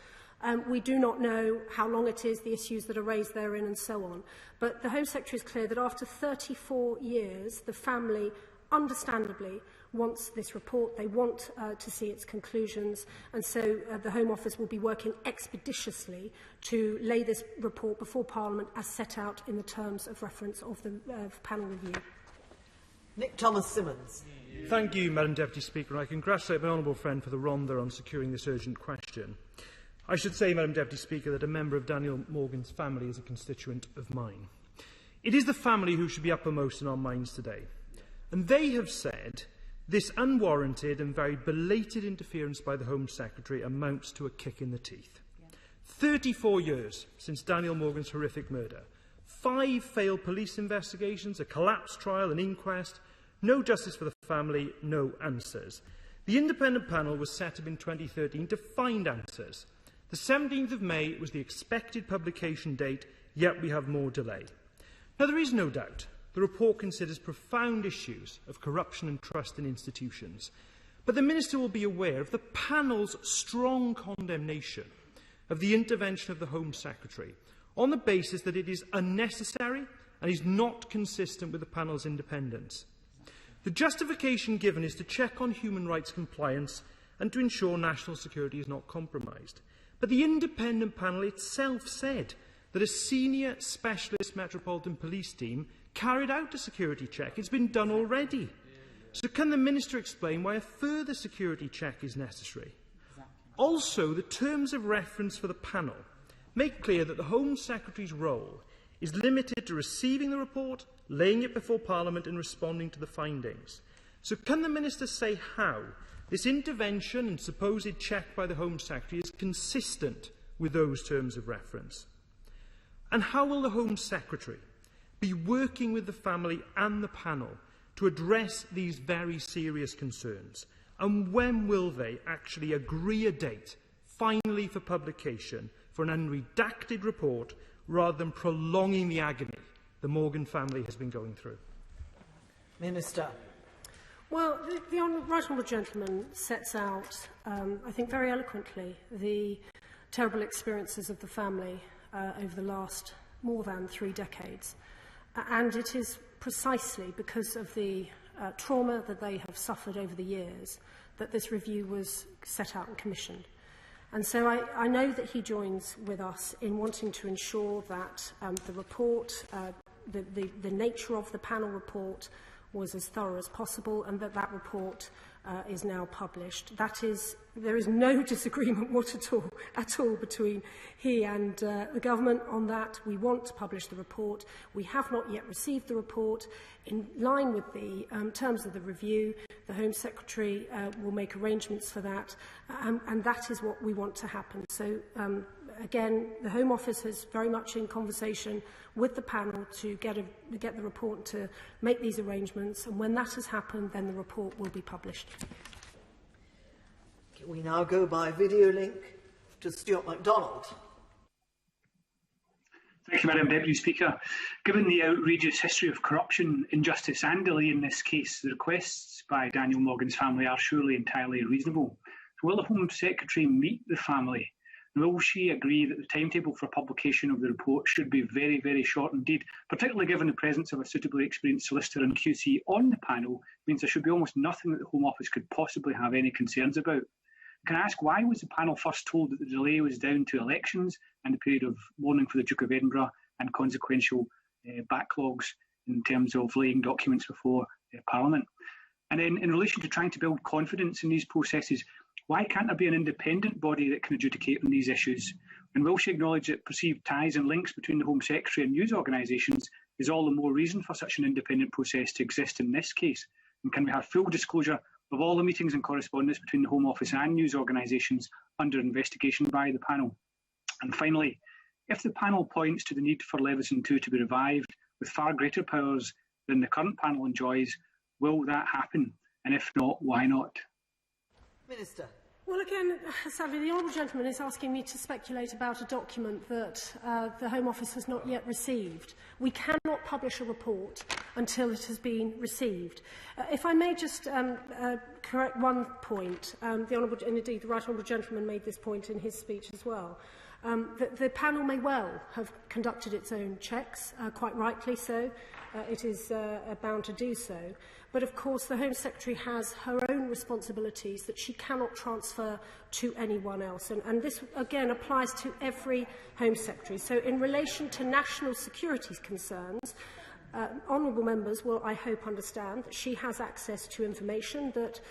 we do not know how long it is, the issues that are raised therein and so on. But the Home Secretary is clear that after 34 years, the family understandably wants this report. They want to see its conclusions, and so the Home Office will be working expeditiously to lay this report before Parliament as set out in the terms of reference of the panel review. Nick Thomas-Symonds. Thank you, Madam Deputy Speaker. I congratulate my honourable friend for the ronda on securing this urgent question. I should say, Madam Deputy Speaker, that a member of Daniel Morgan's family is a constituent of mine. It is the family who should be uppermost in our minds today. And they have said this unwarranted and very belated interference by the Home Secretary amounts to a kick in the teeth. 34 years since Daniel Morgan's horrific murder. 5 failed police investigations, a collapsed trial, an inquest. No justice for the family, no answers. The independent panel was set up in 2013 to find answers. The 17th of May was the expected publication date, yet we have more delay. Now, there is no doubt the report considers profound issues of corruption and trust in institutions. But the Minister will be aware of the panel's strong condemnation of the intervention of the Home Secretary on the basis that it is unnecessary and is not consistent with the panel's independence. The justification given is to check on human rights compliance and to ensure national security is not compromised. But the independent panel itself said that a senior specialist Metropolitan Police team carried out a security check. It's been done already. So can the Minister explain why a further security check is necessary? Also, the terms of reference for the panel make clear that the Home Secretary's role is limited to receiving the report, laying it before Parliament and responding to the findings. So can the Minister say how this intervention and supposed check by the Home Secretary is consistent with those terms of reference? And how will the Home Secretary be working with the family and the panel to address these very serious concerns? And when will they actually agree a date, finally for publication, for an unredacted report, rather than prolonging the agony the Morgan family has been going through? Minister. Well, the right honourable gentleman sets out, I think very eloquently, the terrible experiences of the family over the last more than 3 decades. And it is precisely because of the trauma that they have suffered over the years that this review was set out and commissioned. And so I know that he joins with us in wanting to ensure that the report, the nature of the panel report was as thorough as possible, and that report is now published. There is no disagreement at all between he and the government on that. We want to publish the report. We have not yet received the report. In line with the terms of the review, the Home Secretary will make arrangements for that, and that is what we want to happen. So, again, the Home Office is very much in conversation with the panel to get the report, to make these arrangements, and when that has happened, then the report will be published. We now go by video link to Stuart MacDonald. Thank you, Madam Deputy Speaker. Given the outrageous history of corruption, injustice and delay in this case, the requests by Daniel Morgan's family are surely entirely reasonable. So will the Home Secretary meet the family? And will she agree that the timetable for publication of the report should be very, very short indeed, particularly given the presence of a suitably experienced solicitor and QC on the panel, means there should be almost nothing that the Home Office could possibly have any concerns about. Can I ask, why was the panel first told that the delay was down to elections and the period of mourning for the Duke of Edinburgh and consequential backlogs in terms of laying documents before Parliament? And then in relation to trying to build confidence in these processes, why can't there be an independent body that can adjudicate on these issues? And will she acknowledge that perceived ties and links between the Home Secretary and news organisations is all the more reason for such an independent process to exist in this case? And can we have full disclosure of all the meetings and correspondence between the Home Office and news organisations under investigation by the panel? And finally, if the panel points to the need for Leveson 2 to be revived with far greater powers than the current panel enjoys, will that happen? And if not, why not? Minister. Well, again, sadly, the honourable gentleman is asking me to speculate about a document that the Home Office has not yet received. We cannot publish a report until it has been received. If I may just correct one point, the honourable, and indeed the right honourable gentleman made this point in his speech as well. The panel may well have conducted its own checks, quite rightly so. It is bound to do so. But of course, the Home Secretary has her own responsibilities that she cannot transfer to anyone else. And this, again, applies to every Home Secretary. So in relation to national security concerns, honourable members will, I hope, understand that she has access to information that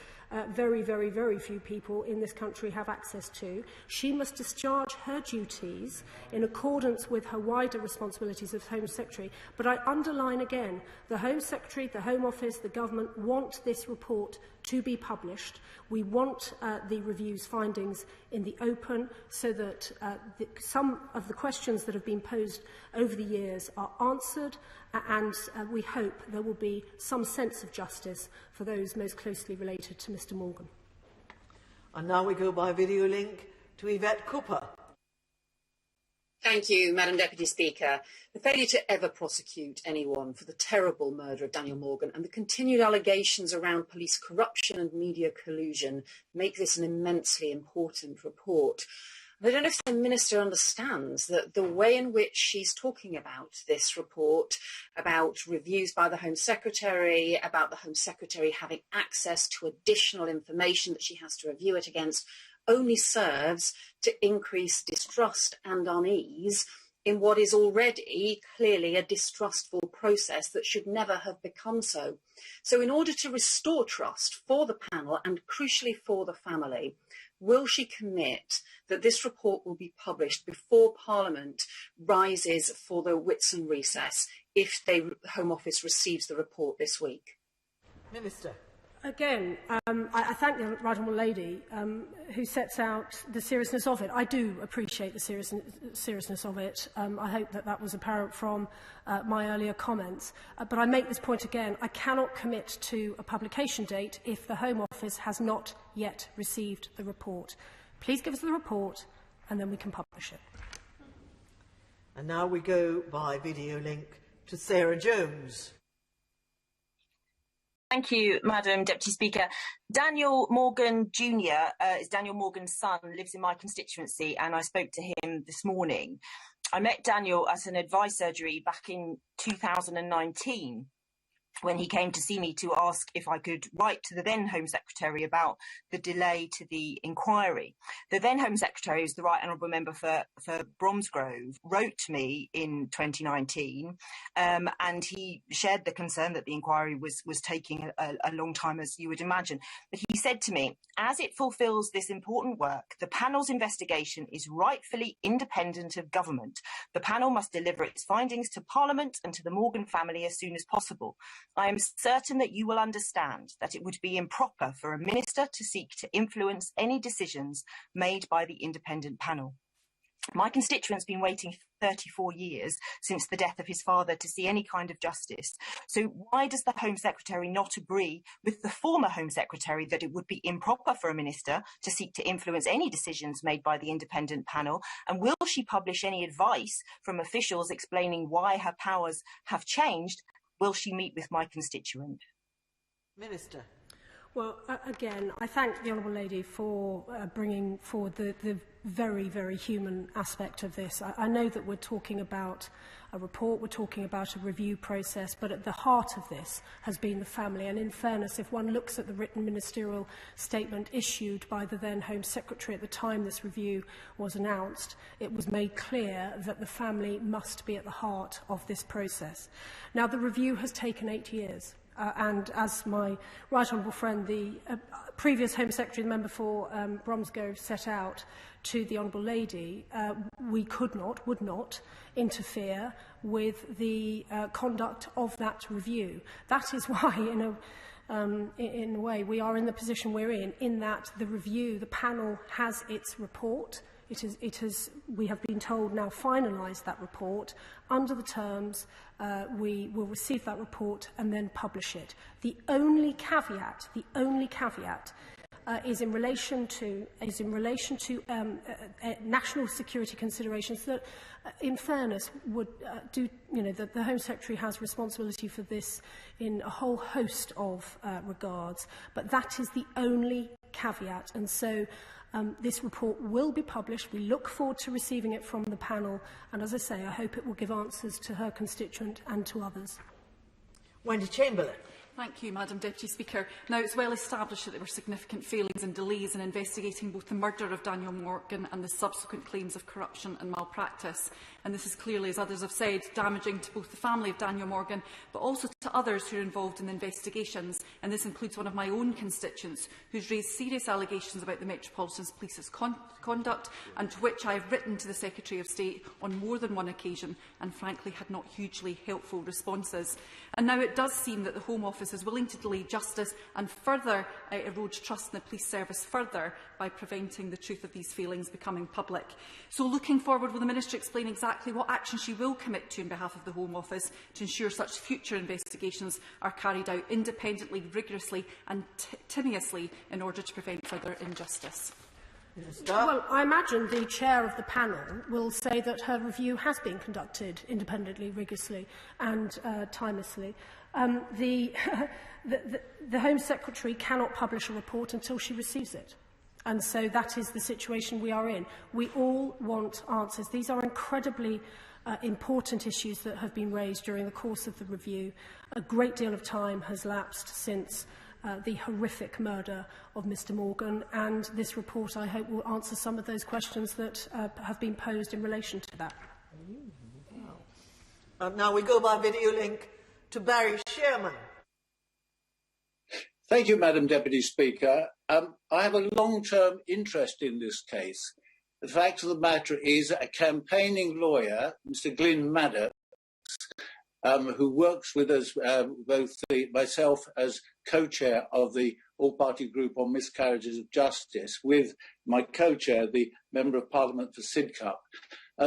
very, very, very few people in this country have access to. She must discharge her duties in accordance with her wider responsibilities as Home Secretary. But I underline again, the Home Secretary, the Home Office, the Government want this report to be published. We want the review's findings in the open so that some of the questions that have been posed over the years are answered, and we hope there will be some sense of justice for those most closely related to Mr Morgan. And now we go by video link to Yvette Cooper. Thank you, Madam Deputy Speaker. The failure to ever prosecute anyone for the terrible murder of Daniel Morgan and the continued allegations around police corruption and media collusion make this an immensely important report. I don't know if the Minister understands that the way in which she's talking about this report, about reviews by the Home Secretary, about the Home Secretary having access to additional information that she has to review it against, only serves to increase distrust and unease in what is already clearly a distrustful process that should never have become so. So in order to restore trust for the panel and crucially for the family, will she commit that this report will be published before Parliament rises for the Whitsun recess if the Home Office receives the report this week? Minister. Again, I thank the right honourable lady who sets out the seriousness of it. I do appreciate the seriousness of it. I hope that that was apparent from my earlier comments. But I make this point again. I cannot commit to a publication date if the Home Office has not yet received the report. Please give us the report and then we can publish it. And now we go by video link to Sarah Jones. Thank you, Madam Deputy Speaker. Daniel Morgan Jr. Is Daniel Morgan's son, lives in my constituency, and I spoke to him this morning. I met Daniel at an advice surgery back in 2019 when he came to see me to ask if I could write to the then Home Secretary about the delay to the inquiry. The then Home Secretary, who's the Right Honourable Member for Bromsgrove, wrote to me in 2019 and he shared the concern that the inquiry was taking a long time, as you would imagine. But he said to me, as it fulfils this important work, the panel's investigation is rightfully independent of government. The panel must deliver its findings to Parliament and to the Morgan family as soon as possible. I am certain that you will understand that it would be improper for a minister to seek to influence any decisions made by the independent panel. My constituent's been waiting 34 years since the death of his father to see any kind of justice. So why does the Home Secretary not agree with the former Home Secretary that it would be improper for a minister to seek to influence any decisions made by the independent panel? And will she publish any advice from officials explaining why her powers have changed? Will she meet with my constituent? Minister. Well, again, I thank the Honourable Lady for bringing forward the very, very human aspect of this. I know that we're talking about a report, we're talking about a review process, but at the heart of this has been the family. And in fairness, if one looks at the written ministerial statement issued by the then Home Secretary at the time this review was announced, it was made clear that the family must be at the heart of this process. Now, the review has taken 8 years. And as my right honourable friend, the previous Home Secretary, the member for Bromsgrove, set out to the Honourable Lady, we could not, would not interfere with the conduct of that review. That is why, in a way, we are in the position we're in that the review, the panel has its report. We have been told now finalise that report. Under the terms, we will receive that report and then publish it. The only caveat is in relation to national security considerations that, in fairness, would that the Home Secretary has responsibility for this in a whole host of regards. But that is the only caveat, and so. This report will be published. We look forward to receiving it from the panel. And as I say, I hope it will give answers to her constituent and to others. Wendy Chamberlain. Thank you, Madam Deputy Speaker. Now, it's well established that there were significant failings and delays in investigating both the murder of Daniel Morgan and the subsequent claims of corruption and malpractice. And this is clearly, as others have said, damaging to both the family of Daniel Morgan, but also to others who are involved in the investigations. And this includes one of my own constituents who's raised serious allegations about the Metropolitan Police's conduct, and to which I have written to the Secretary of State on more than one occasion, and frankly had not hugely helpful responses. And now it does seem that the Home Office is willing to delay justice and further erode trust in the police service further by preventing the truth of these failings becoming public. So looking forward, will the Minister explain exactly what action she will commit to on behalf of the Home Office to ensure such future investigations are carried out independently, rigorously and tenuously in order to prevent further injustice? Well, I imagine the chair of the panel will say that her review has been conducted independently, rigorously and timelessly. The Home Secretary cannot publish a report until she receives it. And so that is the situation we are in. We all want answers. These are incredibly important issues that have been raised during the course of the review. A great deal of time has lapsed since the horrific murder of Mr Morgan, and this report, I hope, will answer some of those questions that have been posed in relation to that. Now we go by video link to Barry Sherman. Thank you, Madam Deputy Speaker. I have a long-term interest in this case. The fact of the matter is a campaigning lawyer, Mr. Glyn Maddox, who works with us, myself as co-chair of the all-party group on miscarriages of justice, with my co-chair, the Member of Parliament for Sidcup.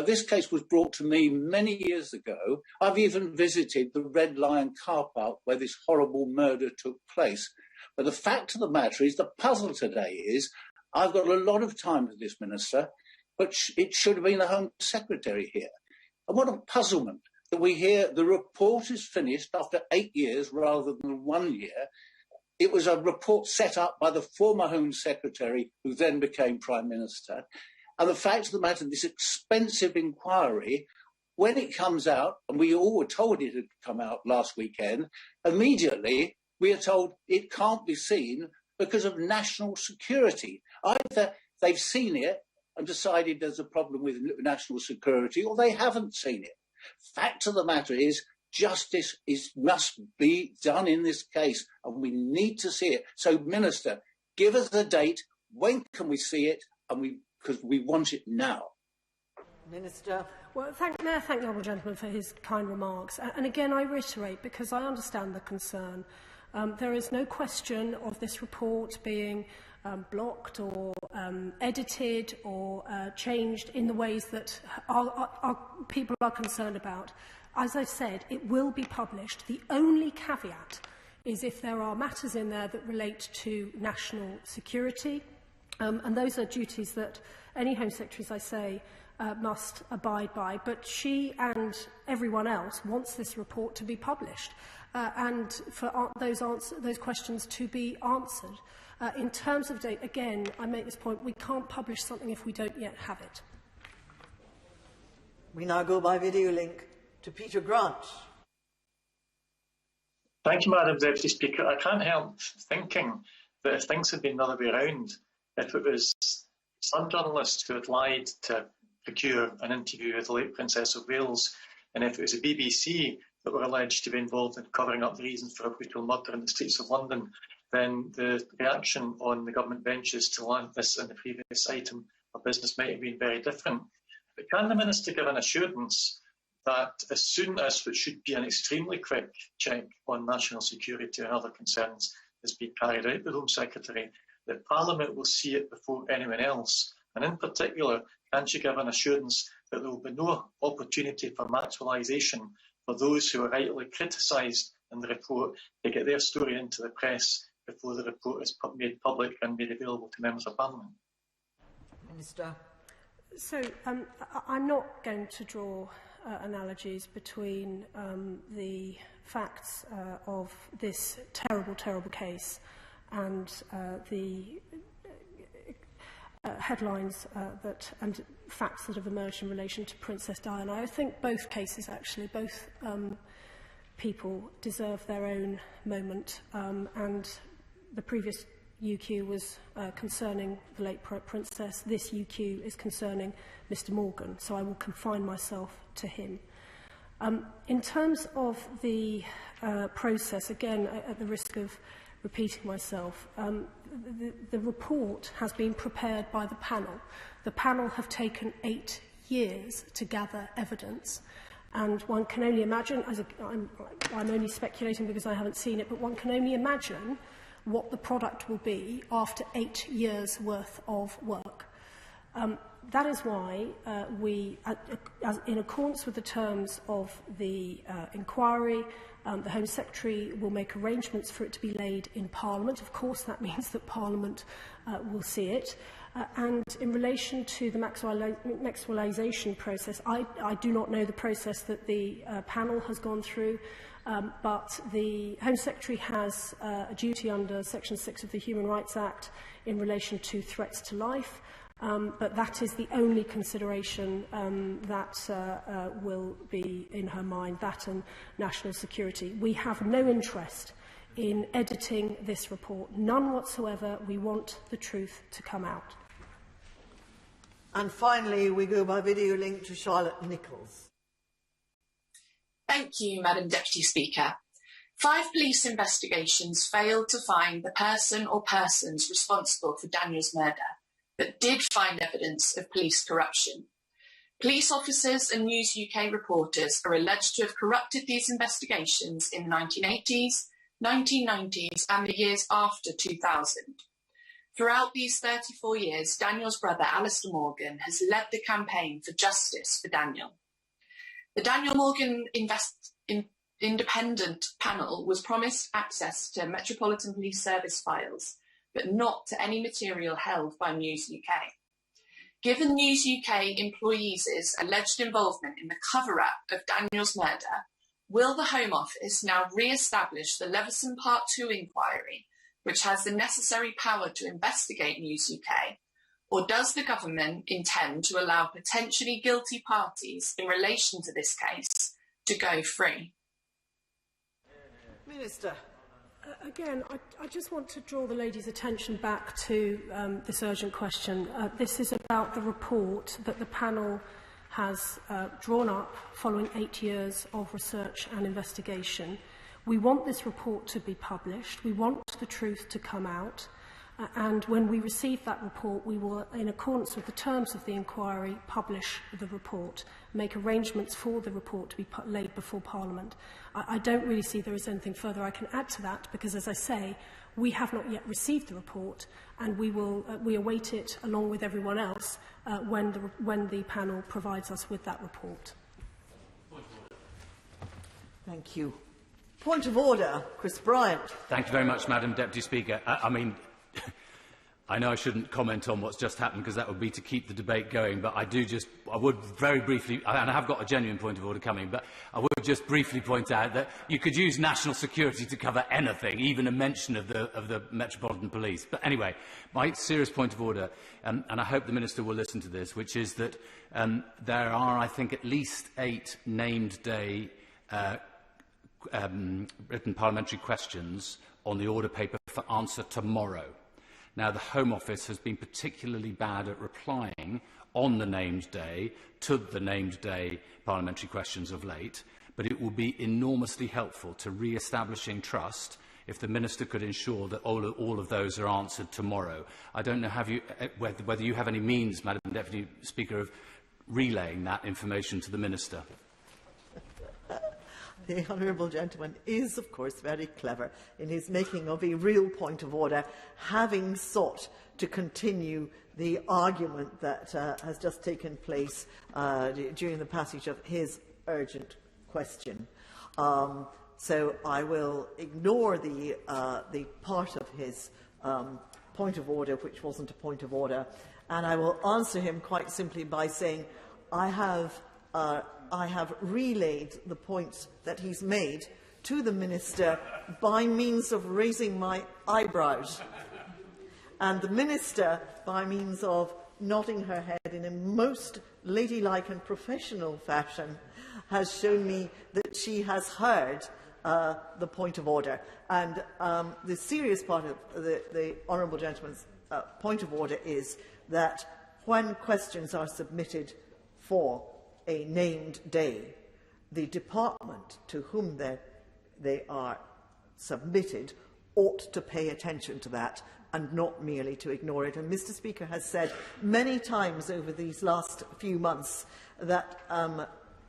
This case was brought to me many years ago. I've even visited the Red Lion car park where this horrible murder took place. But the fact of the matter is, the puzzle today is, I've got a lot of time for this minister, but it should have been the Home Secretary here. And what a puzzlement that we hear the report is finished after 8 years rather than 1 year. It was a report set up by the former Home Secretary, who then became Prime Minister. And the fact of the matter, this expensive inquiry, when it comes out, and we all were told it had come out last weekend, immediately we are told it can't be seen because of national security. Either they've seen it and decided there's a problem with national security, or they haven't seen it. Fact of the matter is, justice must be done in this case, and we need to see it. So, Minister, give us a date. When can we see it? Because we want it now. Minister. Well, may I thank the honourable gentleman for his kind remarks. And again, I reiterate, because I understand the concern, there is no question of this report being blocked or edited or changed in the ways that our people are concerned about. As I've said, it will be published. The only caveat is if there are matters in there that relate to national security, and those are duties that any Home Secretary, as I say, must abide by. But she and everyone else wants this report to be published and for those questions to be answered. In terms of date, again, I make this point, we can't publish something if we don't yet have it. We now go by video link to Peter Grant. Thank you, Madam Deputy Speaker. I can't help thinking that if things had been the other way around, if it was some journalist who had lied to procure an interview with the late Princess of Wales, and if it was the BBC that were alleged to be involved in covering up the reasons for a brutal murder in the streets of London, then the reaction on the government benches to land this in the previous item of business might have been very different. But can the Minister give an assurance that as soon as what should be an extremely quick check on national security and other concerns is being carried out by the Home Secretary, that Parliament will see it before anyone else? And in particular, can she give an assurance that there will be no opportunity for maximalisation for those who are rightly criticised in the report to get their story into the press before the report is made public and made available to members of Parliament? Minister. So I'm not going to draw analogies between the facts of this terrible, terrible case and the headlines and facts that have emerged in relation to Princess Diana. I think both cases, actually, both people deserve their own moment, and the previous UQ was concerning the late Princess. This UQ is concerning Mr Morgan, so I will confine myself to him. In terms of the process, again, at the risk of repeating myself, the report has been prepared by the panel. The panel have taken 8 years to gather evidence, and one can only imagine, I'm only speculating because I haven't seen it, but one can only imagine what the product will be after 8 years' worth of work. That is why we, in accordance with the terms of the inquiry, the Home Secretary will make arrangements for it to be laid in Parliament. Of course, that means that Parliament will see it. And in relation to the maximalisation process, I do not know the process that the panel has gone through, but the Home Secretary has a duty under Section 6 of the Human Rights Act in relation to threats to life. But that is the only consideration that will be in her mind, that and national security. We have no interest in editing this report, none whatsoever. We want the truth to come out. And finally, we go by video link to Charlotte Nichols. Thank you, Madam Deputy Speaker. 5 police investigations failed to find the person or persons responsible for Daniel's murder, but did find evidence of police corruption. Police officers and News UK reporters are alleged to have corrupted these investigations in the 1980s, 1990s and the years after 2000. Throughout these 34 years, Daniel's brother, Alistair Morgan, has led the campaign for justice for Daniel. The Daniel Morgan independent panel was promised access to Metropolitan Police Service files, but not to any material held by News UK. Given News UK employees' alleged involvement in the cover-up of Daniel's murder, will the Home Office now re-establish the Leveson Part 2 inquiry, which has the necessary power to investigate News UK, or does the government intend to allow potentially guilty parties in relation to this case to go free? Minister. Again, I just want to draw the lady's attention back to this urgent question. This is about the report that the panel has drawn up following 8 years of research and investigation. We want this report to be published. We want the truth to come out. And when we receive that report, we will, in accordance with the terms of the inquiry, publish the report, make arrangements for the report to be laid before Parliament. I don't really see there is anything further I can add to that, because, as I say, we have not yet received the report, and we await it, along with everyone else, when the panel provides us with that report. Thank you. Point of order, Chris Bryant. Thank you very much, Madam Deputy Speaker. I know I shouldn't comment on what's just happened because that would be to keep the debate going, but I would very briefly, and I have got a genuine point of order coming, but I would just briefly point out that you could use national security to cover anything, even a mention of the Metropolitan Police. But anyway, my serious point of order, and I hope the Minister will listen to this, which is that there are, I think, at least 8 named day written parliamentary questions on the order paper for answer tomorrow. Now, the Home Office has been particularly bad at replying on the named day to the named day parliamentary questions of late, but it will be enormously helpful to re-establishing trust if the Minister could ensure that all of those are answered tomorrow. I don't know whether you have any means, Madam Deputy Speaker, of relaying that information to the Minister. The honourable gentleman is, of course, very clever in his making of a real point of order, having sought to continue the argument that has just taken place during the passage of his urgent question. So I will ignore the part of his point of order which wasn't a point of order, and I will answer him quite simply by saying I have relayed the points that he's made to the Minister by means of raising my eyebrows. And the Minister, by means of nodding her head in a most ladylike and professional fashion, has shown me that she has heard the point of order. And the serious part of the honourable gentleman's point of order is that when questions are submitted for a named day, the department to whom they are submitted ought to pay attention to that and not merely to ignore it. And Mr. Speaker has said many times over these last few months that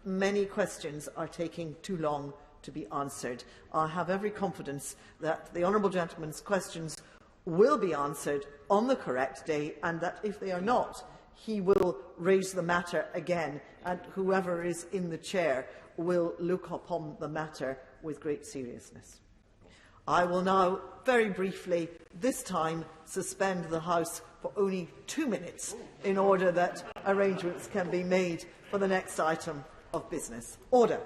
many questions are taking too long to be answered. I have every confidence that the honourable gentleman's questions will be answered on the correct day, and that if they are not, he will raise the matter again, and whoever is in the chair will look upon the matter with great seriousness. I will now, very briefly, this time suspend the House for only 2 minutes in order that arrangements can be made for the next item of business. Order.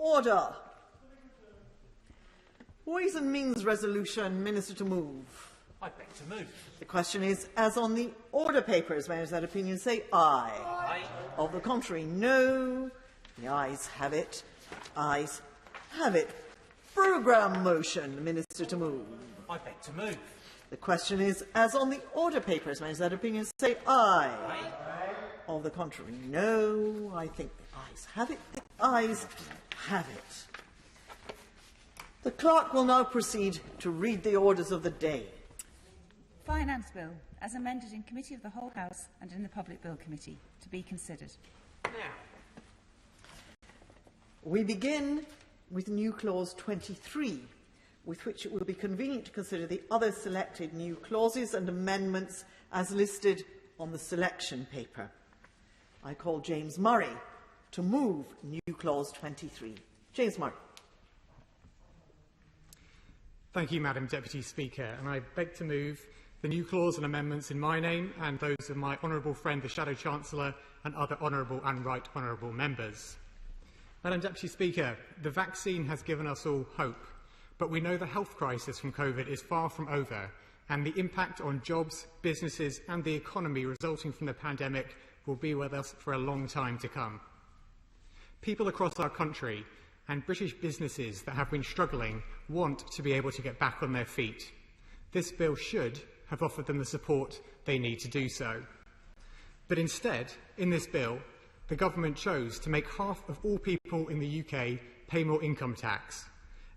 Order. Ways and Means Resolution. Minister to move. I beg to move. The question is, as on the order papers, members of that opinion say aye. Aye. Of the contrary, no. The ayes have it. Ayes have it. Programme motion. Minister to move. I beg to move. The question is, as on the order papers, members of that opinion say aye. Aye. Of the contrary, no. I think the ayes have it. The ayes have it. The clerk will now proceed to read the orders of the day. Finance Bill, as amended in Committee of the Whole House and in the Public Bill Committee, to be considered. Now. We begin with new clause 23, with which it will be convenient to consider the other selected new clauses and amendments as listed on the selection paper. I call James Murray to move new clause 23. James Murray. Thank you, Madam Deputy Speaker, and I beg to move the new clause and amendments in my name and those of my honourable friend, the Shadow Chancellor, and other honourable and right honourable members. Madam Deputy Speaker, the vaccine has given us all hope, but we know the health crisis from COVID is far from over, and the impact on jobs, businesses and the economy resulting from the pandemic will be with us for a long time to come. People across our country and British businesses that have been struggling want to be able to get back on their feet. This bill should have offered them the support they need to do so. But instead, in this bill, the government chose to make half of all people in the UK pay more income tax,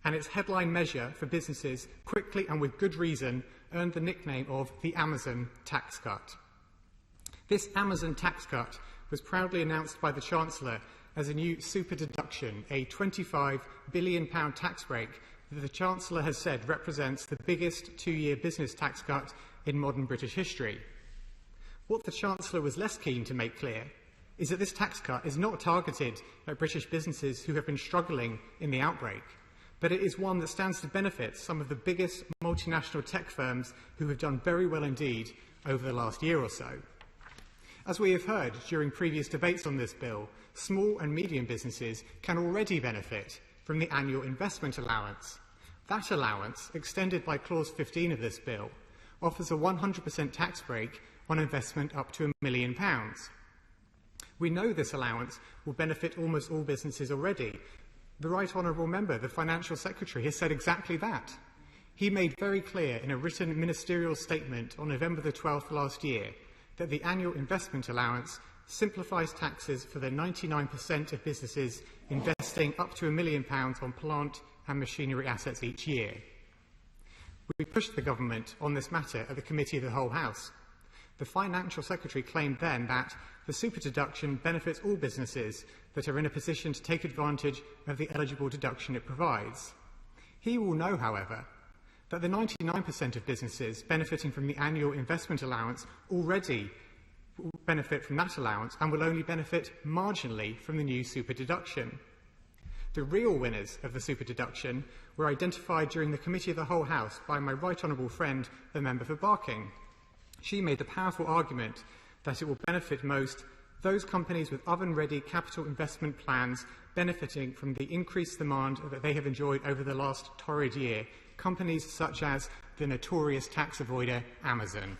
and its headline measure for businesses quickly and with good reason earned the nickname of the Amazon tax cut. This Amazon tax cut was proudly announced by the Chancellor as a new super deduction, a £25 billion tax break that the Chancellor has said represents the biggest two-year business tax cut in modern British history. What the Chancellor was less keen to make clear is that this tax cut is not targeted at British businesses who have been struggling in the outbreak, but it is one that stands to benefit some of the biggest multinational tech firms who have done very well indeed over the last year or so. As we have heard during previous debates on this bill, small and medium businesses can already benefit from the annual investment allowance. That allowance, extended by clause 15 of this bill, offers a 100% tax break on investment up to £1 million. We know this allowance will benefit almost all businesses already. The Right Honourable Member, the Financial Secretary, has said exactly that. He made very clear in a written ministerial statement on November the 12th last year that the annual investment allowance simplifies taxes for the 99% of businesses investing up to £1 million on plant and machinery assets each year. We pushed the government on this matter at the Committee of the Whole House. The Financial Secretary claimed then that the super deduction benefits all businesses that are in a position to take advantage of the eligible deduction it provides. He will know, however, that the 99% of businesses benefiting from the annual investment allowance already benefit from that allowance and will only benefit marginally from the new super deduction. The real winners of the super deduction were identified during the Committee of the Whole House by my right honourable friend, the member for Barking. She made the powerful argument that it will benefit most those companies with oven-ready capital investment plans benefiting from the increased demand that they have enjoyed over the last torrid year, companies such as the notorious tax avoider Amazon.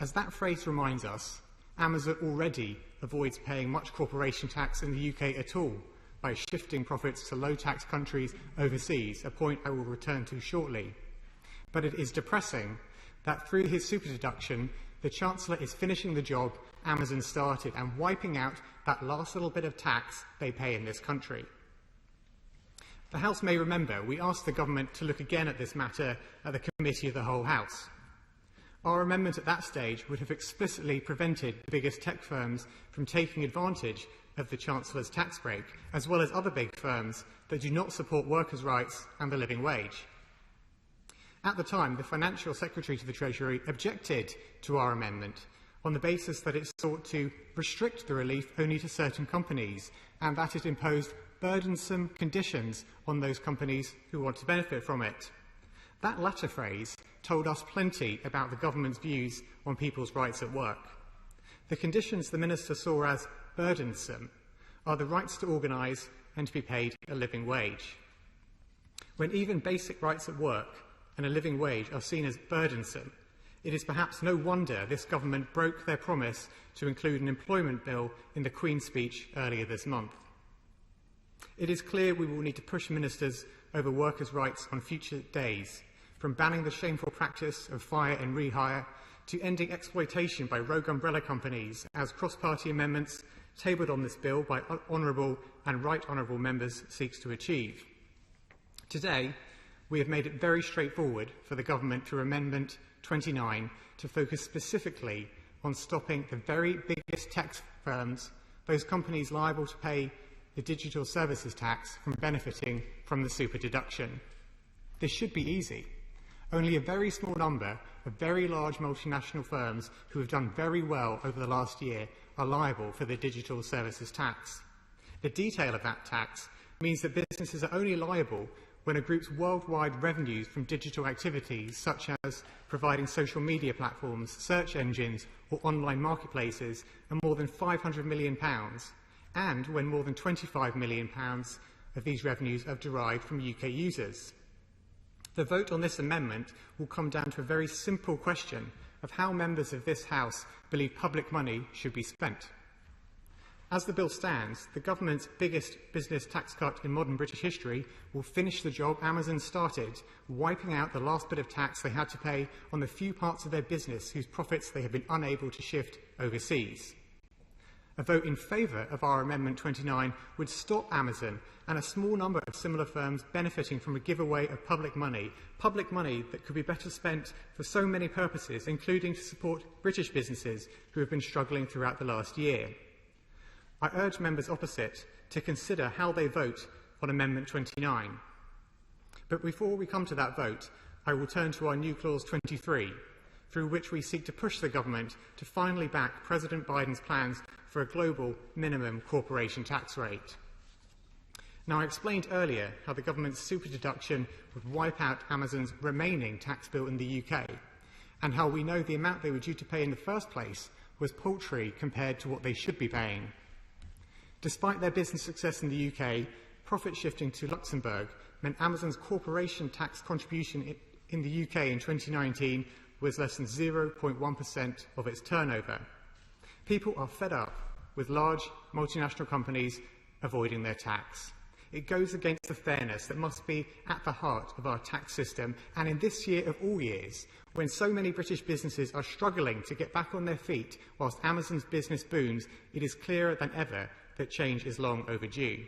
As that phrase reminds us, Amazon already avoids paying much corporation tax in the UK at all by shifting profits to low-tax countries overseas, a point I will return to shortly. But it is depressing that through his super deduction, the Chancellor is finishing the job Amazon started and wiping out that last little bit of tax they pay in this country. The House may remember we asked the government to look again at this matter at the Committee of the Whole House. Our amendment at that stage would have explicitly prevented the biggest tech firms from taking advantage of the Chancellor's tax break, as well as other big firms that do not support workers' rights and the living wage. At the time, the Financial Secretary to the Treasury objected to our amendment on the basis that it sought to restrict the relief only to certain companies and that it imposed burdensome conditions on those companies who want to benefit from it. That latter phrase told us plenty about the government's views on people's rights at work. The conditions the Minister saw as burdensome are the rights to organise, and to be paid a living wage. When even basic rights at work and a living wage are seen as burdensome, it is perhaps no wonder this government broke their promise to include an employment bill in the Queen's speech earlier this month. It is clear we will need to push ministers over workers' rights on future days, from banning the shameful practice of fire and rehire to ending exploitation by rogue umbrella companies, as cross-party amendments tabled on this bill by honourable and right honourable members seeks to achieve. Today, we have made it very straightforward for the government through Amendment 29 to focus specifically on stopping the very biggest tax firms, those companies liable to pay the digital services tax, from benefiting from the super deduction. This should be easy. Only a very small number of very large multinational firms who have done very well over the last year are liable for the digital services tax. The detail of that tax means that businesses are only liable when a group's worldwide revenues from digital activities, such as providing social media platforms, search engines or online marketplaces, are more than £500 million, and when more than £25 million of these revenues are derived from UK users. The vote on this amendment will come down to a very simple question of how members of this House believe public money should be spent. As the bill stands, the government's biggest business tax cut in modern British history will finish the job Amazon started, wiping out the last bit of tax they had to pay on the few parts of their business whose profits they have been unable to shift overseas. A vote in favour of our Amendment 29 would stop Amazon and a small number of similar firms benefiting from a giveaway of public money that could be better spent for so many purposes, including to support British businesses who have been struggling throughout the last year. I urge members opposite to consider how they vote on Amendment 29. But before we come to that vote, I will turn to our new Clause 23, through which we seek to push the government to finally back President Biden's plans for a global minimum corporation tax rate. Now, I explained earlier how the government's super deduction would wipe out Amazon's remaining tax bill in the UK, and how we know the amount they were due to pay in the first place was paltry compared to what they should be paying. Despite their business success in the UK, profit shifting to Luxembourg meant Amazon's corporation tax contribution in the UK in 2019 was less than 0.1% of its turnover. People are fed up with large multinational companies avoiding their tax. It goes against the fairness that must be at the heart of our tax system, and in this year of all years, when so many British businesses are struggling to get back on their feet whilst Amazon's business booms, it is clearer than ever that change is long overdue.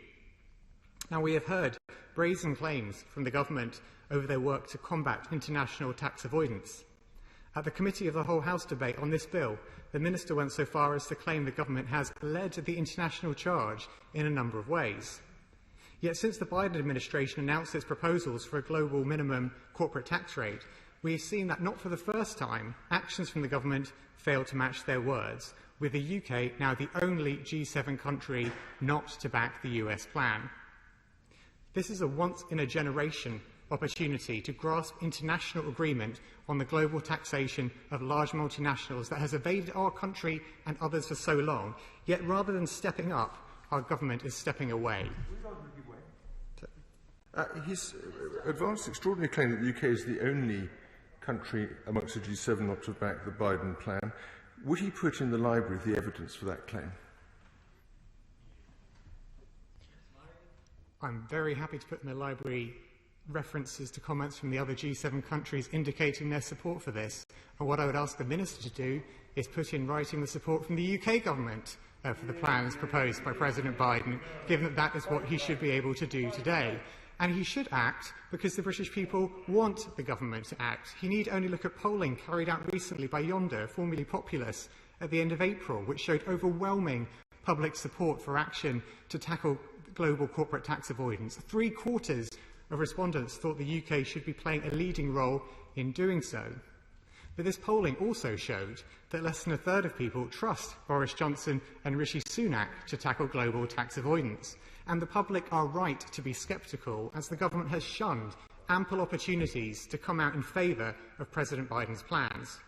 Now, we have heard brazen claims from the government over their work to combat international tax avoidance. At the Committee of the Whole House debate on this bill, the Minister went so far as to claim the government has led the international charge in a number of ways. Yet since the Biden administration announced its proposals for a global minimum corporate tax rate, we have seen that not for the first time, actions from the government failed to match their words, with the UK now the only G7 country not to back the US plan. This is a once-in-a-generation opportunity to grasp international agreement on the global taxation of large multinationals that has evaded our country and others for so long, yet rather than stepping up, our government is stepping away. He's advanced extraordinary claim that the UK is the only country amongst the G7 not to back the Biden plan. Would he put in the library the evidence for that claim? I'm very happy to put in the library references to comments from the other G7 countries indicating their support for this. And what I would ask the Minister to do is put in writing the support from the UK government for the plans proposed by President Biden, given that that is what he should be able to do today. And he should act because the British people want the government to act. He need only look at polling carried out recently by Yonder, formerly Populous, at the end of April, which showed overwhelming public support for action to tackle global corporate tax avoidance. 3/4 of respondents thought the UK should be playing a leading role in doing so. But this polling also showed that less than a third of people trust Boris Johnson and Rishi Sunak to tackle global tax avoidance. And the public are right to be sceptical, as the government has shunned ample opportunities to come out in favour of President Biden's plans.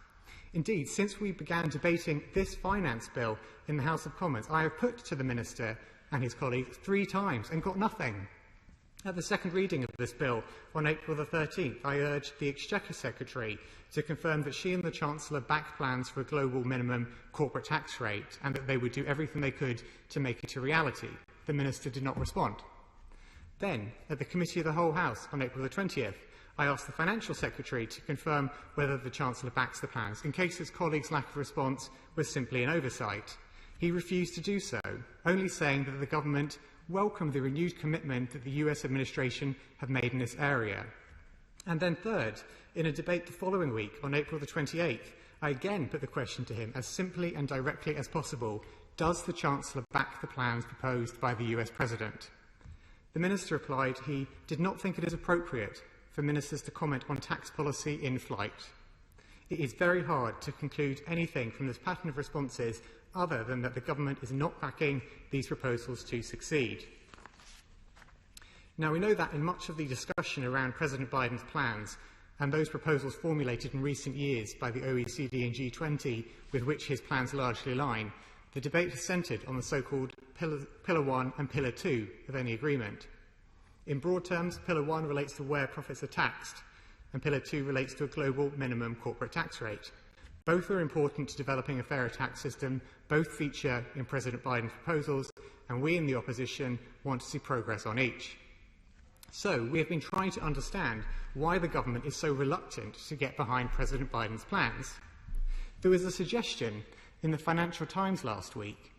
Indeed, since we began debating this finance bill in the House of Commons, I have put to the Minister and his colleagues 3 times and got nothing. At the second reading of this bill on April the 13th, I urged the Exchequer Secretary to confirm that she and the Chancellor backed plans for a global minimum corporate tax rate and that they would do everything they could to make it a reality. The Minister did not respond. Then, at the Committee of the Whole House on April the 20th, I asked the Financial Secretary to confirm whether the Chancellor backs the plans, in case his colleague's lack of response was simply an oversight. He refused to do so, only saying that the government welcomed the renewed commitment that the US administration have made in this area. And then third, in a debate the following week, on April the 28th, I again put the question to him as simply and directly as possible: does the Chancellor back the plans proposed by the US President? The Minister replied he did not think it is appropriate for ministers to comment on tax policy in flight. It is very hard to conclude anything from this pattern of responses other than that the government is not backing these proposals to succeed. Now, we know that in much of the discussion around President Biden's plans and those proposals formulated in recent years by the OECD and G20 with which his plans largely align, the debate has centred on the so-called Pillar 1 and Pillar 2 of any agreement. In broad terms, Pillar 1 relates to where profits are taxed, and Pillar 2 relates to a global minimum corporate tax rate. Both are important to developing a fairer tax system, both feature in President Biden's proposals, and we in the opposition want to see progress on each. So, we have been trying to understand why the government is so reluctant to get behind President Biden's plans. There was a suggestion in the Financial Times last week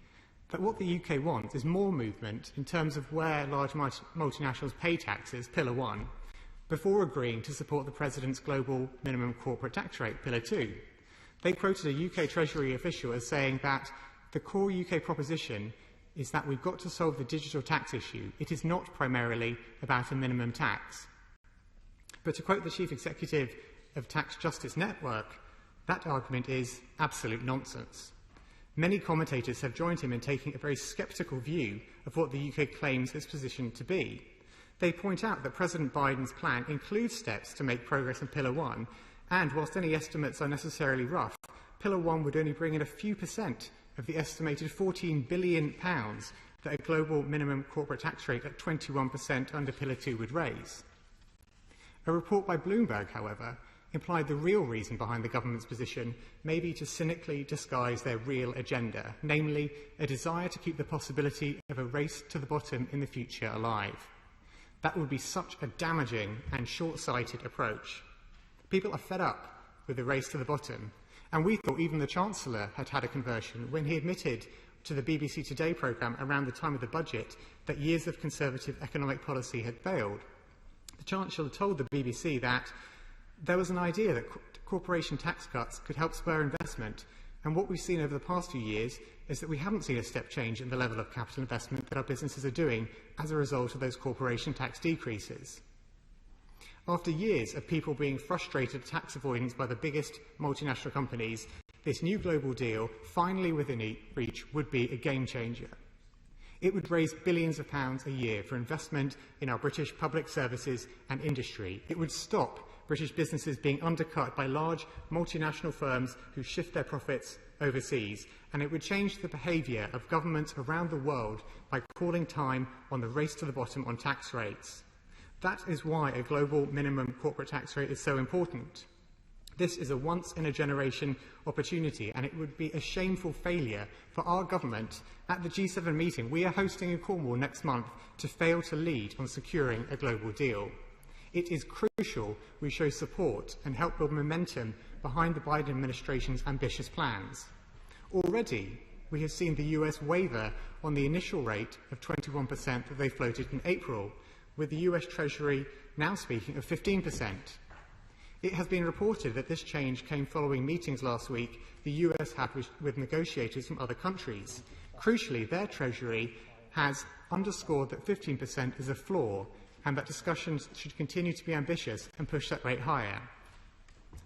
that what the UK wants is more movement in terms of where large multinationals pay taxes, Pillar 1, before agreeing to support the President's global minimum corporate tax rate, Pillar 2. They quoted a UK Treasury official as saying that the core UK proposition is that we've got to solve the digital tax issue. It is not primarily about a minimum tax. But to quote the Chief Executive of Tax Justice Network, that argument is absolute nonsense. Many commentators have joined him in taking a very sceptical view of what the UK claims its position to be. They point out that President Biden's plan includes steps to make progress in Pillar 1, and whilst any estimates are necessarily rough, Pillar 1 would only bring in a few percent of the estimated £14 billion that a global minimum corporate tax rate at 21% under Pillar 2 would raise. A report by Bloomberg, however, implied the real reason behind the government's position may be to cynically disguise their real agenda, namely a desire to keep the possibility of a race to the bottom in the future alive. That would be such a damaging and short-sighted approach. People are fed up with the race to the bottom, and we thought even the Chancellor had had a conversion when he admitted to the BBC Today programme around the time of the budget that years of Conservative economic policy had failed. The Chancellor told the BBC that there was an idea that corporation tax cuts could help spur investment, and what we've seen over the past few years is that we haven't seen a step change in the level of capital investment that our businesses are doing as a result of those corporation tax decreases. After years of people being frustrated at tax avoidance by the biggest multinational companies, this new global deal, finally within reach, would be a game changer. It would raise billions of pounds a year for investment in our British public services and industry. It would stop British businesses being undercut by large multinational firms who shift their profits overseas, and it would change the behaviour of governments around the world by calling time on the race to the bottom on tax rates. That is why a global minimum corporate tax rate is so important. This is a once-in-a-generation opportunity, and it would be a shameful failure for our government at the G7 meeting we are hosting in Cornwall next month to fail to lead on securing a global deal. It is crucial we show support and help build momentum behind the Biden administration's ambitious plans. Already, we have seen the US waver on the initial rate of 21% that they floated in April, with the US Treasury now speaking of 15%. It has been reported that this change came following meetings last week the US had with negotiators from other countries. Crucially, their Treasury has underscored that 15% is a floor and that discussions should continue to be ambitious and push that rate higher.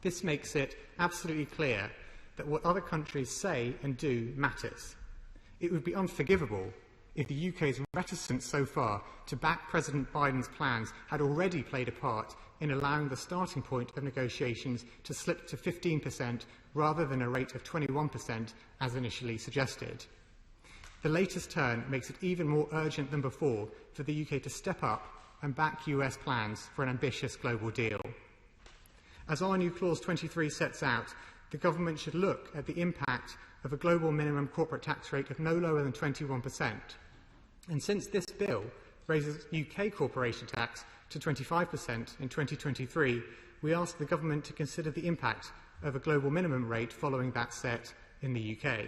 This makes it absolutely clear that what other countries say and do matters. It would be unforgivable if the UK's reticence so far to back President Biden's plans had already played a part in allowing the starting point of negotiations to slip to 15% rather than a rate of 21% as initially suggested. The latest turn makes it even more urgent than before for the UK to step up and back US plans for an ambitious global deal. As our new Clause 23 sets out, the government should look at the impact of a global minimum corporate tax rate of no lower than 21%. And since this bill raises UK corporation tax to 25% in 2023, we ask the government to consider the impact of a global minimum rate following that set in the UK.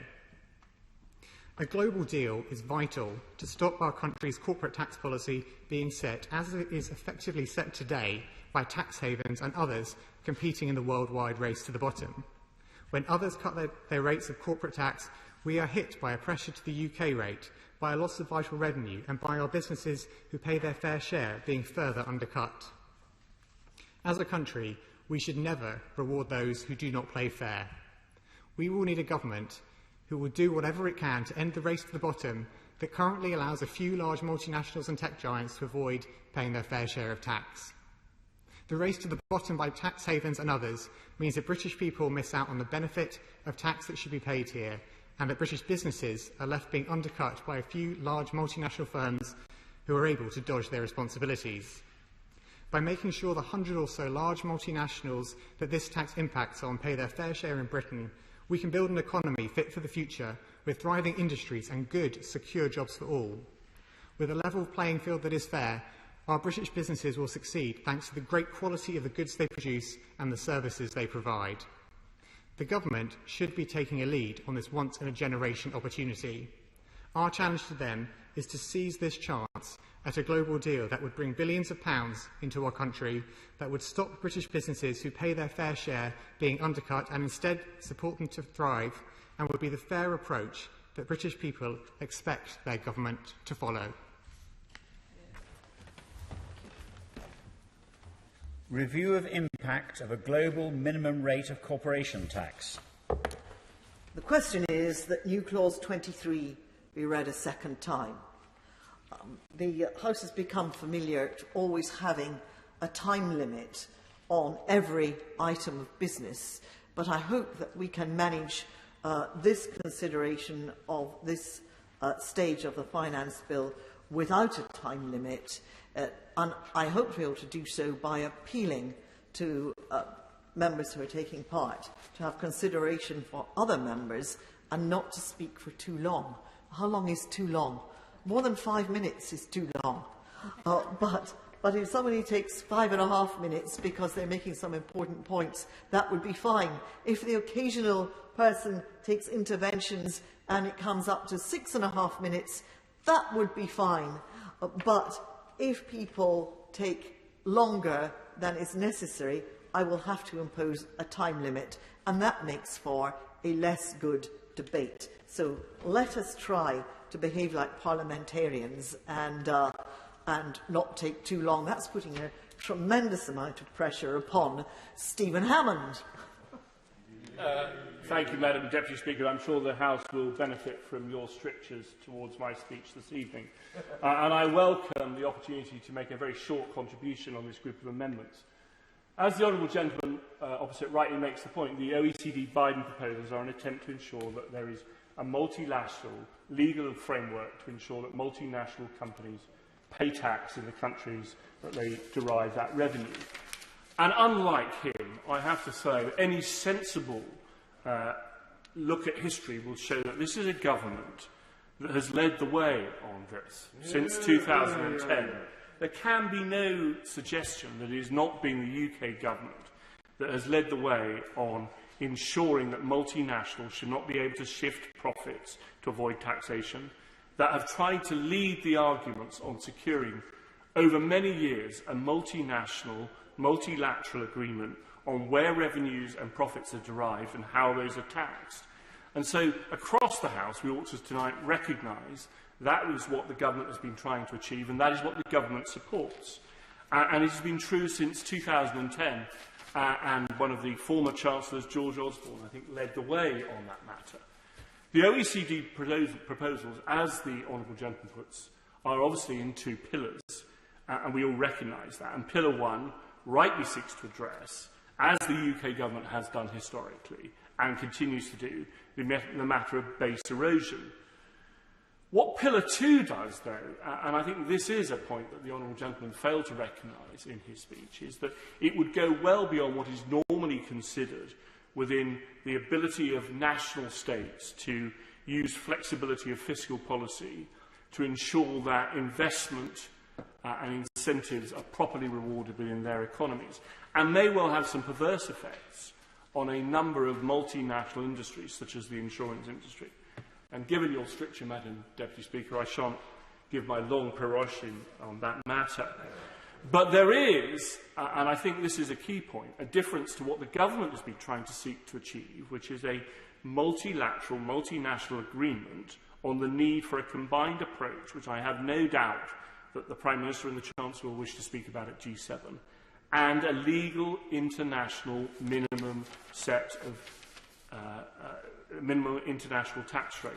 A global deal is vital to stop our country's corporate tax policy being set as it is effectively set today by tax havens and others competing in the worldwide race to the bottom. When others cut their rates of corporate tax, we are hit by a pressure to the UK rate, by a loss of vital revenue, and by our businesses who pay their fair share being further undercut. As a country, we should never reward those who do not play fair. We will need a government who will do whatever it can to end the race to the bottom that currently allows a few large multinationals and tech giants to avoid paying their fair share of tax. The race to the bottom by tax havens and others means that British people miss out on the benefit of tax that should be paid here, and that British businesses are left being undercut by a few large multinational firms who are able to dodge their responsibilities. By making sure the 100 or so large multinationals that this tax impacts on pay their fair share in Britain, we can build an economy fit for the future with thriving industries and good, secure jobs for all. With a level playing field that is fair, our British businesses will succeed thanks to the great quality of the goods they produce and the services they provide. The government should be taking a lead on this once-in-a-generation opportunity. Our challenge to them is to seize this chance at a global deal that would bring billions of pounds into our country, that would stop British businesses who pay their fair share being undercut and instead support them to thrive, and would be the fair approach that British people expect their government to follow. Review of impact of a global minimum rate of corporation tax. The question is that new Clause 23 be read a second time. The House has become familiar to always having a time limit on every item of business, but I hope that we can manage this consideration of this stage of the finance bill without a time limit, and I hope to be able to do so by appealing to members who are taking part to have consideration for other members and not to speak for too long. How long is too long? More than 5 minutes is too long. But if somebody takes 5.5 minutes because they're making some important points, that would be fine. If the occasional person takes interventions and it comes up to 6.5 minutes, that would be fine. But if people take longer than is necessary, I will have to impose a time limit, and that makes for a less good debate. So let us try to behave like parliamentarians and not take too long. That's putting a tremendous amount of pressure upon Stephen Hammond. Thank you, Madam Deputy Speaker. I'm sure the House will benefit from your strictures towards my speech this evening. And I welcome the opportunity to make a very short contribution on this group of amendments. As the Honourable Gentleman opposite rightly makes the point, the OECD Biden proposals are an attempt to ensure that there is a multilateral legal framework to ensure that multinational companies pay tax in the countries that they derive that revenue. And unlike him, I have to say that any sensible look at history will show that this is a government that has led the way on this since 2010. There can be no suggestion that it has not been the UK government that has led the way on ensuring that multinationals should not be able to shift profits to avoid taxation, that have tried to lead the arguments on securing, over many years, a multinational, multilateral agreement on where revenues and profits are derived and how those are taxed. And so, across the House, we ought to tonight recognise that is what the government has been trying to achieve, and that is what the government supports. And it has been true since 2010, and one of the former Chancellors, George Osborne, I think, led the way on that matter. The OECD proposals, as the Honourable Gentleman puts, are obviously in two pillars, and we all recognise that. And Pillar 1 rightly seeks to address, as the UK government has done historically and continues to do, the matter of base erosion. Pillar 2 does, though, and I think this is a point that the Honourable Gentleman failed to recognise in his speech, is that it would go well beyond what is normally considered within the ability of national states to use flexibility of fiscal policy to ensure that investment and incentives are properly rewarded within their economies, and may well have some perverse effects on a number of multinational industries, such as the insurance industry. And given your stricture, Madam Deputy Speaker, I shan't give my long perusing on that matter. But there is, and I think this is a key point, a difference to what the government has been trying to seek to achieve, which is a multilateral, multinational agreement on the need for a combined approach, which I have no doubt that the Prime Minister and the Chancellor will wish to speak about at G7, and a legal international minimum set of minimum international tax rate.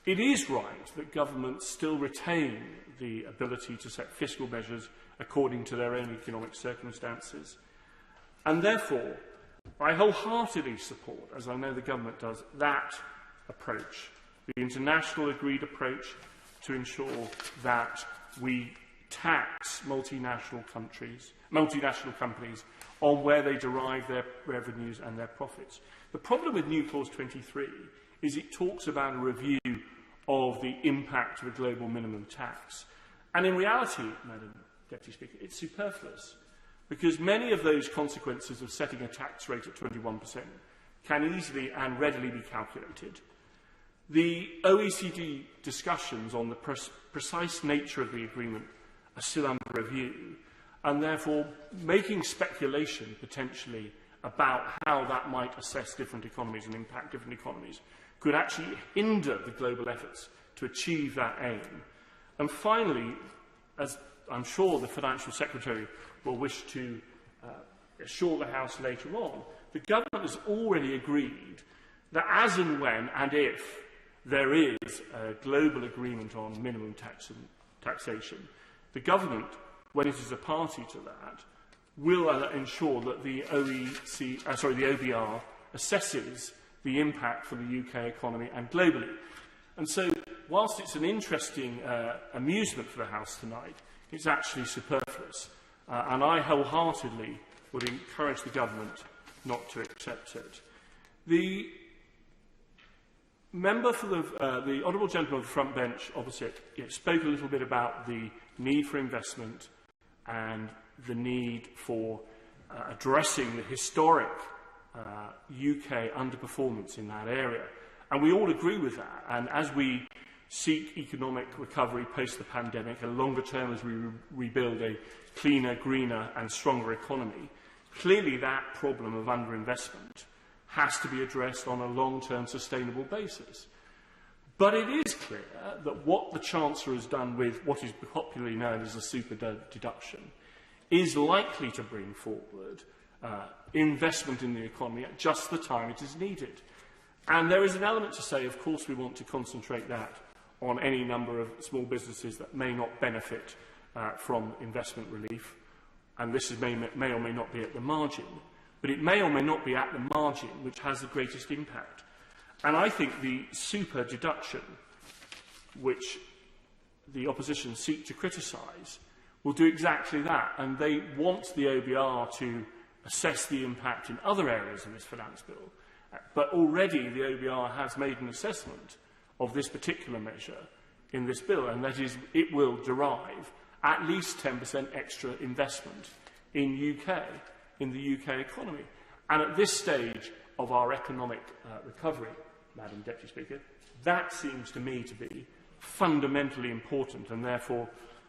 It is right that governments still retain the ability to set fiscal measures according to their own economic circumstances. And therefore, I wholeheartedly support, as I know the government does, that approach, the international agreed approach to ensure that we tax multinational companies on where they derive their revenues and their profits. The problem with New Clause 23 is it talks about a review of the impact of a global minimum tax. And in reality, Madam Deputy Speaker, it's superfluous, because many of those consequences of setting a tax rate at 21% can easily and readily be calculated. The OECD discussions on the precise nature of the agreement are still under review, and therefore making speculation potentially about how that might assess different economies and impact different economies could actually hinder the global efforts to achieve that aim. And finally, as I'm sure the Financial Secretary will wish to assure the House later on, the government has already agreed that as and when and if there is a global agreement on minimum taxation, the government, when it is a party to that, will ensure that the OBR assesses the impact for the UK economy and globally. And so, whilst it's an interesting amusement for the House tonight, it's actually superfluous. And I wholeheartedly would encourage the government not to accept it. The member for the Honourable Gentleman on the front bench opposite spoke a little bit about the need for investment and the need for addressing the historic UK underperformance in that area. And we all agree with that. And as we seek economic recovery post the pandemic and longer term as we rebuild a cleaner, greener and stronger economy, clearly that problem of underinvestment has to be addressed on a long-term sustainable basis. But it is clear that what the Chancellor has done with what is popularly known as a super deduction is likely to bring forward investment in the economy at just the time it is needed. And there is an element to say, of course, we want to concentrate that on any number of small businesses that may not benefit from investment relief, and this may or may not be at the margin, but it may or may not be at the margin which has the greatest impact. And I think the super deduction, which the opposition seek to criticise, will do exactly that. And they want the OBR to assess the impact in other areas of this finance bill. But already the OBR has made an assessment of this particular measure in this bill, and that is it will derive at least 10% extra investment in the UK economy. And at this stage of our economic recovery, Madam Deputy Speaker, that seems to me to be fundamentally important, and therefore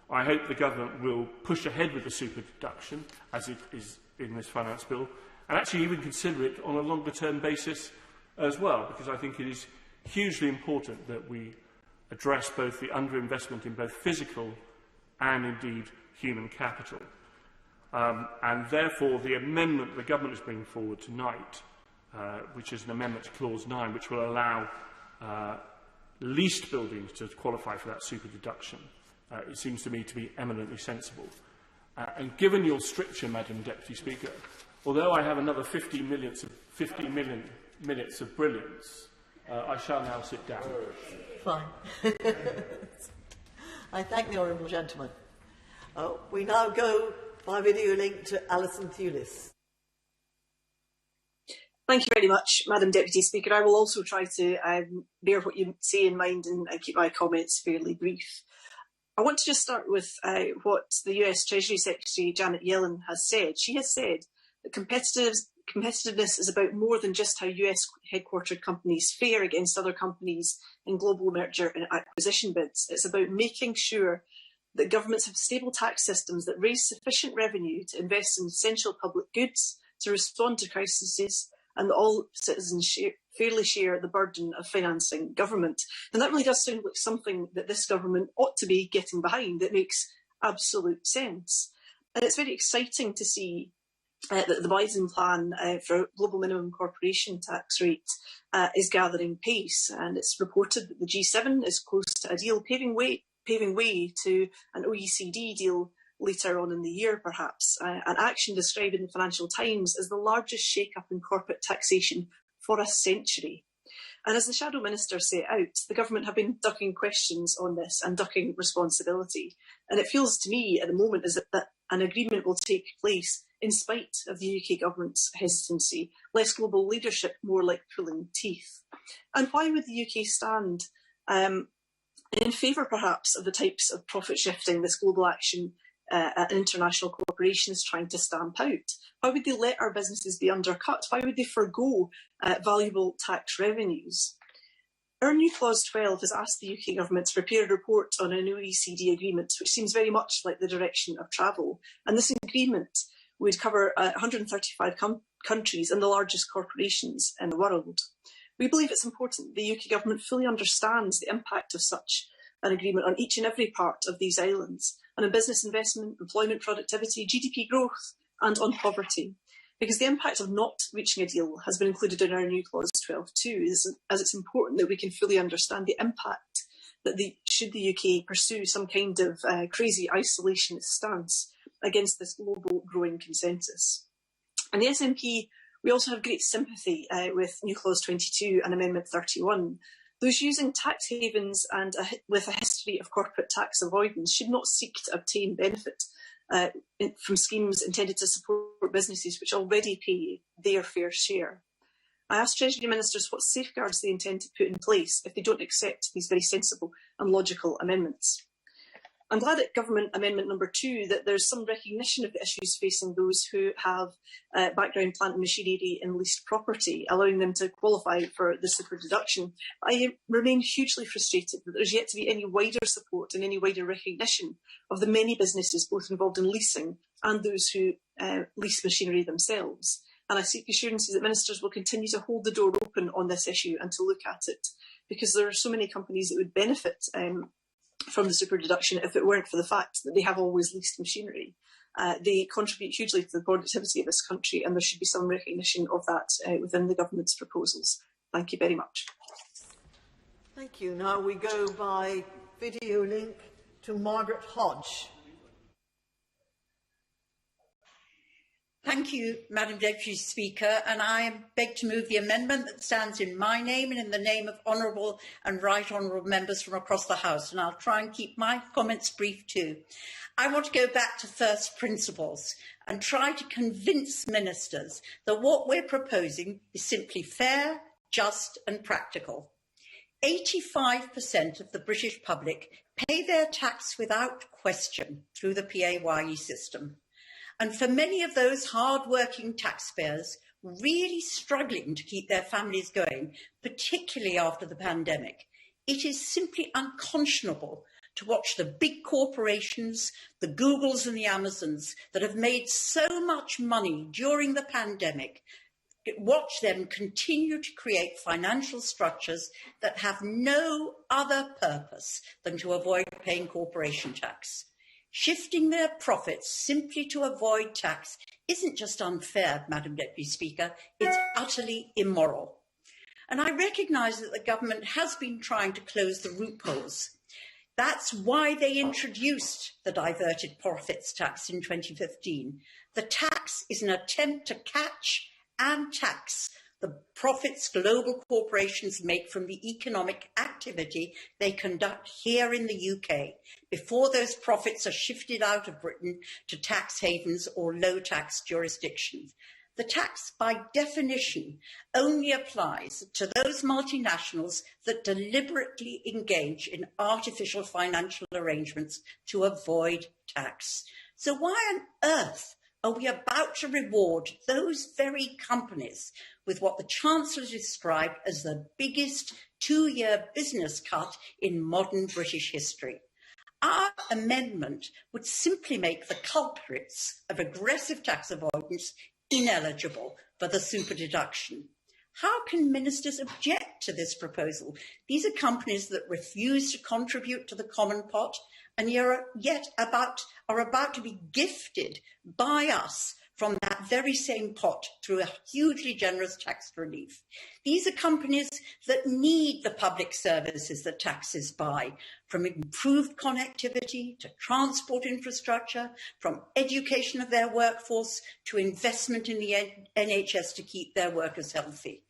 I hope the government will push ahead with the super deduction as it is in this finance bill, and actually even consider it on a longer-term basis as well, because I think it is hugely important that we address both the underinvestment in both physical and indeed human capital. And therefore the amendment the government is bringing forward tonight, which is an amendment to Clause 9, which will allow leased buildings to qualify for that super deduction, it seems to me to be eminently sensible. And given your stricture, Madam Deputy Speaker, although I have another 15 minutes of brilliance, I shall now sit down. Fine. I thank the honourable gentleman. We now go by video link to Alison Thewlis. Thank you very much, Madam Deputy Speaker. I will also try to bear what you say in mind and keep my comments fairly brief. I want to just start with what the US Treasury Secretary Janet Yellen has said. She has said that competitiveness is about more than just how US headquartered companies fare against other companies in global merger and acquisition bids. It's about making sure that governments have stable tax systems that raise sufficient revenue to invest in essential public goods, to respond to crises, and that all citizens fairly share the burden of financing government. And that really does sound like something that this government ought to be getting behind. It makes absolute sense. And it's very exciting to see that the Biden plan for a global minimum corporation tax rate is gathering pace. And it's reported that the G7 is close to a deal paving way to an OECD deal later on in the year, perhaps. An action described in the Financial Times as the largest shake-up in corporate taxation for a century. And as the Shadow Minister set out, the government have been ducking questions on this and ducking responsibility. And it feels to me at the moment as that an agreement will take place in spite of the UK government's hesitancy, less global leadership, more like pulling teeth. And why would the UK stand in favour, perhaps, of the types of profit shifting this global action at international corporations trying to stamp out? Why would they let our businesses be undercut? Why would they forgo valuable tax revenues? Our new Clause 12 has asked the UK government to prepare a report on an OECD agreement, which seems very much like the direction of travel. And this agreement would cover 135 countries and the largest corporations in the world. We believe it's important the UK government fully understands the impact of such an agreement on each and every part of these islands, and on business investment, employment productivity, GDP growth, and on poverty. Because the impact of not reaching a deal has been included in our new Clause 12 too, as it's important that we can fully understand the impact that should the UK pursue some kind of crazy isolationist stance against this global growing consensus. And the SNP, we also have great sympathy with new Clause 22 and Amendment 31. Those using tax havens and with a history of corporate tax avoidance should not seek to obtain benefit from schemes intended to support businesses which already pay their fair share. I asked Treasury Ministers what safeguards they intend to put in place if they don't accept these very sensible and logical amendments. I'm glad at Government Amendment number 2 that there's some recognition of the issues facing those who have background plant and machinery in leased property, allowing them to qualify for the super deduction. I remain hugely frustrated that there's yet to be any wider support and any wider recognition of the many businesses both involved in leasing and those who lease machinery themselves. And I seek assurances that ministers will continue to hold the door open on this issue and to look at it, because there are so many companies that would benefit from the super deduction if it weren't for the fact that they have always leased machinery. They contribute hugely to the productivity of this country, and there should be some recognition of that within the government's proposals. Thank you very much. Thank you. Now we go by video link to Margaret Hodge. Thank you, Madam Deputy Speaker, and I beg to move the amendment that stands in my name and in the name of honourable and right honourable members from across the House, and I'll try and keep my comments brief too. I want to go back to first principles and try to convince ministers that what we're proposing is simply fair, just and practical. 85% of the British public pay their tax without question through the PAYE system. And for many of those hard-working taxpayers really struggling to keep their families going, particularly after the pandemic, it is simply unconscionable to watch the big corporations, the Googles and the Amazons that have made so much money during the pandemic, watch them continue to create financial structures that have no other purpose than to avoid paying corporation tax. Shifting their profits simply to avoid tax isn't just unfair, Madam Deputy Speaker, it's utterly immoral. And I recognise that the government has been trying to close the loopholes. That's why they introduced the diverted profits tax in 2015. The tax is an attempt to catch and tax the profits global corporations make from the economic activity they conduct here in the UK before those profits are shifted out of Britain to tax havens or low tax jurisdictions. The tax, by definition, only applies to those multinationals that deliberately engage in artificial financial arrangements to avoid tax. So why on earth are we about to reward those very companies with what the Chancellor described as the biggest two-year business cut in modern British history? Our amendment would simply make the culprits of aggressive tax avoidance ineligible for the super deduction. How can ministers object to this proposal? These are companies that refuse to contribute to the common pot and yet are about to be gifted by us from that very same pot through a hugely generous tax relief. These are companies that need the public services that taxes buy, from improved connectivity to transport infrastructure, from education of their workforce to investment in the NHS to keep their workers healthy.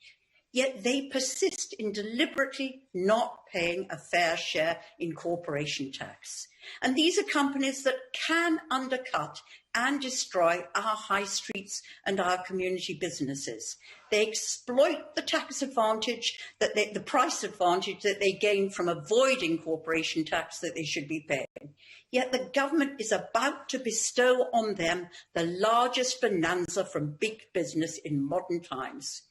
Yet they persist in deliberately not paying a fair share in corporation tax. And these are companies that can undercut and destroy our high streets and our community businesses. They exploit the tax advantage, the price advantage that they gain from avoiding corporation tax that they should be paying. Yet the government is about to bestow on them the largest bonanza from big business in modern times.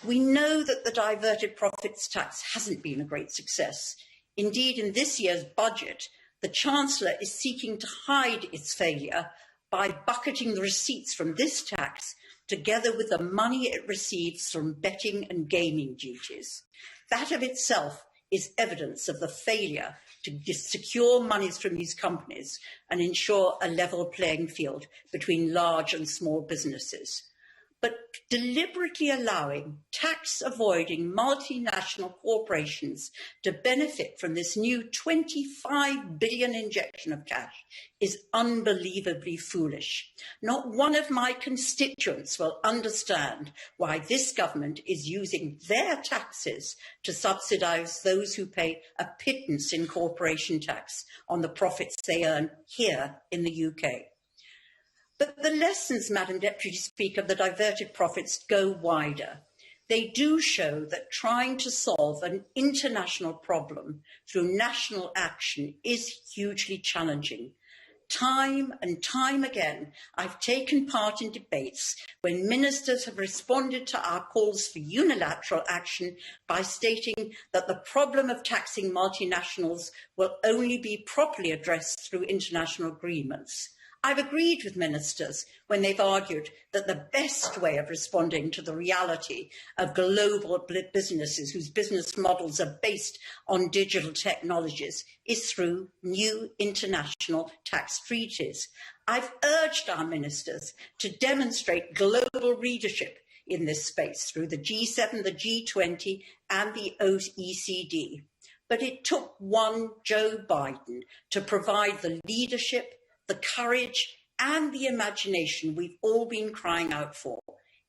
We know that the diverted profits tax hasn't been a great success. Indeed, in this year's budget, the Chancellor is seeking to hide its failure by bucketing the receipts from this tax together with the money it receives from betting and gaming duties. That of itself is evidence of the failure to secure monies from these companies and ensure a level playing field between large and small businesses. But deliberately allowing tax-avoiding multinational corporations to benefit from this new 25 billion injection of cash is unbelievably foolish. Not one of my constituents will understand why this government is using their taxes to subsidise those who pay a pittance in corporation tax on the profits they earn here in the UK. But the lessons, Madam Deputy Speaker, of the diverted profits go wider. They do show that trying to solve an international problem through national action is hugely challenging. Time and time again, I've taken part in debates when ministers have responded to our calls for unilateral action by stating that the problem of taxing multinationals will only be properly addressed through international agreements. I've agreed with ministers when they've argued that the best way of responding to the reality of global businesses whose business models are based on digital technologies is through new international tax treaties. I've urged our ministers to demonstrate global leadership in this space through the G7, the G20 and the OECD. But it took one Joe Biden to provide the leadership, the courage and the imagination we've all been crying out for.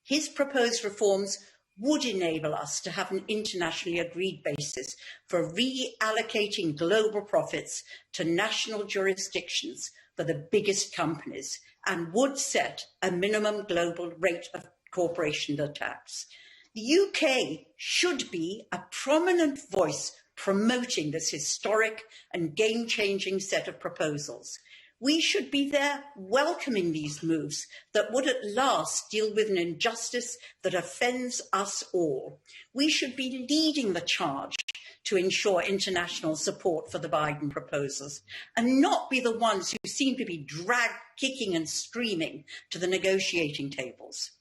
His proposed reforms would enable us to have an internationally agreed basis for reallocating global profits to national jurisdictions for the biggest companies and would set a minimum global rate of corporation tax. The UK should be a prominent voice promoting this historic and game-changing set of proposals. We should be there welcoming these moves that would at last deal with an injustice that offends us all. We should be leading the charge to ensure international support for the Biden proposals and not be the ones who seem to be dragged kicking and screaming to the negotiating tables.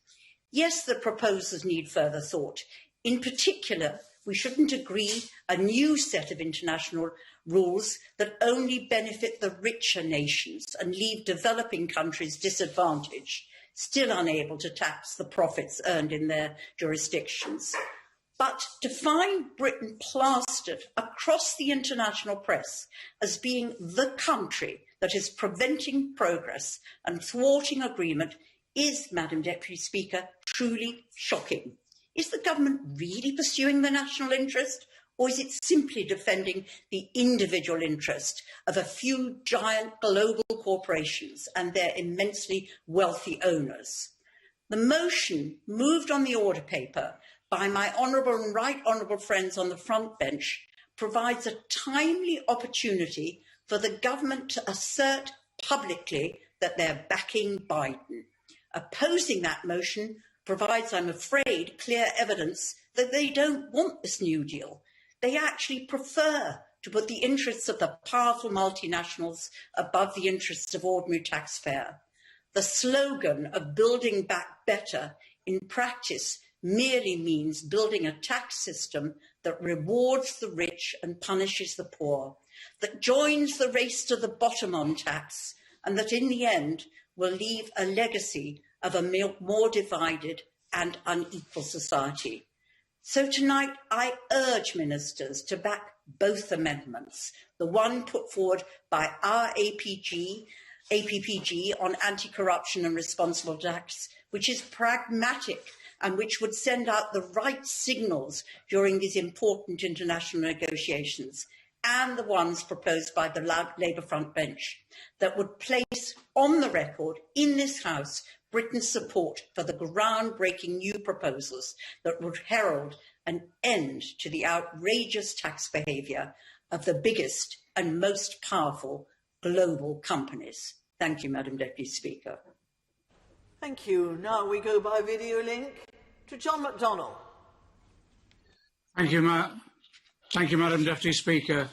Yes, the proposals need further thought. In particular, we shouldn't agree a new set of international rules that only benefit the richer nations and leave developing countries disadvantaged, still unable to tax the profits earned in their jurisdictions. But to find Britain plastered across the international press as being the country that is preventing progress and thwarting agreement is, Madam Deputy Speaker, truly shocking. Is the government really pursuing the national interest, or is it simply defending the individual interest of a few giant global corporations and their immensely wealthy owners? The motion moved on the order paper by my honourable and right honourable friends on the front bench provides a timely opportunity for the government to assert publicly that they're backing Biden. Opposing that motion provides, I'm afraid, clear evidence that they don't want this New Deal. They actually prefer to put the interests of the powerful multinationals above the interests of ordinary taxpayer. The slogan of building back better in practice merely means building a tax system that rewards the rich and punishes the poor, that joins the race to the bottom on tax, and that in the end will leave a legacy of a more divided and unequal society. So tonight I urge ministers to back both amendments, the one put forward by our APPG on anti-corruption and responsible tax, which is pragmatic and which would send out the right signals during these important international negotiations, and the ones proposed by the Labour front bench that would place on the record in this House Britain's support for the groundbreaking new proposals that would herald an end to the outrageous tax behaviour of the biggest and most powerful global companies. Thank you, Madam Deputy Speaker. Thank you. Now we go by video link to John McDonnell. Thank you, Madam Deputy Speaker.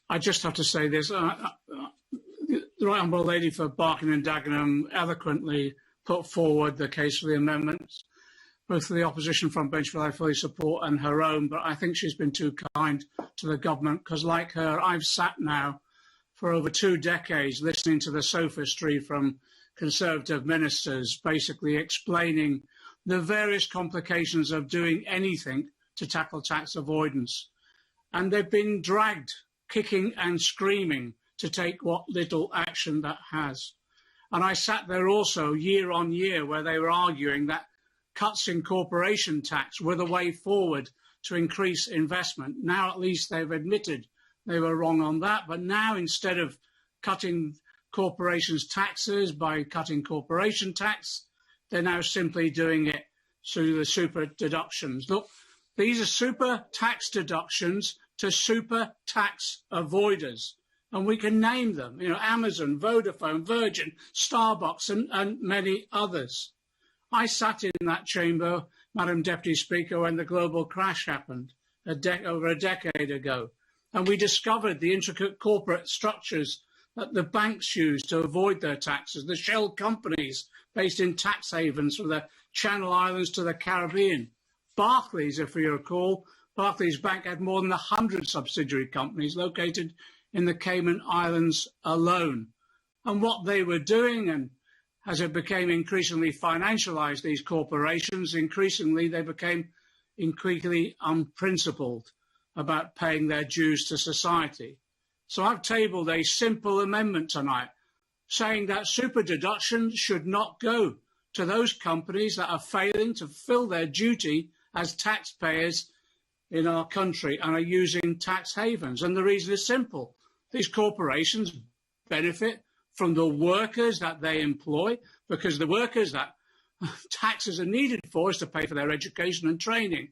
I just have to say this. The Right Honourable Lady for Barking and Dagenham eloquently put forward the case for the amendments, both for the opposition front bench, which I fully support, and her own, but I think she's been too kind to the government, because like her, I've sat now for over 2 decades listening to the sophistry from Conservative ministers, basically explaining the various complications of doing anything to tackle tax avoidance. And they've been dragged, kicking and screaming, to take what little action that has. And I sat there also year on year where they were arguing that cuts in corporation tax were the way forward to increase investment. Now at least they've admitted they were wrong on that, but now instead of cutting corporations' taxes by cutting corporation tax, they're now simply doing it through the super deductions. Look, these are super tax deductions to super tax avoiders. And we can name them, Amazon, Vodafone, Virgin, Starbucks, and many others. I sat in that chamber, Madam Deputy Speaker, when the global crash happened over a decade ago. And we discovered the intricate corporate structures that the banks use to avoid their taxes, the shell companies based in tax havens from the Channel Islands to the Caribbean. Barclays, if you recall, Barclays Bank had more than 100 subsidiary companies located in the Cayman Islands alone. And what they were doing, and as it became increasingly financialised, these corporations, increasingly they became increasingly unprincipled about paying their dues to society. So I've tabled a simple amendment tonight saying that super deductions should not go to those companies that are failing to fulfil their duty as taxpayers in our country and are using tax havens. And the reason is simple. These corporations benefit from the workers that they employ, because the workers that taxes are needed for is to pay for their education and training.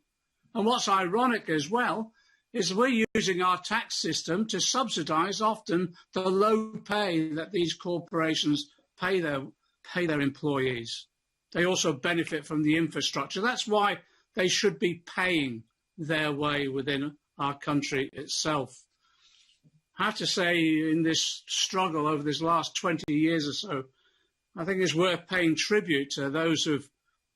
And what's ironic as well is we're using our tax system to subsidise often the low pay that these corporations pay their employees. They also benefit from the infrastructure. That's why they should be paying their way within our country itself. I have to say, in this struggle over this last 20 years or so, I think it's worth paying tribute to those who've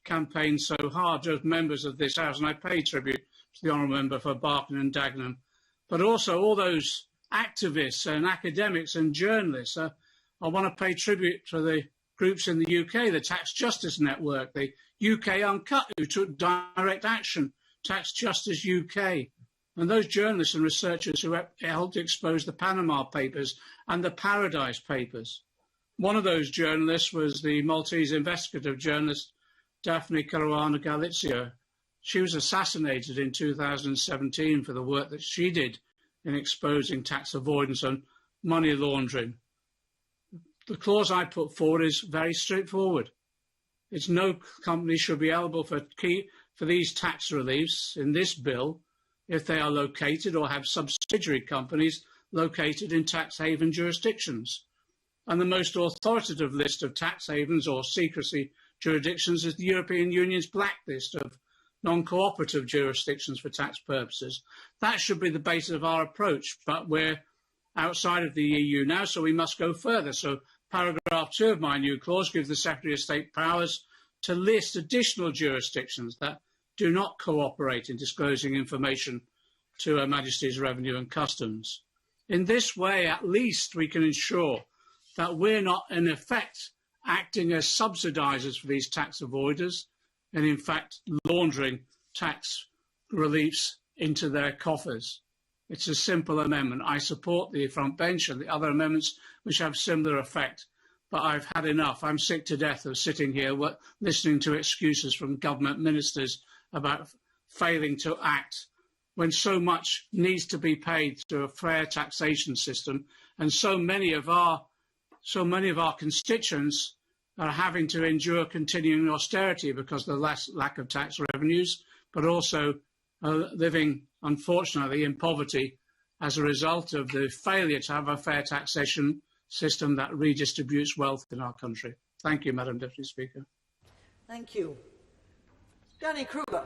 campaigned so hard, just members of this House, and I pay tribute to the Honourable Member for Barking and Dagenham, but also all those activists and academics and journalists. I want to pay tribute to the groups in the UK, the Tax Justice Network, the UK Uncut, who took direct action, Tax Justice UK, and those journalists and researchers who helped expose the Panama Papers and the Paradise Papers. One of those journalists was the Maltese investigative journalist Daphne Caruana Galizia. She was assassinated in 2017 for the work that she did in exposing tax avoidance and money laundering. The clause I put forward is very straightforward. It's no company should be eligible for these tax reliefs in this bill if they are located or have subsidiary companies located in tax haven jurisdictions. And the most authoritative list of tax havens or secrecy jurisdictions is the European Union's blacklist of non-cooperative jurisdictions for tax purposes. That should be the basis of our approach, but we're outside of the EU now, so we must go further. So paragraph 2 of my new clause gives the Secretary of State powers to list additional jurisdictions that do not cooperate in disclosing information to Her Majesty's Revenue and Customs. In this way, at least, we can ensure that we're not, in effect, acting as subsidisers for these tax avoiders and, in fact, laundering tax reliefs into their coffers. It's a simple amendment. I support the front bench and the other amendments which have similar effect, but I've had enough. I'm sick to death of sitting here listening to excuses from government ministers about failing to act when so much needs to be paid through a fair taxation system, and so many of our constituents are having to endure continuing austerity because of the lack of tax revenues, but also living, unfortunately, in poverty as a result of the failure to have a fair taxation system that redistributes wealth in our country. Thank you, Madam Deputy Speaker. Thank you. Danny Kruger.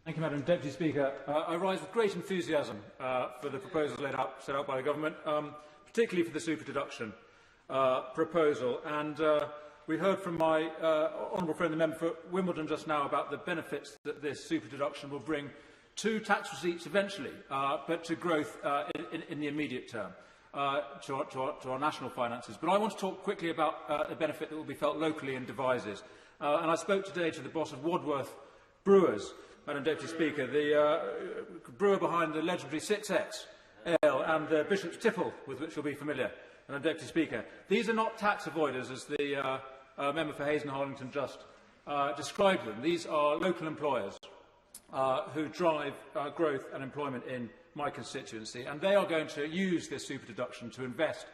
Thank you, Madam Deputy Speaker. I rise with great enthusiasm for the proposals set out by the Government, particularly for the super deduction proposal. And we heard from my honourable friend, the member for Wimbledon, just now about the benefits that this super deduction will bring to tax receipts eventually, but to growth in the immediate term, to our national finances. But I want to talk quickly about the benefit that will be felt locally in devices. And I spoke today to the boss of Wadworth Brewers, Madam Deputy Speaker, the brewer behind the legendary 6X ale and the Bishop's Tipple, with which you'll be familiar, Madam Deputy Speaker. These are not tax avoiders, as the member for Hayes and Harlington just described them. These are local employers who drive growth and employment in my constituency, and they are going to use this super deduction to invest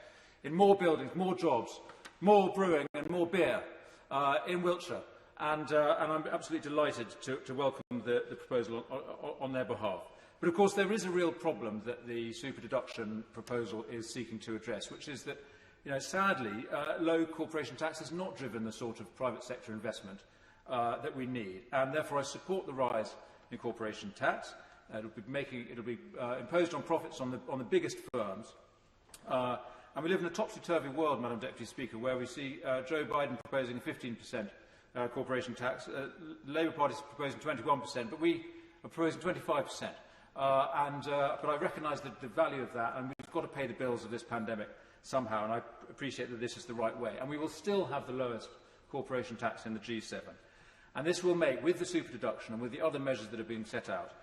in more buildings, more jobs, more brewing and more beer in Wiltshire. And I'm absolutely delighted to welcome the proposal on their behalf. But of course there is a real problem that the super deduction proposal is seeking to address, which is that, sadly, low corporation tax has not driven the sort of private sector investment that we need, and therefore I support the rise in corporation tax. It will be imposed on profits on the biggest firms. And we live in a topsy-turvy world, Madam Deputy Speaker, where we see Joe Biden proposing a 15% corporation tax, the Labour Party is proposing 21%, but we are proposing 25%. But I recognise the value of that, and we've got to pay the bills of this pandemic somehow, and I appreciate that this is the right way. And we will still have the lowest corporation tax in the G7. And this will make, with the super deduction and with the other measures that are being set out,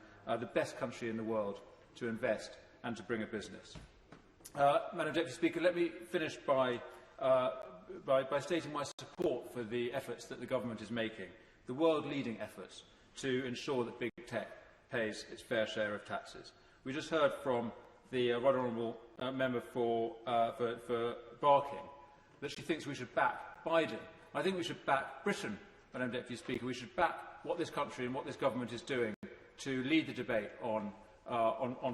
the best country in the world to invest and to bring a business. Madam Deputy Speaker, let me finish by stating my support for the efforts that the Government is making, the world-leading efforts to ensure that big tech pays its fair share of taxes. We just heard from the Right Honourable Member for Barking that she thinks we should back Biden. I think we should back Britain, Madam Deputy Speaker. We should back what this country and what this Government is doing to lead the debate on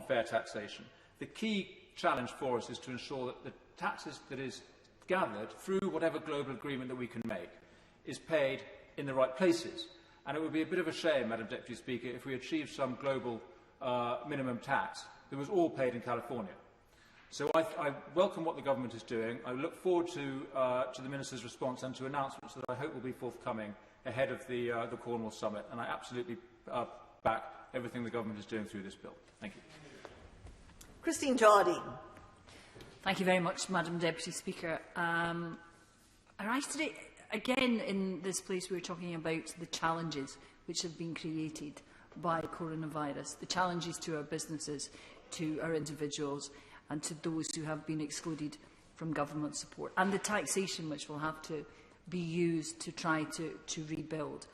fair taxation. The key challenge for us is to ensure that the taxes that is gathered through whatever global agreement that we can make is paid in the right places. And it would be a bit of a shame, Madam Deputy Speaker, if we achieved some global minimum tax that was all paid in California. So I welcome what the Government is doing. I look forward to the Minister's response and to announcements that I hope will be forthcoming ahead of the Cornwall Summit. And I absolutely back everything the Government is doing through this bill. Thank you. Christine Jardine. Thank you very much, Madam Deputy Speaker. I rise today again in this place we were talking about the challenges which have been created by coronavirus, the challenges to our businesses, to our individuals and to those who have been excluded from government support, and the taxation which will have to be used to try to rebuild.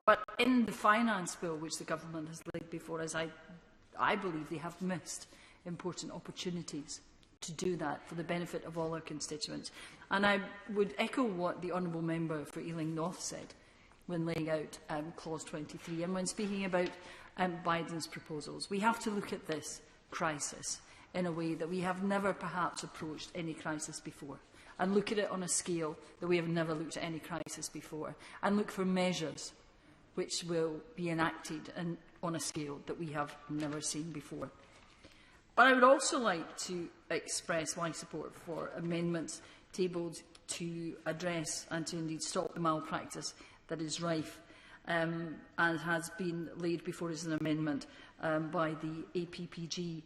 But in the finance bill which the government has laid before us, I believe they have missed important opportunities to do that for the benefit of all our constituents. And I would echo what the Honourable Member for Ealing North said when laying out Clause 23 and when speaking about Biden's proposals. We have to look at this crisis in a way that we have never perhaps approached any crisis before, and look at it on a scale that we have never looked at any crisis before, and look for measures which will be enacted on a scale that we have never seen before. But I would also like to express my support for amendments tabled to address and to indeed stop the malpractice that is rife and has been laid before us an amendment by the APPG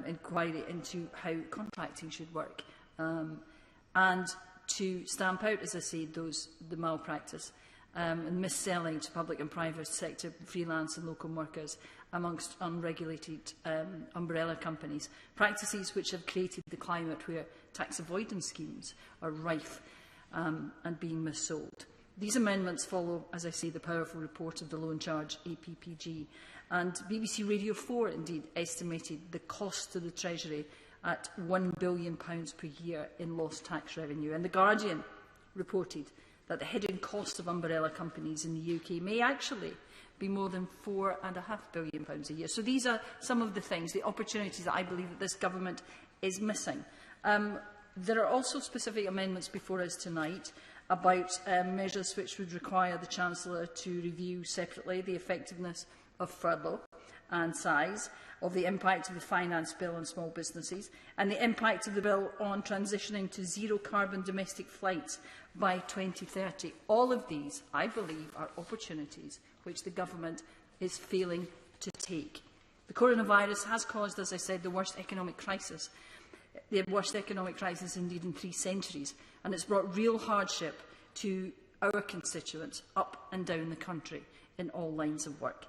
inquiry into how contracting should work, and to stamp out, as I said, the malpractice and mis-selling to public and private sector freelance and local workers amongst unregulated umbrella companies, practices which have created the climate where tax avoidance schemes are rife and being missold. These amendments follow, as I say, the powerful report of the loan charge APPG, and BBC Radio 4 indeed estimated the cost to the Treasury at £1 billion per year in lost tax revenue. And The Guardian reported that the hidden cost of umbrella companies in the UK may actually be more than £4.5 billion a year. So these are some of the things, the opportunities that I believe that this government is missing. There are also specific amendments before us tonight about measures which would require the Chancellor to review separately the effectiveness of furlough and size, of the impact of the finance bill on small businesses, and the impact of the bill on transitioning to zero-carbon domestic flights by 2030. All of these, I believe, are opportunities which the government is failing to take. The coronavirus has caused, as I said, the worst economic crisis indeed in 3 centuries, and it's brought real hardship to our constituents up and down the country in all lines of work.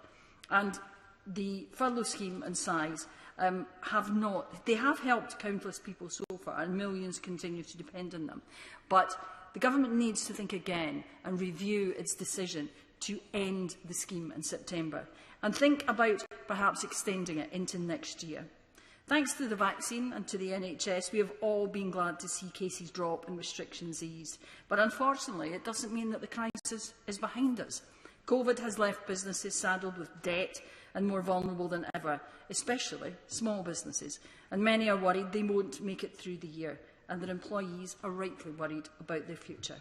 And the furlough scheme and size have helped countless people so far, and millions continue to depend on them. But the government needs to think again and review its decision to end the scheme in September, and think about perhaps extending it into next year. Thanks to the vaccine and to the NHS, we have all been glad to see cases drop and restrictions eased. But unfortunately, it doesn't mean that the crisis is behind us. COVID has left businesses saddled with debt and more vulnerable than ever, especially small businesses. And many are worried they won't make it through the year, and their employees are rightly worried about their future.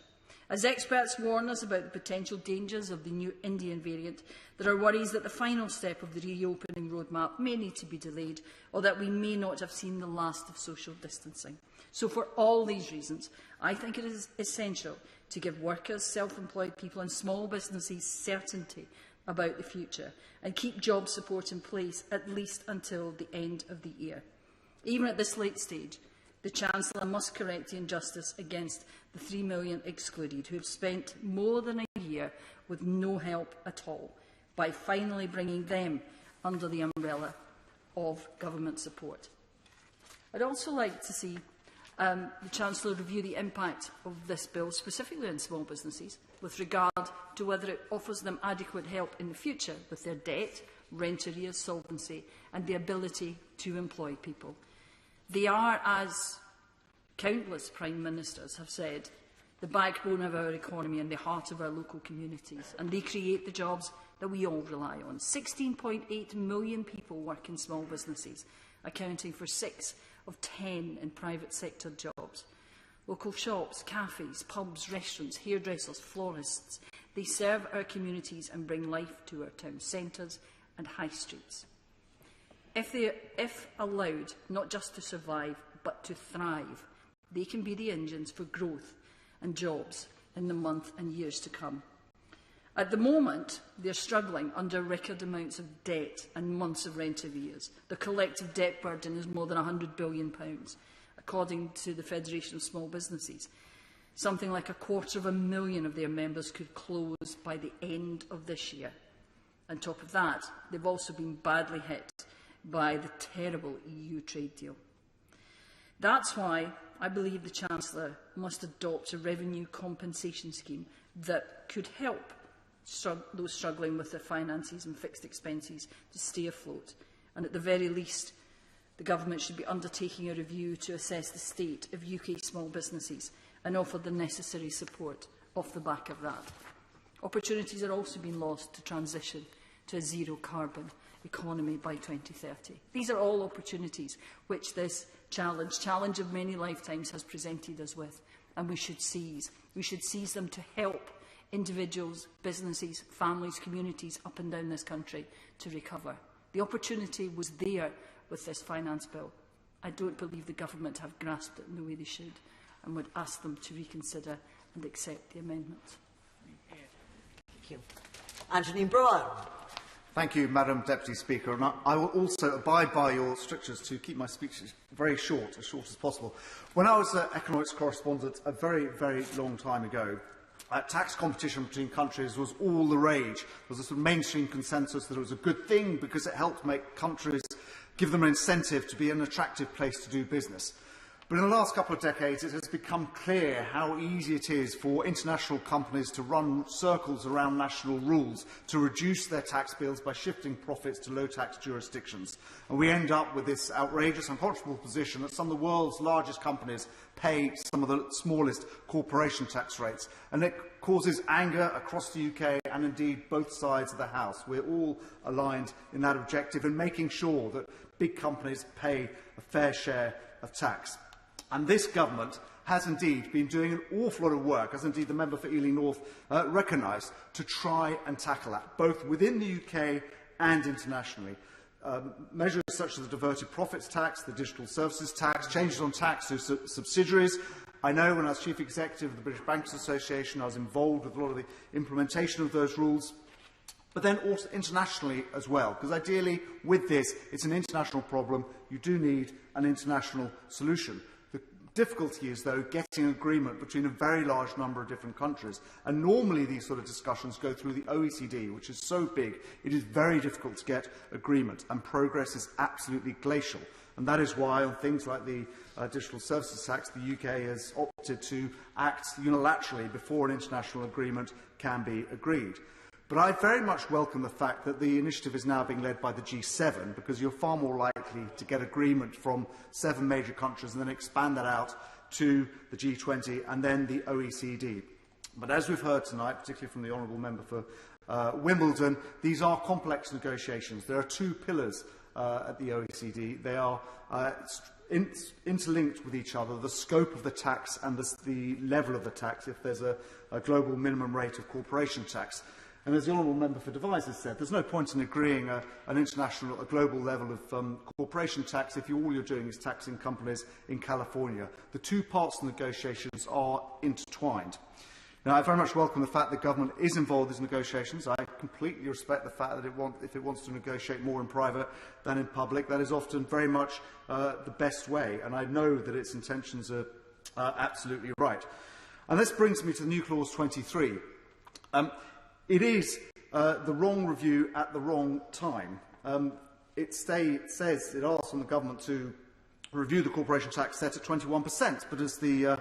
As experts warn us about the potential dangers of the new Indian variant, there are worries that the final step of the reopening roadmap may need to be delayed, or that we may not have seen the last of social distancing. So for all these reasons, I think it is essential to give workers, self-employed people and small businesses certainty about the future, and keep job support in place at least until the end of the year. Even at this late stage, the Chancellor must correct the injustice against the 3 million excluded who have spent more than a year with no help at all, by finally bringing them under the umbrella of government support. I'd also like to see the Chancellor review the impact of this bill, specifically on small businesses, with regard to whether it offers them adequate help in the future with their debt, rent arrears, solvency and the ability to employ people. They are, as countless Prime Ministers have said, the backbone of our economy and the heart of our local communities, and they create the jobs that we all rely on. 16.8 million people work in small businesses, accounting for 6 of 10 in private sector jobs. Local shops, cafes, pubs, restaurants, hairdressers, florists, they serve our communities and bring life to our town centres and high streets. If allowed not just to survive but to thrive, they can be the engines for growth and jobs in the months and years to come. At the moment, they are struggling under record amounts of debt and months of rent arrears. The collective debt burden is more than £100 billion, according to the Federation of Small Businesses. Something like 250,000 of their members could close by the end of this year. On top of that, they've also been badly hit by the terrible EU trade deal. That's why I believe the Chancellor must adopt a revenue compensation scheme that could help those struggling with their finances and fixed expenses to stay afloat. And at the very least, the Government should be undertaking a review to assess the state of UK small businesses and offer the necessary support off the back of that. Opportunities are also being lost to transition to a zero-carbon economy by 2030. These are all opportunities which this challenge of many lifetimes, has presented us with, and we should seize. We should seize them to help individuals, businesses, families, communities up and down this country to recover. The opportunity was there with this finance bill. I don't believe the Government have grasped it in the way they should, and would ask them to reconsider and accept the amendment. Thank you. Anthony Bryant. Thank you, Madam Deputy Speaker. And I will also abide by your strictures to keep my speeches very short, as short as possible. When I was economics correspondent a very, very long time ago, tax competition between countries was all the rage. There was a sort of mainstream consensus that it was a good thing because it helped make countries, give them an incentive to be an attractive place to do business. But in the last couple of decades, it has become clear how easy it is for international companies to run circles around national rules to reduce their tax bills by shifting profits to low-tax jurisdictions. And we end up with this outrageous, unconscionable position that some of the world's largest companies pay some of the smallest corporation tax rates. And it causes anger across the UK and indeed both sides of the House. We're all aligned in that objective and making sure that big companies pay a fair share of tax. And this Government has indeed been doing an awful lot of work, as indeed the member for Ealing North recognised, to try and tackle that, both within the UK and internationally. Measures such as the diverted profits tax, the digital services tax, changes on tax to subsidiaries. I know when I was Chief Executive of the British Bankers Association, I was involved with a lot of the implementation of those rules. But then also internationally as well, because ideally with this, it's an international problem. You do need an international solution. The difficulty is, though, getting agreement between a very large number of different countries. And normally these sort of discussions go through the OECD, which is so big, it is very difficult to get agreement, and progress is absolutely glacial. And that is why, on things like the digital services tax, the UK has opted to act unilaterally before an international agreement can be agreed. But I very much welcome the fact that the initiative is now being led by the G7, because you're far more likely to get agreement from 7 major countries and then expand that out to the G20 and then the OECD. But as we've heard tonight, particularly from the Honourable Member for Wimbledon, these are complex negotiations. There are 2 pillars at the OECD. They are interlinked with each other, the scope of the tax and the level of the tax, if there's a global minimum rate of corporation tax. And as the Honourable Member for Devizes said, there's no point in agreeing a global level of corporation tax if all you're doing is taxing companies in California. The 2 parts of the negotiations are intertwined. Now, I very much welcome the fact that the Government is involved in these negotiations. I completely respect the fact that if it wants to negotiate more in private than in public, that is often very much the best way. And I know that its intentions are absolutely right. And this brings me to the new clause 23. It is the wrong review at the wrong time. It asks from the Government to review the corporation tax set at 21%, but as the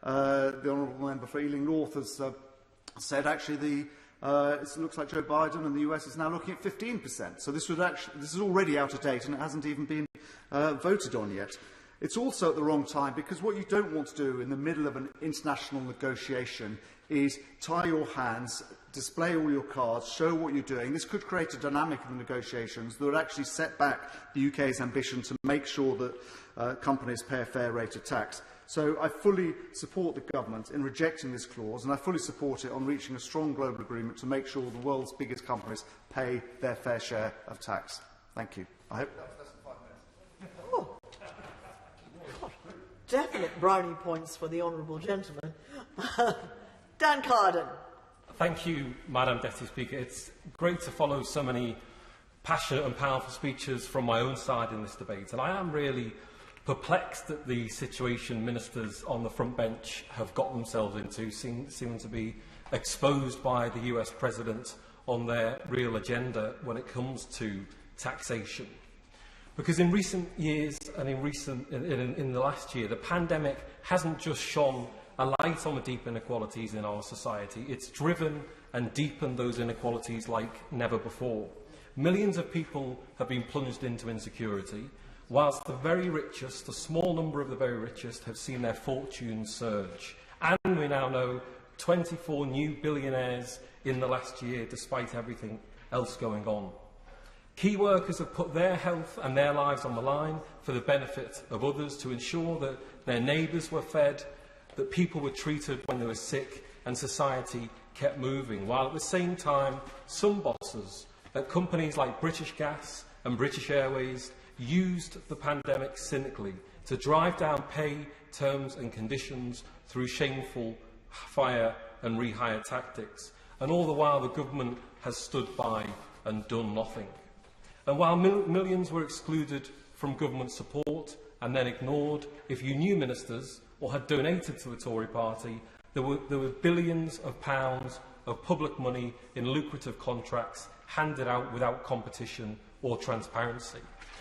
Honourable Member for Ealing North has said, actually it looks like Joe Biden and the US is now looking at 15%. So this is already out of date and it hasn't even been voted on yet. It's also at the wrong time because what you don't want to do in the middle of an international negotiation is tie your hands, display all your cards, show what you're doing. This could create a dynamic in the negotiations that would actually set back the UK's ambition to make sure that companies pay a fair rate of tax. So I fully support the Government in rejecting this clause, and I fully support it on reaching a strong global agreement to make sure the world's biggest companies pay their fair share of tax. Thank you. I hope that was less than 5 minutes. Oh. Definite brownie points for the honourable gentleman. Dan Carden. Thank you, Madam Deputy Speaker. It's great to follow so many passionate and powerful speeches from my own side in this debate, and I am really perplexed at the situation ministers on the front bench have got themselves into, seem to be exposed by the US President on their real agenda when it comes to taxation. Because in recent years and in the last year, the pandemic hasn't just shone a light on the deep inequalities in our society. It's driven and deepen those inequalities like never before. Millions of people have been plunged into insecurity, whilst the very richest, a small number of the very richest, have seen their fortunes surge. And we now know 24 new billionaires in the last year, despite everything else going on. Key workers have put their health and their lives on the line for the benefit of others, to ensure that their neighbours were fed, that people were treated when they were sick, and society kept moving, while at the same time some bosses at companies like British Gas and British Airways used the pandemic cynically to drive down pay, terms and conditions through shameful fire and rehire tactics. And all the while the government has stood by and done nothing. And while millions were excluded from government support and then ignored, if you knew ministers or had donated to the Tory party, there were billions of pounds of public money in lucrative contracts handed out without competition or transparency.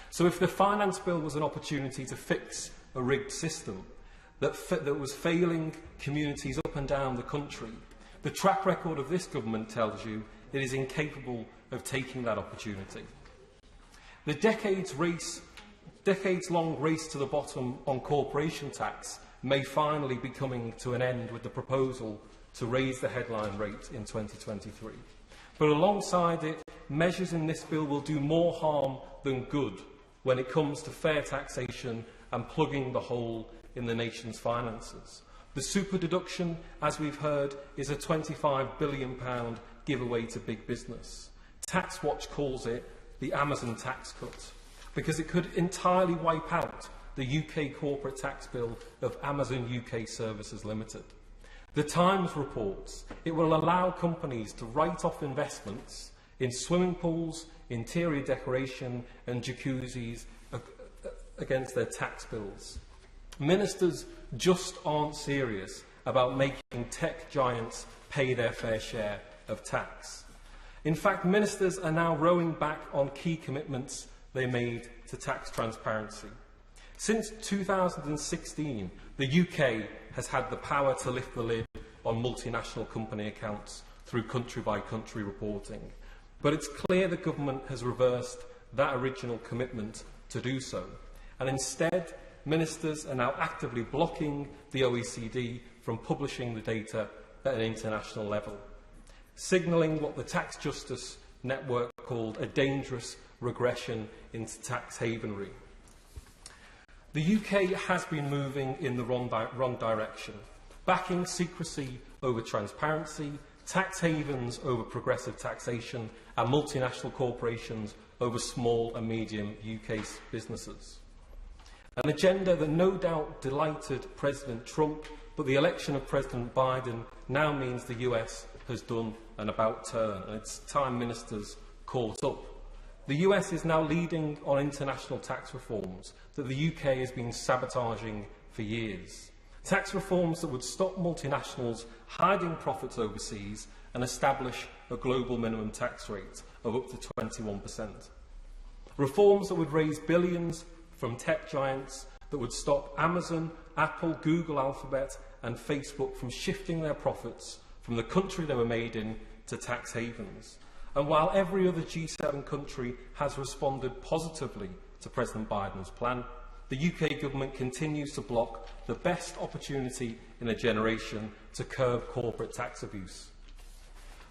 So if the finance bill was an opportunity to fix a rigged system that was failing communities up and down the country, the track record of this government tells you it is incapable of taking that opportunity. The decades-long race to the bottom on corporation tax may finally be coming to an end with the proposal to raise the headline rate in 2023. But alongside it, measures in this bill will do more harm than good when it comes to fair taxation and plugging the hole in the nation's finances. The super deduction, as we've heard, is a £25 billion giveaway to big business. TaxWatch calls it the Amazon tax cut, because it could entirely wipe out the UK corporate tax bill of Amazon UK Services Limited. The Times reports it will allow companies to write off investments in swimming pools, interior decoration and jacuzzis against their tax bills. Ministers just aren't serious about making tech giants pay their fair share of tax. In fact, ministers are now rowing back on key commitments they made to tax transparency. Since 2016, the UK has had the power to lift the lid on multinational company accounts through country-by-country reporting. But it's clear the government has reversed that original commitment to do so. And instead, ministers are now actively blocking the OECD from publishing the data at an international level, signalling what the Tax Justice Network called a dangerous regression into tax havenry. The UK has been moving in the wrong direction, backing secrecy over transparency, tax havens over progressive taxation, and multinational corporations over small and medium UK businesses. An agenda that no doubt delighted President Trump, but the election of President Biden now means the US has done an about-turn, and it's time ministers caught up. The US is now leading on international tax reforms that the UK has been sabotaging for years. Tax reforms that would stop multinationals hiding profits overseas and establish a global minimum tax rate of up to 21%. Reforms that would raise billions from tech giants, that would stop Amazon, Apple, Google, Alphabet and Facebook from shifting their profits from the country they were made in to tax havens. And while every other G7 country has responded positively to President Biden's plan, the UK government continues to block the best opportunity in a generation to curb corporate tax abuse.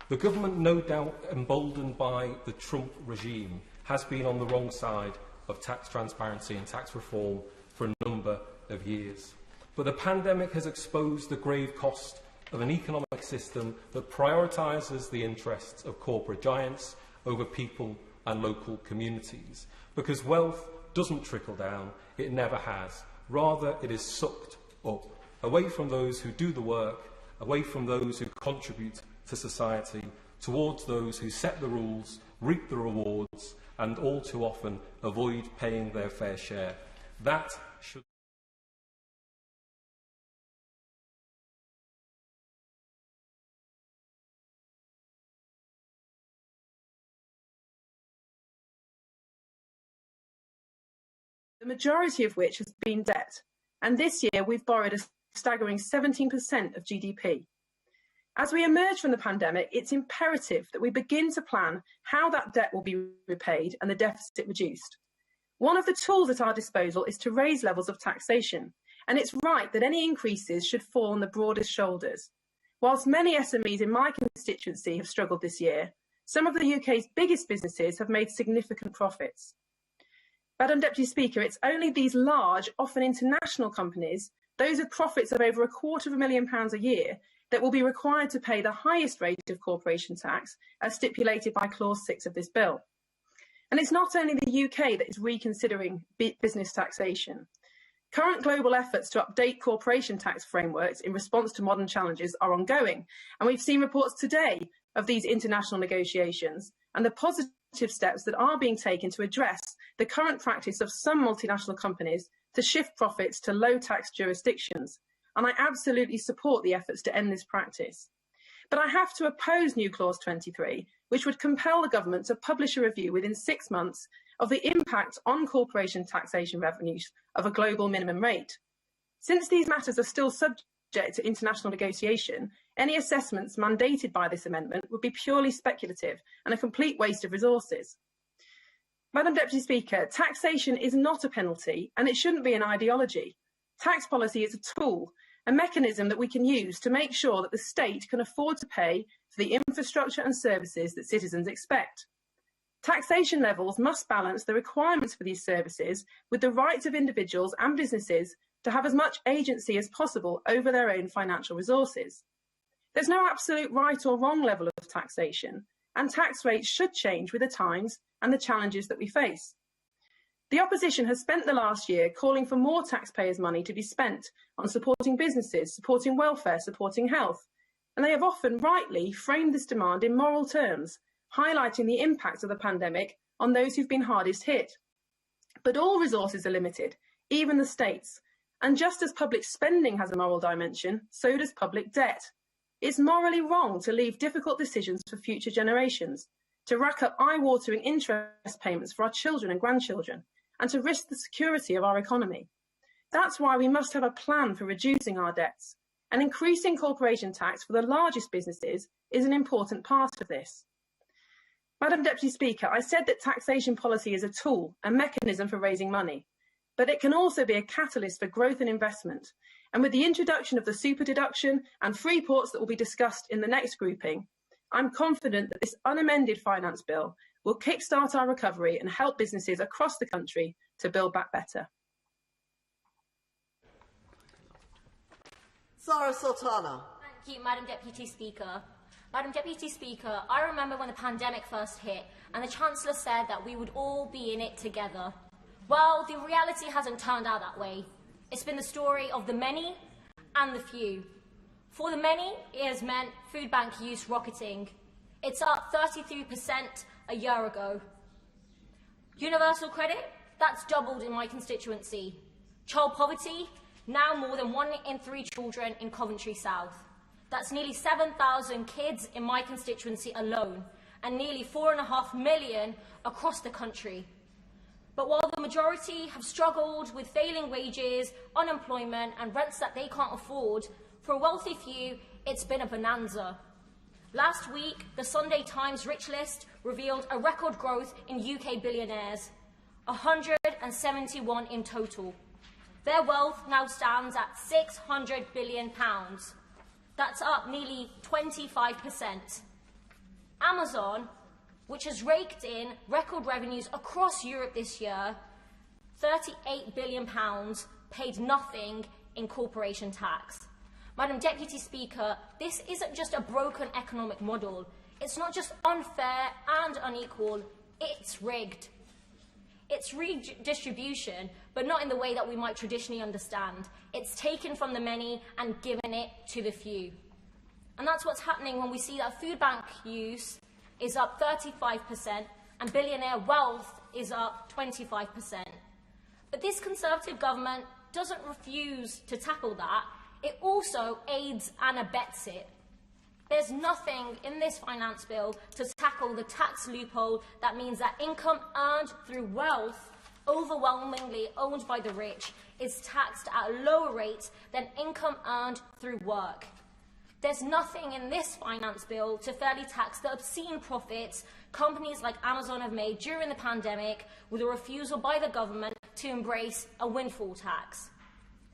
The government, no doubt emboldened by the Trump regime, has been on the wrong side of tax transparency and tax reform for a number of years. But the pandemic has exposed the grave cost of an economic system that prioritises the interests of corporate giants over people and local communities. Because wealth doesn't trickle down, it never has. Rather, it is sucked up, away from those who do the work, away from those who contribute to society, towards those who set the rules, reap the rewards, and all too often avoid paying their fair share. That should... the majority of which has been debt. And this year we've borrowed a staggering 17% of GDP. As we emerge from the pandemic, it's imperative that we begin to plan how that debt will be repaid and the deficit reduced. One of the tools at our disposal is to raise levels of taxation, and it's right that any increases should fall on the broadest shoulders. Whilst many SMEs in my constituency have struggled this year, some of the UK's biggest businesses have made significant profits. Madam Deputy Speaker, it's only these large, often international companies, those with profits of over £250,000 a year, that will be required to pay the highest rate of corporation tax as stipulated by Clause 6 of this bill. And it's not only the UK that is reconsidering business taxation. Current global efforts to update corporation tax frameworks in response to modern challenges are ongoing, and we've seen reports today of these international negotiations and the positive steps that are being taken to address the current practice of some multinational companies to shift profits to low tax jurisdictions. And I absolutely support the efforts to end this practice. But I have to oppose new Clause 23, which would compel the government to publish a review within 6 months of the impact on corporation taxation revenues of a global minimum rate. Since these matters are still subject to international negotiation, any assessments mandated by this amendment would be purely speculative and a complete waste of resources. Madam Deputy Speaker, taxation is not a penalty and it shouldn't be an ideology. Tax policy is a tool, a mechanism that we can use to make sure that the state can afford to pay for the infrastructure and services that citizens expect. Taxation levels must balance the requirements for these services with the rights of individuals and businesses to have as much agency as possible over their own financial resources. There's no absolute right or wrong level of taxation, and tax rates should change with the times and the challenges that we face. The opposition has spent the last year calling for more taxpayers' money to be spent on supporting businesses, supporting welfare, supporting health, and they have often rightly framed this demand in moral terms, highlighting the impact of the pandemic on those who've been hardest hit. But all resources are limited, even the state's, and just as public spending has a moral dimension, so does public debt. It's morally wrong to leave difficult decisions for future generations, to rack up eye-watering interest payments for our children and grandchildren, and to risk the security of our economy. That's why we must have a plan for reducing our debts, and increasing corporation tax for the largest businesses is an important part of this. Madam Deputy Speaker, I said that taxation policy is a tool, a mechanism for raising money, but it can also be a catalyst for growth and investment. And with the introduction of the super deduction and free ports that will be discussed in the next grouping, I'm confident that this unamended finance bill will kickstart our recovery and help businesses across the country to build back better. Sara Sultana. Thank you, Madam Deputy Speaker. Madam Deputy Speaker, I remember when the pandemic first hit and the Chancellor said that we would all be in it together. Well, the reality hasn't turned out that way. It's been the story of the many and the few. For the many, it has meant food bank use rocketing. It's up 33% a year ago. Universal credit, that's doubled in my constituency. Child poverty, now more than 1 in 3 children in Coventry South. That's nearly 7,000 kids in my constituency alone, and nearly 4.5 million across the country. But while the majority have struggled with failing wages, unemployment and rents that they can't afford, for a wealthy few, it's been a bonanza. Last week, the Sunday Times Rich List revealed a record growth in UK billionaires, 171 in total. Their wealth now stands at £600 billion. That's up nearly 25%. Amazon, which has raked in record revenues across Europe this year, £38 billion, paid nothing in corporation tax. Madam Deputy Speaker, this isn't just a broken economic model. It's not just unfair and unequal, it's rigged. It's redistribution, but not in the way that we might traditionally understand. It's taken from the many and given it to the few. And that's what's happening when we see that food bank use is up 35% and billionaire wealth is up 25%. But this Conservative government doesn't refuse to tackle that. It also aids and abets it. There's nothing in this finance bill to tackle the tax loophole that means that income earned through wealth, overwhelmingly owned by the rich, is taxed at a lower rate than income earned through work. There's nothing in this finance bill to fairly tax the obscene profits companies like Amazon have made during the pandemic, with a refusal by the government to embrace a windfall tax.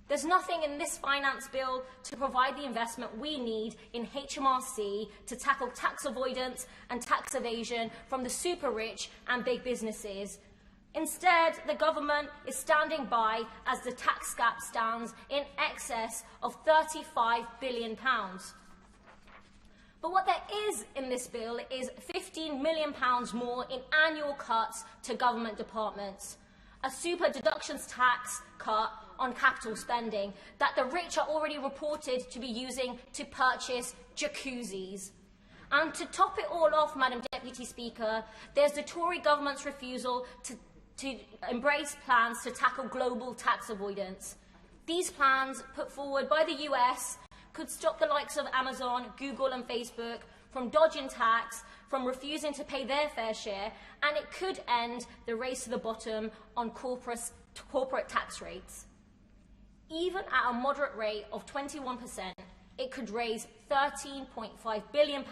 There's nothing in this finance bill to provide the investment we need in HMRC to tackle tax avoidance and tax evasion from the super rich and big businesses. Instead, the government is standing by as the tax gap stands in excess of £35 billion. But what there is in this bill is £15 million more in annual cuts to government departments, a super deductions tax cut on capital spending that the rich are already reported to be using to purchase jacuzzis. And to top it all off, Madam Deputy Speaker, there's the Tory government's refusal to embrace plans to tackle global tax avoidance. These plans, put forward by the US, could stop the likes of Amazon, Google and Facebook from dodging tax, from refusing to pay their fair share, and it could end the race to the bottom on corporate tax rates. Even at a moderate rate of 21%, it could raise £13.5 billion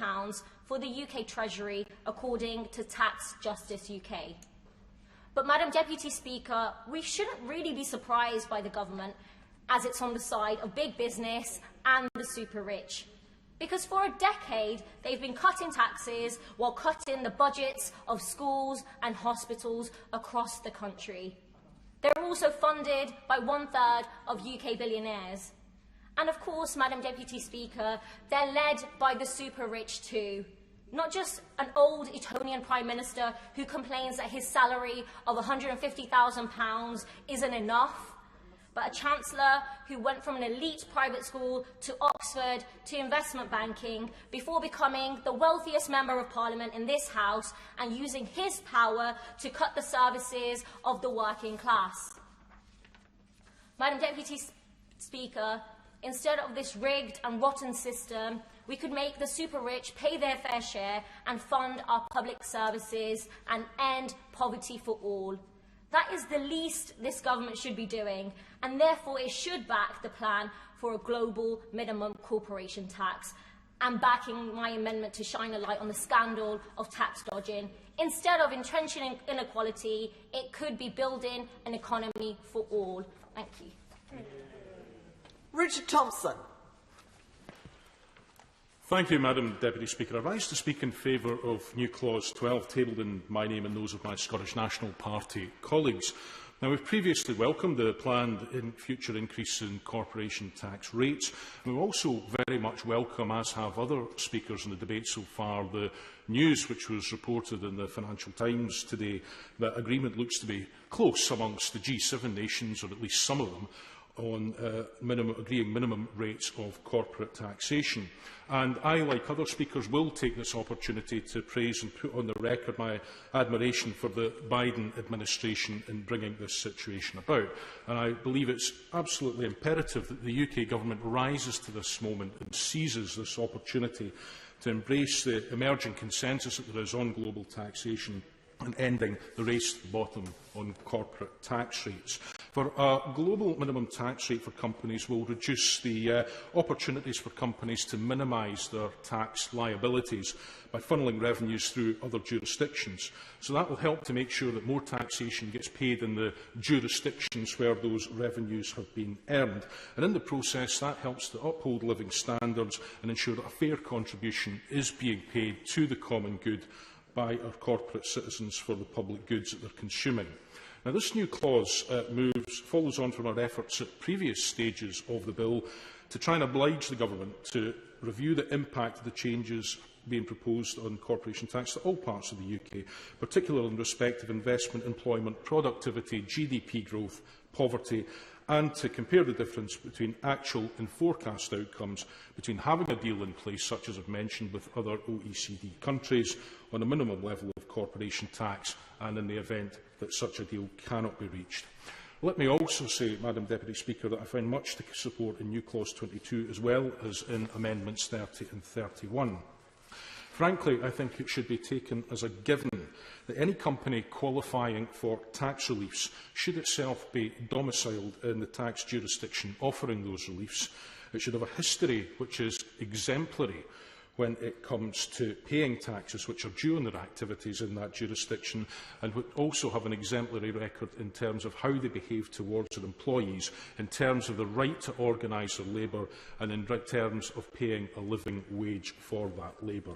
for the UK Treasury, according to Tax Justice UK. But, Madam Deputy Speaker, we shouldn't really be surprised by the government, as it's on the side of big business and the super rich. Because for a decade, they've been cutting taxes while cutting the budgets of schools and hospitals across the country. They're also funded by 1/3 of UK billionaires. And of course, Madam Deputy Speaker, they're led by the super rich too. Not just an old Etonian Prime Minister who complains that his salary of £150,000 isn't enough, but a Chancellor who went from an elite private school to Oxford to investment banking before becoming the wealthiest Member of Parliament in this House and using his power to cut the services of the working class. Madam Deputy Speaker, instead of this rigged and rotten system, we could make the super rich pay their fair share and fund our public services and end poverty for all. That is the least this government should be doing, and therefore it should back the plan for a global minimum corporation tax, and backing my amendment to shine a light on the scandal of tax dodging. Instead of entrenching inequality, it could be building an economy for all. Thank you. Richard Thompson. Thank you, Madam Deputy Speaker. I rise to speak in favour of new clause 12, tabled in my name and those of my Scottish National Party colleagues. Now, we've previously welcomed the planned future increase in corporation tax rates. We also very much welcome, as have other speakers in the debate so far, the news which was reported in the Financial Times today that agreement looks to be close amongst the G7 nations, or at least some of them, on agreeing minimum rates of corporate taxation. And I, like other speakers, will take this opportunity to praise and put on the record my admiration for the Biden administration in bringing this situation about. And I believe it's absolutely imperative that the UK government rises to this moment and seizes this opportunity to embrace the emerging consensus that there is on global taxation and ending the race to the bottom on corporate tax rates. For a global minimum tax rate for companies will reduce the opportunities for companies to minimise their tax liabilities by funneling revenues through other jurisdictions. So that will help to make sure that more taxation gets paid in the jurisdictions where those revenues have been earned. And in the process, that helps to uphold living standards and ensure that a fair contribution is being paid to the common good by our corporate citizens for the public goods that they're consuming. Now, this new clause follows on from our efforts at previous stages of the bill to try and oblige the government to review the impact of the changes being proposed on corporation tax to all parts of the UK, particularly in respect of investment, employment, productivity, GDP growth, poverty, and to compare the difference between actual and forecast outcomes between having a deal in place, such as I've mentioned, with other OECD countries on a minimum level of corporation tax, and in the event that such a deal cannot be reached. Let me also say, Madam Deputy Speaker, that I find much to support in new clause 22 as well as in amendments 30 and 31. Frankly, I think it should be taken as a given that any company qualifying for tax reliefs should itself be domiciled in the tax jurisdiction offering those reliefs. It should have a history which is exemplary when it comes to paying taxes which are due on their activities in that jurisdiction, and would also have an exemplary record in terms of how they behave towards their employees, in terms of the right to organise their labour, and in terms of paying a living wage for that labour.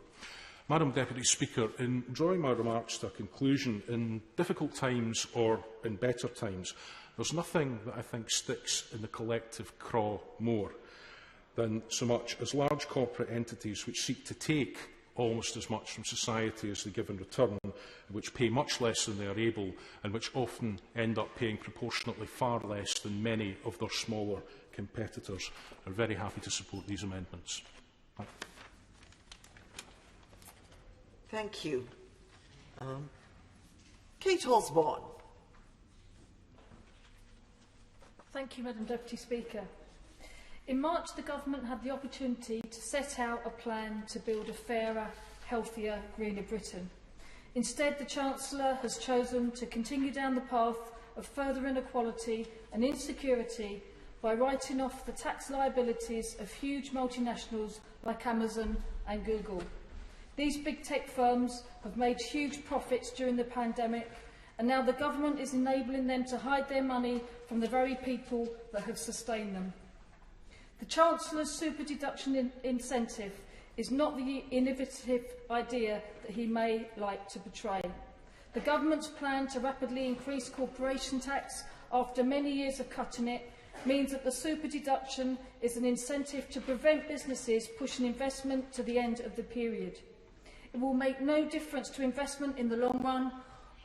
Madam Deputy Speaker, in drawing my remarks to a conclusion, in difficult times or in better times, there's nothing that I think sticks in the collective craw more than so much as large corporate entities which seek to take almost as much from society as they give in return, which pay much less than they are able, and which often end up paying proportionately far less than many of their smaller competitors. I'm very happy to support these amendments. Thank you. Kate Osborne. Thank you, Madam Deputy Speaker. In March, the Government had the opportunity to set out a plan to build a fairer, healthier, greener Britain. Instead, the Chancellor has chosen to continue down the path of further inequality and insecurity by writing off the tax liabilities of huge multinationals like Amazon and Google. These big tech firms have made huge profits during the pandemic, and now the Government is enabling them to hide their money from the very people that have sustained them. The Chancellor's super deduction incentive is not the innovative idea that he may like to portray. The Government's plan to rapidly increase corporation tax after many years of cutting it means that the super deduction is an incentive to prevent businesses pushing investment to the end of the period. It will make no difference to investment in the long run.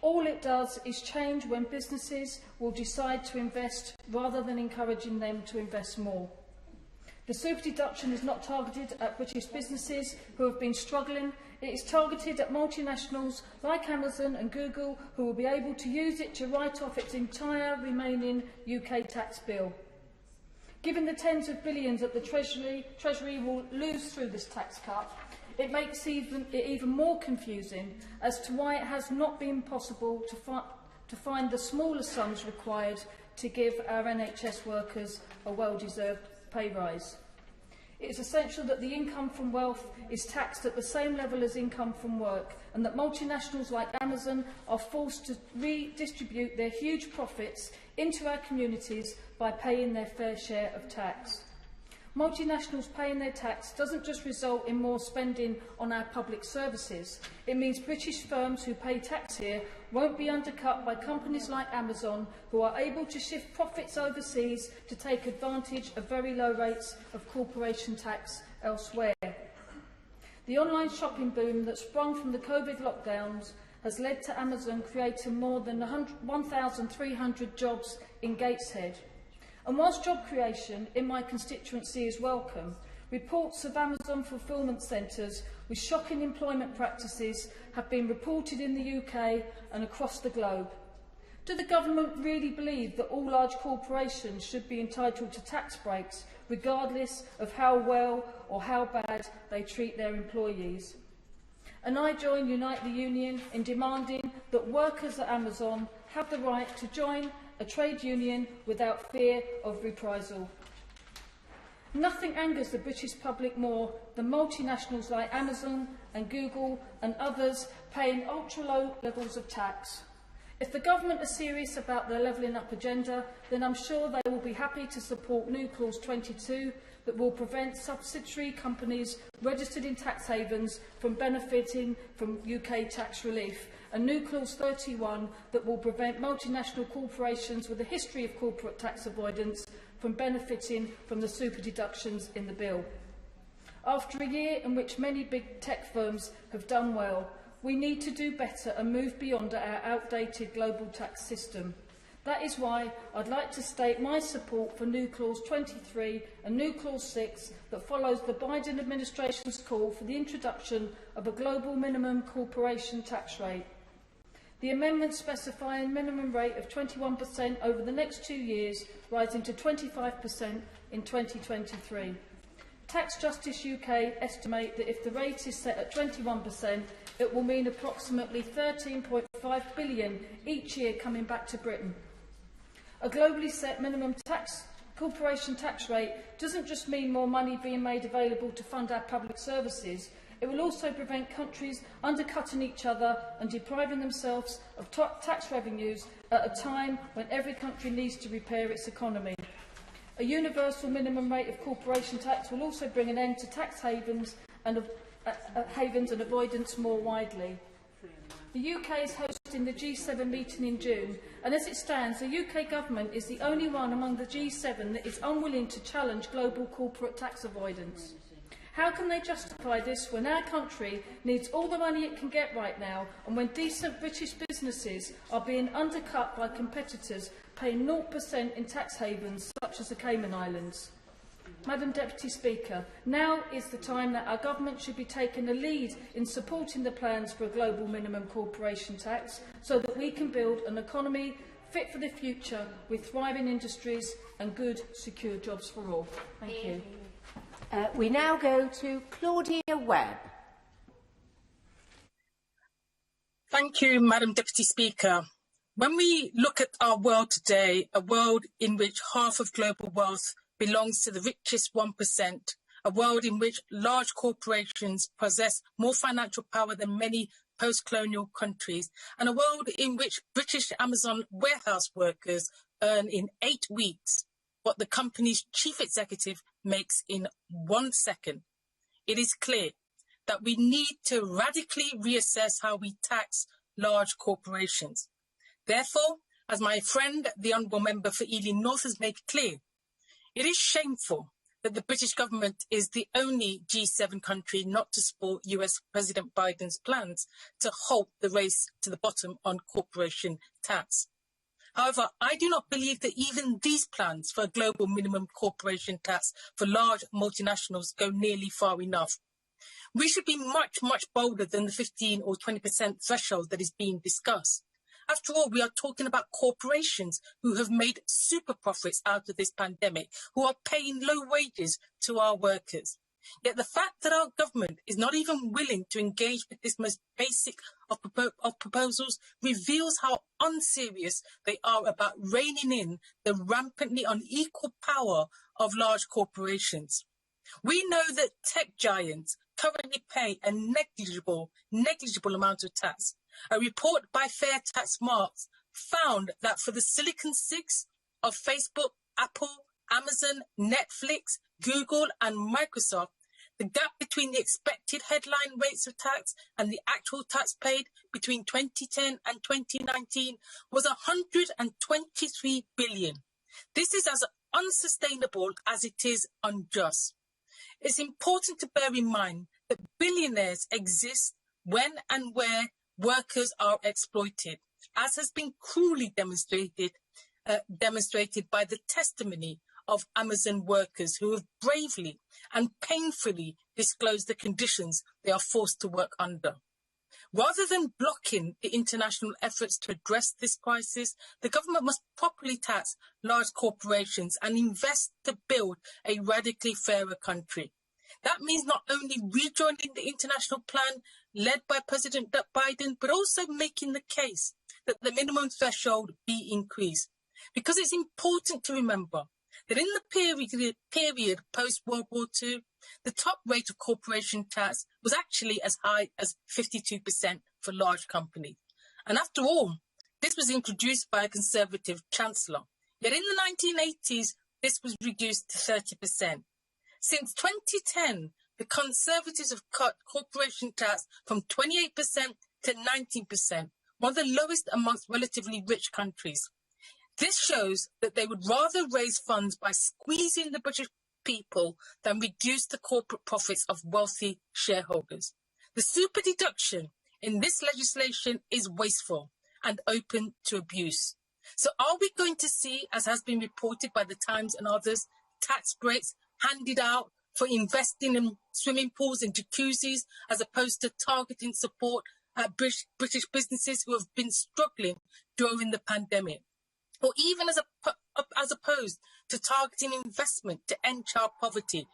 All it does is change when businesses will decide to invest rather than encouraging them to invest more. The super deduction is not targeted at British businesses who have been struggling. It is targeted at multinationals like Amazon and Google, who will be able to use it to write off its entire remaining UK tax bill. Given the tens of billions that the Treasury will lose through this tax cut, it makes it even more confusing as to why it has not been possible to find the smaller sums required to give our NHS workers a well-deserved pay rise. It is essential that the income from wealth is taxed at the same level as income from work, and that multinationals like Amazon are forced to redistribute their huge profits into our communities by paying their fair share of tax. Multinationals paying their tax doesn't just result in more spending on our public services. It means British firms who pay tax here won't be undercut by companies like Amazon, who are able to shift profits overseas to take advantage of very low rates of corporation tax elsewhere. The online shopping boom that sprung from the COVID lockdowns has led to Amazon creating more than 1,300 jobs in Gateshead. And whilst job creation in my constituency is welcome, reports of Amazon fulfilment centres with shocking employment practices have been reported in the UK and across the globe. Do the Government really believe that all large corporations should be entitled to tax breaks, regardless of how well or how bad they treat their employees? And I join Unite the Union in demanding that workers at Amazon have the right to join a trade union without fear of reprisal. Nothing angers the British public more than multinationals like Amazon and Google and others paying ultra-low levels of tax. If the Government are serious about their levelling up agenda, then I'm sure they will be happy to support new Clause 22 that will prevent subsidiary companies registered in tax havens from benefiting from UK tax relief, and new Clause 31 that will prevent multinational corporations with a history of corporate tax avoidance from benefiting from the super deductions in the bill. After a year in which many big tech firms have done well, we need to do better and move beyond our outdated global tax system. That is why I'd like to state my support for new Clause 23 and new Clause 6 that follows the Biden administration's call for the introduction of a global minimum corporation tax rate. The amendments specify a minimum rate of 21% over the next 2 years, rising to 25% in 2023. Tax Justice UK estimate that if the rate is set at 21%, it will mean approximately 13.5 billion each year coming back to Britain. A globally set minimum corporation tax rate doesn't just mean more money being made available to fund our public services. It will also prevent countries undercutting each other and depriving themselves of tax revenues at a time when every country needs to repair its economy. A universal minimum rate of corporation tax will also bring an end to tax havens and avoidance more widely. The UK is hosting the G7 meeting in June, and as it stands, the UK government is the only one among the G7 that is unwilling to challenge global corporate tax avoidance. How can they justify this when our country needs all the money it can get right now, and when decent British businesses are being undercut by competitors paying 0% in tax havens such as the Cayman Islands? Madam Deputy Speaker, now is the time that our government should be taking the lead in supporting the plans for a global minimum corporation tax so that we can build an economy fit for the future with thriving industries and good, secure jobs for all. Thank you. We now go to Claudia Webb. Thank you, Madam Deputy Speaker. When we look at our world today, a world in which half of global wealth belongs to the richest 1%, a world in which large corporations possess more financial power than many post-colonial countries, and a world in which British Amazon warehouse workers earn in 8 weeks what the company's chief executive makes in 1 second, it is clear that we need to radically reassess how we tax large corporations. Therefore, as my friend, the Honourable Member for Ealing North has made clear, it is shameful that the British government is the only G7 country not to support US President Biden's plans to halt the race to the bottom on corporation tax. However, I do not believe that even these plans for a global minimum corporation tax for large multinationals go nearly far enough. We should be much, much bolder than the 15 or 20% threshold that is being discussed. After all, we are talking about corporations who have made super profits out of this pandemic, who are paying low wages to our workers. Yet the fact that our government is not even willing to engage with this most basic of proposals reveals how unserious they are about reining in the rampantly unequal power of large corporations. We know that tech giants currently pay a negligible amount of tax. A report by Fair Tax Marks found that for the Silicon Six of Facebook, Apple, Amazon, Netflix, Google and Microsoft, the gap between the expected headline rates of tax and the actual tax paid between 2010 and 2019 was 123 billion. This is as unsustainable as it is unjust. It's important to bear in mind that billionaires exist when and where workers are exploited, as has been cruelly demonstrated by the testimony of Amazon workers who have bravely and painfully disclosed the conditions they are forced to work under. Rather than blocking the international efforts to address this crisis, the government must properly tax large corporations and invest to build a radically fairer country. That means not only rejoining the international plan led by President Biden, but also making the case that the minimum threshold be increased. Because it's important to remember that in the period post-World War II, the top rate of corporation tax was actually as high as 52% for large companies. And after all, this was introduced by a Conservative Chancellor. Yet in the 1980s, this was reduced to 30%. Since 2010, the Conservatives have cut corporation tax from 28% to 19%, one of the lowest amongst relatively rich countries. This shows that they would rather raise funds by squeezing the British people than reduce the corporate profits of wealthy shareholders. The super deduction in this legislation is wasteful and open to abuse. So are we going to see, as has been reported by the Times and others, tax breaks handed out for investing in swimming pools and jacuzzis as opposed to targeting support at British businesses who have been struggling during the pandemic? Or even as opposed to targeting investment to end child poverty?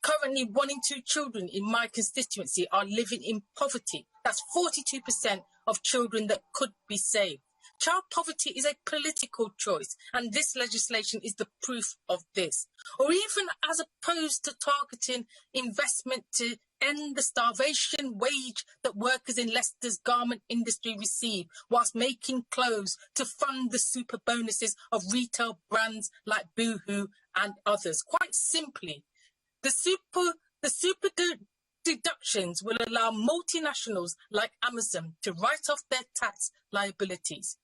Currently, 1 in 2 children in my constituency are living in poverty. That's 42% of children that could be saved. Child poverty is a political choice, and this legislation is the proof of this. Or even as opposed to targeting investment to end the starvation wage that workers in Leicester's garment industry receive, whilst making clothes to fund the super bonuses of retail brands like Boohoo and others. Quite simply, the super deductions will allow multinationals like Amazon to write off their tax liabilities.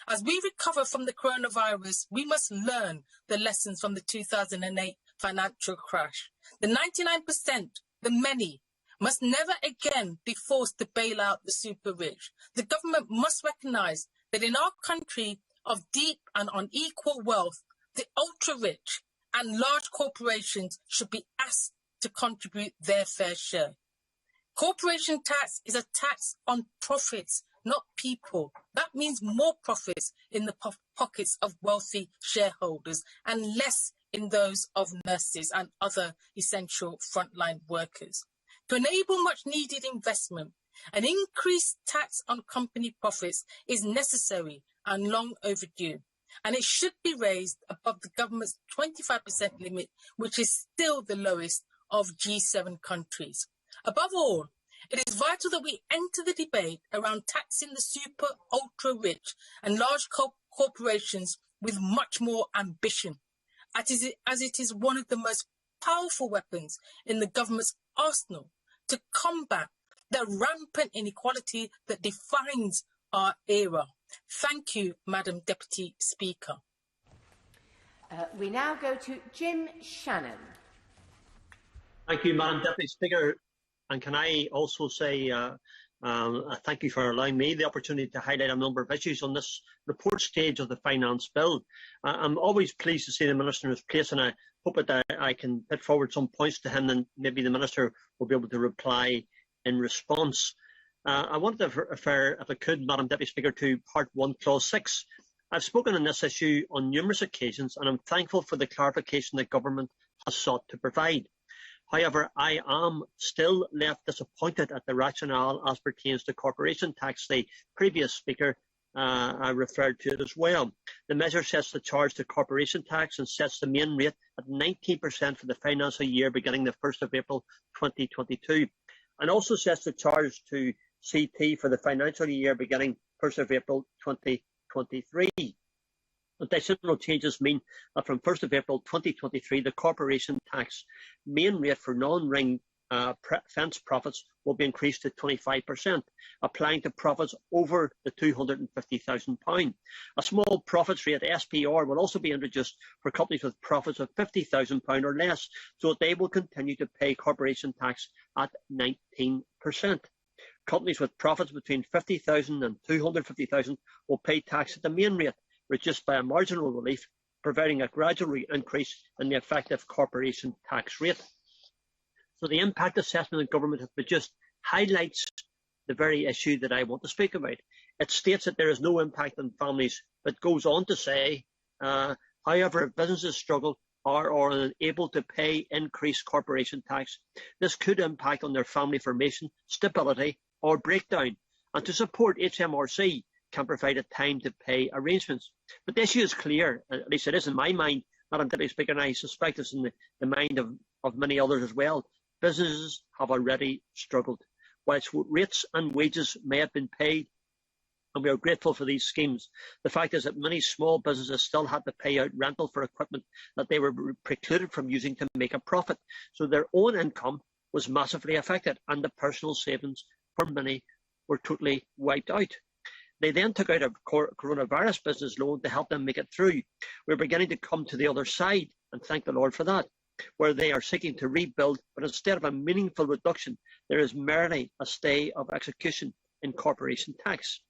As we recover from the coronavirus, we must learn the lessons from the 2008 financial crash. The 99%, the many, must never again be forced to bail out the super rich. The government must recognise that in our country of deep and unequal wealth, the ultra-rich and large corporations should be asked to contribute their fair share. Corporation tax is a tax on profits, not people. That means more profits in the pockets of wealthy shareholders and less in those of nurses and other essential frontline workers. To enable much needed investment, an increased tax on company profits is necessary and long overdue, and it should be raised above the government's 25% limit, which is still the lowest of G7 countries. Above all, it is vital that we enter the debate around taxing the super ultra-rich and large corporations with much more ambition, as it is one of the most powerful weapons in the government's arsenal to combat the rampant inequality that defines our era. Thank you, Madam Deputy Speaker. We now go to Jim Shannon. Thank you, Madam Deputy Speaker. And can I also say thank you for allowing me the opportunity to highlight a number of issues on this report stage of the Finance Bill. I'm always pleased to see the Minister in his place, and I hope that I can put forward some points to him, and maybe the Minister will be able to reply in response. I wanted to refer, if I could, Madam Deputy Speaker, to Part 1, Clause 6. I've spoken on this issue on numerous occasions, and I'm thankful for the clarification the Government has sought to provide. However, I am still left disappointed at the rationale as pertains to corporation tax. The previous speaker I referred to it as well. The measure sets the charge to corporation tax and sets the main rate at 19% for the financial year beginning the 1st of April 2022, and also sets the charge to CT for the financial year beginning 1st of April 2023. Additional changes mean that from 1st of April 2023, the corporation tax main rate for non-ring fence profits will be increased to 25%, applying to profits over the £250,000. A small profits rate, SPR, will also be introduced for companies with profits of £50,000 or less, so that they will continue to pay corporation tax at 19%. Companies with profits between £50,000 and £250,000 will pay tax at the main rate, reduced by a marginal relief, providing a gradual increase in the effective corporation tax rate. So the impact assessment the Government has produced highlights the very issue that I want to speak about. It states that there is no impact on families, but goes on to say, however, if businesses struggle or are unable to pay increased corporation tax, this could impact on their family formation, stability or breakdown. And to support HMRC, can provide a time to pay arrangements. But the issue is clear, at least it is in my mind, Madam Deputy Speaker, and I suspect it's in the mind of many others as well. Businesses have already struggled. Whilst rates and wages may have been paid, and we are grateful for these schemes, the fact is that many small businesses still had to pay out rental for equipment that they were precluded from using to make a profit. So their own income was massively affected, and the personal savings for many were totally wiped out. They then took out a coronavirus business loan to help them make it through. We're beginning to come to the other side, and thank the Lord for that, where they are seeking to rebuild, but instead of a meaningful reduction, there is merely a stay of execution in corporation tax.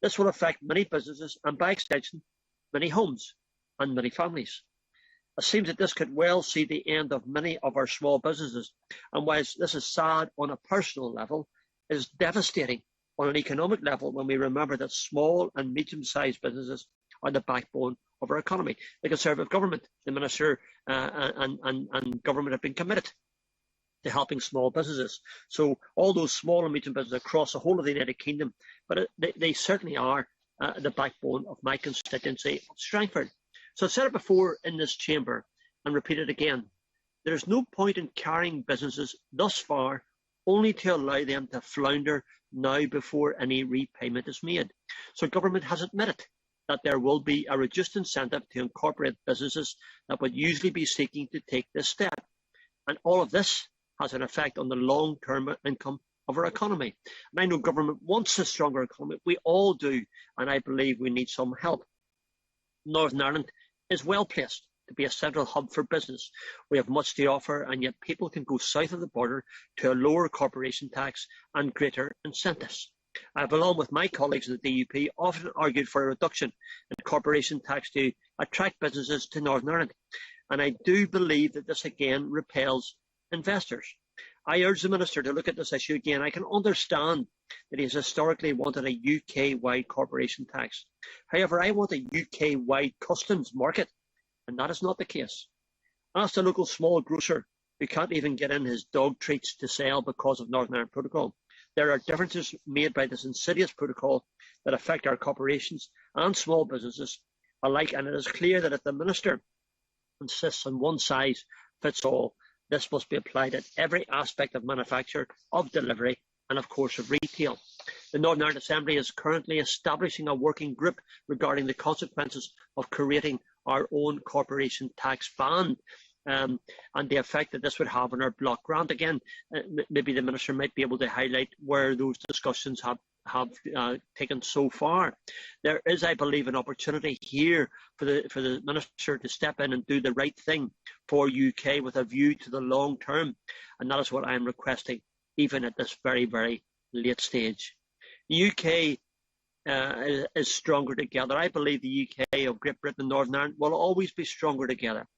This will affect many businesses and, by extension, many homes and many families. It seems that this could well see the end of many of our small businesses, and whilst this is sad on a personal level, it is devastating on an economic level when we remember that small and medium-sized businesses are the backbone of our economy. The Conservative government, the Minister and government have been committed to helping small businesses. So all those small and medium businesses across the whole of the United Kingdom, but they certainly are the backbone of my constituency of Strangford. So I've said it before in this chamber and repeat it again. There is no point in carrying businesses thus far only to allow them to flounder now before any repayment is made. So government has admitted that there will be a reduced incentive to incorporate businesses that would usually be seeking to take this step. And all of this has an effect on the long-term income of our economy. And I know government wants a stronger economy. We all do. And I believe we need some help. Northern Ireland is well placed to be a central hub for business. We have much to offer, and yet people can go south of the border to a lower corporation tax and greater incentives. I have, along with my colleagues in the DUP, often argued for a reduction in corporation tax to attract businesses to Northern Ireland. And I do believe that this again repels investors. I urge the Minister to look at this issue again. I can understand that he has historically wanted a UK-wide corporation tax. However, I want a UK-wide customs market, and that is not the case. Ask the local small grocer who can't even get in his dog treats to sell because of Northern Ireland Protocol. There are differences made by this insidious protocol that affect our corporations and small businesses alike, and it is clear that if the Minister insists on one size fits all, this must be applied at every aspect of manufacture, of delivery, and of course of retail. The Northern Ireland Assembly is currently establishing a working group regarding the consequences of creating our own corporation tax ban and the effect that this would have on our block grant. Again, maybe the Minister might be able to highlight where those discussions have taken so far. There is, I believe, an opportunity here for the Minister to step in and do the right thing for UK with a view to the long term, and that is what I am requesting, even at this very, very late stage. The UK is stronger together. I believe the UK of Great Britain and Northern Ireland will always be stronger together.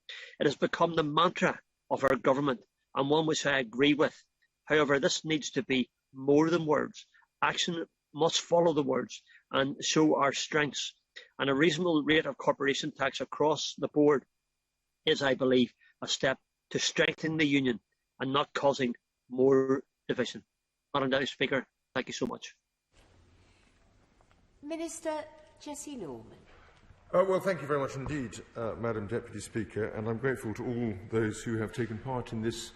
It has become the mantra of our government, and one which I agree with. However, this needs to be more than words. Action must follow the words and show our strengths. And a reasonable rate of corporation tax across the board is, I believe, a step to strengthen the union and not causing more division. Madam Deputy Speaker, thank you so much. Minister Jessie Norman. Well, thank you very much indeed, Madam Deputy Speaker, and I'm grateful to all those who have taken part in this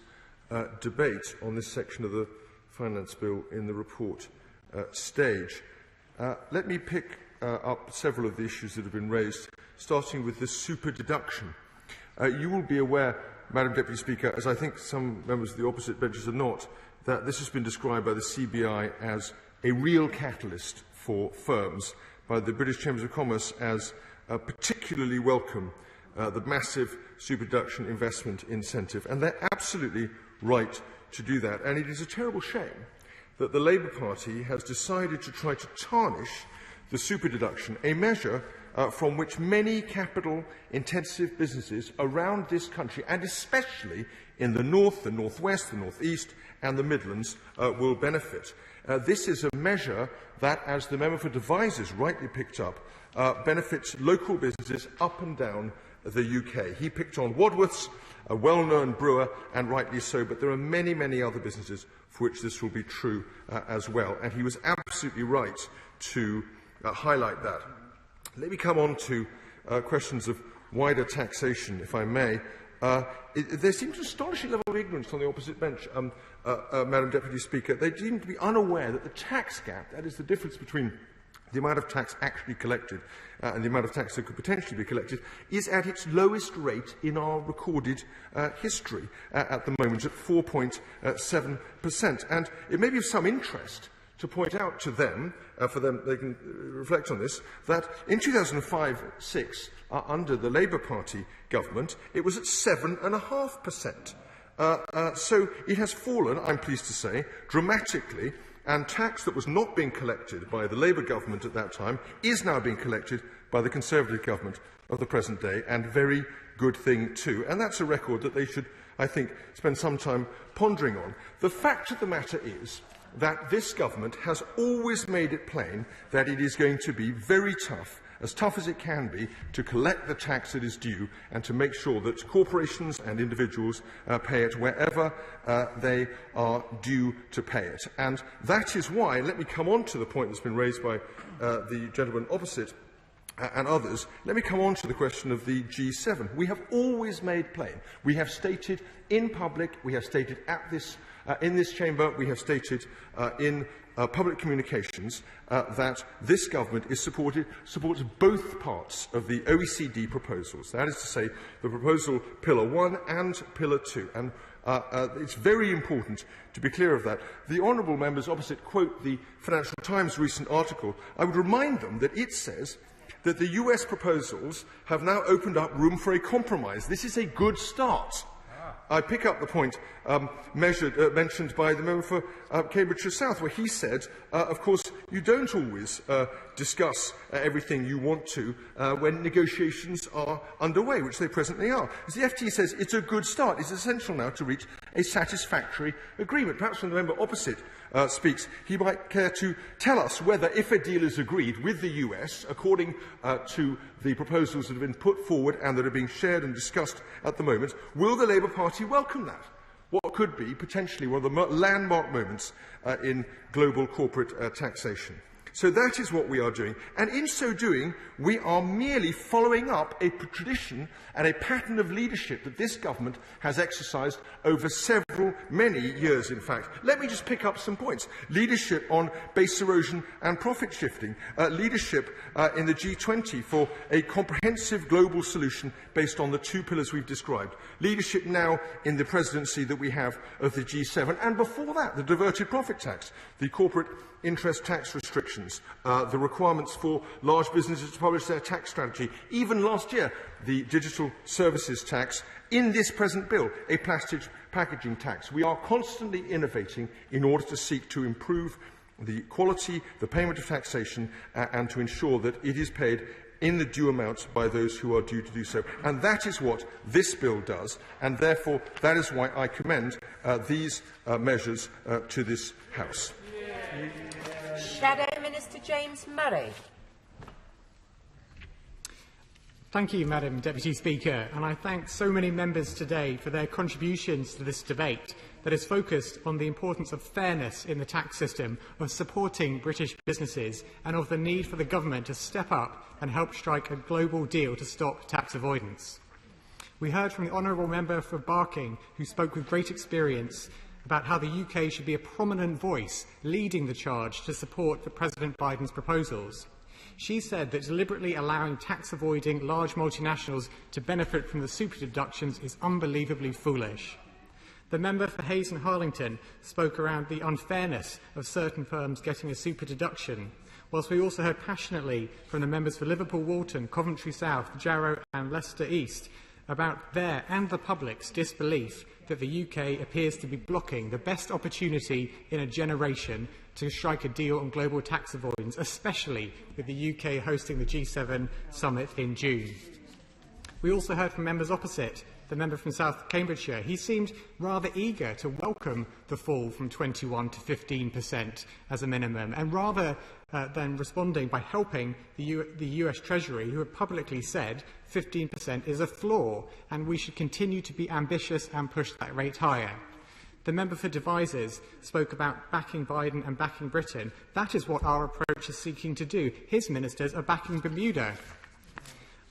debate on this section of the Finance Bill in the report stage. Let me pick up several of the issues that have been raised, starting with the super deduction. You will be aware, Madam Deputy Speaker, as I think some members of the opposite benches are not, that this has been described by the CBI as a real catalyst for firms, by the British Chambers of Commerce as particularly welcome the massive super deduction investment incentive. And they're absolutely right to do that. And it is a terrible shame that the Labour Party has decided to try to tarnish the super deduction, a measure from which many capital-intensive businesses around this country, and especially in the north, the northwest, the northeast and the Midlands, will benefit. This is a measure that, as the Member for Devizes rightly picked up, benefits local businesses up and down the UK. He picked on Wadworth's, a well-known brewer, and rightly so, but there are many, many other businesses for which this will be true as well. And he was absolutely right to highlight that. Let me come on to questions of wider taxation, if I may. There seems an astonishing level of ignorance on the opposite bench, Madam Deputy Speaker. They seem to be unaware that the tax gap, that is the difference between the amount of tax actually collected and the amount of tax that could potentially be collected, is at its lowest rate in our recorded history at the moment, at 4.7%. And it may be of some interest to point out to them, for them they can reflect on this, that in 2005-06, under the Labour Party government, it was at 7.5%. So it has fallen, I'm pleased to say, dramatically, and tax that was not being collected by the Labour government at that time is now being collected by the Conservative government of the present day, and very good thing too. And that's a record that they should, I think, spend some time pondering on. The fact of the matter is that this government has always made it plain that it is going to be very tough as tough as it can be, to collect the tax that is due and to make sure that corporations and individuals pay it wherever they are due to pay it. And that is why, let me come on to the point that's been raised by the gentleman opposite and others, let me come on to the question of the G7. We have always made plain, we have stated in public, we have stated at this, in this chamber, we have stated in public communications that this government supports both parts of the OECD proposals. That is to say, the proposal Pillar 1 and Pillar 2. And it's very important to be clear of that. The honourable members opposite quote the Financial Times' recent article. I would remind them that it says that the US proposals have now opened up room for a compromise. This is a good start. I pick up the point mentioned by the member for Cambridgeshire South, where he said, of course, you don't always discuss everything you want to when negotiations are underway, which they presently are. As the FT says, it's a good start. It's essential now to reach a satisfactory agreement. Perhaps when the member opposite speaks, he might care to tell us whether, if a deal is agreed with the US, according to the proposals that have been put forward and that are being shared and discussed at the moment, will the Labour Party welcome that? What could be potentially one of the landmark moments in global corporate taxation. So that is what we are doing. And in so doing, we are merely following up a tradition and a pattern of leadership that this government has exercised over many years, in fact. Let me just pick up some points. Leadership on base erosion and profit shifting. Leadership in the G20 for a comprehensive global solution based on the two pillars we've described. Leadership now in the presidency that we have of the G7. And before that, the diverted profit tax, the corporate interest tax restrictions, the requirements for large businesses to publish their tax strategy. Even last year, the digital services tax. In this present bill, a plastic packaging tax. We are constantly innovating in order to seek to improve the quality, the payment of taxation, and to ensure that it is paid in the due amount by those who are due to do so. And that is what this bill does, and therefore that is why I commend these measures to this House. Shadow Minister James Murray. Thank you, Madam Deputy Speaker, and I thank so many members today for their contributions to this debate that is focused on the importance of fairness in the tax system, of supporting British businesses, and of the need for the government to step up and help strike a global deal to stop tax avoidance. We heard from the honourable member for Barking, who spoke with great experience about how the UK should be a prominent voice leading the charge to support President Biden's proposals. She said that deliberately allowing tax-avoiding large multinationals to benefit from the super deductions is unbelievably foolish. The member for Hayes and Harlington spoke around the unfairness of certain firms getting a super deduction, whilst we also heard passionately from the members for Liverpool Walton, Coventry South, Jarrow and Leicester East about their and the public's disbelief that the UK appears to be blocking the best opportunity in a generation to strike a deal on global tax avoidance, especially with the UK hosting the G7 summit in June. We also heard from members opposite, the member from South Cambridgeshire. He seemed rather eager to welcome the fall from 21 to 15% as a minimum, and rather than responding by helping the US Treasury, who have publicly said 15% is a floor and we should continue to be ambitious and push that rate higher. The member for Devizes spoke about backing Biden and backing Britain. That is what our approach is seeking to do. His ministers are backing Bermuda.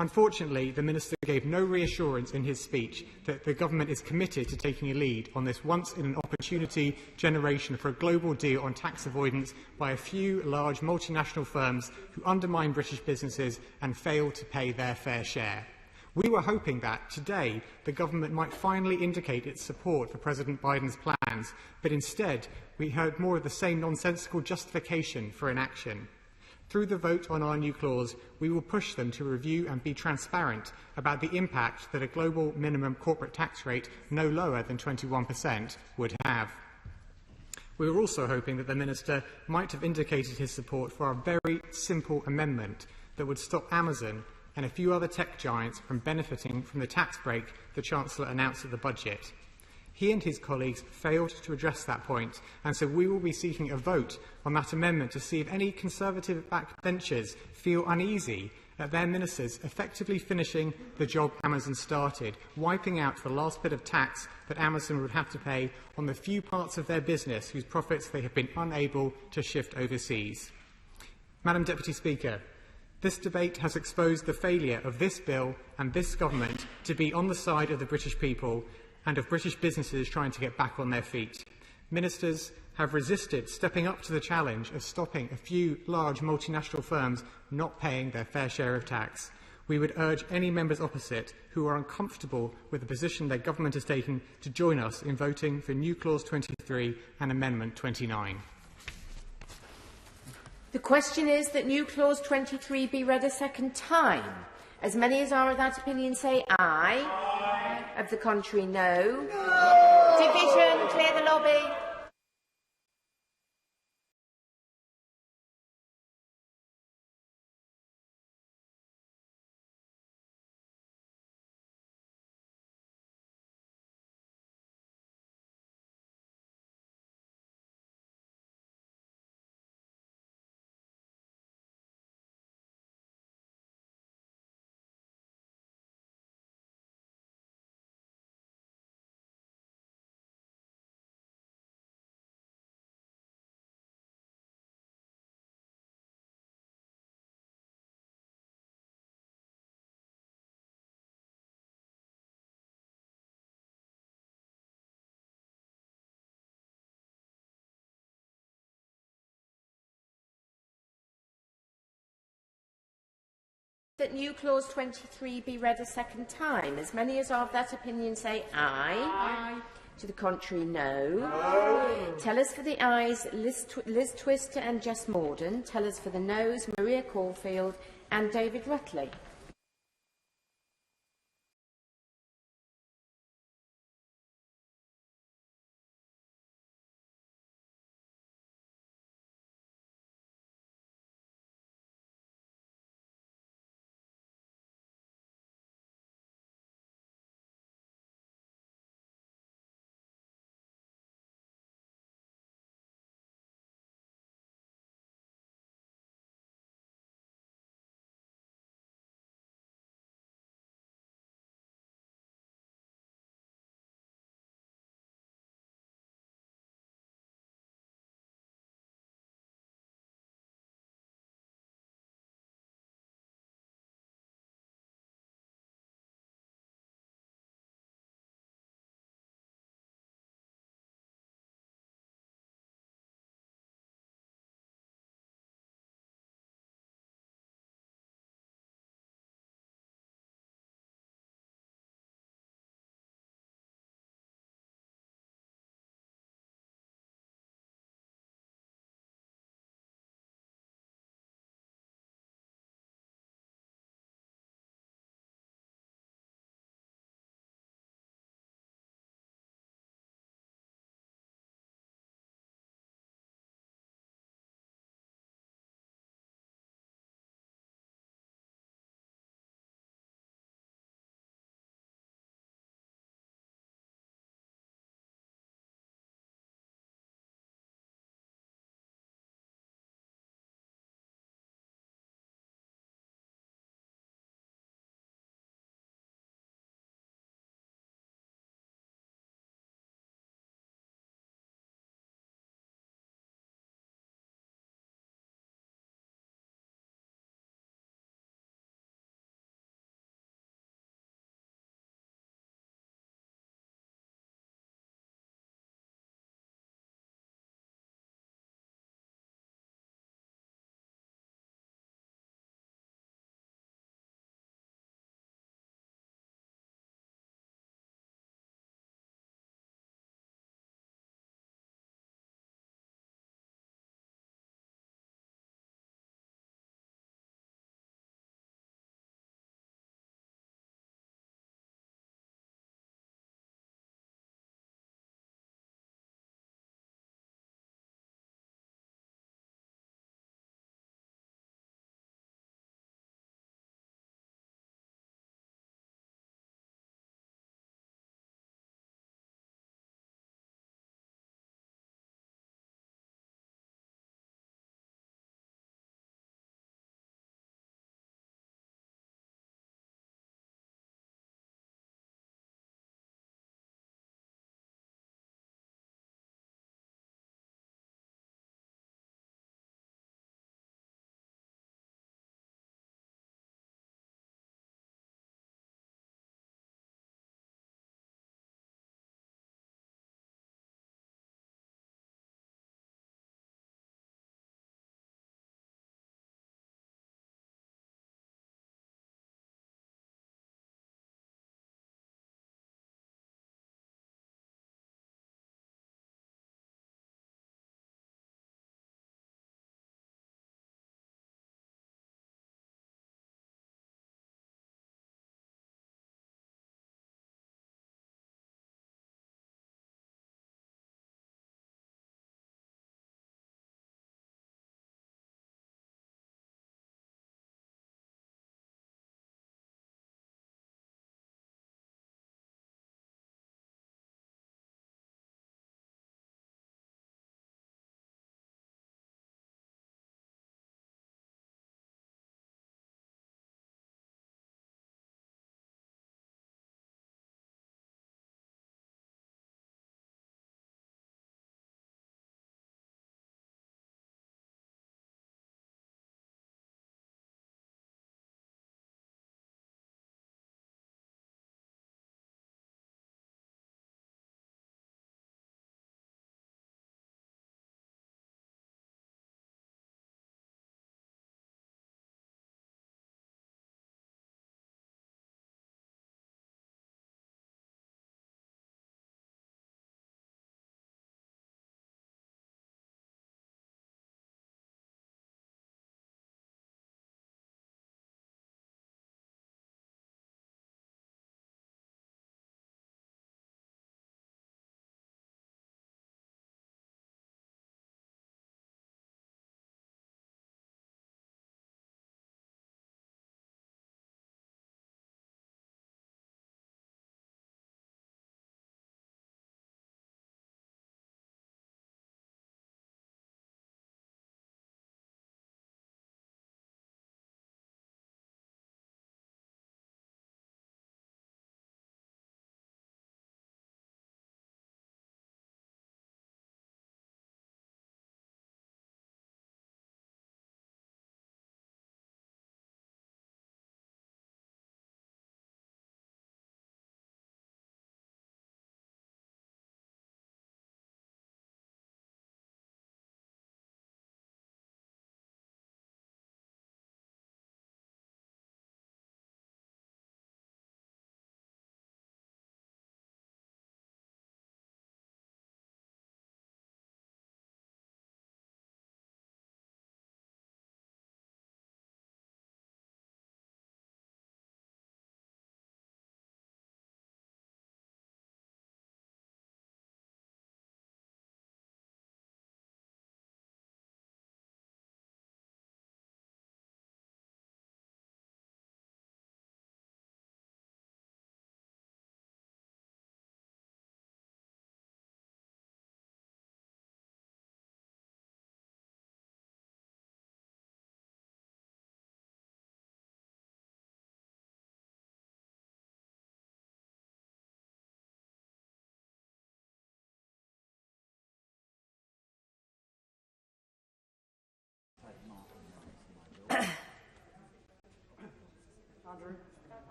Unfortunately, the Minister gave no reassurance in his speech that the government is committed to taking a lead on this once-in-an-opportunity generation for a global deal on tax avoidance by a few large multinational firms who undermine British businesses and fail to pay their fair share. We were hoping that today the government might finally indicate its support for President Biden's plans, but instead we heard more of the same nonsensical justification for inaction. Through the vote on our new clause, we will push them to review and be transparent about the impact that a global minimum corporate tax rate no lower than 21% would have. We were also hoping that the Minister might have indicated his support for a very simple amendment that would stop Amazon and a few other tech giants from benefiting from the tax break the Chancellor announced at the budget. He and his colleagues failed to address that point, and so we will be seeking a vote on that amendment to see if any Conservative backbenchers feel uneasy at their ministers effectively finishing the job Amazon started, wiping out the last bit of tax that Amazon would have to pay on the few parts of their business whose profits they have been unable to shift overseas. Madam Deputy Speaker, this debate has exposed the failure of this bill and this government to be on the side of the British people and of British businesses trying to get back on their feet. Ministers have resisted stepping up to the challenge of stopping a few large multinational firms not paying their fair share of tax. We would urge any members opposite who are uncomfortable with the position their government has taken to join us in voting for new Clause 23 and Amendment 29. The question is that new Clause 23 be read a second time. As many as are of that opinion say aye. Aye. Of the contrary, no. No. Division, clear the lobby. That new Clause 23 be read a second time. As many as are of that opinion say aye. Aye. To the contrary, no. No. Tell us for the ayes Liz Twister and Jess Morden. Tell us for the noes Maria Caulfield and David Rutley.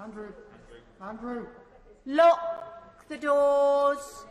Andrew. Lock the doors.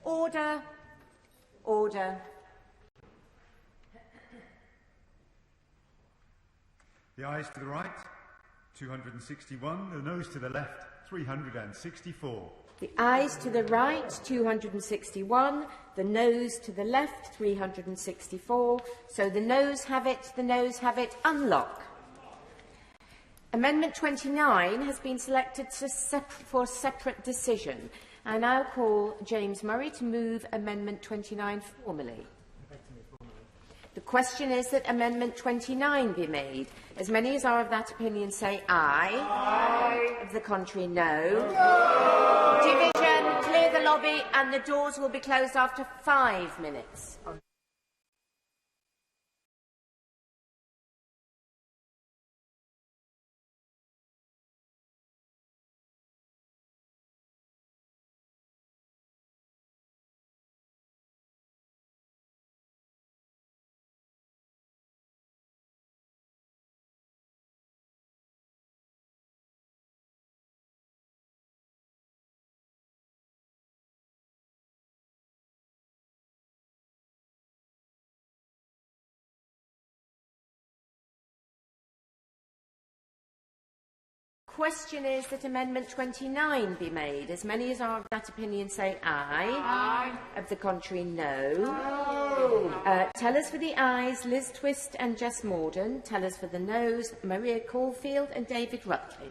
Order. Order. The ayes to the right, 261. The noes to the left, 364. The ayes to the right, 261. The noes to the left, 364. So the noes have it, the noes have it. Unlock. Amendment 29 has been selected for separate decision. I now call James Murray to move Amendment 29 formally. The question is that Amendment 29 be made. As many as are of that opinion say aye. Aye. Of the contrary, no. No. Division, clear the lobby, and the doors will be closed after 5 minutes. Question is that Amendment 29 be made. As many as are of that opinion say aye. Aye. Of the contrary, no. No. Tellers for the ayes, Liz Twist and Jess Morden. Tellers for the noes, Maria Caulfield and David Rutley.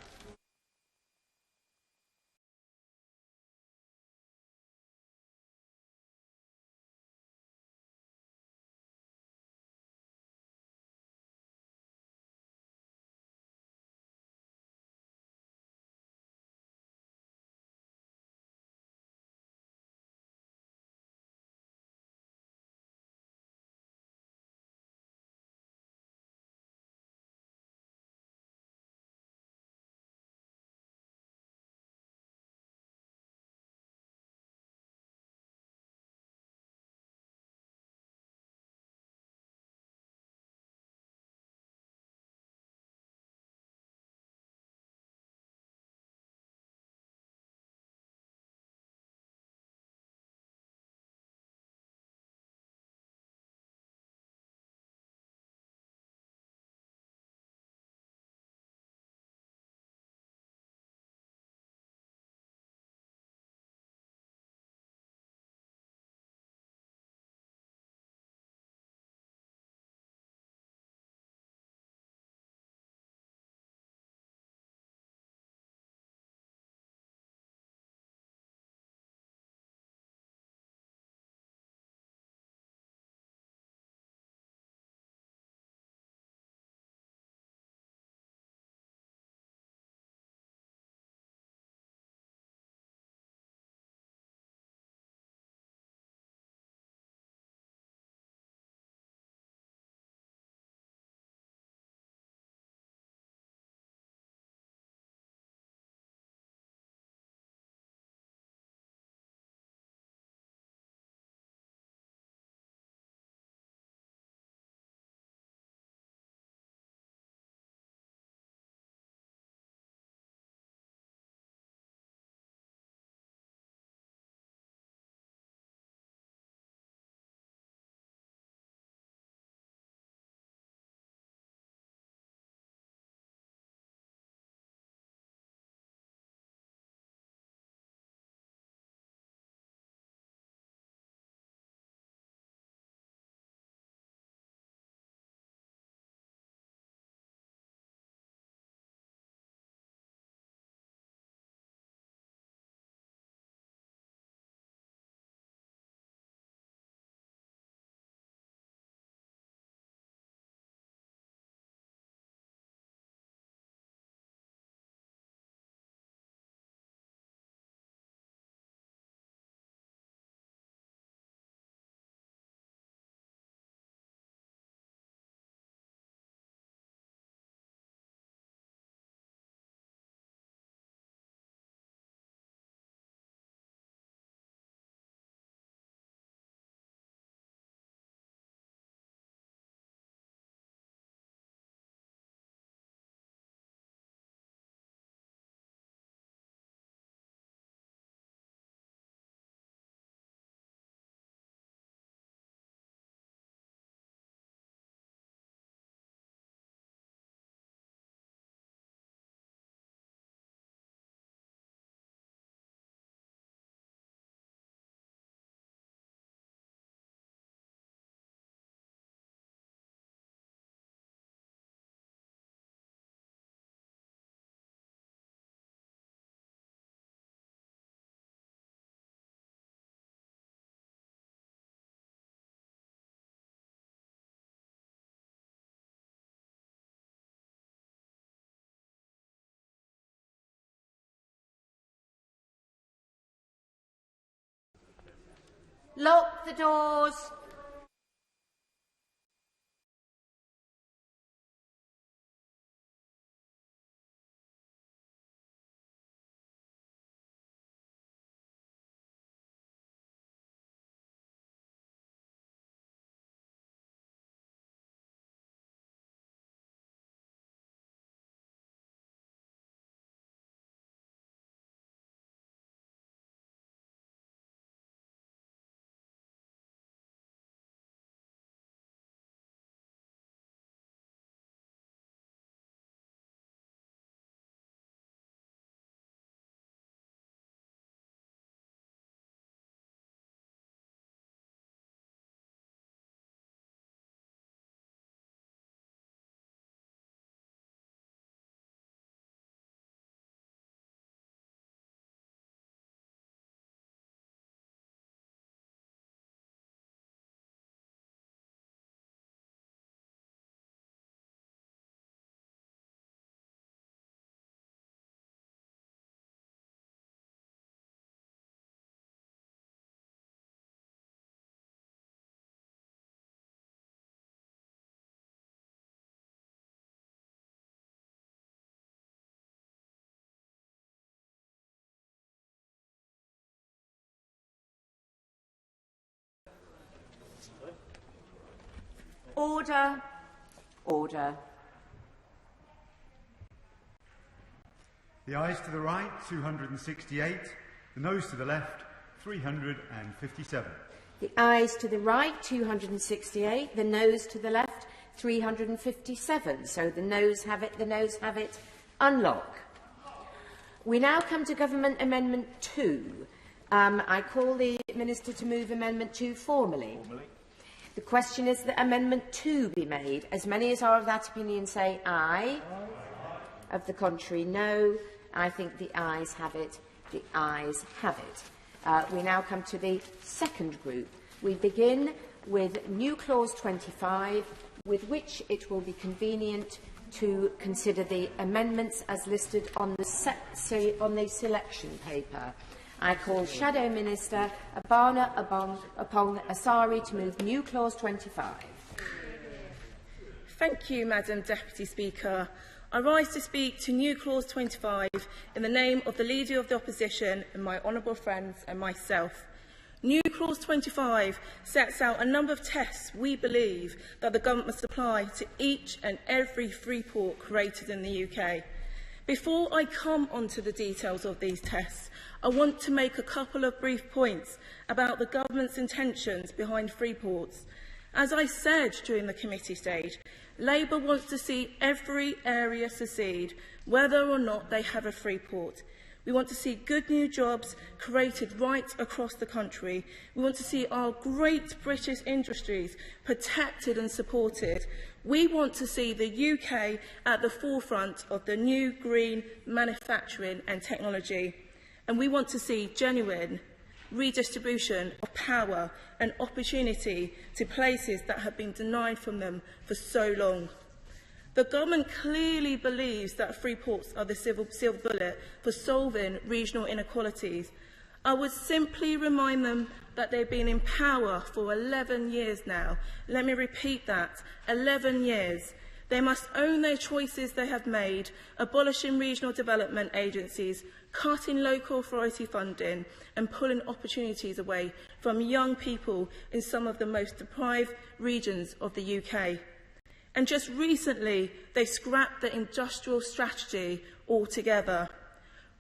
Lock the doors. Order. Order. The ayes to the right, 268. The noes to the left, 357. The ayes to the right, 268. The noes to the left, 357. So the noes have it, the noes have it. Unlock. We now come to Government Amendment 2. I call the Minister to move Amendment 2 formally. The question is that Amendment 2 be made. As many as are of that opinion say aye. Of the contrary, no. I think the ayes have it. The ayes have it. We now come to the second group. We begin with new clause 25, with which it will be convenient to consider the amendments as listed on the selection paper. I call Shadow Minister Abana Apong Asari to move new clause 25. Thank you, Madam Deputy Speaker. I rise to speak to new clause 25 in the name of the Leader of the Opposition and my honourable friends and myself. New clause 25 sets out a number of tests we believe that the government must apply to each and every free port created in the UK. Before I come onto the details of these tests, I want to make a couple of brief points about the government's intentions behind free ports. As I said during the committee stage, Labour wants to see every area secede, whether or not they have a free port. We want to see good new jobs created right across the country. We want to see our great British industries protected and supported. We want to see the UK at the forefront of the new green manufacturing and technology. And we want to see genuine redistribution of power and opportunity to places that have been denied from them for so long. The government clearly believes that free ports are the silver bullet for solving regional inequalities. I would simply remind them that they've been in power for 11 years now. Let me repeat that, 11 years. They must own their choices they have made, abolishing regional development agencies, cutting local authority funding and pulling opportunities away from young people in some of the most deprived regions of the UK. And just recently, they scrapped the industrial strategy altogether.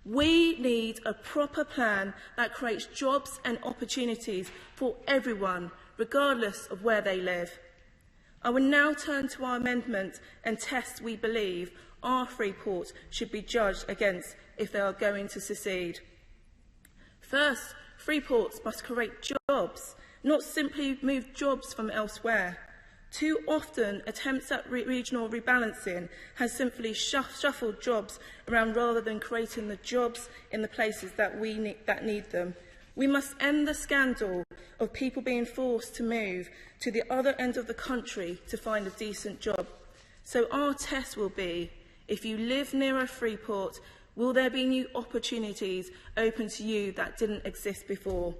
We need a proper plan that creates jobs and opportunities for everyone, regardless of where they live. I will now turn to our amendment and tests we believe our free ports should be judged against if they are going to secede. First, free ports must create jobs, not simply move jobs from elsewhere. Too often, attempts at regional rebalancing has simply shuffled jobs around rather than creating the jobs in the places that need them. We must end the scandal of people being forced to move to the other end of the country to find a decent job. So our test will be, if you live near a free port, will there be new opportunities open to you that didn't exist before?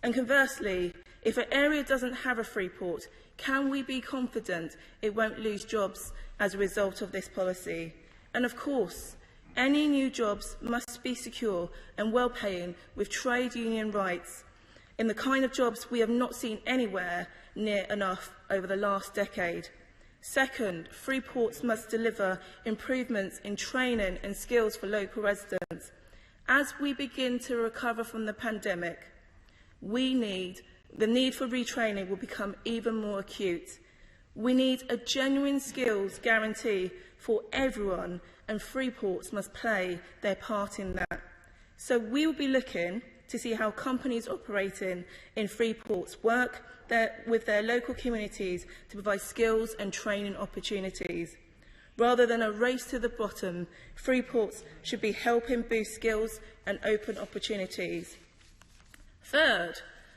And conversely, If an area doesn't have a free port, can we be confident it won't lose jobs as a result of this policy? And of course, any new jobs must be secure and well-paying with trade union rights in the kind of jobs we have not seen anywhere near enough over the last decade. Second, free ports must deliver improvements in training and skills for local residents. As we begin to recover from the pandemic, the need for retraining will become even more acute. We need a genuine skills guarantee for everyone, and free ports must play their part in that. So we will be looking to see how companies operating in free ports work with their local communities to provide skills and training opportunities. Rather than a race to the bottom, free ports should be helping boost skills and open opportunities. Third,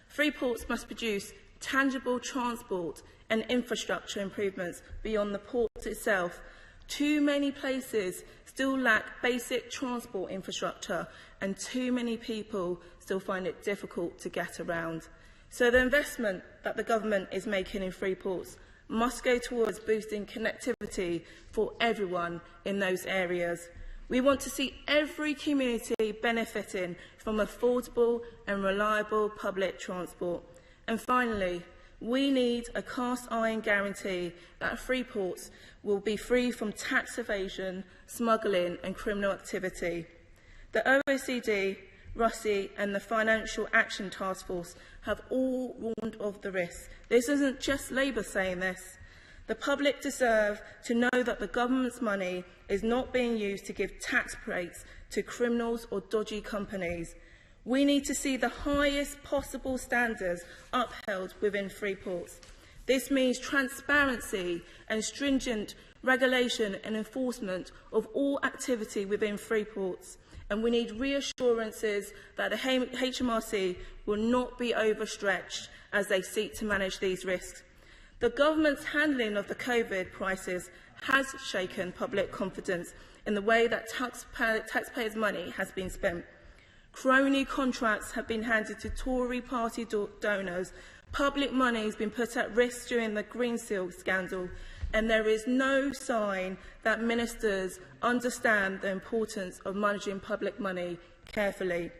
free ports must produce tangible transport and infrastructure improvements beyond the port itself. Too many places still lack basic transport infrastructure, and too many people still find it difficult to get around. So the investment that the government is making in free ports must go towards boosting connectivity for everyone in those areas. We want to see every community benefiting from affordable and reliable public transport. And finally, we need a cast-iron guarantee that free ports will be free from tax evasion, smuggling and criminal activity. The OECD, Rishi and the Financial Action Task Force have all warned of the risks. This isn't just Labour saying this. The public deserve to know that the government's money is not being used to give tax breaks to criminals or dodgy companies. We need to see the highest possible standards upheld within free ports. This means transparency and stringent regulation and enforcement of all activity within free ports. And we need reassurances that the HMRC will not be overstretched as they seek to manage these risks. The government's handling of the COVID crisis has shaken public confidence in the way that taxpayers' money has been spent. Crony contracts have been handed to Tory party donors. Public money has been put at risk during the Green Seal scandal, and there is no sign that ministers understand the importance of managing public money carefully.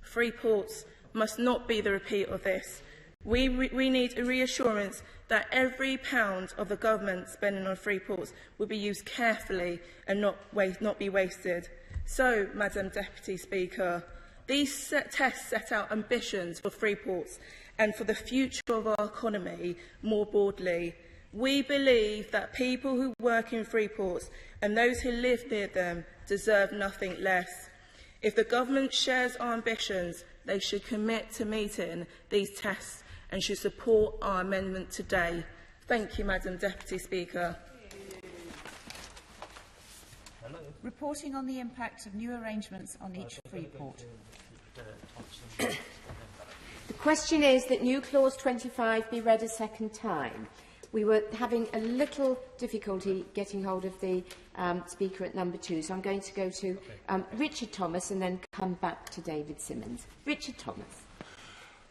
Free ports must not be the repeat of this. We need a reassurance that every pound of the government spending on free ports will be used carefully and not be wasted. So, Madam Deputy Speaker, these tests set out ambitions for free ports and for the future of our economy more broadly. We believe that people who work in free ports and those who live near them deserve nothing less. If the government shares our ambitions, they should commit to meeting these tests and should support our amendment today. Thank you, Madam Deputy Speaker. Reporting on the impact of new arrangements on each free port. The question is that new clause 25 be read a second time. We were having a little difficulty getting hold of the speaker at number 2, so I'm going to go to Richard Thomas and then come back to David Simmons. Richard Thomas.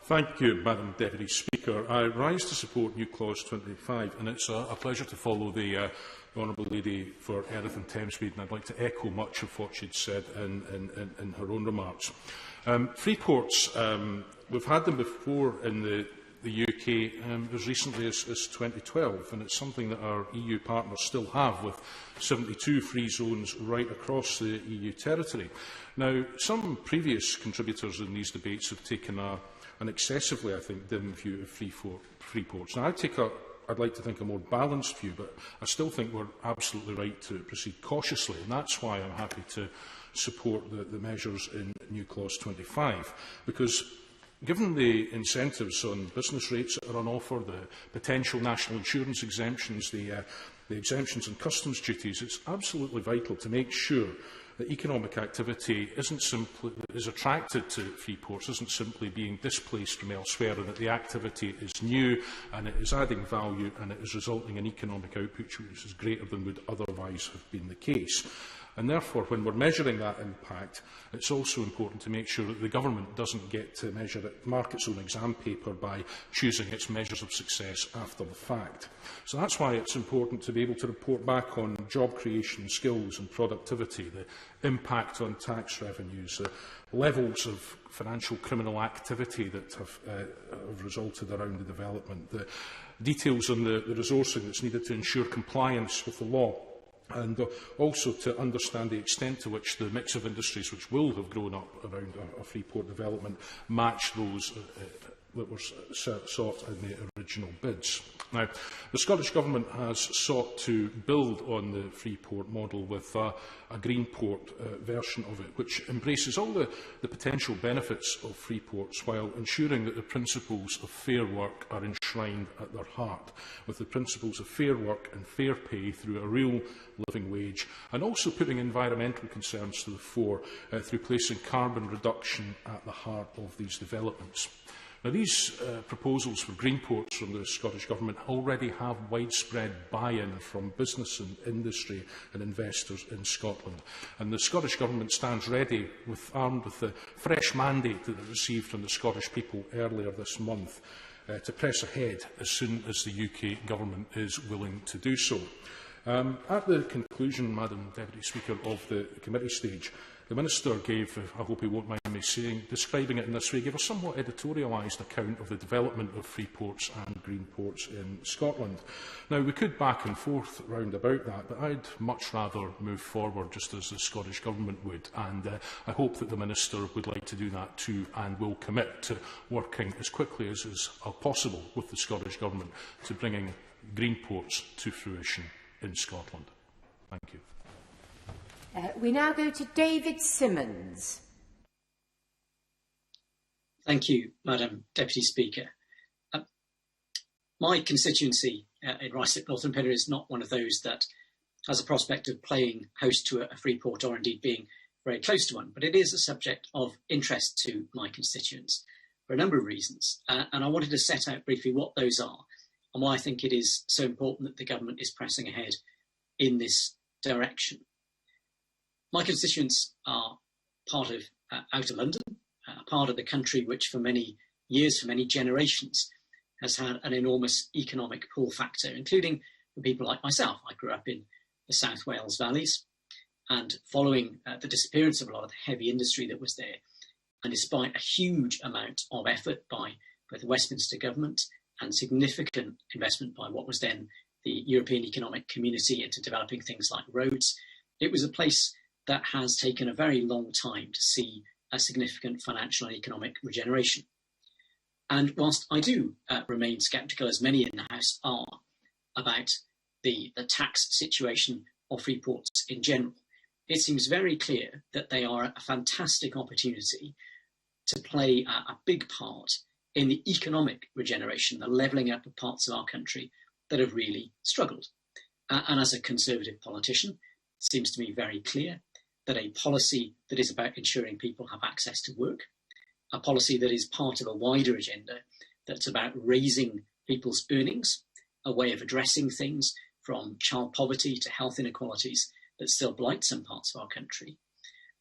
Thank you, Madam Deputy Speaker. I rise to support new clause 25, and it's a pleasure to follow the Honourable Lady for Erith and Thamesmead, and I'd like to echo much of what she'd said in her own remarks. Free ports, we've had them before in the UK as recently as 2012, and it's something that our EU partners still have, with 72 free zones right across the EU territory. Now, some previous contributors in these debates have taken an excessively, I think, dim view of free ports. Now, I'd like to think a more balanced view, but I still think we're absolutely right to proceed cautiously, and that's why I'm happy to support the measures in new clause 25, because given the incentives on business rates that are on offer, the potential national insurance exemptions, the exemptions on customs duties, it's absolutely vital to make sure that economic activity is attracted to free ports, isn't simply being displaced from elsewhere, and that the activity is new and it is adding value and it is resulting in economic output which is greater than would otherwise have been the case. And therefore, when we're measuring that impact, it's also important to make sure that the government doesn't get to measure it, mark its own exam paper by choosing its measures of success after the fact. So that's why it's important to be able to report back on job creation, skills and productivity, the impact on tax revenues, the levels of financial criminal activity that have resulted around the development, the details on the resourcing that's needed to ensure compliance with the law, and also to understand the extent to which the mix of industries which will have grown up around a free port development match those that were sought in the original bids. Now, the Scottish Government has sought to build on the free port model with a green port version of it, which embraces all the potential benefits of free ports while ensuring that the principles of fair work are enshrined at their heart, with the principles of fair work and fair pay through a real living wage, and also putting environmental concerns to the fore through placing carbon reduction at the heart of these developments. Now, these proposals for green ports from the Scottish Government already have widespread buy-in from business and industry and investors in Scotland. And the Scottish Government stands ready, armed with the fresh mandate that it received from the Scottish people earlier this month, to press ahead as soon as the UK Government is willing to do so. At the conclusion, Madam Deputy Speaker, of the committee stage, the Minister gave, I hope he won't mind me saying, describing it in this way, gave a somewhat editorialised account of the development of free ports and green ports in Scotland. Now, we could back and forth round about that, but I'd much rather move forward just as the Scottish Government would, and I hope that the Minister would like to do that too and will commit to working as quickly as is possible with the Scottish Government to bringing green ports to fruition in Scotland. Thank you. We now go to David Simmons. Thank you, Madam Deputy Speaker. My constituency in Ruislip, Northern Penrith, is not one of those that has a prospect of playing host to a free port or indeed being very close to one, but it is a subject of interest to my constituents for a number of reasons. And I wanted to set out briefly what those are and why I think it is so important that the government is pressing ahead in this direction. My constituents are part of Outer London, part of the country which for many years, for many generations, has had an enormous economic pull factor, including for people like myself. I grew up in the South Wales valleys, and following the disappearance of a lot of the heavy industry that was there, and despite a huge amount of effort by both the Westminster government and significant investment by what was then the European Economic Community into developing things like roads, it was a place that has taken a very long time to see a significant financial and economic regeneration. And whilst I do remain sceptical, as many in the House are, about the tax situation of free ports in general, it seems very clear that they are a fantastic opportunity to play a big part in the economic regeneration, the levelling up of parts of our country that have really struggled. And as a Conservative politician, it seems to me very clear that a policy that is about ensuring people have access to work, a policy that is part of a wider agenda that's about raising people's earnings, a way of addressing things from child poverty to health inequalities that still blight some parts of our country,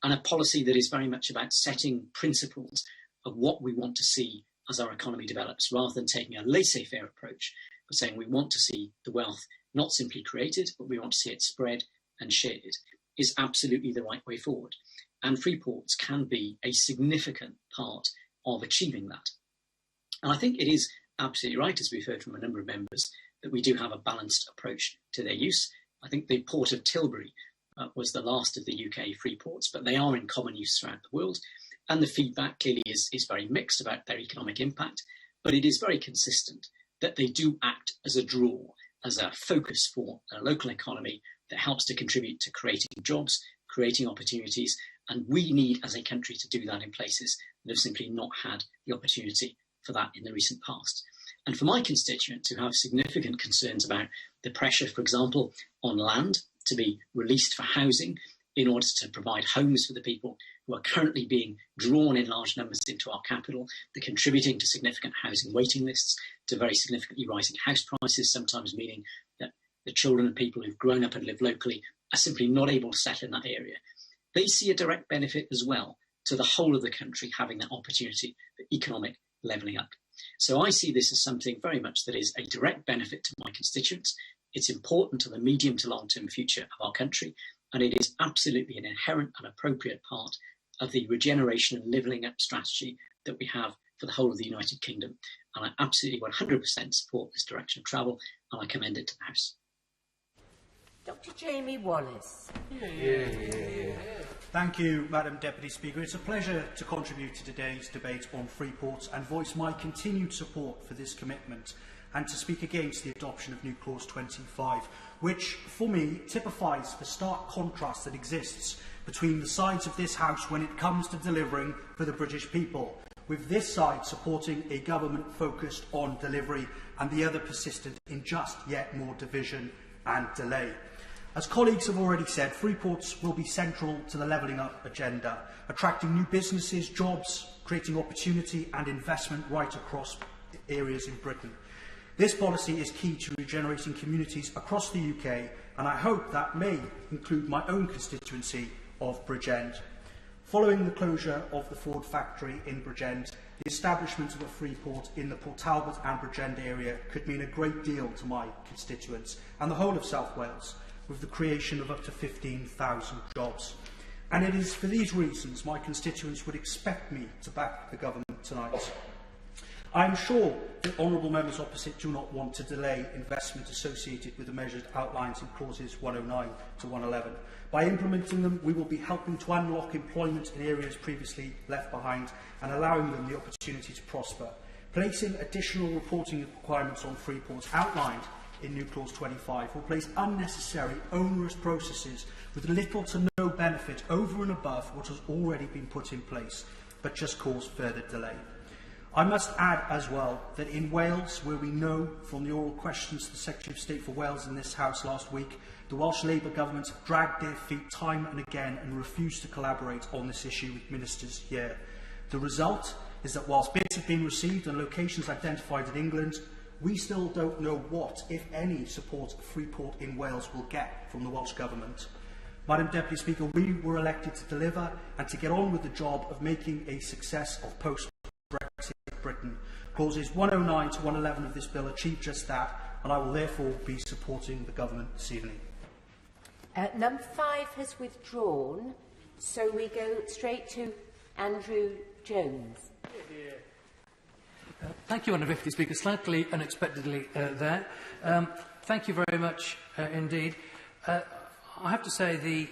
and a policy that is very much about setting principles of what we want to see as our economy develops, rather than taking a laissez-faire approach, but saying we want to see the wealth not simply created, but we want to see it spread and shared, is absolutely the right way forward. And free ports can be a significant part of achieving that. And I think it is absolutely right, as we've heard from a number of members, that we do have a balanced approach to their use. I think the port of Tilbury was the last of the UK free ports, but they are in common use throughout the world. And the feedback clearly is very mixed about their economic impact, but it is very consistent that they do act as a draw, as a focus for a local economy that helps to contribute to creating jobs, creating opportunities, and we need as a country to do that in places that have simply not had the opportunity for that in the recent past. And for my constituents who have significant concerns about the pressure, for example, on land to be released for housing in order to provide homes for the people who are currently being drawn in large numbers into our capital. They're contributing to significant housing waiting lists, to very significantly rising house prices, sometimes meaning that the children of people who've grown up and live locally are simply not able to settle in that area. They see a direct benefit as well to the whole of the country having that opportunity for economic levelling up. So I see this as something very much that is a direct benefit to my constituents. It's important to the medium to long-term future of our country, and it is absolutely an inherent and appropriate part of the regeneration and levelling up strategy that we have for the whole of the United Kingdom. And I absolutely 100% support this direction of travel, and I commend it to the House. Dr. Jamie Wallace. Thank you, Madam Deputy Speaker. It's a pleasure to contribute to today's debate on free ports and voice my continued support for this commitment, and to speak against the adoption of new Clause 25, which, for me, typifies the stark contrast that exists between the sides of this House when it comes to delivering for the British people, with this side supporting a government focused on delivery and the other persistent in just yet more division and delay. As colleagues have already said, free ports will be central to the levelling up agenda, attracting new businesses, jobs, creating opportunity and investment right across areas in Britain. This policy is key to regenerating communities across the UK, and I hope that may include my own constituency of Bridgend. Following the closure of the Ford factory in Bridgend, the establishment of a free port in the Port Talbot and Bridgend area could mean a great deal to my constituents and the whole of South Wales, with the creation of up to 15,000 jobs. And it is for these reasons my constituents would expect me to back the government tonight. I am sure that honourable members opposite do not want to delay investment associated with the measures outlined in clauses 109 to 111. By implementing them, we will be helping to unlock employment in areas previously left behind and allowing them the opportunity to prosper. Placing additional reporting requirements on free ports outlined in new clause 25 will place unnecessary, onerous processes with little to no benefit over and above what has already been put in place, but just cause further delay. I must add as well that in Wales, where we know from the oral questions to the Secretary of State for Wales in this House last week, the Welsh Labour government have dragged their feet time and again and refused to collaborate on this issue with ministers here. The result is that whilst bids have been received and locations identified in England, we still don't know what, if any, support a free port in Wales will get from the Welsh Government. Madam Deputy Speaker, we were elected to deliver and to get on with the job of making a success of post-Brexit Britain. Clauses 109 to 111 of this bill achieve just that, and I will therefore be supporting the Government this evening. Number 5 has withdrawn, so we go straight to Andrew Jones. Thank you, Madam Deputy Speaker. Slightly unexpectedly there. Thank you very much indeed. I have to say the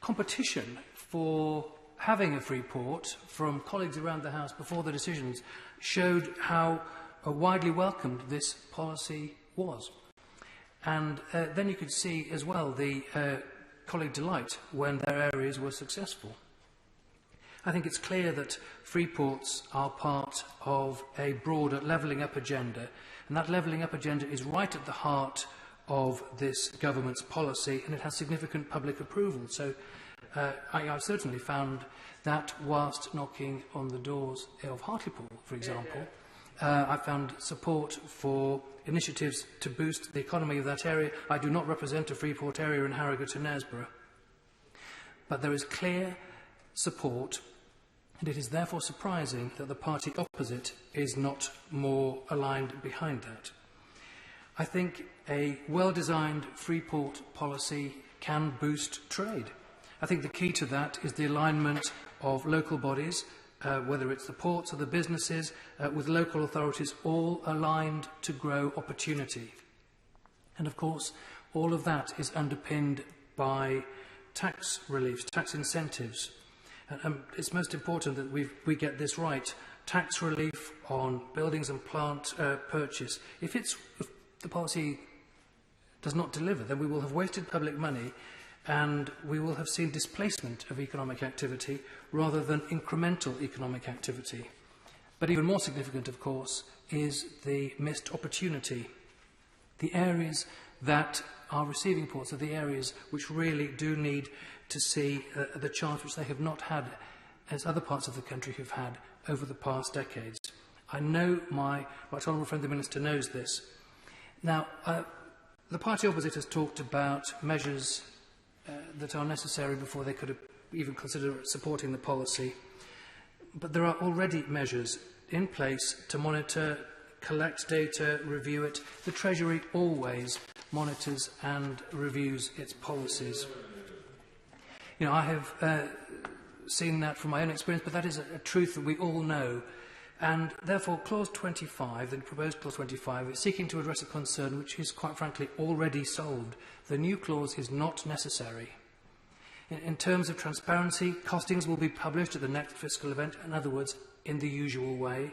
competition for having a free port from colleagues around the House before the decisions showed how widely welcomed this policy was. And then you could see as well the colleague delight when their areas were successful. I think it's clear that free ports are part of a broader levelling up agenda, and that levelling up agenda is right at the heart of this government's policy, and it has significant public approval. So I've certainly found that whilst knocking on the doors of Hartlepool, for example, I found support for initiatives to boost the economy of that area. I do not represent a free port area in Harrogate and Knaresborough, but there is clear support, and it is therefore surprising that the party opposite is not more aligned behind that. I think a well-designed free port policy can boost trade. I think the key to that is the alignment of local bodies, whether it's the ports or the businesses, with local authorities, all aligned to grow opportunity. And of course, all of that is underpinned by tax reliefs, tax incentives. It's most important that we get this right. Tax relief on buildings and plant purchase. If the policy does not deliver, then we will have wasted public money and we will have seen displacement of economic activity rather than incremental economic activity. But even more significant, of course, is the missed opportunity. The areas that our receiving ports are the areas which really do need to see the chance which they have not had, as other parts of the country have had over the past decades. I know my right honourable friend the Minister knows this. Now, the party opposite has talked about measures that are necessary before they could even consider supporting the policy. But there are already measures in place to monitor, collect data, review it. The Treasury always monitors and reviews its policies. You know, I have seen that from my own experience, but that is a truth that we all know. And therefore, Clause 25, the proposed Clause 25, is seeking to address a concern which is, quite frankly, already solved. The new clause is not necessary. In terms of transparency, costings will be published at the next fiscal event, in other words, in the usual way.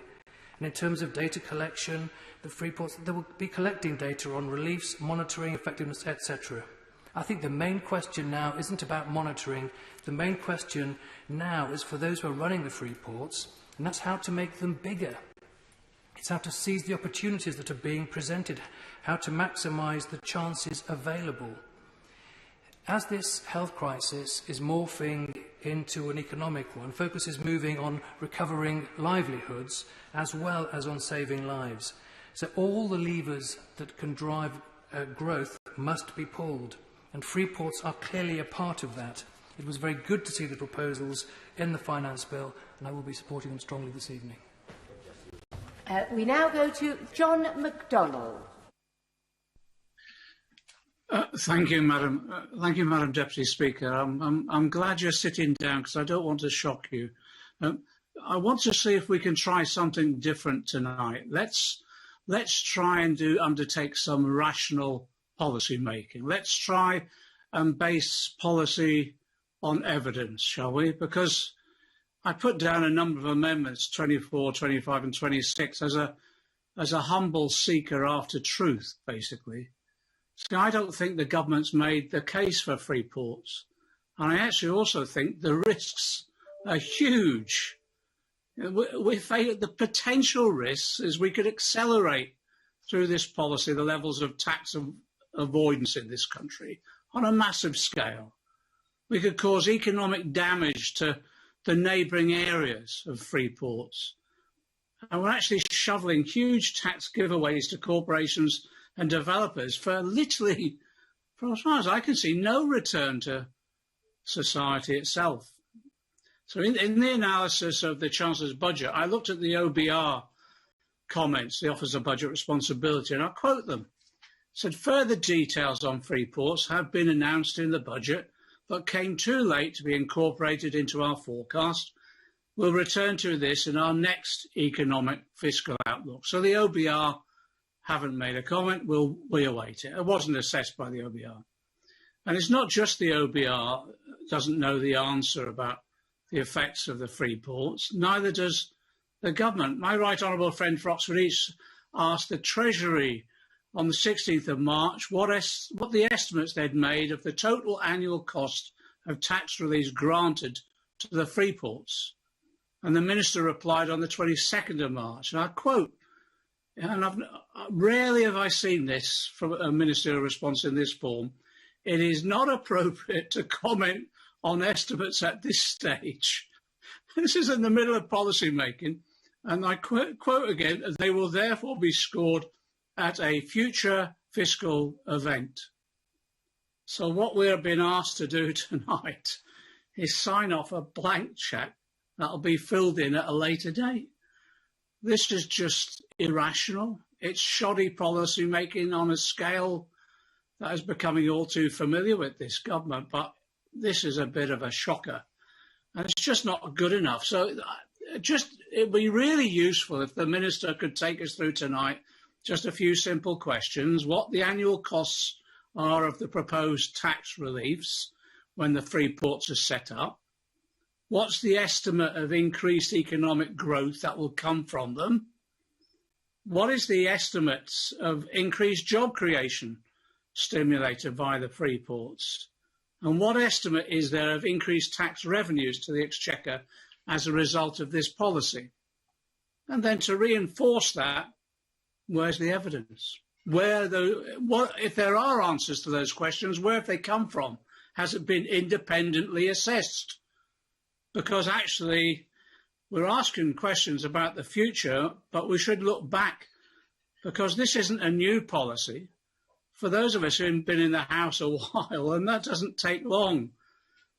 And in terms of data collection, the free ports, they will be collecting data on reliefs, monitoring, effectiveness, etc. I think the main question now isn't about monitoring. The main question now is for those who are running the free ports, and that's how to make them bigger. It's how to seize the opportunities that are being presented, how to maximise the chances available. As this health crisis is morphing into an economic one, focus is moving on recovering livelihoods as well as on saving lives. So all the levers that can drive growth must be pulled, and free ports are clearly a part of that. It was very good to see the proposals in the Finance Bill, and I will be supporting them strongly this evening. We now go to John MacDonald. Thank you, Madam Deputy Speaker. I'm glad you're sitting down because I don't want to shock you. I want to see if we can try something different tonight. Let's try and undertake some rational policy making. Let's try and base policy on evidence, shall we? Because I put down a number of amendments, 24, 25 and 26, as a humble seeker after truth, basically. So I don't think the government's made the case for free ports. And I actually also think the risks are huge. The potential risks is we could accelerate through this policy the levels of tax avoidance in this country on a massive scale. We could cause economic damage to the neighbouring areas of free ports. And we're actually shoveling huge tax giveaways to corporations and developers for literally, for as far as I can see, no return to society itself. So in the analysis of the Chancellor's budget, I looked at the OBR comments, the Office of Budget Responsibility, and I'll quote them. It said, further details on free ports have been announced in the budget, but came too late to be incorporated into our forecast. We'll return to this in our next economic fiscal outlook. So the OBR haven't made a comment. We await it. It wasn't assessed by the OBR. And it's not just the OBR doesn't know the answer about the effects of the free ports. Neither does the government. My right honourable friend for Oxford East asked the Treasury on the 16th of March what the estimates they'd made of the total annual cost of tax relief granted to the free ports. And the Minister replied on the 22nd of March, and I quote, and rarely have I seen this from a ministerial response in this form, it is not appropriate to comment on estimates at this stage. This is in the middle of policy making, and I quote again, they will therefore be scored at a future fiscal event. So what we are being asked to do tonight is sign off a blank cheque that'll be filled in at a later date. This is just irrational. It's shoddy policy making on a scale that is becoming all too familiar with this government, but this is a bit of a shocker. And it's just not good enough. So it'd be really useful if the Minister could take us through tonight just a few simple questions. What the annual costs are of the proposed tax reliefs when the free ports are set up. What's the estimate of increased economic growth that will come from them? What is the estimate of increased job creation stimulated by the free ports? And what estimate is there of increased tax revenues to the Exchequer as a result of this policy? And then to reinforce that, where's the evidence? if there are answers to those questions, where have they come from? Has it been independently assessed? Because actually, we're asking questions about the future, but we should look back, because this isn't a new policy. For those of us who've been in the House a while, and that doesn't take long,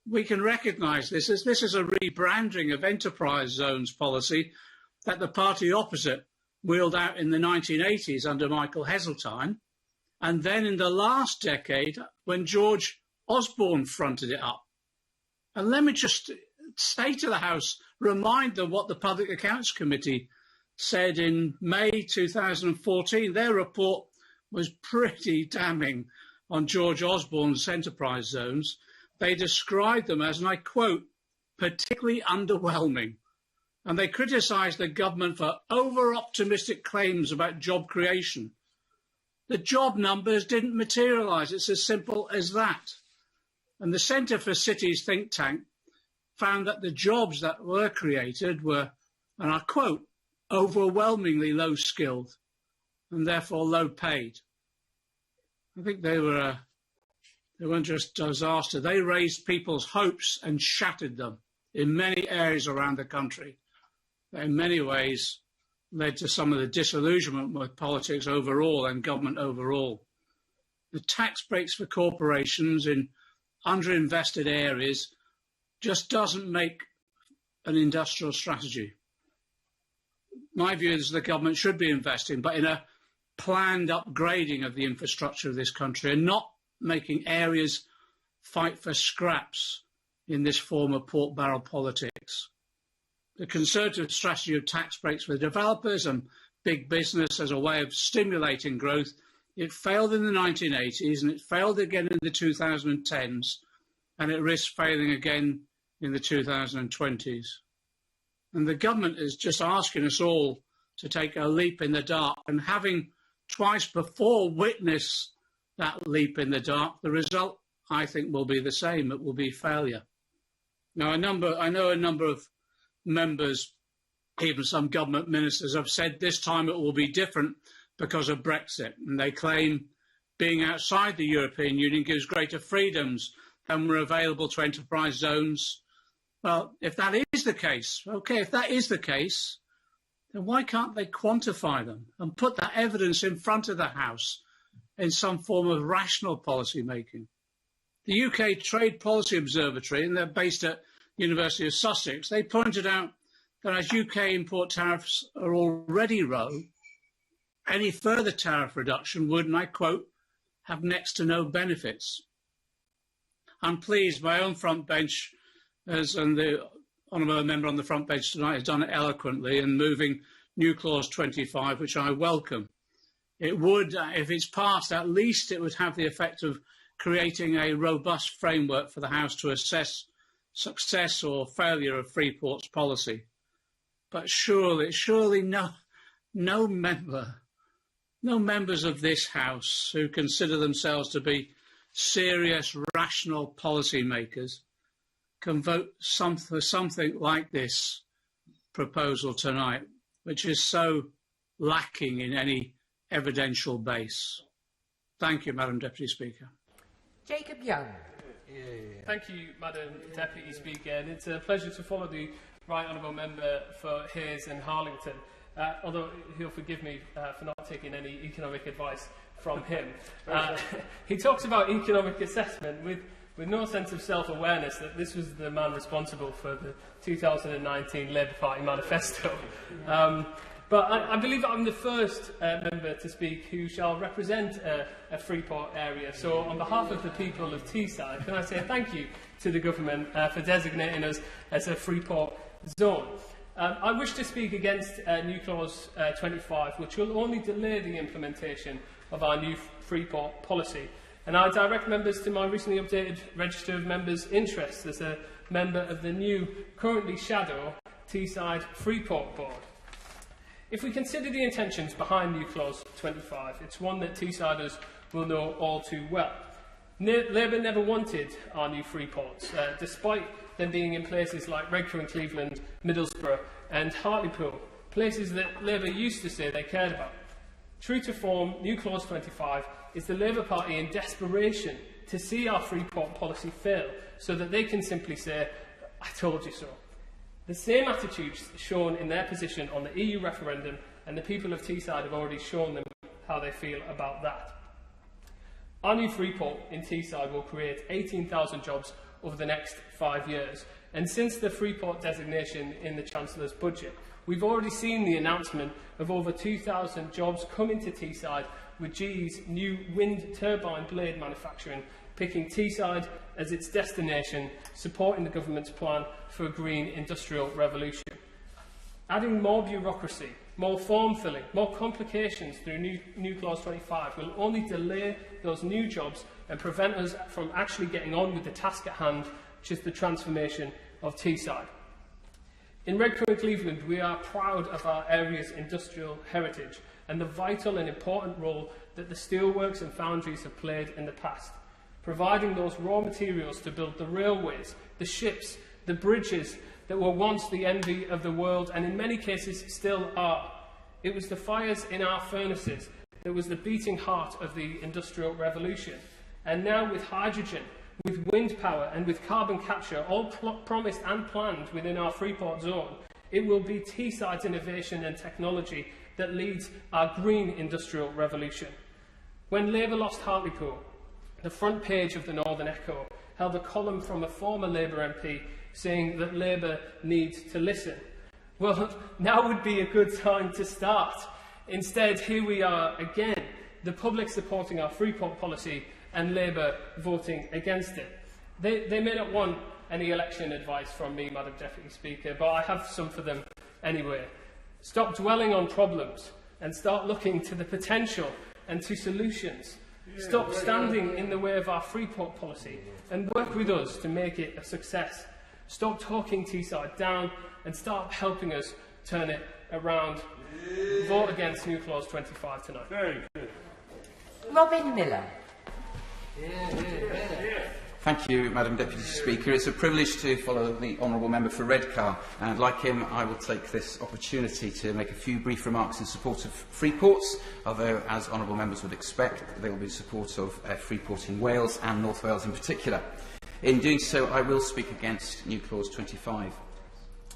we can recognise this as a rebranding of enterprise zones policy that the party opposite wheeled out in the 1980s under Michael Heseltine, and then in the last decade when George Osborne fronted it up. And let me just say to the House, remind them what the Public Accounts Committee said in May 2014. Their report was pretty damning on George Osborne's enterprise zones. They described them as, and I quote, particularly underwhelming. And they criticised the government for over-optimistic claims about job creation. The job numbers didn't materialise. It's as simple as that. And the Centre for Cities think tank found that the jobs that were created were, and I quote, overwhelmingly low-skilled and therefore low-paid. I think they weren't just a disaster. They raised people's hopes and shattered them in many areas around the country. That in many ways led to some of the disillusionment with politics overall and government overall. The tax breaks for corporations in underinvested areas just doesn't make an industrial strategy. My view is the government should be investing, but in a planned upgrading of the infrastructure of this country and not making areas fight for scraps in this form of pork barrel politics. The Conservative strategy of tax breaks for developers and big business as a way of stimulating growth, it failed in the 1980s and it failed again in the 2010s, and it risks failing again in the 2020s. And the government is just asking us all to take a leap in the dark, and having twice before witnessed that leap in the dark, the result, I think, will be the same. It will be failure. Now, I know a number of members, even some government ministers, have said this time it will be different because of Brexit. And they claim being outside the European Union gives greater freedoms than were available to enterprise zones. Well, if that is the case, okay, if that is the case, then why can't they quantify them and put that evidence in front of the House in some form of rational policy making? The UK Trade Policy Observatory, and they're based at University of Sussex, they pointed out that as UK import tariffs are already low, any further tariff reduction would, and I quote, have next to no benefits. I'm pleased my own front bench, and the honourable member on the front bench tonight has done it eloquently in moving new clause 25, which I welcome. It would, if it's passed, at least it would have the effect of creating a robust framework for the House to assess success or failure of Freeport's policy. But surely no members of this House who consider themselves to be serious, rational policy makers can vote for something like this proposal tonight, which is so lacking in any evidential base. Thank you, Madam Deputy Speaker. Jacob Young. Thank you, Madam Deputy Speaker, and it's a pleasure to follow the Right Honourable Member for Hayes and Harlington, although he'll forgive me for not taking any economic advice from him. He talks about economic assessment with no sense of self-awareness that this was the man responsible for the 2019 Labour Party manifesto. But I believe that I'm the first member to speak who shall represent a Freeport area. So on behalf of the people of Teesside, can I say thank you to the government for designating us as a Freeport zone. I wish to speak against new clause 25, which will only delay the implementation of our new Freeport policy. And I direct members to my recently updated register of members' interests as a member of the new, currently shadow, Teesside Freeport Board. If we consider the intentions behind new clause 25, it's one that Teessiders will know all too well. Labour never wanted our new Freeports, despite them being in places like Redcar and Cleveland, Middlesbrough and Hartlepool, places that Labour used to say they cared about. True to form, New Clause 25 is the Labour Party in desperation to see our Freeport policy fail so that they can simply say, "I told you so." The same attitudes shown in their position on the EU referendum, and the people of Teesside have already shown them how they feel about that. Our new Freeport in Teesside will create 18,000 jobs over the next 5 years. And since the Freeport designation in the Chancellor's budget, we've already seen the announcement of over 2,000 jobs coming to Teesside, with GE's new wind turbine blade manufacturing picking Teesside as its destination, supporting the government's plan for a green industrial revolution. Adding more bureaucracy, more form filling, more complications through new Clause 25 will only delay those new jobs and prevent us from actually getting on with the task at hand, which is the transformation of Teesside. In Redcar and Cleveland, we are proud of our area's industrial heritage and the vital and important role that the steelworks and foundries have played in the past, providing those raw materials to build the railways, the ships, the bridges that were once the envy of the world and in many cases still are. It was the fires in our furnaces that was the beating heart of the Industrial Revolution. And now with hydrogen, with wind power and with carbon capture, all promised and planned within our Freeport zone, it will be Teesside's innovation and technology that leads our green industrial revolution. When Labour lost Hartlepool, the front page of the Northern Echo held a column from a former Labour MP saying that Labour needs to listen. Well, now would be a good time to start. Instead, here we are again, the public supporting our Freeport policy and Labour voting against it. They may not want any election advice from me, Madam Deputy Speaker, but I have some for them anyway. Stop dwelling on problems and start looking to the potential and to solutions. Stop standing in the way of our Freeport policy and work with us to make it a success. Stop talking Teesside down and start helping us turn it around. Vote against New Clause 25 tonight. Very good. Robin Miller. Thank you, Madam Deputy Speaker. It's a privilege to follow the Honourable Member for Redcar, and like him, I will take this opportunity to make a few brief remarks in support of Freeports, although, as Honourable Members would expect, they will be in support of Freeport in Wales and North Wales in particular. In doing so, I will speak against New Clause 25.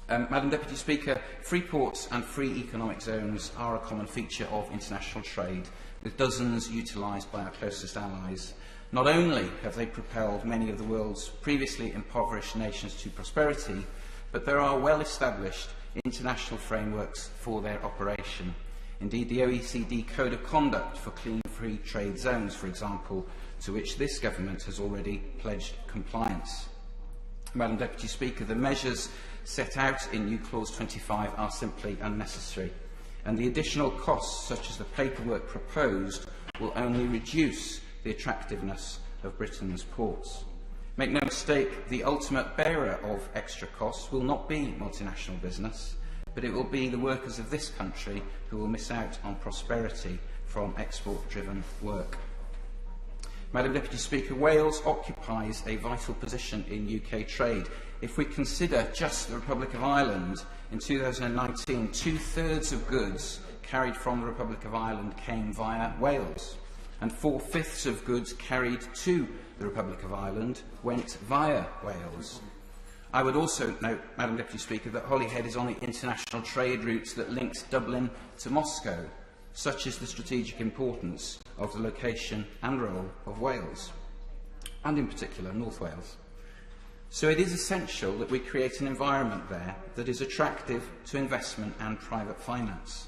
Madam Deputy Speaker, free ports and free economic zones are a common feature of international trade, with dozens utilised by our closest allies. Not only have they propelled many of the world's previously impoverished nations to prosperity, but there are well-established international frameworks for their operation. Indeed, the OECD Code of Conduct for Clean Free Trade Zones, for example, to which this government has already pledged compliance. Madam Deputy Speaker, the measures set out in New Clause 25 are simply unnecessary, and the additional costs, such as the paperwork proposed, will only reduce the attractiveness of Britain's ports. Make no mistake, the ultimate bearer of extra costs will not be multinational business, but it will be the workers of this country who will miss out on prosperity from export-driven work. Madam Deputy Speaker, Wales occupies a vital position in UK trade. If we consider just the Republic of Ireland, in 2019, 2/3 of goods carried from the Republic of Ireland came via Wales, and 4/5 of goods carried to the Republic of Ireland went via Wales. I would also note, Madam Deputy Speaker, that Holyhead is on the international trade routes that links Dublin to Moscow. Such is the strategic importance of the location and role of Wales, and in particular North Wales. So it is essential that we create an environment there that is attractive to investment and private finance.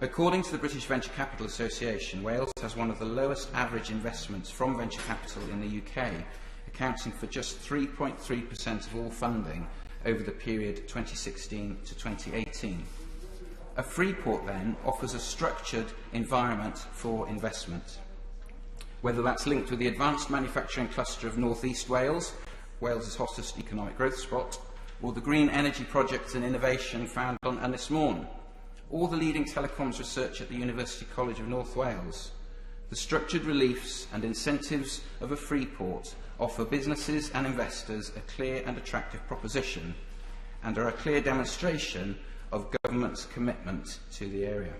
According to the British Venture Capital Association, Wales has one of the lowest average investments from venture capital in the UK, accounting for just 3.3% of all funding over the period 2016 to 2018. A Freeport, then, offers a structured environment for investment. Whether that's linked with the advanced manufacturing cluster of North East Wales, Wales's hottest economic growth spot, or the green energy projects and innovation found on Ynys Môn, or the leading telecoms research at the University College of North Wales, the structured reliefs and incentives of a Freeport offer businesses and investors a clear and attractive proposition and are a clear demonstration of government's commitment to the area.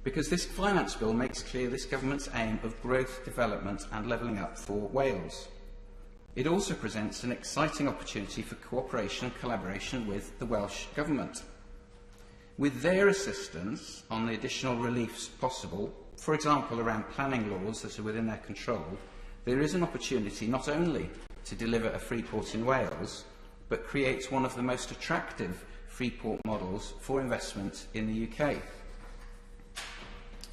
because this finance bill makes clear this government's aim of growth, development and levelling up for Wales. It also presents an exciting opportunity for cooperation and collaboration with the Welsh Government. With their assistance on the additional reliefs possible, for example around planning laws that are within their control, there is an opportunity not only to deliver a free port in Wales, but create one of the most attractive free port models for investment in the UK.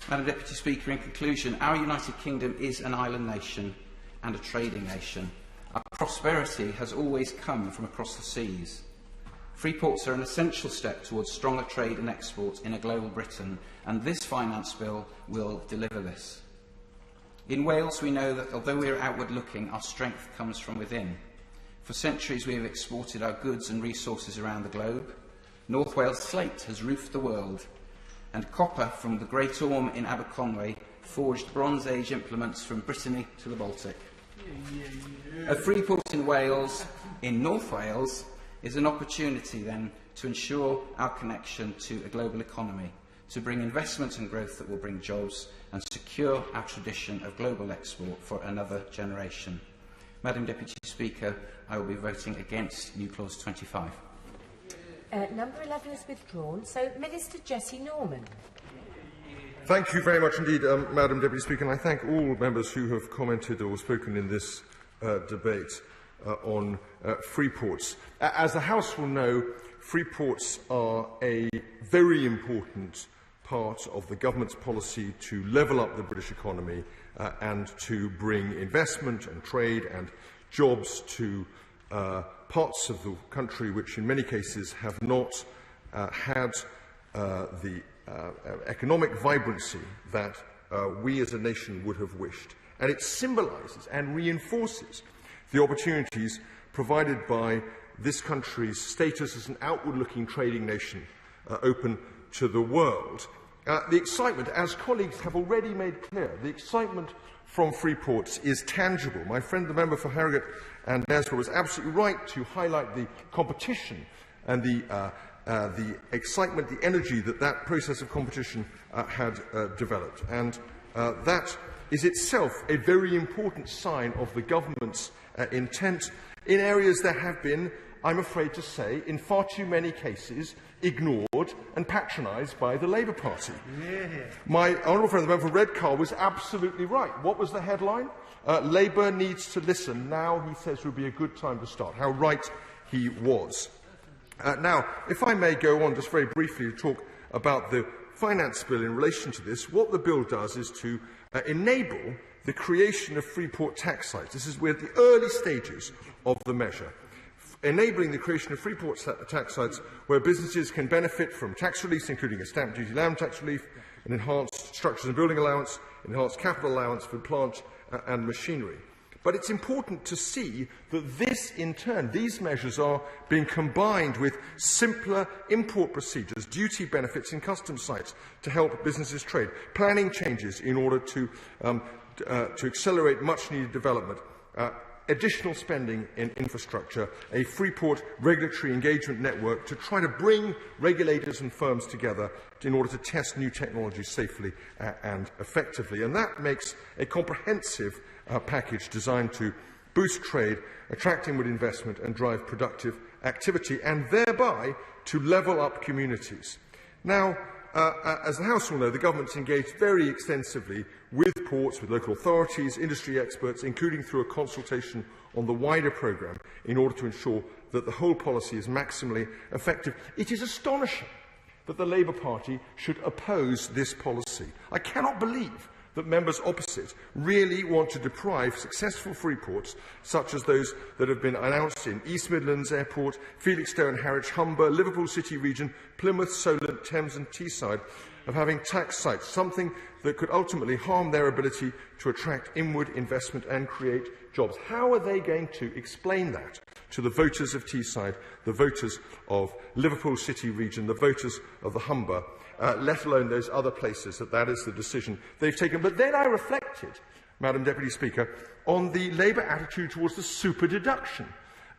Madam Deputy Speaker, in conclusion, our United Kingdom is an island nation and a trading nation. Our prosperity has always come from across the seas. Free ports are an essential step towards stronger trade and export in a global Britain, and this finance bill will deliver this. In Wales, we know that although we are outward-looking, our strength comes from within. For centuries, we have exported our goods and resources around the globe. North Wales slate has roofed the world, and copper from the Great Orme in Aberconwy forged Bronze Age implements from Brittany to the Baltic. A free port in Wales, in North Wales, is an opportunity then to ensure our connection to a global economy, to bring investment and growth that will bring jobs and secure our tradition of global export for another generation. Madam Deputy Speaker, I will be voting against new clause 25. Number 11 is withdrawn, so Minister Jessie Norman. Thank you very much indeed, Madam Deputy Speaker, and I thank all members who have commented or spoken in this debate on free ports. As the House will know, free ports are a very important part of the government's policy to level up the British economy and to bring investment and trade and jobs to parts of the country which in many cases have not had the economic vibrancy that we as a nation would have wished. And it symbolises and reinforces the opportunities provided by this country's status as an outward-looking trading nation open to the world. The excitement, as colleagues have already made clear, the excitement from free ports is tangible. My friend, the member for Harrogate and Knaresborough, was absolutely right to highlight the competition and the excitement, the energy that process of competition had developed. And that is itself a very important sign of the government's intent in areas that have been, I'm afraid to say, in far too many cases, ignored and patronised by the Labour Party. Yeah. My honourable friend, the member for Redcar, was absolutely right. What was the headline? Labour needs to listen. Now, he says, would be a good time to start. How right he was. Now, if I may go on just very briefly to talk about the finance bill in relation to this, what the bill does is to enable the creation of free port tax sites. This is we're at the early stages of the measure. Enabling the creation of free port tax sites where businesses can benefit from tax relief, including a stamp duty land tax relief, an enhanced structures and building allowance, enhanced capital allowance for plant and machinery. But it's important to see that this, in turn, these measures are being combined with simpler import procedures, duty benefits in customs sites to help businesses trade, planning changes in order to accelerate much-needed development, additional spending in infrastructure, a Freeport regulatory engagement network to try to bring regulators and firms together in order to test new technologies safely and effectively. And that makes a comprehensive package designed to boost trade, attract inward investment and drive productive activity, and thereby to level up communities. Now, as the House will know, the Government's engaged very extensively with ports, with local authorities, industry experts, including through a consultation on the wider programme, in order to ensure that the whole policy is maximally effective. It is astonishing that the Labour Party should oppose this policy. I cannot believe that members opposite really want to deprive successful free ports, such as those that have been announced in East Midlands Airport, Felixstowe and Harwich, Humber, Liverpool City Region, Plymouth, Solent, Thames and Teesside, of having tax sites, something that could ultimately harm their ability to attract inward investment and create jobs. How are they going to explain that to the voters of Teesside, the voters of Liverpool City Region, the voters of the Humber, let alone those other places that is the decision they've taken? But then I reflected, Madam Deputy Speaker, on the Labour attitude towards the super deduction.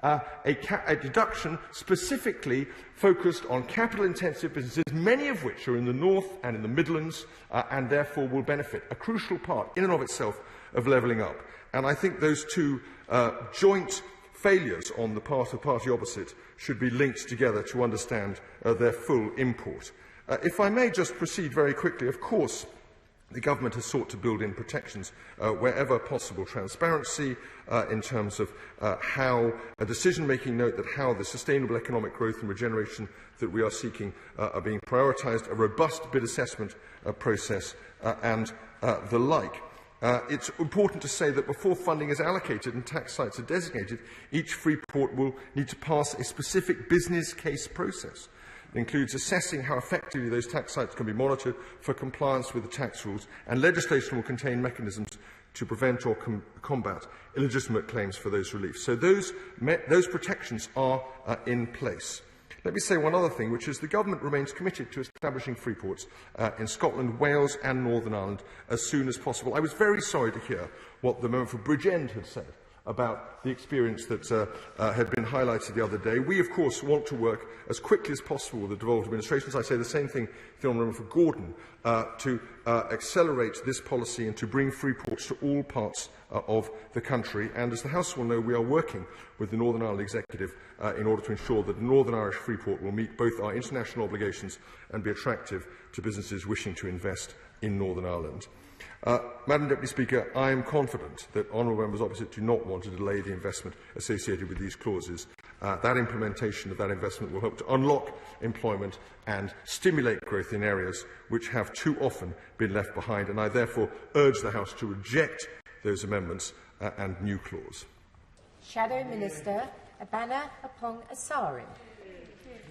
a deduction specifically focused on capital-intensive businesses, many of which are in the North and in the Midlands, and therefore will benefit, a crucial part in and of itself of levelling up. And I think those two joint failures on the part of the party opposite should be linked together to understand their full import. If I may just proceed very quickly, of course, the government has sought to build in protections wherever possible, transparency in terms of how a decision-making note that how the sustainable economic growth and regeneration that we are seeking are being prioritised, a robust bid assessment process and the like. It's important to say that before funding is allocated and tax sites are designated, each free port will need to pass a specific business case process. It includes assessing how effectively those tax sites can be monitored for compliance with the tax rules, and legislation will contain mechanisms to prevent or combat illegitimate claims for those reliefs. So those protections are in place. Let me say one other thing, which is the government remains committed to establishing free ports in Scotland, Wales and Northern Ireland as soon as possible. I was very sorry to hear what the member for Bridgend had said about the experience that had been highlighted the other day. We, of course, want to work as quickly as possible with the devolved administrations. I say the same thing to the Honourable Member for Gordon, to accelerate this policy and to bring free ports to all parts of the country. And as the House will know, we are working with the Northern Ireland Executive in order to ensure that the Northern Irish free port will meet both our international obligations and be attractive to businesses wishing to invest in Northern Ireland. Madam Deputy Speaker, I am confident that honourable members opposite do not want to delay the investment associated with these clauses. That implementation of that investment will help to unlock employment and stimulate growth in areas which have too often been left behind, and I therefore urge the House to reject those amendments and new clause. Shadow Minister Abana Apong Asarin.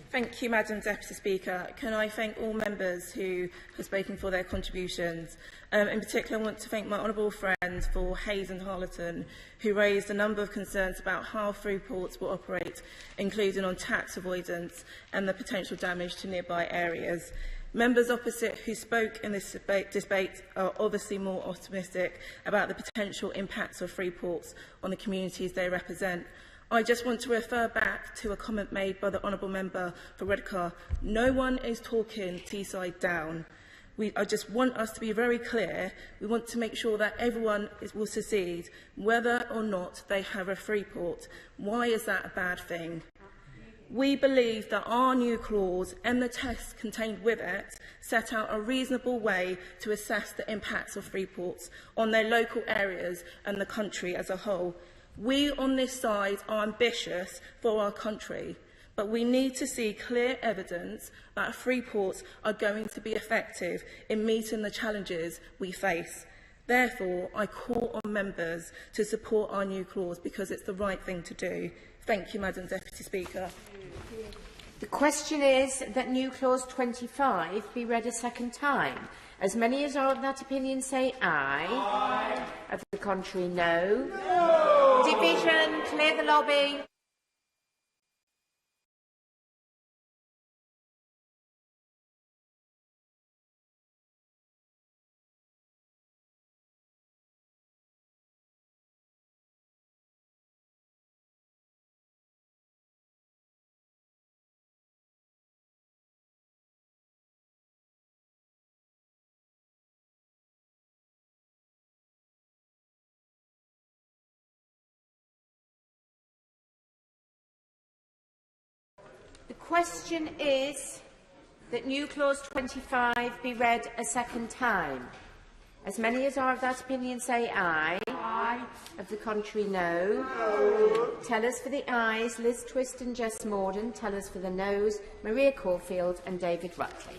Thank you, Madam Deputy Speaker. Can I thank all members who have spoken for their contributions? In particular, I want to thank my honourable friends for Hayes and Harleton, who raised a number of concerns about how free ports will operate, including on tax avoidance and the potential damage to nearby areas. Members opposite who spoke in this debate are obviously more optimistic about the potential impacts of free ports on the communities they represent. I just want to refer back to a comment made by the Honourable Member for Redcar. No one is talking Teesside down. I just want us to be very clear. We want to make sure that everyone will succeed, whether or not they have a free port. Why is that a bad thing? We believe that our new clause and the tests contained with it set out a reasonable way to assess the impacts of free ports on their local areas and the country as a whole. We on this side are ambitious for our country, but we need to see clear evidence that free ports are going to be effective in meeting the challenges we face. Therefore, I call on members to support our new clause because it's the right thing to do. Thank you, Madam Deputy Speaker. The question is that new clause 25 be read a second time. As many as are of that opinion say aye. Aye. Of the contrary, no. No. Division, clear the lobby. The question is that new clause 25 be read a second time. As many as are of that opinion say aye. Aye. Of the contrary, no. No. Tell us for the ayes, Liz Twist and Jess Morden. Tell us for the noes, Maria Caulfield and David Rutley.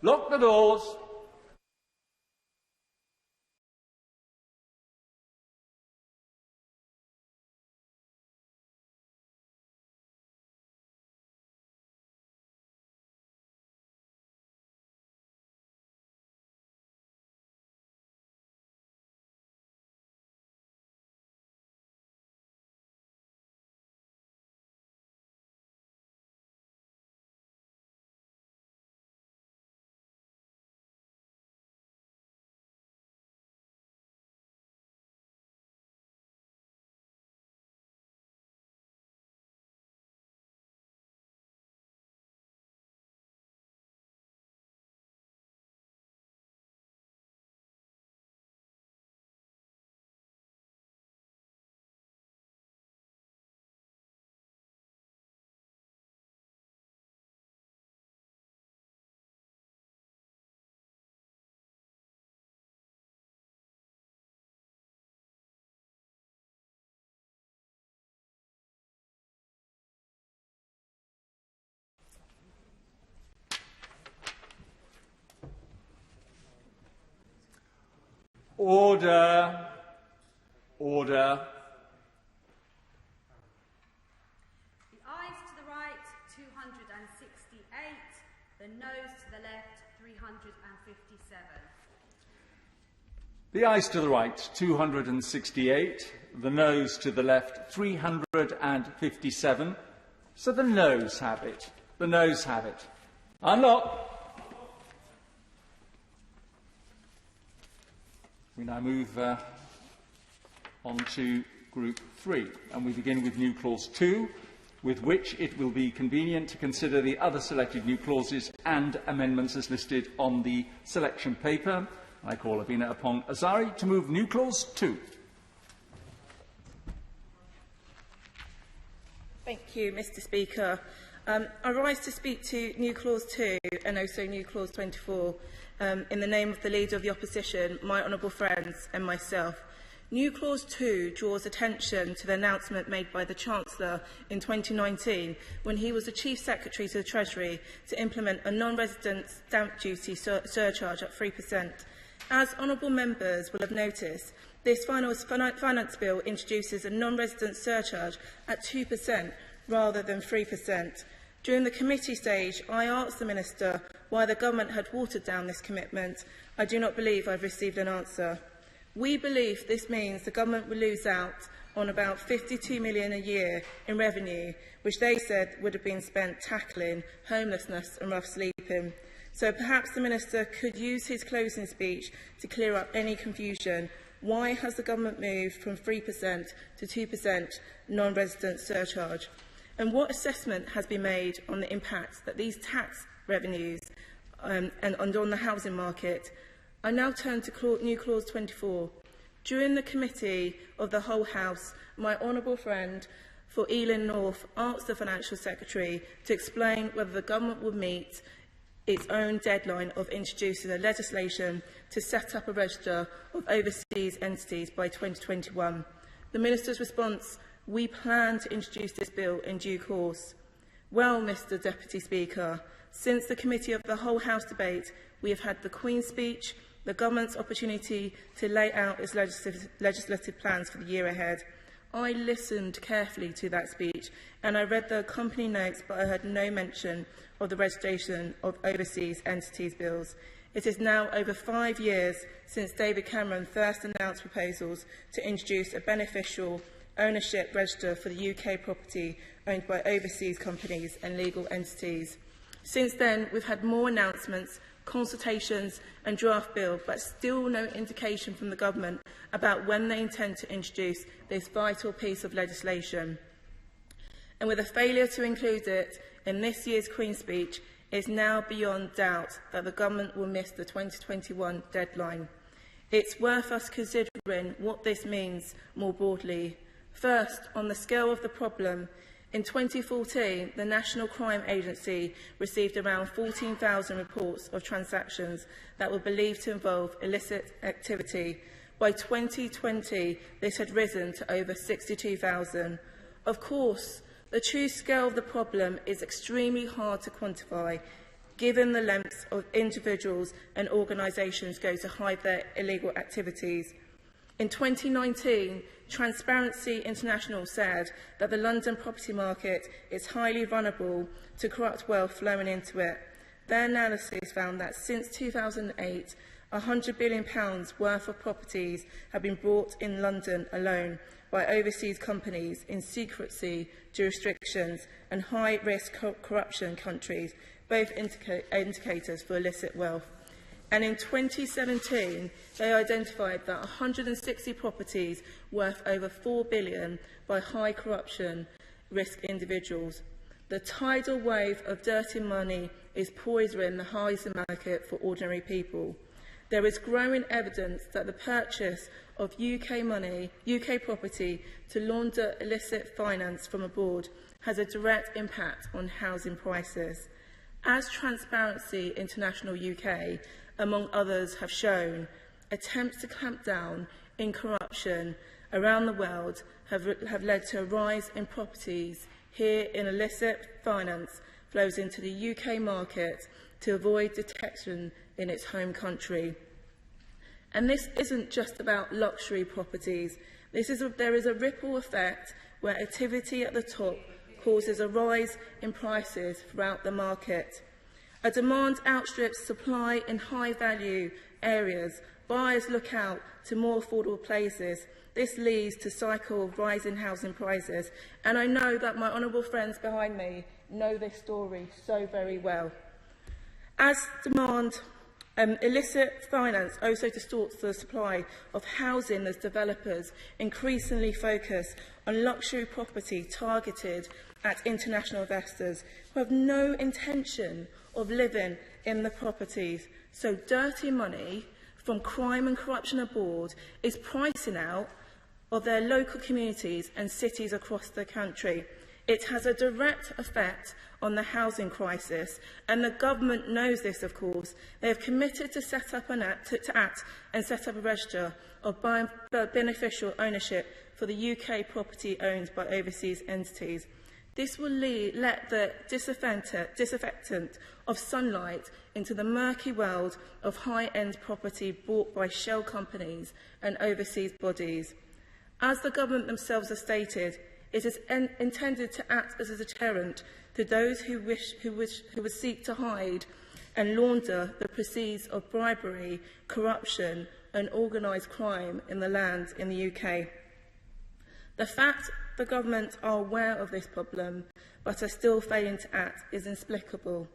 Lock the doors. Order. Order. The ayes to the right, 268. The noes to the left, 357. The ayes to the right, 268. The noes to the left, 357. So the noes have it. The noes have it. Unlock. We now move on to Group 3, and we begin with new clause 2, with which it will be convenient to consider the other selected new clauses and amendments as listed on the selection paper. I call Avina Apong Azari to move new clause 2. Thank you, Mr. Speaker. I rise to speak to new clause 2 and also new clause 24 in the name of the Leader of the Opposition, my honourable friends and myself. New clause 2 draws attention to the announcement made by the Chancellor in 2019 when he was the Chief Secretary to the Treasury to implement a non-resident stamp duty surcharge at 3%. As honourable members will have noticed, this finance bill introduces a non-resident surcharge at 2% rather than 3%. During the committee stage, I asked the Minister why the government had watered down this commitment. I do not believe I've received an answer. We believe this means the government will lose out on about $52 million a year in revenue, which they said would have been spent tackling homelessness and rough sleeping. So perhaps the Minister could use his closing speech to clear up any confusion. Why has the government moved from 3% to 2% non-resident surcharge? And what assessment has been made on the impact that these tax revenues and on the housing market? I now turn to new clause 24. During the committee of the whole House, my honourable friend for Ealing North asked the Financial Secretary to explain whether the government would meet its own deadline of introducing a legislation to set up a register of overseas entities by 2021. The Minister's response: we plan to introduce this bill in due course. Well, Mr Deputy Speaker, since the Committee of the Whole House debate, we have had the Queen's speech, the Government's opportunity to lay out its legislative plans for the year ahead. I listened carefully to that speech and I read the accompanying notes, but I heard no mention of the registration of overseas entities bills. It is now over 5 years since David Cameron first announced proposals to introduce a beneficial ownership register for the UK property owned by overseas companies and legal entities. Since then, we've had more announcements, consultations and draft bill, but still no indication from the government about when they intend to introduce this vital piece of legislation. And with a failure to include it in this year's Queen's speech, it is now beyond doubt that the government will miss the 2021 deadline. It's worth us considering what this means more broadly. First, on the scale of the problem, in 2014, the National Crime Agency received around 14,000 reports of transactions that were believed to involve illicit activity. By 2020, this had risen to over 62,000. Of course, the true scale of the problem is extremely hard to quantify. given the lengths of individuals and organisations go to hide their illegal activities. In 2019, Transparency International said that the London property market is highly vulnerable to corrupt wealth flowing into it. Their analysis found that since 2008, £100 billion worth of properties have been bought in London alone by overseas companies in secrecy jurisdictions and high-risk corruption countries, both indicators for illicit wealth. And in 2017, they identified that 160 properties worth over £4 billion by high corruption risk individuals. The tidal wave of dirty money is poisoning the housing market for ordinary people. There is growing evidence that the purchase of UK property to launder illicit finance from abroad has a direct impact on housing prices. As Transparency International UK, among others, have shown, attempts to clamp down in corruption around the world have led to a rise in properties here in illicit finance flows into the UK market to avoid detection in its home country. And this isn't just about luxury properties. There is a ripple effect where activity at the top causes a rise in prices throughout the market. A demand outstrips supply in high-value areas. Buyers look out to more affordable places. This leads to a cycle of rising housing prices. And I know that my honourable friends behind me know this story so very well. As demand, illicit finance also distorts the supply of housing as developers increasingly focus on luxury property targeted at international investors who have no intention of living in the properties. So dirty money from crime and corruption abroad is pricing out of their local communities and cities across the country. It has a direct effect on the housing crisis, and the government knows this, of course. They have committed to set up to act and set up a register of beneficial ownership for the UK property owned by overseas entities. This will let the disinfectant of sunlight into the murky world of high-end property bought by shell companies and overseas bodies. As the government themselves have stated, it is intended to act as a deterrent to those who would seek to hide and launder the proceeds of bribery, corruption and organised crime in the land in the UK. The fact the government are aware of this problem but are still failing to act is inexplicable.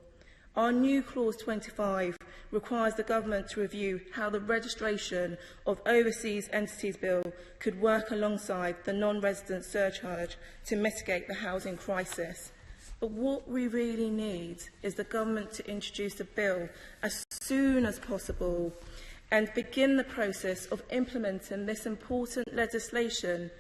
Our new Clause 25 requires the government to review how the registration of overseas entities bill could work alongside the non-resident surcharge to mitigate the housing crisis. But what we really need is the government to introduce a bill as soon as possible and begin the process of implementing this important legislation.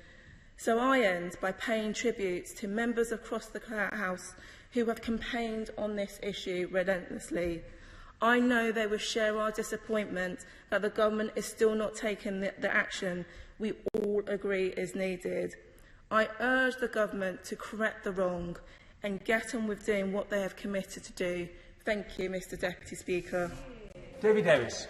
So I end by paying tribute to members across the House who have campaigned on this issue relentlessly. I know they will share our disappointment that the government is still not taking the action we all agree is needed. I urge the government to correct the wrong and get on with doing what they have committed to do. Thank you, Mr Deputy Speaker. David Davis.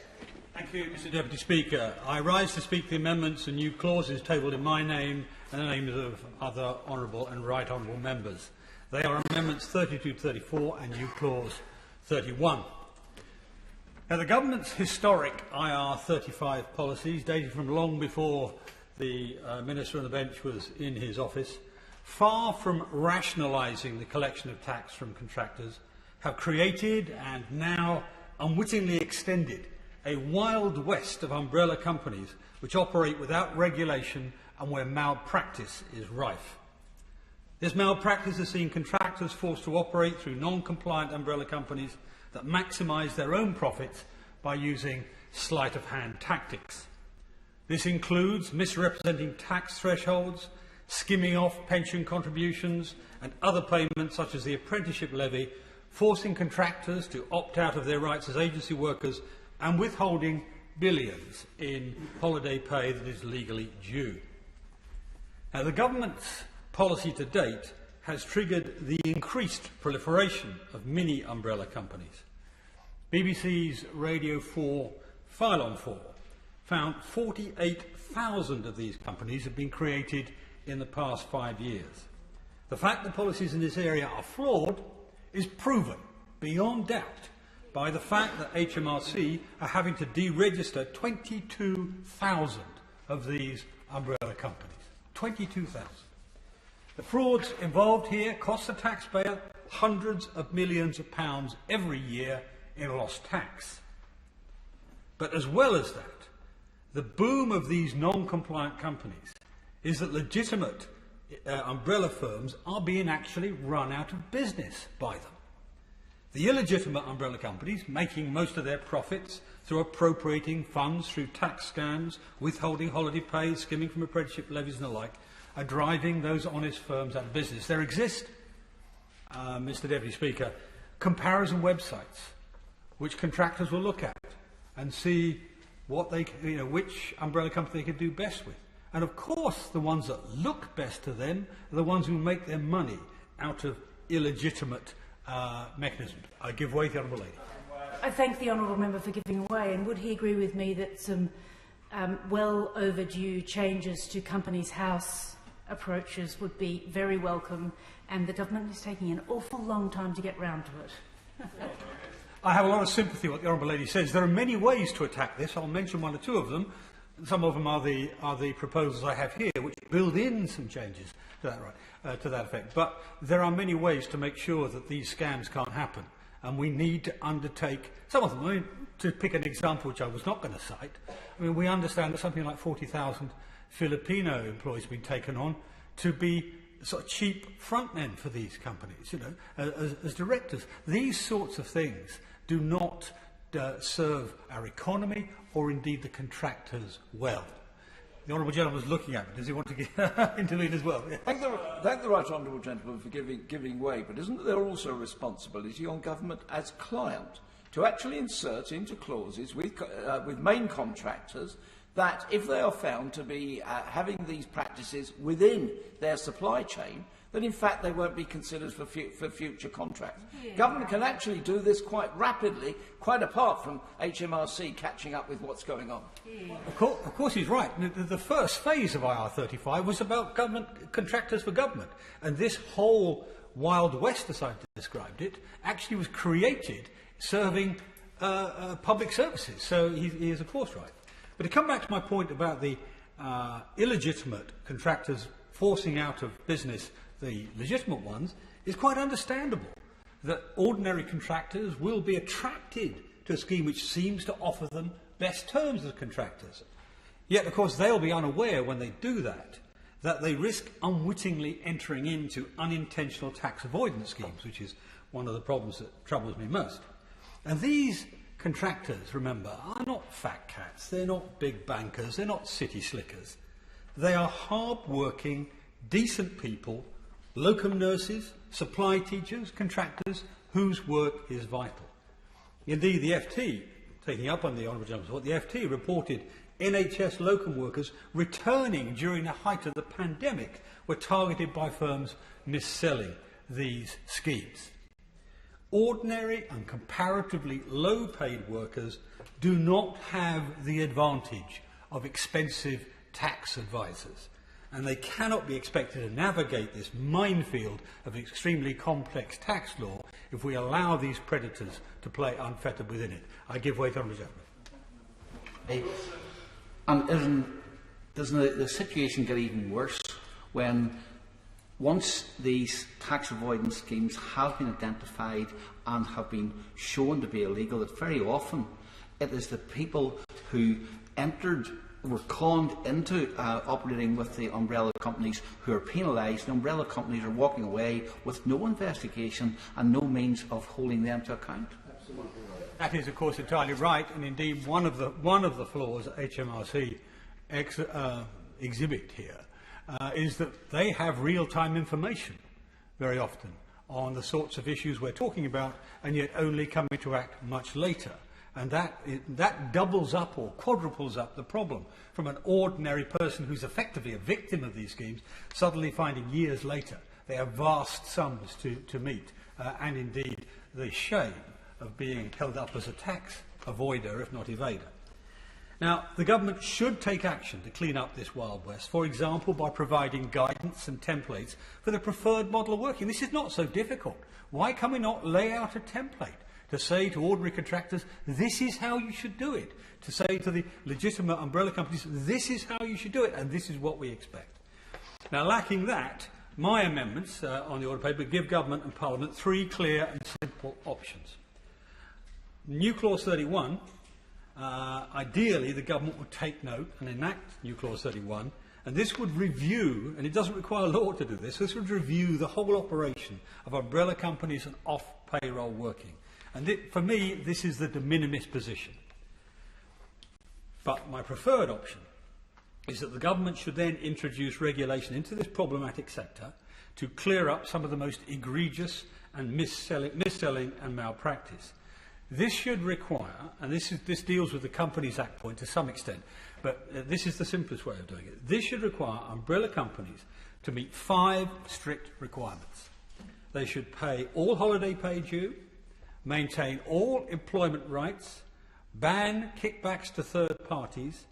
Thank you, Mr Deputy Speaker. I rise to speak the amendments and new clauses tabled in my name and the names of other honourable and right honourable members. They are Amendments 32 to 34 and new clause 31. Now, the government's historic IR35 policies, dated from long before the Minister on the bench was in his office, far from rationalising the collection of tax from contractors, have created and now unwittingly extended a wild west of umbrella companies which operate without regulation and where malpractice is rife. This malpractice has seen contractors forced to operate through non-compliant umbrella companies that maximise their own profits by using sleight-of-hand tactics. This includes misrepresenting tax thresholds, skimming off pension contributions and other payments such as the apprenticeship levy, forcing contractors to opt out of their rights as agency workers and withholding billions in holiday pay that is legally due. Now, the government's policy to date has triggered the increased proliferation of mini umbrella companies. BBC's Radio 4 File on 4 found 48,000 of these companies have been created in the past 5 years. The fact that policies in this area are flawed is proven beyond doubt by the fact that HMRC are having to deregister 22,000 of these umbrella companies. 22,000. The frauds involved here cost the taxpayer hundreds of millions of pounds every year in lost tax. But as well as that, the boom of these non-compliant companies is that legitimate umbrella firms are being actually run out of business by them. The illegitimate umbrella companies, making most of their profits through appropriating funds through tax scams, withholding holiday pay, skimming from apprenticeship levies and the like, are driving those honest firms out of business. There exist, Mr. Deputy Speaker, comparison websites which contractors will look at and see what they, which umbrella company they can do best with. And of course, the ones that look best to them are the ones who make their money out of illegitimate mechanisms. I give way to the Honourable Lady. I thank the Honourable Member for giving way, and would he agree with me that some well overdue changes to Companies House approaches would be very welcome, and the government is taking an awful long time to get round to it? I have a lot of sympathy with what the Honourable Lady says. There are many ways to attack this. I'll mention one or two of them. Some of them are the proposals I have here, which build in some changes to that effect. But there are many ways to make sure that these scams can't happen. And we need to undertake some of them. I mean, to pick an example which I was not going to cite, I mean, we understand that something like 40,000 Filipino employees have been taken on to be sort of cheap frontmen for these companies, as directors. These sorts of things do not serve our economy or indeed the contractors well. The Honourable Gentleman is looking at me. Does he want to intervene as well? Yeah. Thank the Right Honourable Gentleman for giving way, but isn't there also a responsibility on government as client to actually insert into clauses with main contractors that if they are found to be having these practices within their supply chain, that in fact they won't be considered for future contracts. Yeah. Government can actually do this quite rapidly, quite apart from HMRC catching up with what's going on. Yeah. Of course he's right. The first phase of IR35 was about government contractors for government, and this whole Wild West, as I've described it, actually was created serving public services. So he is of course right. But to come back to my point about the illegitimate contractors forcing out of business the legitimate ones, is quite understandable that ordinary contractors will be attracted to a scheme which seems to offer them best terms as contractors. Yet, of course, they'll be unaware when they do that they risk unwittingly entering into unintentional tax avoidance schemes, which is one of the problems that troubles me most. And these contractors, remember, are not fat cats, they're not big bankers, they're not city slickers. They are hard-working, decent people, locum nurses, supply teachers, contractors, whose work is vital. Indeed, the FT, taking up on the Honourable Gentleman's report, the FT reported NHS locum workers returning during the height of the pandemic were targeted by firms mis-selling these schemes. Ordinary and comparatively low-paid workers do not have the advantage of expensive tax advisors, and they cannot be expected to navigate this minefield of extremely complex tax law if we allow these predators to play unfettered within it. I give way to Honourable Gentleman. And doesn't the situation get even worse when once these tax avoidance schemes have been identified and have been shown to be illegal, that very often it is the people who were conned into operating with the umbrella companies who are penalised. The umbrella companies are walking away with no investigation and no means of holding them to account. That is, of course, entirely right, and indeed one of the flaws that HMRC exhibit here is that they have real-time information very often on the sorts of issues we're talking about, and yet only coming to act much later. And that doubles up or quadruples up the problem from an ordinary person who's effectively a victim of these schemes, suddenly finding years later they have vast sums to meet, and indeed the shame of being held up as a tax avoider, if not evader. Now, the government should take action to clean up this Wild West, for example, by providing guidance and templates for the preferred model of working. This is not so difficult. Why can we not lay out a template to say to ordinary contractors, this is how you should do it? To say to the legitimate umbrella companies, this is how you should do it, and this is what we expect. Now, lacking that, my amendments on the order paper give government and parliament 3 clear and simple options. New clause 31, ideally the government would take note and enact new clause 31, and this would review, and it doesn't require law to do this would review the whole operation of umbrella companies and off-payroll working. And for me, this is the de minimis position. But my preferred option is that the government should then introduce regulation into this problematic sector to clear up some of the most egregious and mis-selling and malpractice. This should require, and this deals with the Companies Act point to some extent, but this is the simplest way of doing it. This should require umbrella companies to meet 5 strict requirements. They should pay all holiday pay due, maintain all employment rights, ban kickbacks to third parties,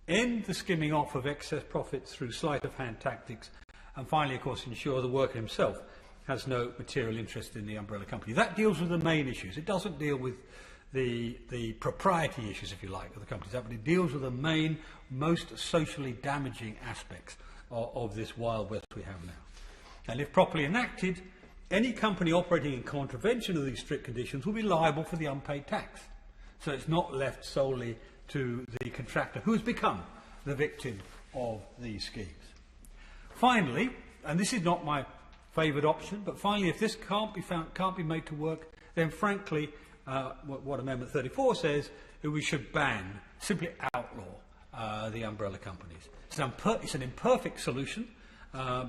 end the skimming off of excess profits through sleight-of-hand tactics, and finally, of course, ensure the worker himself has no material interest in the umbrella company. That deals with the main issues. It doesn't deal with the propriety issues, if you like, of the Companies Act, but it deals with the main, most socially damaging aspects of this Wild West we have now. And if properly enacted, any company operating in contravention of these strict conditions will be liable for the unpaid tax. So it's not left solely to the contractor, who has become the victim of these schemes. Finally, and this is not my favoured option, but finally, if this can't be made to work, then frankly, what Amendment 34 says, is we should ban, simply outlaw the umbrella companies. It's an imperfect solution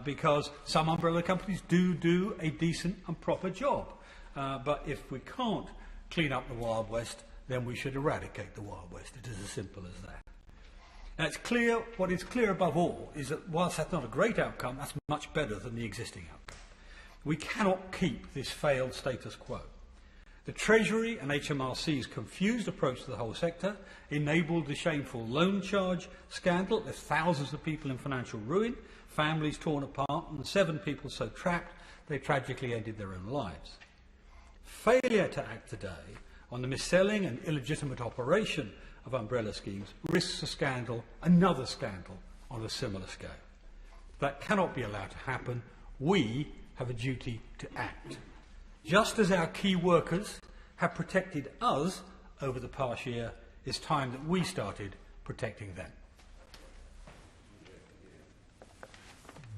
because some umbrella companies do a decent and proper job. But if we can't clean up the Wild West, then we should eradicate the Wild West. It is as simple as that. Now, it's clear, what is clear above all is that whilst that's not a great outcome, that's much better than the existing outcome. We cannot keep this failed status quo. The Treasury and HMRC's confused approach to the whole sector enabled the shameful loan charge scandal. There's thousands of people in financial ruin, families torn apart, and 7 people so trapped they tragically ended their own lives. Failure to act today on the mis-selling and illegitimate operation of umbrella schemes risks a scandal, another scandal, on a similar scale. That cannot be allowed to happen. We have a duty to act. Just as our key workers have protected us over the past year, it's time that we started protecting them.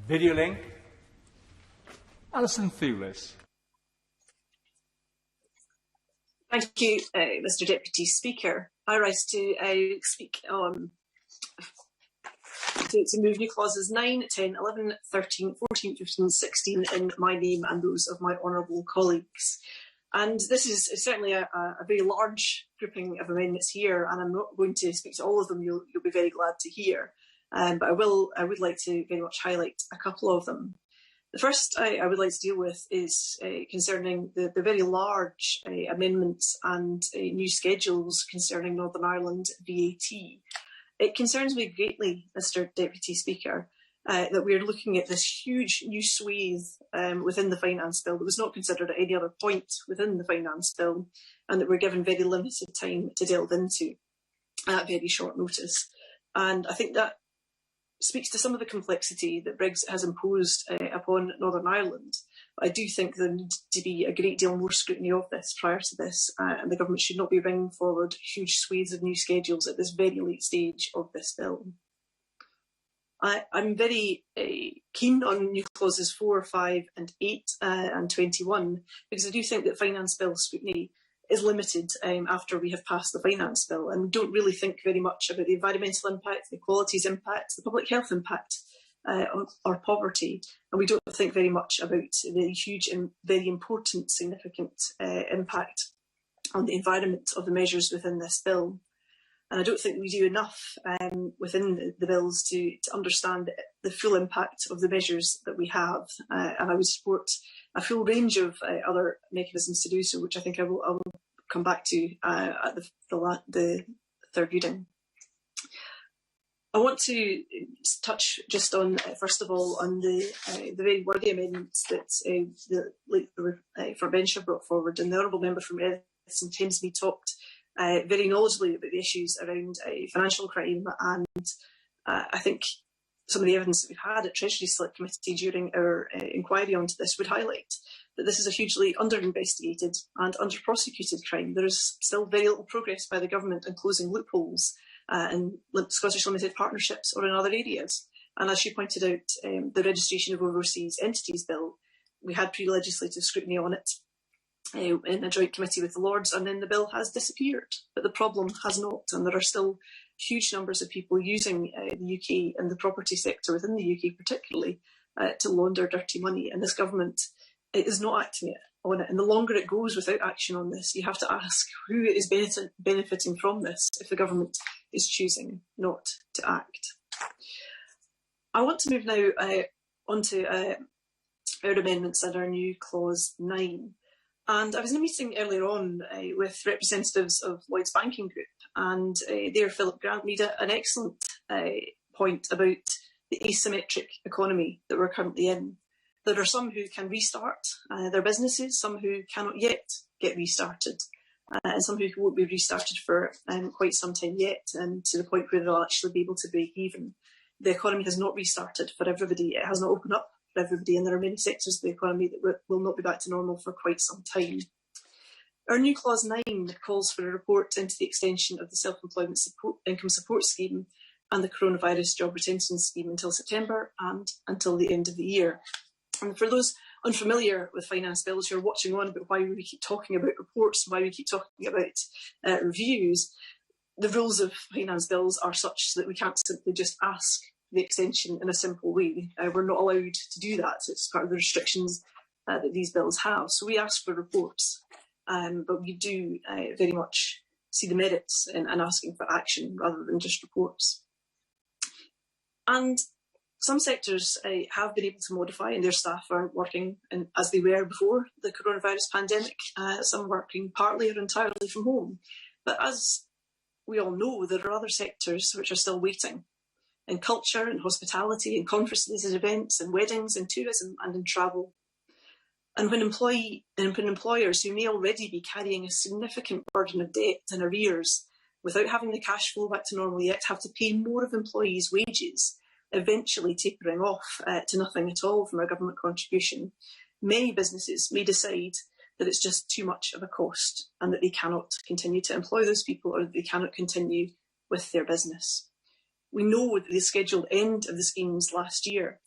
Video link. Alison Thewlis. Thank you, Mr Deputy Speaker. I rise to speak on to move new clauses 9, 10, 11, 13, 14, 15, 16 in my name and those of my honourable colleagues. And this is certainly a very large grouping of amendments here, and I'm not going to speak to all of them. You'll be very glad to hear. But I would like to very much highlight a couple of them. The first I would like to deal with is concerning the very large amendments and new schedules concerning Northern Ireland VAT. It concerns me greatly, Mr Deputy Speaker, that we are looking at this huge new swathe within the finance bill that was not considered at any other point within the finance bill, and that we're given very limited time to delve into at very short notice. And I think that speaks to some of the complexity that Brexit has imposed upon Northern Ireland. But I do think there needs to be a great deal more scrutiny of this prior to this, and the government should not be bringing forward huge swathes of new schedules at this very late stage of this bill. I'm very keen on new clauses 4, 5 and 8 and 21, because I do think that finance bill scrutiny is limited after we have passed the finance bill, and we don't really think very much about the environmental impact, the equalities impact, the public health impact or poverty, and we don't think very much about the huge and very important significant impact on the environment of the measures within this bill. And I don't think we do enough within the bills to understand the full impact of the measures that we have. And I would support a full range of other mechanisms to do so, which I think I will come back to at the third reading. I want to touch just on, first of all, on the very worthy amendments that for Bencher brought forward, and the Honourable Member from Edison Thamesmead talked very knowledgeably about the issues around financial crime, and I think some of the evidence that we've had at Treasury Select Committee during our inquiry onto this would highlight that this is a hugely under-investigated and under-prosecuted crime. There is still very little progress by the government in closing loopholes in Scottish Limited Partnerships or in other areas. And as she pointed out, the Registration of Overseas Entities Bill, we had pre-legislative scrutiny on it in a joint committee with the Lords, and then the bill has disappeared. But the problem has not, and there are still huge numbers of people using the UK and the property sector within the UK particularly to launder dirty money, and this government is not acting on it. And the longer it goes without action on this, you have to ask who is benefiting from this if the government is choosing not to act. I want to move now onto our amendments and our new clause 9. And I was in a meeting earlier on with representatives of Lloyds Banking Group, and there Philip Grant made an excellent point about the asymmetric economy that we're currently in. There are some who can restart their businesses, some who cannot yet get restarted, and some who won't be restarted for quite some time yet, and to the point where they'll actually be able to break even. The economy has not restarted for everybody. It has not opened up for everybody, and there are many sectors of the economy that will not be back to normal for quite some time. Our new clause 9 calls for a report into the extension of the self-employment income support scheme and the coronavirus job retention scheme until September and until the end of the year. And for those unfamiliar with finance bills who are watching on about why we keep talking about reports, why we keep talking about reviews, the rules of finance bills are such that we can't simply just ask the extension in a simple way. We're not allowed to do that. It's part of the restrictions that these bills have. So we ask for reports, but we do very much see the merits in asking for action rather than just reports. And some sectors have been able to modify, and their staff aren't working as they were before the coronavirus pandemic. Some working partly or entirely from home. But as we all know, there are other sectors which are still waiting. In culture and hospitality and conferences and events and weddings and tourism and in travel. And when employers who may already be carrying a significant burden of debt and arrears without having the cash flow back to normal yet have to pay more of employees' wages, eventually tapering off to nothing at all from our government contribution, many businesses may decide that it's just too much of a cost and that they cannot continue to employ those people or that they cannot continue with their business. We know that the scheduled end of the schemes last year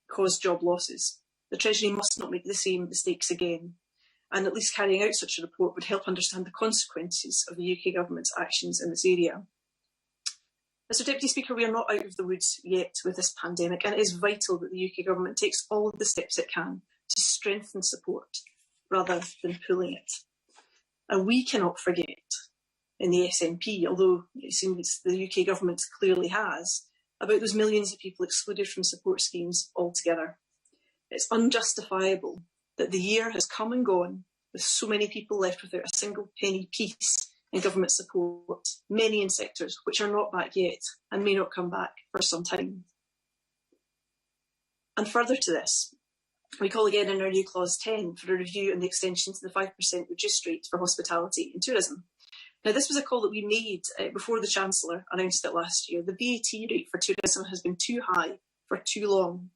caused job losses. The Treasury must not make the same mistakes again, and at least carrying out such a report would help understand the consequences of the UK Government's actions in this area. Mr Deputy Speaker, we are not out of the woods yet with this pandemic, and it is vital that the UK Government takes all of the steps it can to strengthen support rather than pulling it. And we cannot forget in the SNP, although it seems the UK Government clearly has, about those millions of people excluded from support schemes altogether. It's unjustifiable that the year has come and gone with so many people left without a single penny piece in government support, many in sectors which are not back yet and may not come back for some time. And further to this, we call again in our new clause 10 for a review and the extension to the 5% reduced rate for hospitality and tourism. Now, this was a call that we made before the Chancellor announced it last year. The VAT rate for tourism has been too high for too long.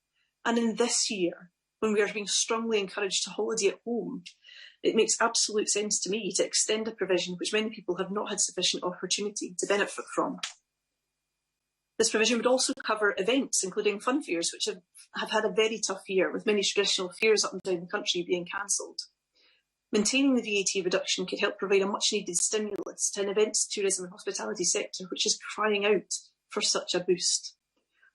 And in this year, when we are being strongly encouraged to holiday at home, it makes absolute sense to me to extend a provision which many people have not had sufficient opportunity to benefit from. This provision would also cover events, including fun fairs, which have had a very tough year, with many traditional fairs up and down the country being cancelled. Maintaining the VAT reduction could help provide a much-needed stimulus to an events, tourism and hospitality sector which is crying out for such a boost.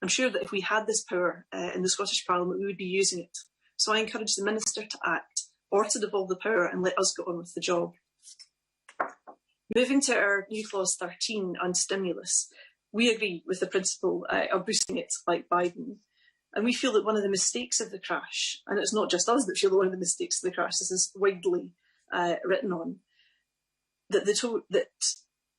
I'm sure that if we had this power in the Scottish Parliament, we would be using it. So I encourage the Minister to act, or to devolve the power and let us get on with the job. Moving to our new clause 13 on stimulus, we agree with the principle of boosting it like Biden. And we feel that one of the mistakes of the crash, and it's not just us that feel that one of the mistakes of the crash, this is widely written on, that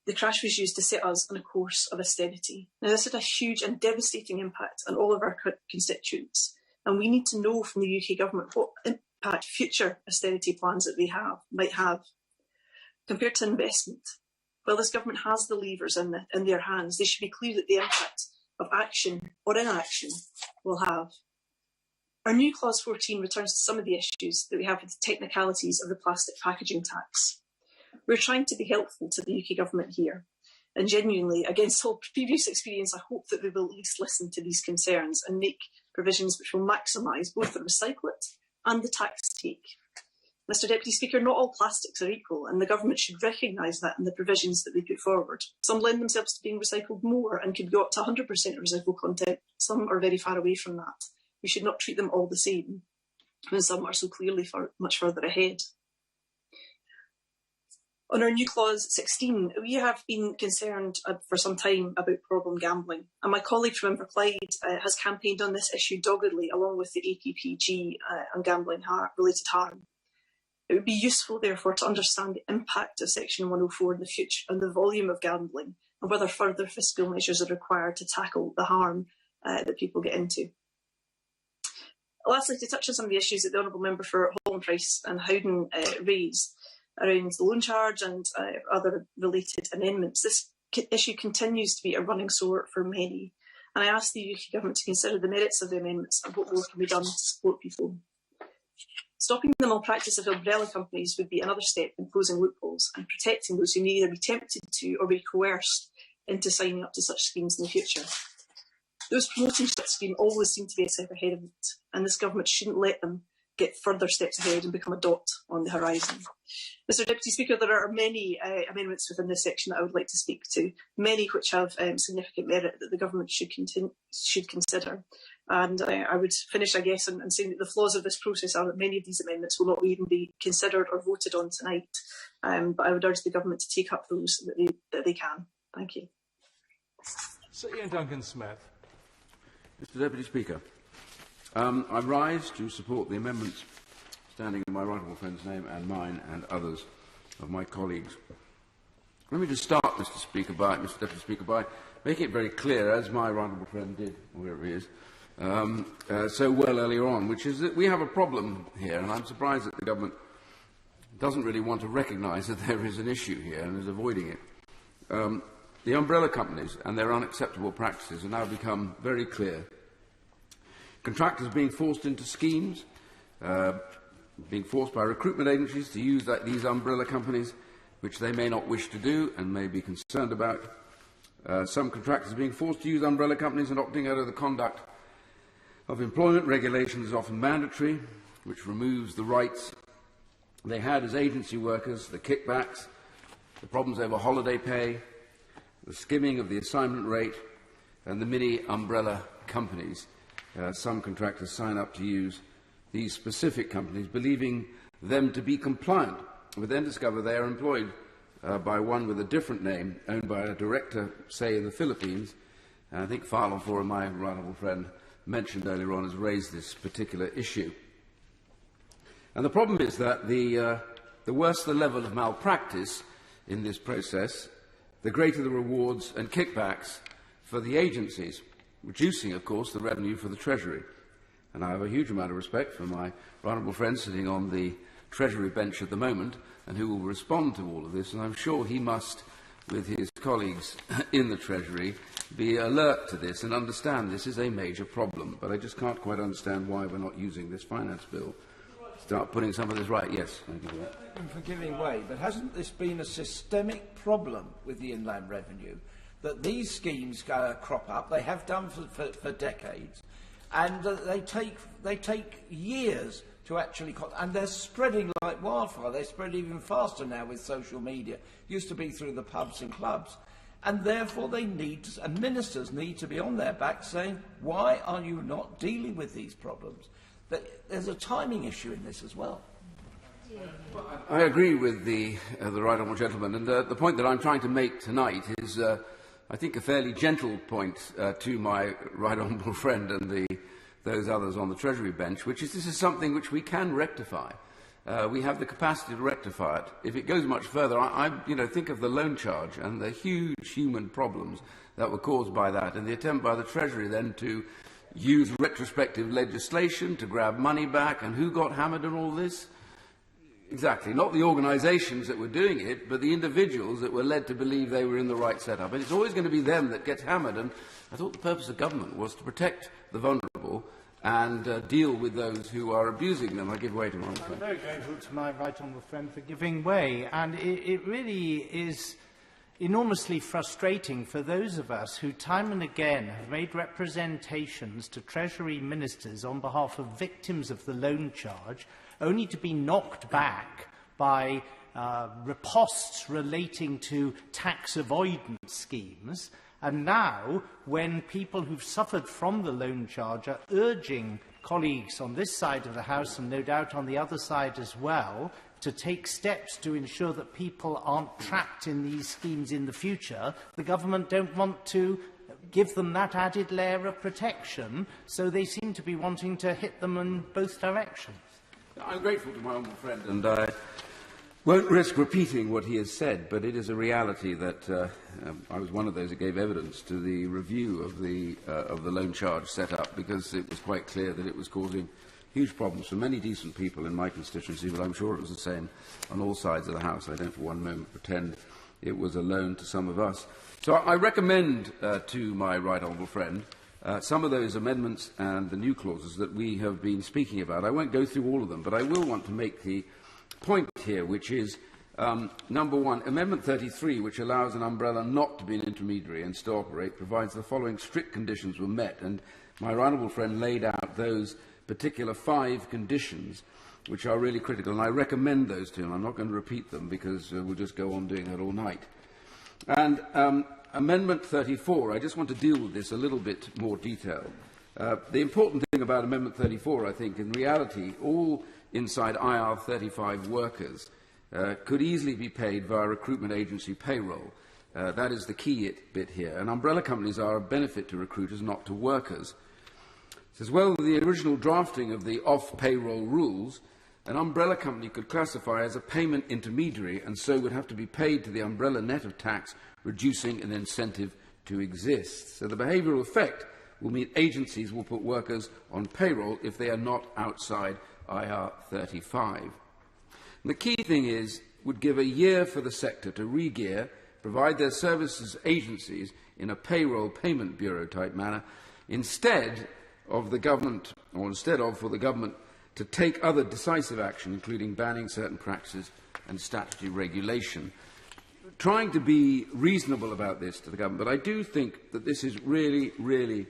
the crash was used to set us on a course of austerity. Now, this had a huge and devastating impact on all of our constituents, and we need to know from the UK government what impact future austerity plans that they might have compared to investment. While this government has the levers in their hands, they should be clear that the impact of action or inaction will have. Our new Clause 14 returns to some of the issues that we have with the technicalities of the plastic packaging tax. We're trying to be helpful to the UK government here, and genuinely, against all previous experience, I hope that they will at least listen to these concerns and make provisions which will maximise both the recyclate and the tax take. Mr Deputy Speaker, not all plastics are equal, and the government should recognise that in the provisions that they put forward. Some lend themselves to being recycled more and could go up to 100% recycled content. Some are very far away from that. We should not treat them all the same, when some are so clearly much further ahead. On our new Clause 16, we have been concerned for some time about problem gambling, and my colleague from Inverclyde has campaigned on this issue doggedly, along with the APPG on gambling-related harm. It would be useful, therefore, to understand the impact of Section 104 in the future on the volume of gambling, and whether further fiscal measures are required to tackle the harm that people get into. Lastly, to touch on some of the issues that the Honourable Member for Holland Price and Howden raised around the loan charge and other related amendments, this issue continues to be a running sore for many, and I ask the UK Government to consider the merits of the amendments and what more can be done to support people. Stopping the malpractice of umbrella companies would be another step in closing loopholes and protecting those who may either be tempted to or be coerced into signing up to such schemes in the future. Those promoting such schemes always seem to be a step ahead of it, and this government shouldn't let them get further steps ahead and become a dot on the horizon. Mr Deputy Speaker, there are many amendments within this section that I would like to speak to, many which have significant merit that the government should consider. And I would finish, I guess, in saying that the flaws of this process are that many of these amendments will not even be considered or voted on tonight. But I would urge the government to take up those that they can. Thank you. Sir Ian Duncan-Smith. Mr Deputy Speaker, I rise to support the amendments standing in my right honourable friend's name and mine and others of my colleagues. Let me just start, Mr Deputy Speaker, by making it very clear, as my right honourable friend did, wherever he is, so well earlier on, which is that we have a problem here, and I'm surprised that the government doesn't really want to recognise that there is an issue here and is avoiding it. The umbrella companies and their unacceptable practices have now become very clear. Contractors being forced into schemes, being forced by recruitment agencies to use these umbrella companies, which they may not wish to do and may be concerned about. Some contractors being forced to use umbrella companies and opting out of the conduct of employment regulations is often mandatory, which removes the rights they had as agency workers, the kickbacks, the problems over holiday pay, the skimming of the assignment rate, and the mini umbrella companies. Some contractors sign up to use these specific companies, believing them to be compliant, but then discover they are employed by one with a different name, owned by a director, say, in the Philippines. And I think File 4, my right honourable friend mentioned earlier on, has raised this particular issue. And the problem is that the worse the level of malpractice in this process, the greater the rewards and kickbacks for the agencies, reducing, of course, the revenue for the Treasury. And I have a huge amount of respect for my honourable friend sitting on the Treasury bench at the moment and who will respond to all of this, and I'm sure he must, with his colleagues in the Treasury, be alert to this and understand this is a major problem. But I just can't quite understand why we're not using this finance bill to start putting some of this right. Yes, thank you for that. For giving way, but hasn't this been a systemic problem with the inland revenue, that these schemes crop up? They have done for decades, and they take years to actually, and they're spreading like wildfire. They spread even faster now with social media. Used to be through the pubs and clubs, and therefore they need to, and ministers need to be on their back saying, why are you not dealing with these problems? There's a timing issue in this as well. I agree with the right honourable gentleman, and the point that I'm trying to make tonight is, I think, a fairly gentle point to my right honourable friend and those others on the Treasury bench, which is this is something which we can rectify. we have the capacity to rectify it. If it goes much further, I think of the loan charge and the huge human problems that were caused by that, and the attempt by the Treasury then to use retrospective legislation to grab money back, and who got hammered in all this? Exactly, not the organisations that were doing it, but the individuals that were led to believe they were in the right setup. And it's always going to be them that gets hammered, and I thought the purpose of government was to protect the vulnerable and deal with those who are abusing them. I give way to my friend. I'm very grateful to my right honourable friend for giving way, and it really is enormously frustrating for those of us who time and again have made representations to Treasury ministers on behalf of victims of the loan charge, only to be knocked back by ripostes relating to tax avoidance schemes. And now, when people who've suffered from the loan charge are urging colleagues on this side of the House, and no doubt on the other side as well, to take steps to ensure that people aren't trapped in these schemes in the future, the government don't want to give them that added layer of protection, so they seem to be wanting to hit them in both directions. I'm grateful to my honourable friend, and I won't risk repeating what he has said, but it is a reality that I was one of those that gave evidence to the review of the loan charge set up, because it was quite clear that it was causing huge problems for many decent people in my constituency, but I'm sure it was the same on all sides of the House. I don't for one moment pretend it was a loan to some of us. So I recommend to my right honourable friend some of those amendments and the new clauses that we have been speaking about. I won't go through all of them, but I will want to make the point here, which is, number one, Amendment 33, which allows an umbrella not to be an intermediary and still operate, provides the following strict conditions were met. And my right honourable friend laid out those particular 5 conditions which are really critical, and I recommend those to him. I'm not going to repeat them because we'll just go on doing that all night. And Amendment 34, I just want to deal with this a little bit more detail. The important thing about Amendment 34, I think, in reality, all inside IR35 workers could easily be paid via recruitment agency payroll. That is the key bit here. And umbrella companies are a benefit to recruiters, not to workers. As well as the original drafting of the off-payroll rules, an umbrella company could classify as a payment intermediary and so would have to be paid to the umbrella net of tax, reducing an incentive to exist. So the behavioural effect will mean agencies will put workers on payroll if they are not outside IR35. And the key thing is, would give a year for the sector to re-gear, provide their services agencies in a payroll payment bureau type manner, instead of for the government to take other decisive action, including banning certain practices and statutory regulation. Trying to be reasonable about this to the government, but I do think that this is really, really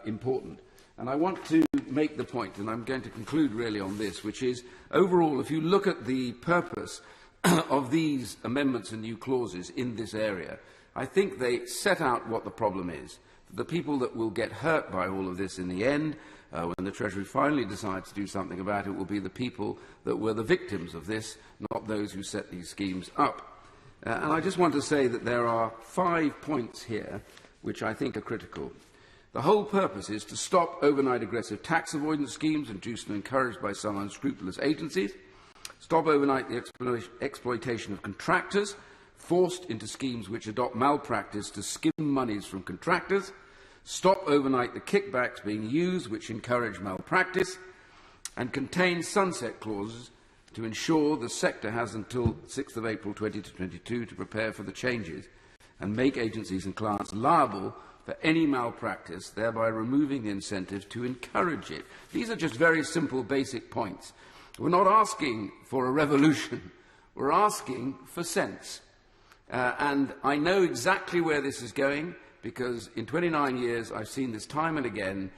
important. And I want to make the point, and I'm going to conclude really on this, which is, overall, if you look at the purpose of these amendments and new clauses in this area, I think they set out what the problem is. The people that will get hurt by all of this in the end, when the Treasury finally decides to do something about it, will be the people that were the victims of this, not those who set these schemes up. And I just want to say that there are 5 points here which I think are critical. The whole purpose is to stop overnight aggressive tax avoidance schemes induced and encouraged by some unscrupulous agencies, stop overnight the exploitation of contractors, forced into schemes which adopt malpractice to skim monies from contractors, stop overnight the kickbacks being used which encourage malpractice, and contain sunset clauses to ensure the sector has until 6th of April 2022 to prepare for the changes and make agencies and clients liable for any malpractice, thereby removing the incentive to encourage it. These are just very simple, basic points. We're not asking for a revolution. We're asking for sense. And I know exactly where this is going, because in 29 years I've seen this time and again.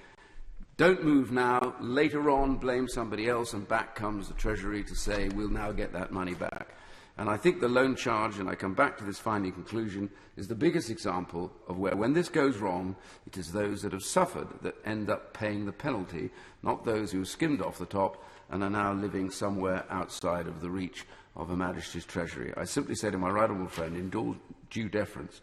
Don't move now, later on blame somebody else, and back comes the Treasury to say we'll now get that money back. And I think the loan charge, and I come back to this final conclusion, is the biggest example of where, when this goes wrong, it is those that have suffered that end up paying the penalty, not those who skimmed off the top and are now living somewhere outside of the reach of Her Majesty's Treasury. I simply say to my right honourable friend, in due deference,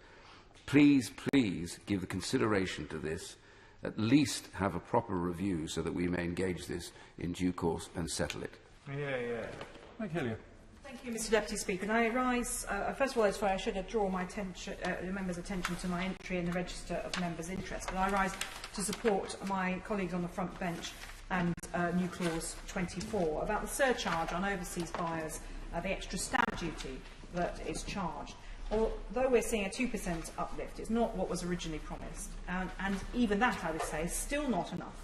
please, please give the consideration to this, at least have a proper review so that we may engage this in due course and settle it. Mike Hillier. Thank you, Mr Deputy Speaker. And I rise, first of all, as far I should have drawn my attention, the members' attention to my entry in the Register of Members' Interest. But I rise to support my colleagues on the front bench and new clause 24 about the surcharge on overseas buyers, the extra stamp duty that is charged. Although we're seeing a 2% uplift, it's not what was originally promised. And even that, I would say, is still not enough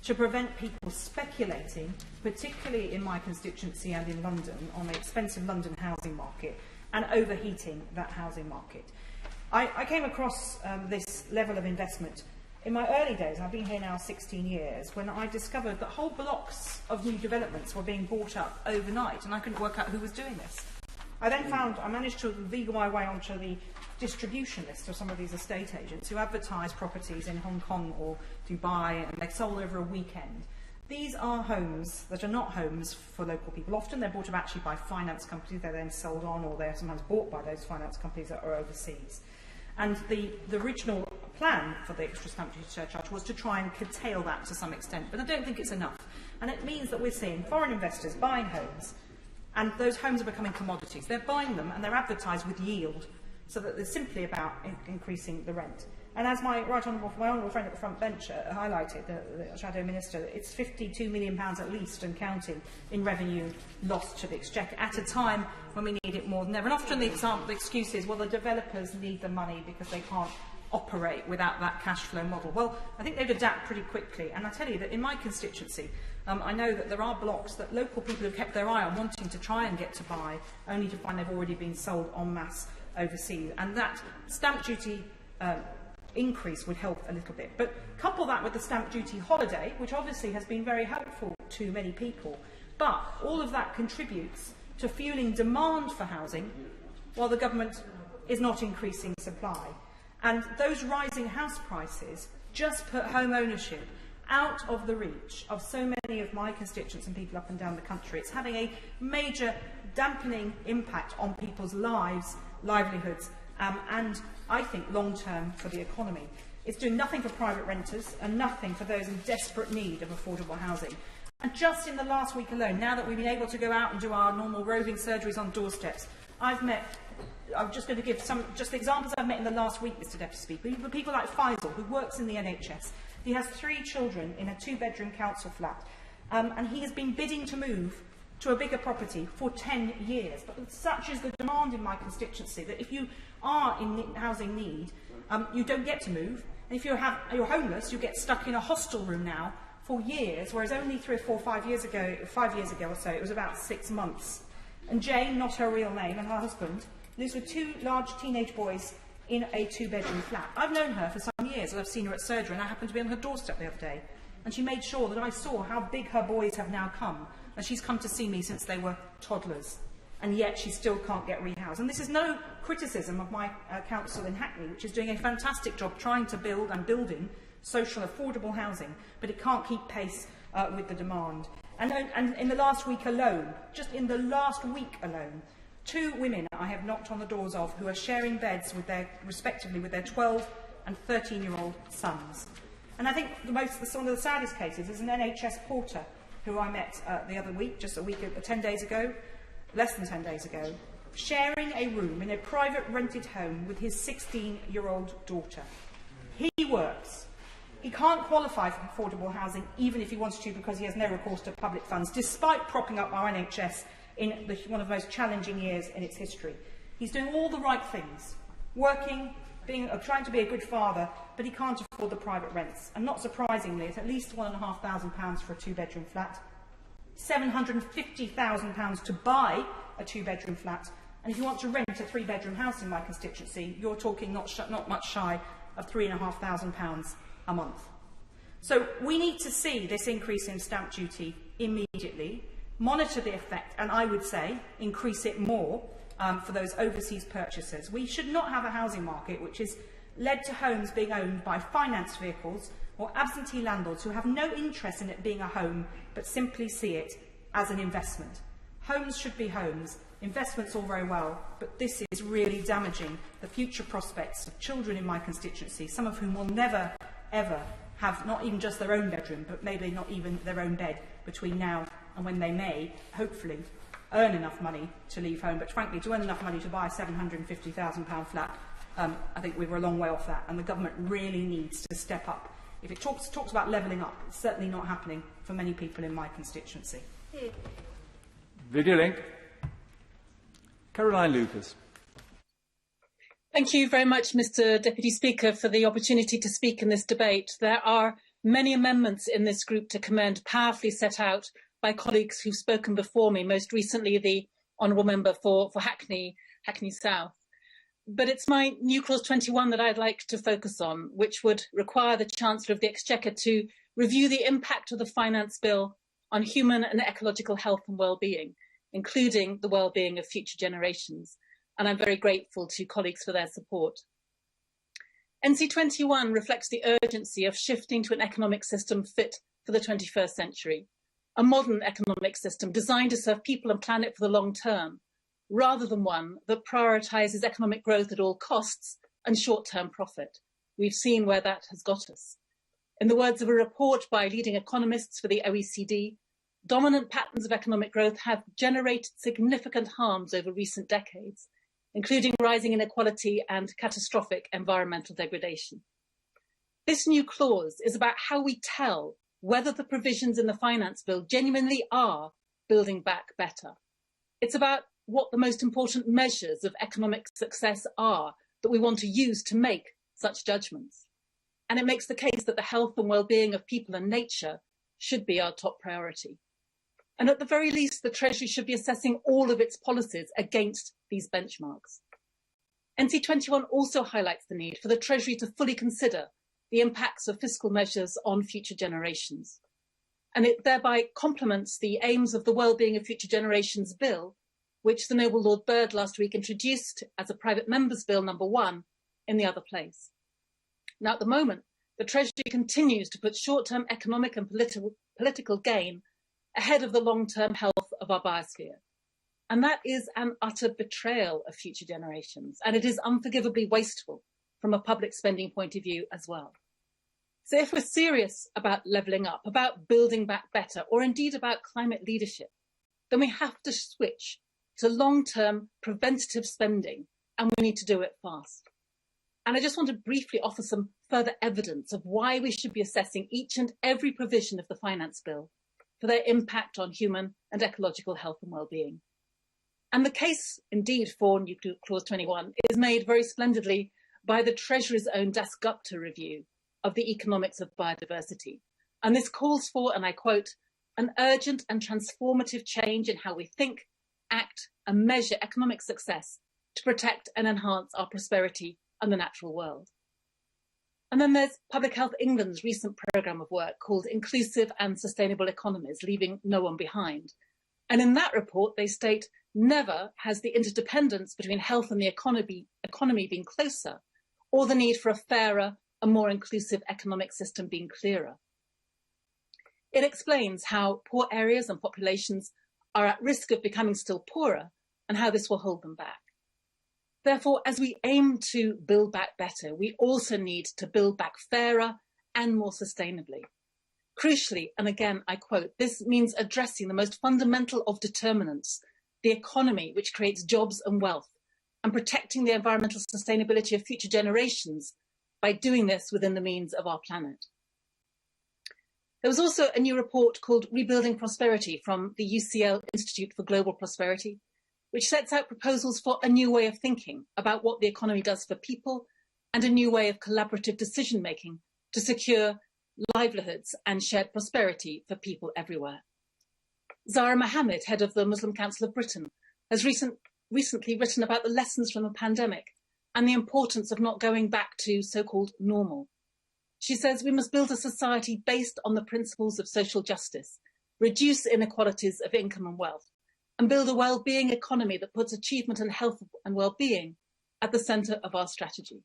to prevent people speculating, particularly in my constituency and in London, on the expensive London housing market and overheating that housing market. I came across this level of investment in my early days. I've been here now 16 years, when I discovered that whole blocks of new developments were being bought up overnight, and I couldn't work out who was doing this. I then I managed to wiggle my way onto the distribution list of some of these estate agents who advertise properties in Hong Kong or Dubai, and they're sold over a weekend. These are homes that are not homes for local people. Often they're bought up actually by finance companies, they're then sold on, or they're sometimes bought by those finance companies that are overseas. And the original plan for the extra stamp duty surcharge was to try and curtail that to some extent, but I don't think it's enough. And it means that we're seeing foreign investors buying homes, and those homes are becoming commodities. They're buying them and they're advertised with yield, so that it's simply about increasing the rent. And as my honourable friend at the front bench highlighted, the Shadow Minister, it's £52 million at least and counting in revenue lost to the Exchequer at a time when we need it more than ever. And often the excuse is, well, the developers need the money because they can't operate without that cash flow model. Well, I think they'd adapt pretty quickly. And I tell you that in my constituency, I know that there are blocks that local people have kept their eye on, wanting to try and get to buy, only to find they've already been sold en masse overseas. And that stamp duty increase would help a little bit. But couple that with the stamp duty holiday, which obviously has been very helpful to many people. But all of that contributes to fuelling demand for housing, while the government is not increasing supply. And those rising house prices just put home ownership out of the reach of so many of my constituents and people up and down the country. It's having a major dampening impact on people's lives, livelihoods, and I think long-term for the economy. It's doing nothing for private renters and nothing for those in desperate need of affordable housing. And just in the last week alone, now that we've been able to go out and do our normal roving surgeries on doorsteps, I'm just going to give just the examples I've met in the last week, Mr Deputy Speaker. People like Faisal, who works in the NHS. He has 3 children in a 2-bedroom council flat, and he has been bidding to move to a bigger property for 10 years. But such is the demand in my constituency that if you are in housing need, you don't get to move. And if you're homeless, you get stuck in a hostel room now for years, whereas only 3 or 4, 5 years ago or so, it was about 6 months. And Jane, not her real name, and her husband, lives with 2 large teenage boys in a 2-bedroom flat. I've known her for some years, and I've seen her at surgery, and I happened to be on her doorstep the other day. And she made sure that I saw how big her boys have now come. And she's come to see me since they were toddlers. And yet she still can't get rehoused. And this is no criticism of my council in Hackney, which is doing a fantastic job trying to build and building social affordable housing, but it can't keep pace with the demand. And in the last week alone, just in the last week alone, 2 women I have knocked on the doors of who are sharing beds with respectively with their 12 and 13-year-old sons. And I think one of the saddest cases is an NHS porter who I met the other week, just 10 days ago, less than 10 days ago, sharing a room in a private rented home with his 16-year-old daughter. He works. He can't qualify for affordable housing, even if he wants to, because he has no recourse to public funds, despite propping up our NHS in one of the most challenging years in its history. He's doing all the right things, working, trying to be a good father, but he can't afford the private rents. And not surprisingly, it's at least £1,500 for a 2-bedroom flat, £750,000 to buy a 2-bedroom flat, and if you want to rent a 3-bedroom house in my constituency, you're talking not much shy of £3,500 a month. So we need to see this increase in stamp duty immediately, monitor the effect, and I would say increase it more for those overseas purchasers. We should not have a housing market which is led to homes being owned by finance vehicles or absentee landlords who have no interest in it being a home but simply see it as an investment. Homes should be homes. Investments all very well, but this is really damaging the future prospects of children in my constituency, some of whom will never, ever have not even just their own bedroom, but maybe not even their own bed between now and when they may, hopefully, earn enough money to leave home. But frankly, to earn enough money to buy a £750,000 flat, I think we were a long way off that, and the government really needs to step up. If it talks about levelling up, it's certainly not happening for many people in my constituency. Video link. Caroline Lucas. Thank you very much, Mr Deputy Speaker, for the opportunity to speak in this debate. There are many amendments in this group to commend, powerfully set out by colleagues who've spoken before me, most recently the Honourable Member for Hackney South. But it's my new clause 21 that I'd like to focus on, which would require the Chancellor of the Exchequer to review the impact of the Finance Bill on human and ecological health and well-being, including the well-being of future generations. And I'm very grateful to colleagues for their support. NC21 reflects the urgency of shifting to an economic system fit for the 21st century, a modern economic system designed to serve people and planet for the long term, rather than one that prioritises economic growth at all costs and short-term profit. We've seen where that has got us. In the words of a report by leading economists for the OECD, dominant patterns of economic growth have generated significant harms over recent decades, including rising inequality and catastrophic environmental degradation. This new clause is about how we tell whether the provisions in the Finance Bill genuinely are building back better. It's about what the most important measures of economic success are that we want to use to make such judgments. And it makes the case that the health and well-being of people and nature should be our top priority. And at the very least, the Treasury should be assessing all of its policies against these benchmarks. NC21 also highlights the need for the Treasury to fully consider the impacts of fiscal measures on future generations. And it thereby complements the aims of the Wellbeing of Future Generations Bill, which the Noble Lord Bird last week introduced as a private member's bill number 1 in the other place. Now, at the moment, the Treasury continues to put short-term economic and political gain ahead of the long-term health of our biosphere. And that is an utter betrayal of future generations, and it is unforgivably wasteful from a public spending point of view as well. So if we're serious about levelling up, about building back better, or indeed about climate leadership, then we have to switch to long-term preventative spending, and we need to do it fast. And I just want to briefly offer some further evidence of why we should be assessing each and every provision of the Finance Bill for their impact on human and ecological health and well-being. And the case, indeed, for New Clause 21 is made very splendidly by the Treasury's own Das Gupta review of the economics of biodiversity. And this calls for, and I quote, an urgent and transformative change in how we think, act and measure economic success to protect and enhance our prosperity and the natural world. And then there's Public Health England's recent programme of work called Inclusive and Sustainable Economies, Leaving No One Behind. And in that report, they state, never has the interdependence between health and the economy been closer, or the need for a fairer and more inclusive economic system been clearer. It explains how poor areas and populations are at risk of becoming still poorer and how this will hold them back. Therefore, as we aim to build back better, we also need to build back fairer and more sustainably. Crucially, and again, I quote, this means addressing the most fundamental of determinants, the economy, which creates jobs and wealth, and protecting the environmental sustainability of future generations by doing this within the means of our planet. There was also a new report called Rebuilding Prosperity from the UCL Institute for Global Prosperity, which sets out proposals for a new way of thinking about what the economy does for people and a new way of collaborative decision-making to secure livelihoods and shared prosperity for people everywhere. Zahra Mohammed, head of the Muslim Council of Britain, has recently written about the lessons from the pandemic and the importance of not going back to so-called normal. She says we must build a society based on the principles of social justice, reduce inequalities of income and wealth, and build a well-being economy that puts achievement and health and well-being at the centre of our strategy.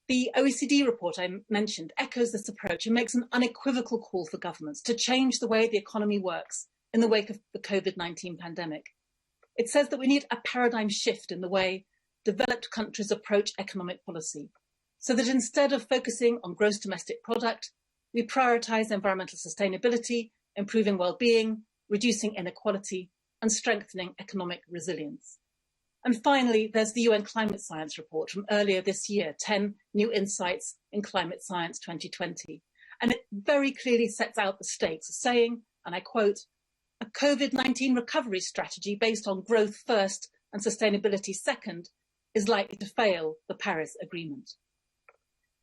The OECD report I mentioned echoes this approach and makes an unequivocal call for governments to change the way the economy works in the wake of the COVID-19 pandemic. It says that we need a paradigm shift in the way developed countries approach economic policy, so that instead of focusing on gross domestic product, we prioritise environmental sustainability improving well-being, reducing inequality, and strengthening economic resilience. And finally, there's the UN Climate Science Report from earlier this year, 10 New Insights in Climate Science 2020. And it very clearly sets out the stakes, saying, and I quote, "A COVID-19 recovery strategy based on growth first and sustainability second is likely to fail the Paris Agreement."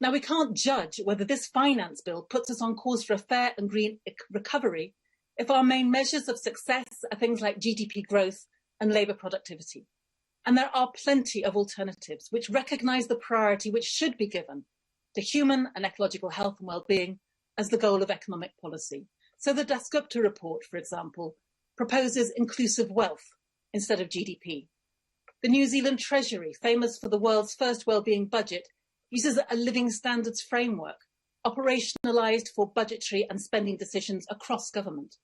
Now, we can't judge whether this finance bill puts us on course for a fair and green recovery if our main measures of success are things like GDP growth and labour productivity. And there are plenty of alternatives which recognise the priority which should be given to human and ecological health and well-being as the goal of economic policy. So the Dasgupta report, for example, proposes inclusive wealth instead of GDP. The New Zealand Treasury, famous for the world's first well-being budget, uses a living standards framework, operationalised for budgetary and spending decisions across government.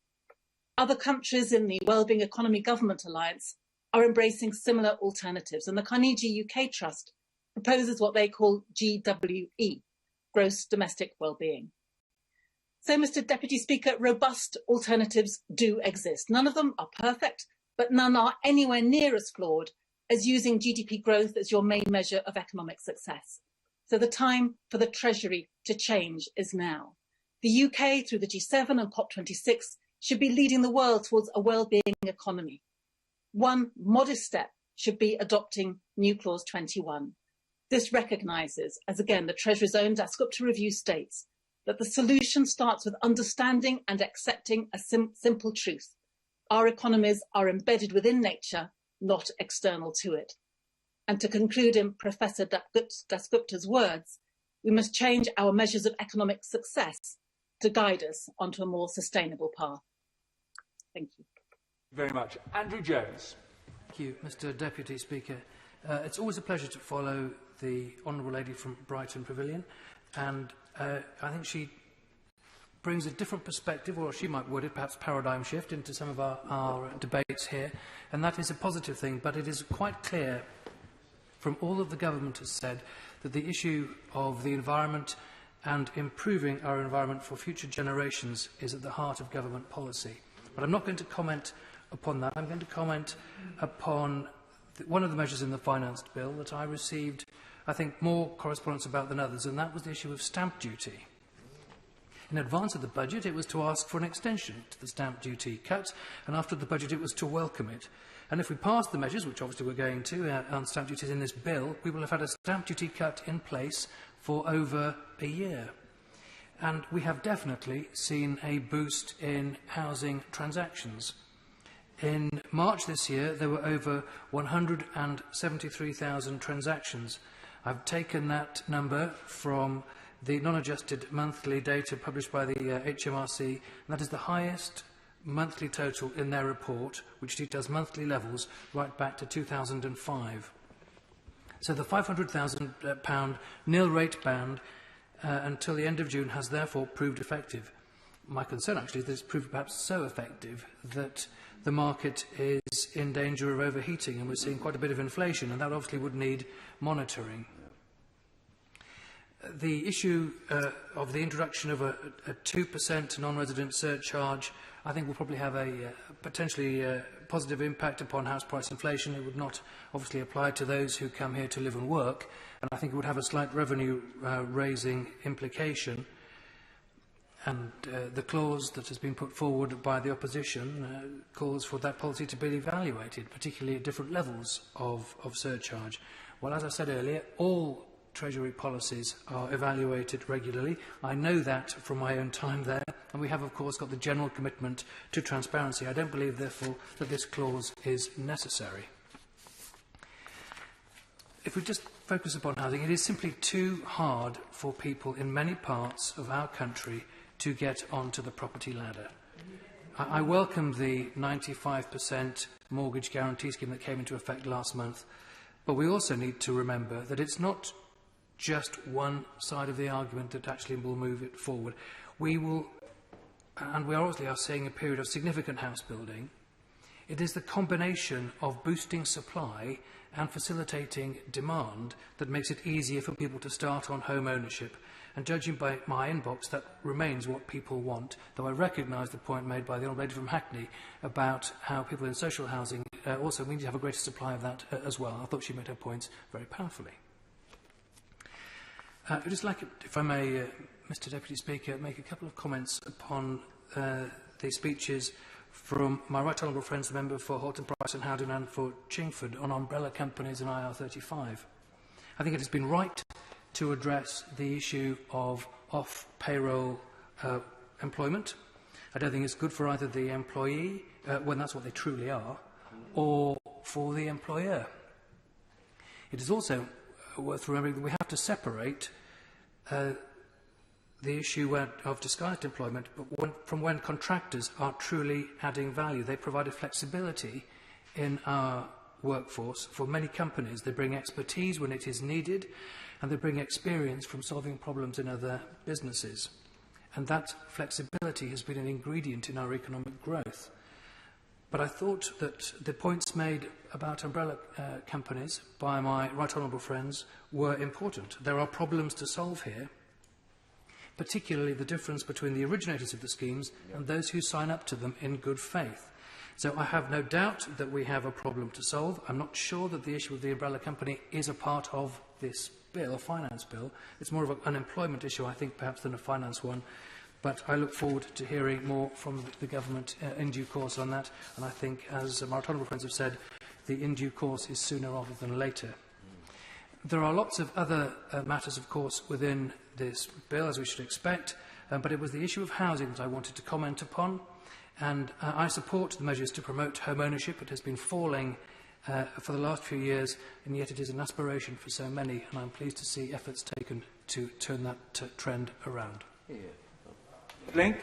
Other countries in the Wellbeing Economy Government Alliance are embracing similar alternatives, and the Carnegie UK Trust proposes what they call GWE, Gross Domestic Wellbeing. So, Mr. Deputy Speaker, robust alternatives do exist. None of them are perfect, but none are anywhere near as flawed as using GDP growth as your main measure of economic success. So the time for the Treasury to change is now. The UK, through the G7 and COP26, should be leading the world towards a well-being economy. One modest step should be adopting New Clause 21. This recognises, as again the Treasury's own Dasgupta review states, that the solution starts with understanding and accepting a simple truth. Our economies are embedded within nature, not external to it. And to conclude in Professor Dasgupta's words, we must change our measures of economic success to guide us onto a more sustainable path. Thank you. Very much. Andrew Jones. Thank you, Mr. Deputy Speaker. It's always a pleasure to follow the Honourable Lady from Brighton Pavilion, and I think she brings a different perspective, or she might word it, perhaps paradigm shift, into some of our debates here, and that is a positive thing, but it is quite clear from all that the government has said that the issue of the environment and improving our environment for future generations is at the heart of government policy. But I'm not going to comment upon that. I'm going to comment upon one of the measures in the finance bill that I received, I think, more correspondence about than others, and that was the issue of stamp duty. In advance of the budget, it was to ask for an extension to the stamp duty cut, and after the budget, it was to welcome it. And if we pass the measures, which obviously we're going to, on stamp duties in this bill, we will have had a stamp duty cut in place for over a year. And we have definitely seen a boost in housing transactions. In March this year, there were over 173,000 transactions. I've taken that number from the non-adjusted monthly data published by the HMRC, and that is the highest monthly total in their report, which details monthly levels right back to 2005. So the £500,000 nil rate band until the end of June has therefore proved effective. My concern actually is that it's proved perhaps so effective that the market is in danger of overheating, and we're seeing quite a bit of inflation, and that obviously would need monitoring. The issue of the introduction of a 2% non-resident surcharge, I think, will probably have a potentially positive impact upon house price inflation. It would not obviously apply to those who come here to live and work, and I think it would have a slight revenue-raising implication. And the clause that has been put forward by the opposition calls for that policy to be evaluated, particularly at different levels of surcharge. Well, as I said earlier, all Treasury policies are evaluated regularly. I know that from my own time there, and we have, of course, got the general commitment to transparency. I don't believe, therefore, that this clause is necessary. If we just focus upon housing, it is simply too hard for people in many parts of our country to get onto the property ladder. I welcome the 95% mortgage guarantee scheme that came into effect last month, but we also need to remember that it's not just one side of the argument that actually will move it forward. We obviously are seeing a period of significant house building. It is the combination of boosting supply and facilitating demand that makes it easier for people to start on home ownership. And judging by my inbox, that remains what people want, though I recognise the point made by the Honourable Lady from Hackney about how people in social housing also need to have a greater supply of that as well. I thought she made her points very powerfully. I'd just like, if I may, Mr Deputy Speaker, make a couple of comments upon the speeches from my right honourable friends, the member for Halton Price and Howden and for Chingford, on umbrella companies and IR35. I think it has been right to address the issue of off-payroll employment. I don't think it's good for either the employee, when that's what they truly are, or for the employer. It is also worth remembering that we have to separate the issue of disguised employment from when contractors are truly adding value. They provide a flexibility in our workforce. For many companies, they bring expertise when it is needed, and they bring experience from solving problems in other businesses. And that flexibility has been an ingredient in our economic growth. But I thought that the points made about umbrella companies by my right honourable friends were important. There are problems to solve here, particularly the difference between the originators of the schemes and those who sign up to them in good faith. So I have no doubt that we have a problem to solve. I'm not sure that the issue of the umbrella company is a part of this bill, a finance bill. It's more of an employment issue, I think, perhaps, than a finance one. But I look forward to hearing more from the government in due course on that. And I think, as my honourable friends have said, the in due course is sooner rather than later. There are lots of other matters, of course, within this bill, as we should expect, but it was the issue of housing that I wanted to comment upon. And I support the measures to promote home ownership. It has been falling for the last few years, and yet it is an aspiration for so many, and I'm pleased to see efforts taken to turn that trend around. Link.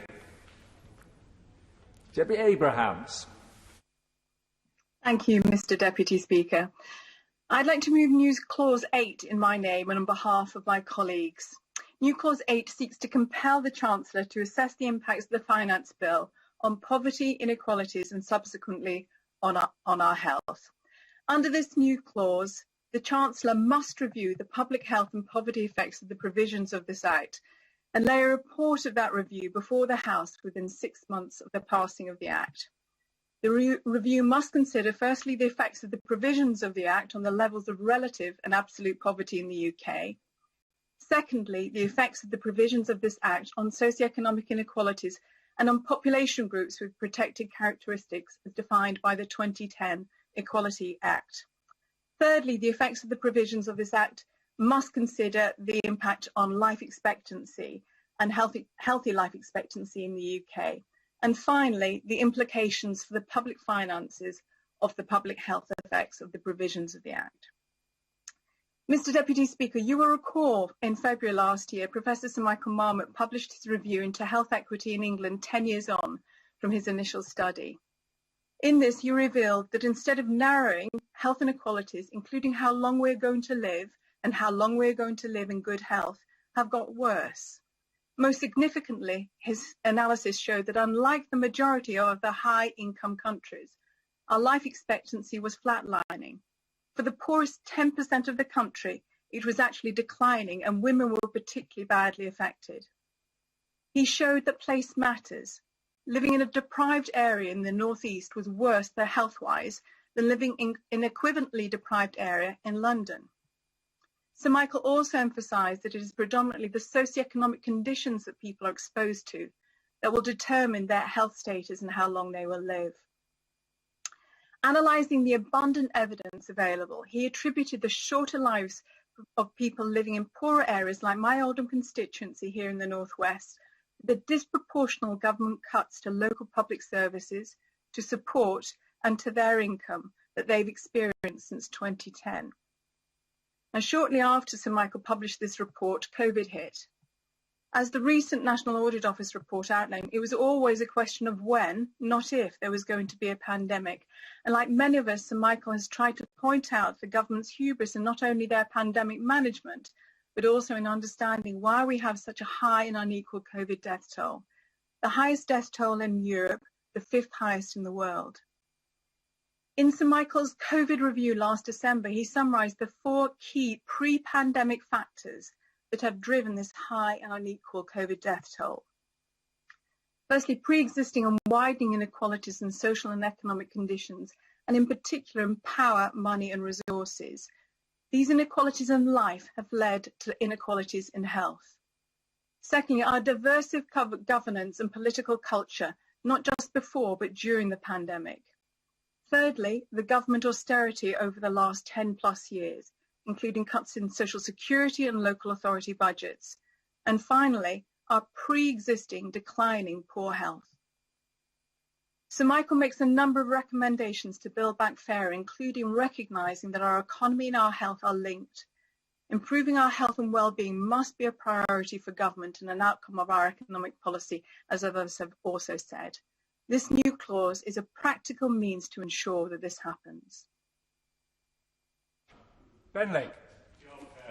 Debbie Abrahams. Thank you, Mr Deputy Speaker. I'd like to move New Clause 8 in my name and on behalf of my colleagues. New Clause 8 seeks to compel the Chancellor to assess the impacts of the Finance Bill on poverty, inequalities and subsequently on our health. Under this new clause, the Chancellor must review the public health and poverty effects of the provisions of this Act and lay a report of that review before the House within 6 months of the passing of the Act. The review must consider, firstly, the effects of the provisions of the Act on the levels of relative and absolute poverty in the UK. Secondly, the effects of the provisions of this Act on socioeconomic inequalities and on population groups with protected characteristics as defined by the 2010 Equality Act. Thirdly, the effects of the provisions of this Act must consider the impact on life expectancy and healthy life expectancy in the UK. And finally, the implications for the public finances of the public health effects of the provisions of the Act. Mr Deputy Speaker, you will recall in February last year, Professor Sir Michael Marmot published his review into health equity in England 10 years on from his initial study. In this, you revealed that instead of narrowing health inequalities, including how long we're going to live and how long we're going to live in good health, have got worse. Most significantly, his analysis showed that unlike the majority of the high-income countries, our life expectancy was flatlining. For the poorest 10% of the country, it was actually declining, and women were particularly badly affected. He showed that place matters. Living in a deprived area in the northeast was worse health-wise than living in an equivalently deprived area in London. Sir Michael also emphasised that it is predominantly the socioeconomic conditions that people are exposed to that will determine their health status and how long they will live. Analysing the abundant evidence available, he attributed the shorter lives of people living in poorer areas like my Oldham constituency here in the northwest, the disproportional government cuts to local public services, to support and to their income that they've experienced since 2010. And shortly after Sir Michael published this report, COVID hit. As the recent National Audit Office report outlined, it was always a question of when, not if, there was going to be a pandemic. And like many of us, Sir Michael has tried to point out the government's hubris in not only their pandemic management, but also in understanding why we have such a high and unequal COVID death toll. The highest death toll in Europe, the 5th highest in the world. In Sir Michael's COVID review last December, he summarised the 4 key pre-pandemic factors that have driven this high and unequal COVID death toll. Firstly, pre-existing and widening inequalities in social and economic conditions, and in particular in power, money and resources. These inequalities in life have led to inequalities in health. Secondly, our diversive governance and political culture, not just before but during the pandemic. Thirdly, the government austerity over the last 10 plus years, including cuts in social security and local authority budgets. And finally, our pre-existing declining poor health. Sir Michael makes a number of recommendations to build back fairer, including recognising that our economy and our health are linked. Improving our health and well-being must be a priority for government and an outcome of our economic policy, as others have also said. This new clause is a practical means to ensure that this happens. Ben Lake.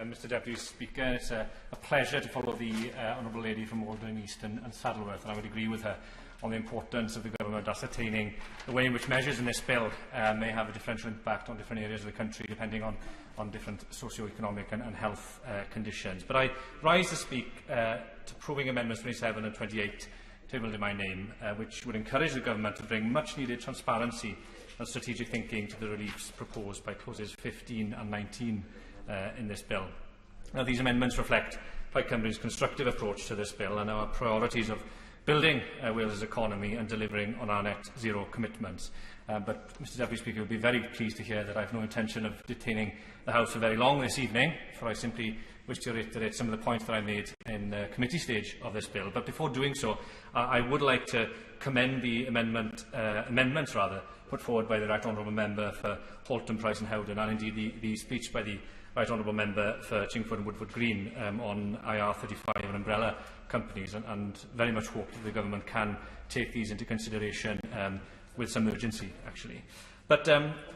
Mr Deputy Speaker, it's a pleasure to follow the Honourable Lady from Malden East and Saddleworth, and I would agree with her on the importance of the government ascertaining the way in which measures in this bill may have a differential impact on different areas of the country depending on different socio-economic and health conditions. But I rise to speak to proving Amendments 27 and 28 tabled in my name, which would encourage the government to bring much-needed transparency and strategic thinking to the reliefs proposed by clauses 15 and 19 in this bill. Now, these amendments reflect Plaid Cymru's constructive approach to this bill and our priorities of building Wales's economy and delivering on our net zero commitments. But, Mr Deputy Speaker, you'll be very pleased to hear that I have no intention of detaining the House for very long this evening, for I simply wish to reiterate some of the points that I made in the committee stage of this bill. But before doing so, I would like to commend the amendments put forward by the Right Honourable Member for Halton, Price and Howden, and indeed the speech by the Right Honourable Member for Chingford and Woodford Green on IR35 and umbrella companies, and very much hope that the government can take these into consideration with some urgency, actually. But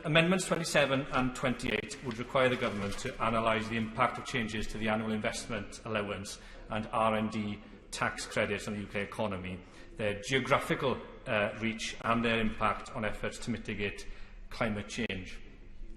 Amendments 27 and 28 would require the government to analyse the impact of changes to the annual investment allowance and R&D tax credits on the UK economy, their geographical reach and their impact on efforts to mitigate climate change.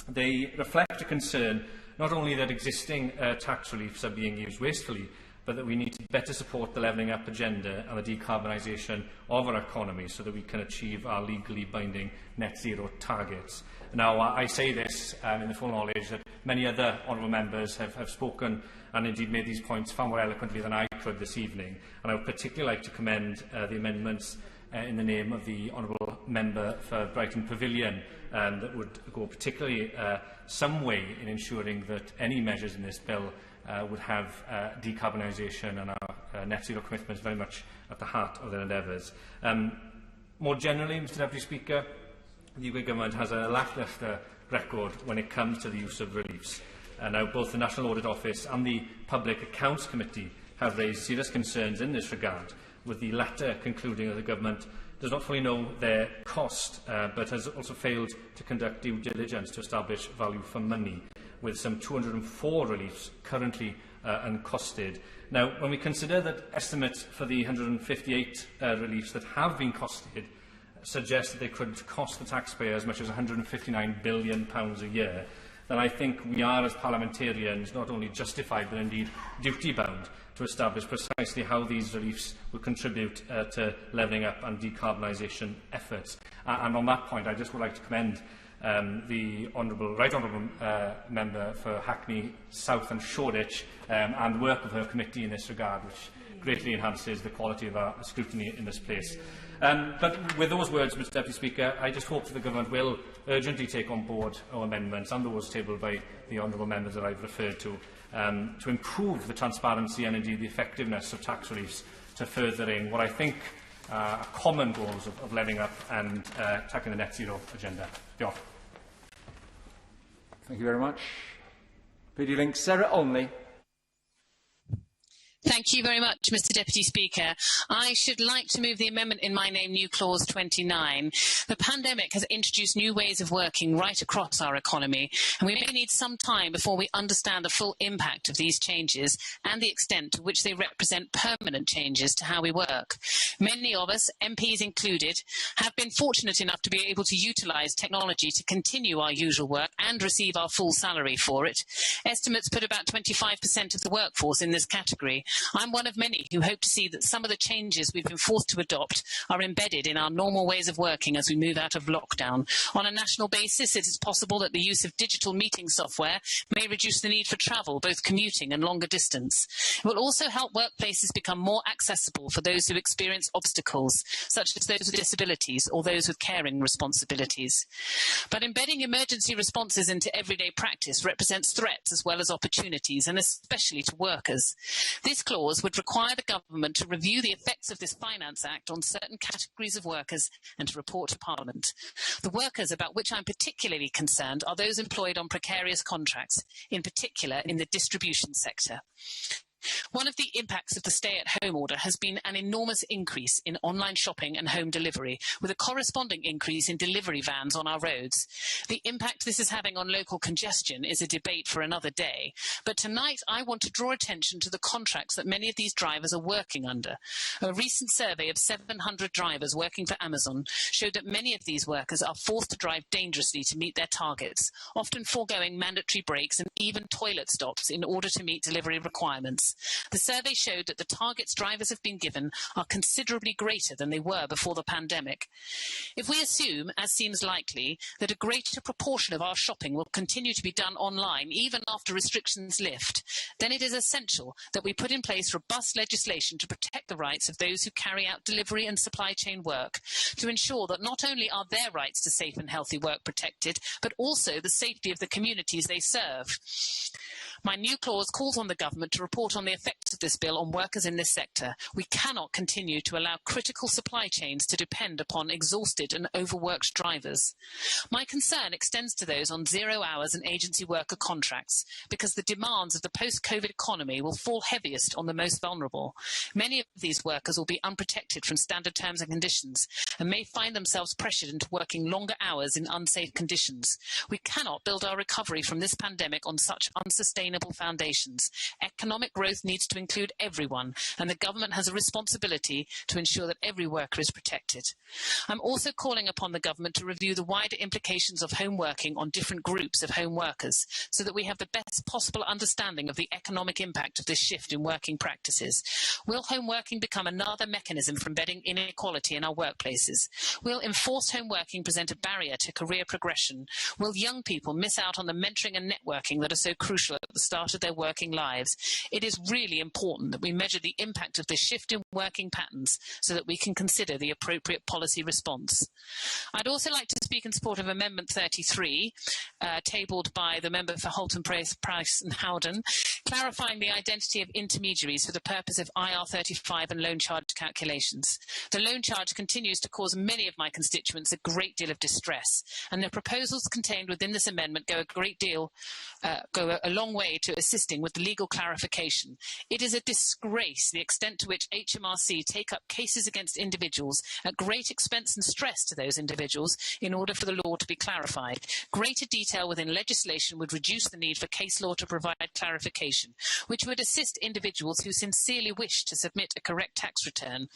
They reflect a concern not only that existing tax reliefs are being used wastefully, but that we need to better support the levelling up agenda and the decarbonisation of our economy so that we can achieve our legally binding net zero targets. Now, I say this in the full knowledge that many other honourable members have spoken and indeed made these points far more eloquently than I could this evening. And I would particularly like to commend the amendments in the name of the Honourable Member for Brighton Pavilion that would go particularly some way in ensuring that any measures in this bill would have decarbonisation and our net zero commitments very much at the heart of their endeavours. More generally, Mr Deputy Speaker, the UK Government has a lacklustre record when it comes to the use of reliefs. Now, both the National Audit Office and the Public Accounts Committee have raised serious concerns in this regard, with the latter concluding that the Government does not fully know their cost, but has also failed to conduct due diligence to establish value for money, with some 204 reliefs currently uncosted. Now, when we consider that estimates for the 158 reliefs that have been costed suggest that they could cost the taxpayer as much as £159 billion a year, then I think we are, as parliamentarians, not only justified but indeed duty-bound to establish precisely how these reliefs will contribute to levelling up and decarbonisation efforts. And on that point, I just would like to commend the Right Honourable Member for Hackney South and Shoreditch and the work of her committee in this regard, which greatly enhances the quality of our scrutiny in this place. But with those words, Mr Deputy Speaker, I just hope that the Government will urgently take on board our amendments and those tabled by the Honourable Members that I have referred to improve the transparency and indeed the effectiveness of tax reliefs to furthering what I think are common goals of levelling up and tackling the net zero agenda. Diolch. Thank you very much. Peter Link, Sarah Olney. Thank you very much, Mr Deputy Speaker. I should like to move the amendment in my name, new clause 29. The pandemic has introduced new ways of working right across our economy, and we may need some time before we understand the full impact of these changes and the extent to which they represent permanent changes to how we work. Many of us, MPs included, have been fortunate enough to be able to utilise technology to continue our usual work and receive our full salary for it. Estimates put about 25% of the workforce in this category. I'm one of many who hope to see that some of the changes we've been forced to adopt are embedded in our normal ways of working as we move out of lockdown. On a national basis, it is possible that the use of digital meeting software may reduce the need for travel, both commuting and longer distance. It will also help workplaces become more accessible for those who experience obstacles, such as those with disabilities or those with caring responsibilities. But embedding emergency responses into everyday practice represents threats as well as opportunities, and especially to workers. This clause would require the government to review the effects of this Finance Act on certain categories of workers and to report to Parliament. The workers about which I'm particularly concerned are those employed on precarious contracts, in particular in the distribution sector. One of the impacts of the stay-at-home order has been an enormous increase in online shopping and home delivery, with a corresponding increase in delivery vans on our roads. The impact this is having on local congestion is a debate for another day, but tonight I want to draw attention to the contracts that many of these drivers are working under. A recent survey of 700 drivers working for Amazon showed that many of these workers are forced to drive dangerously to meet their targets, often foregoing mandatory breaks and even toilet stops in order to meet delivery requirements. The survey showed that the targets drivers have been given are considerably greater than they were before the pandemic. If we assume, as seems likely, that a greater proportion of our shopping will continue to be done online even after restrictions lift, then it is essential that we put in place robust legislation to protect the rights of those who carry out delivery and supply chain work, to ensure that not only are their rights to safe and healthy work protected, but also the safety of the communities they serve. My new clause calls on the government to report on the effects of this bill on workers in this sector. We cannot continue to allow critical supply chains to depend upon exhausted and overworked drivers. My concern extends to those on 0 hours and agency worker contracts, because the demands of the post-COVID economy will fall heaviest on the most vulnerable. Many of these workers will be unprotected from standard terms and conditions and may find themselves pressured into working longer hours in unsafe conditions. We cannot build our recovery from this pandemic on such unsustainable foundations. Economic growth needs to include everyone, and the government has a responsibility to ensure that every worker is protected. I'm also calling upon the government to review the wider implications of home working on different groups of home workers, so that we have the best possible understanding of the economic impact of this shift in working practices. Will home working become another mechanism for embedding inequality in our workplaces? Will enforced home working present a barrier to career progression? Will young people miss out on the mentoring and networking that are so crucial at the start of their working lives? It is really important that we measure the impact of this shift in working patterns so that we can consider the appropriate policy response. I'd also like to speak in support of Amendment 33, tabled by the member for Halton Price and Howden, clarifying the identity of intermediaries for the purpose of IR35 and loan charge calculations. The loan charge continues to cause many of my constituents a great deal of distress, and the proposals contained within this amendment go a long way to assisting with the legal clarification. It is a disgrace the extent to which HMRC take up cases against individuals at great expense and stress to those individuals in order for the law to be clarified. Greater detail within legislation would reduce the need for case law to provide clarification, which would assist individuals who sincerely wish to submit a correct tax return.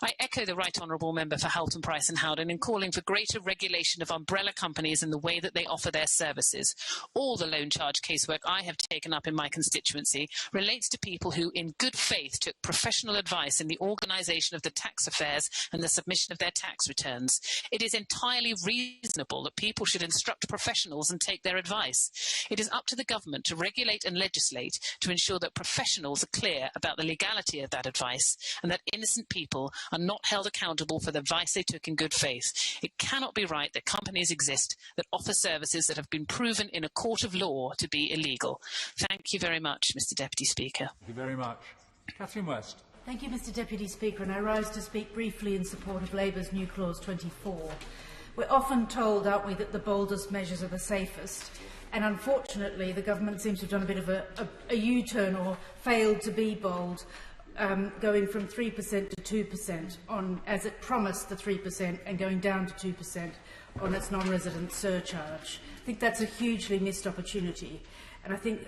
I echo the Right Honourable Member for Halton Price and Howden in calling for greater regulation of umbrella companies and the way that they offer their services. All the loan charge casework I have taken up in my constituency relates to people who, in good faith, took professional advice in the organisation of the tax affairs and the submission of their tax returns. It is entirely reasonable that people should instruct professionals and take their advice. It is up to the government to regulate and legislate to ensure that professionals are clear about the legality of that advice and that innocent people are not held accountable for the advice they took in good faith. It cannot be right that companies exist that offer services that have been proven in a court of law to be illegal. Thank you very much, Mr Deputy Speaker. Thank you very much. Catherine West. Thank you, Mr Deputy Speaker, and I rise to speak briefly in support of Labour's new clause 24. We're often told, aren't we, that the boldest measures are the safest. And unfortunately, the government seems to have done a bit of a U-turn, or failed to be bold, going from 3% to 2% on, as it promised, the 3%, and going down to 2% on its non-resident surcharge. I think that's a hugely missed opportunity. And I think,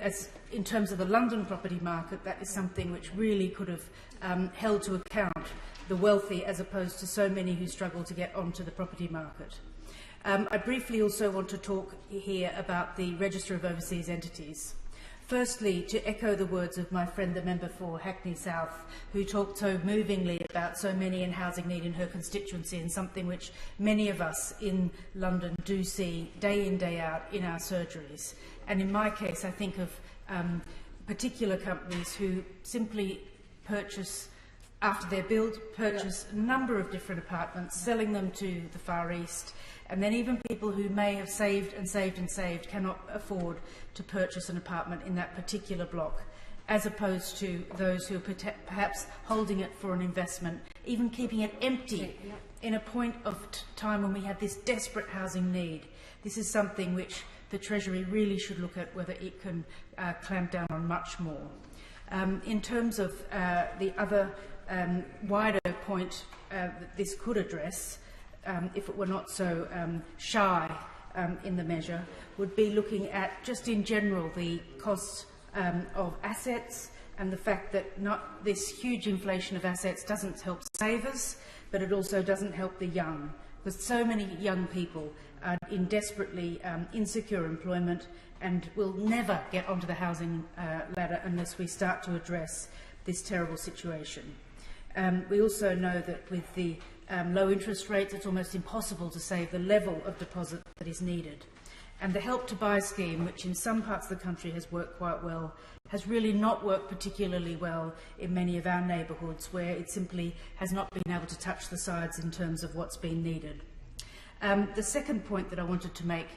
in terms of the London property market, that is something which really could have held to account the wealthy, as opposed to so many who struggle to get onto the property market. I briefly also want to talk here about the Register of Overseas Entities. Firstly, to echo the words of my friend, the member for Hackney South, who talked so movingly about so many in housing need in her constituency, and something which many of us in London do see day in, day out in our surgeries. And in my case, I think of particular companies who simply purchase, after they're built, purchase a number of different apartments, selling them to the Far East, and then even people who may have saved and saved and saved cannot afford to purchase an apartment in that particular block, as opposed to those who are perhaps holding it for an investment, even keeping it empty in a point of time when we have this desperate housing need. This is something which the Treasury really should look at, whether it can clamp down on much more. In terms of the other wider point that this could address, if it were not so shy in the measure, would be looking at, just in general, the costs of assets, and the fact that this huge inflation of assets doesn't help savers, but it also doesn't help the young, because so many young people are in desperately insecure employment and will never get onto the housing ladder unless we start to address this terrible situation. We also know that with the low interest rates, it's almost impossible to save the level of deposit that is needed. And the Help to Buy scheme, which in some parts of the country has worked quite well, has really not worked particularly well in many of our neighbourhoods, where it simply has not been able to touch the sides in terms of what's been needed. The second point that I wanted to make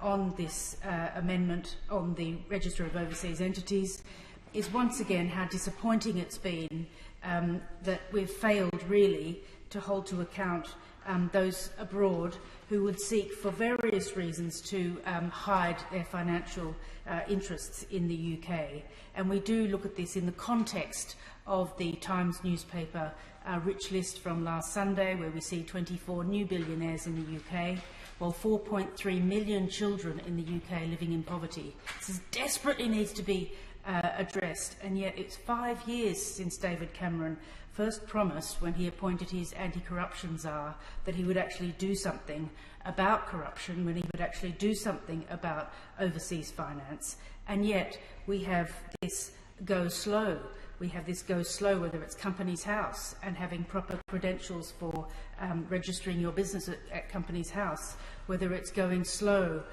on this amendment on the Register of Overseas Entities is once again how disappointing it's been that we've failed really to hold to account those abroad who would seek for various reasons to hide their financial interests in the UK. And we do look at this in the context of the Times newspaper rich list from last Sunday, where we see 24 new billionaires in the UK, while 4.3 million children in the UK living in poverty. This desperately needs to be addressed, and yet it's 5 years since David Cameron first promised, when he appointed his anti-corruption czar, that he would actually do something about corruption, when he would actually do something about overseas finance. And yet we have this go slow. We have this go slow, whether it's Companies House and having proper credentials for registering your business at Companies House, whether it's going slow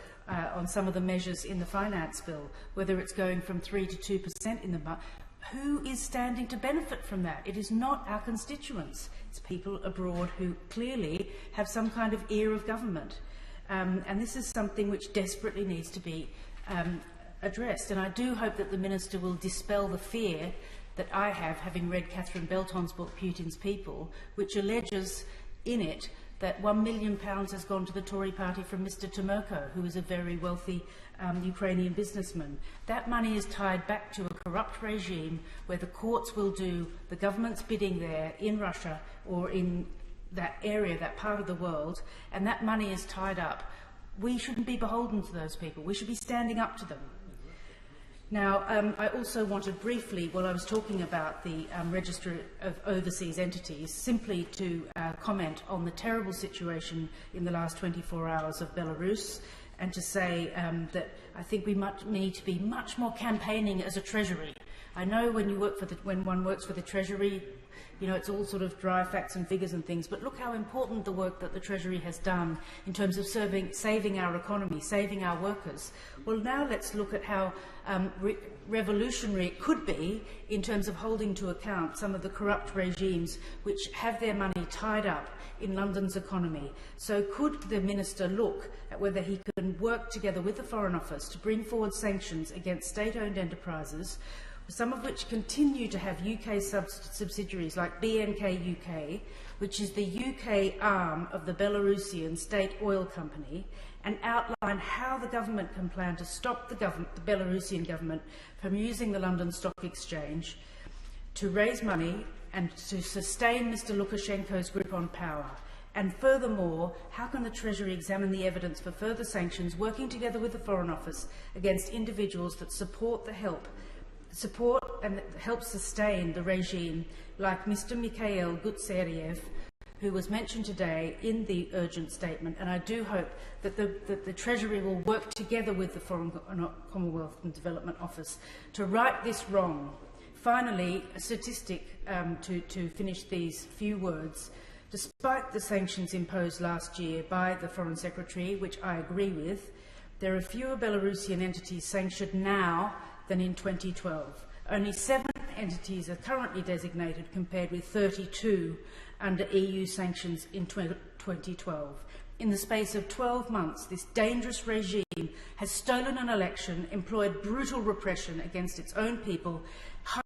on some of the measures in the finance bill, whether it's going from 3 to 2% in the budget. Who is standing to benefit from that? It is not our constituents. It's people abroad who clearly have some kind of ear of government. And this is something which desperately needs to be addressed. And I do hope that the Minister will dispel the fear that I have, having read Catherine Belton's book, Putin's People, which alleges in it that £1 million has gone to the Tory party from Mr. Tomoko, who is a very wealthy Ukrainian businessman. That money is tied back to a corrupt regime where the courts will do the government's bidding there in Russia or in that area, that part of the world, and that money is tied up. We shouldn't be beholden to those people. We should be standing up to them. Now, I also wanted briefly, while I was talking about the Register of Overseas Entities, simply to comment on the terrible situation in the last 24 hours of Belarus, and to say that I think we need to be much more campaigning as a Treasury. I know when one works for the Treasury, you know, it's all sort of dry facts and figures and things, but look how important the work that the Treasury has done in terms of saving our economy, saving our workers. Well, now let's look at how revolutionary it could be in terms of holding to account some of the corrupt regimes which have their money tied up in London's economy. So could the Minister look at whether he can work together with the Foreign Office to bring forward sanctions against state-owned enterprises some of which continue to have UK subsidiaries like BNK UK, which is the UK arm of the Belarusian state oil company, and outline how the government can plan to stop the Belarusian government from using the London Stock Exchange to raise money and to sustain Mr. Lukashenko's grip on power. And furthermore, how can the Treasury examine the evidence for further sanctions, working together with the Foreign Office against individuals that support and help sustain the regime, like Mr. Mikhail Gutseriev, who was mentioned today in the urgent statement. And I do hope that the Treasury will work together with the Foreign Commonwealth and Development Office to right this wrong. Finally, a statistic to finish these few words. Despite the sanctions imposed last year by the Foreign Secretary, which I agree with, there are fewer Belarusian entities sanctioned now than in 2012. Only 7 entities are currently designated, compared with 32 under EU sanctions in 2012. In the space of 12 months, this dangerous regime has stolen an election, employed brutal repression against its own people,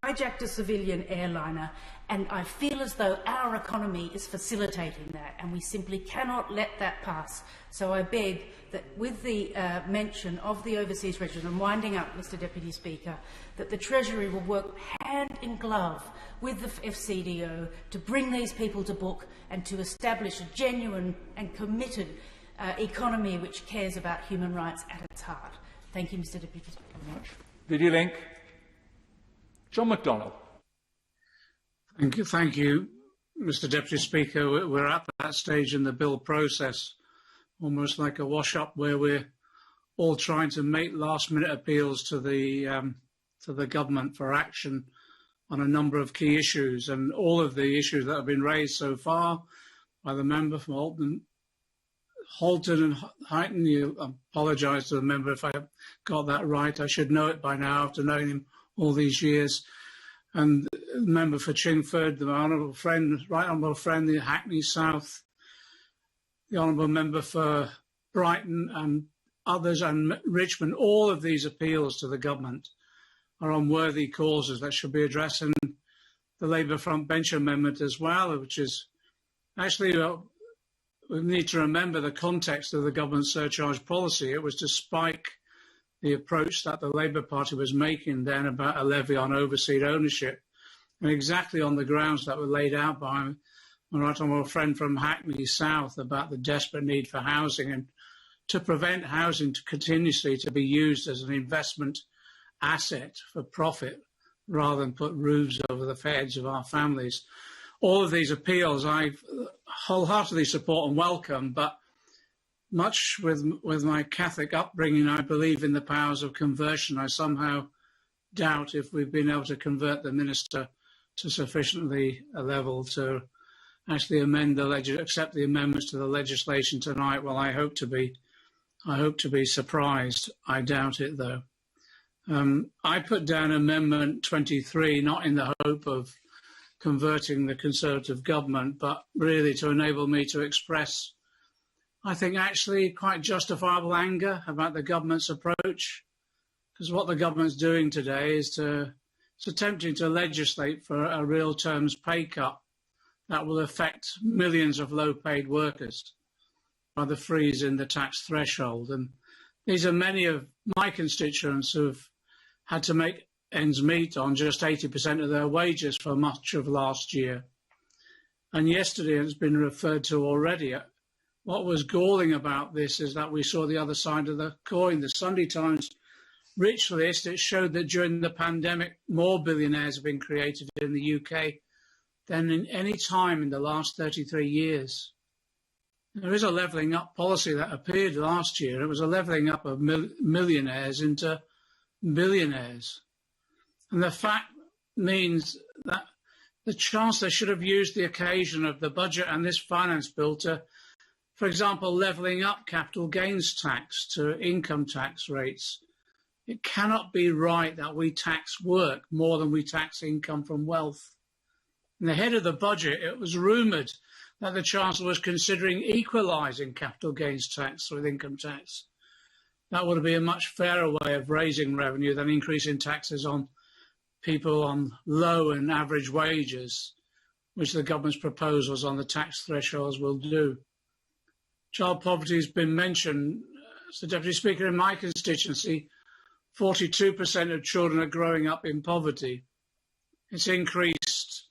hijacked a civilian airliner, and I feel as though our economy is facilitating that, and we simply cannot let that pass. So I beg that, with the mention of the overseas register, and winding up, Mr. Deputy Speaker, that the Treasury will work hand in glove with the FCDO to bring these people to book and to establish a genuine and committed economy which cares about human rights at its heart. Thank you, Mr. Deputy Speaker. Video link. John MacDonald. Thank you, Mr. Deputy Speaker. We're at that stage in the bill process, almost like a wash-up, where we're all trying to make last-minute appeals to the government for action on a number of key issues, and all of the issues that have been raised so far by the member from Halton and Huyton. You apologise to the member if I got that right. I should know it by now after knowing him all these years. And the member for Chingford, the honourable friend, right honourable friend, the Hackney South, the honourable member for Brighton and others, and Richmond. All of these appeals to the government are on worthy causes that should be addressed. And the Labour Front Bench amendment as well, which is actually, we need to remember the context of the government surcharge policy. It was to spike the approach that the Labour Party was making then about a levy on overseas ownership, and exactly on the grounds that were laid out by my right honourable friend from Hackney South about the desperate need for housing, and to prevent housing to continuously to be used as an investment asset for profit rather than put roofs over the heads of our families. All of these appeals I wholeheartedly support and welcome, but much with my Catholic upbringing, I believe in the powers of conversion. I somehow doubt if we've been able to convert the minister to sufficiently a level to actually accept the amendments to the legislation tonight. Well, I hope to be surprised. I doubt it, though. I put down Amendment 23 not in the hope of converting the Conservative government, but really to enable me to express, I think, actually quite justifiable anger about the government's approach, because what the government's doing today is it's attempting to legislate for a real terms pay cut that will affect millions of low-paid workers by the freeze in the tax threshold. And these are many of my constituents who've had to make ends meet on just 80% of their wages for much of last year. And yesterday, it's been referred to already, what was galling about this is that we saw the other side of the coin. The Sunday Times Rich List, it showed that during the pandemic, more billionaires have been created in the UK than in any time in the last 33 years. There is a levelling up policy that appeared last year. It was a levelling up of millionaires into billionaires. And the fact means that the Chancellor should have used the occasion of the budget and this finance bill to, for example, levelling up capital gains tax to income tax rates. It cannot be right that we tax work more than we tax income from wealth. In the head of the budget, it was rumoured that the Chancellor was considering equalising capital gains tax with income tax. That would be a much fairer way of raising revenue than increasing taxes on people on low and average wages, which the government's proposals on the tax thresholds will do. Child poverty has been mentioned. Mr. Deputy Speaker, in my constituency, 42% of children are growing up in poverty. It's increased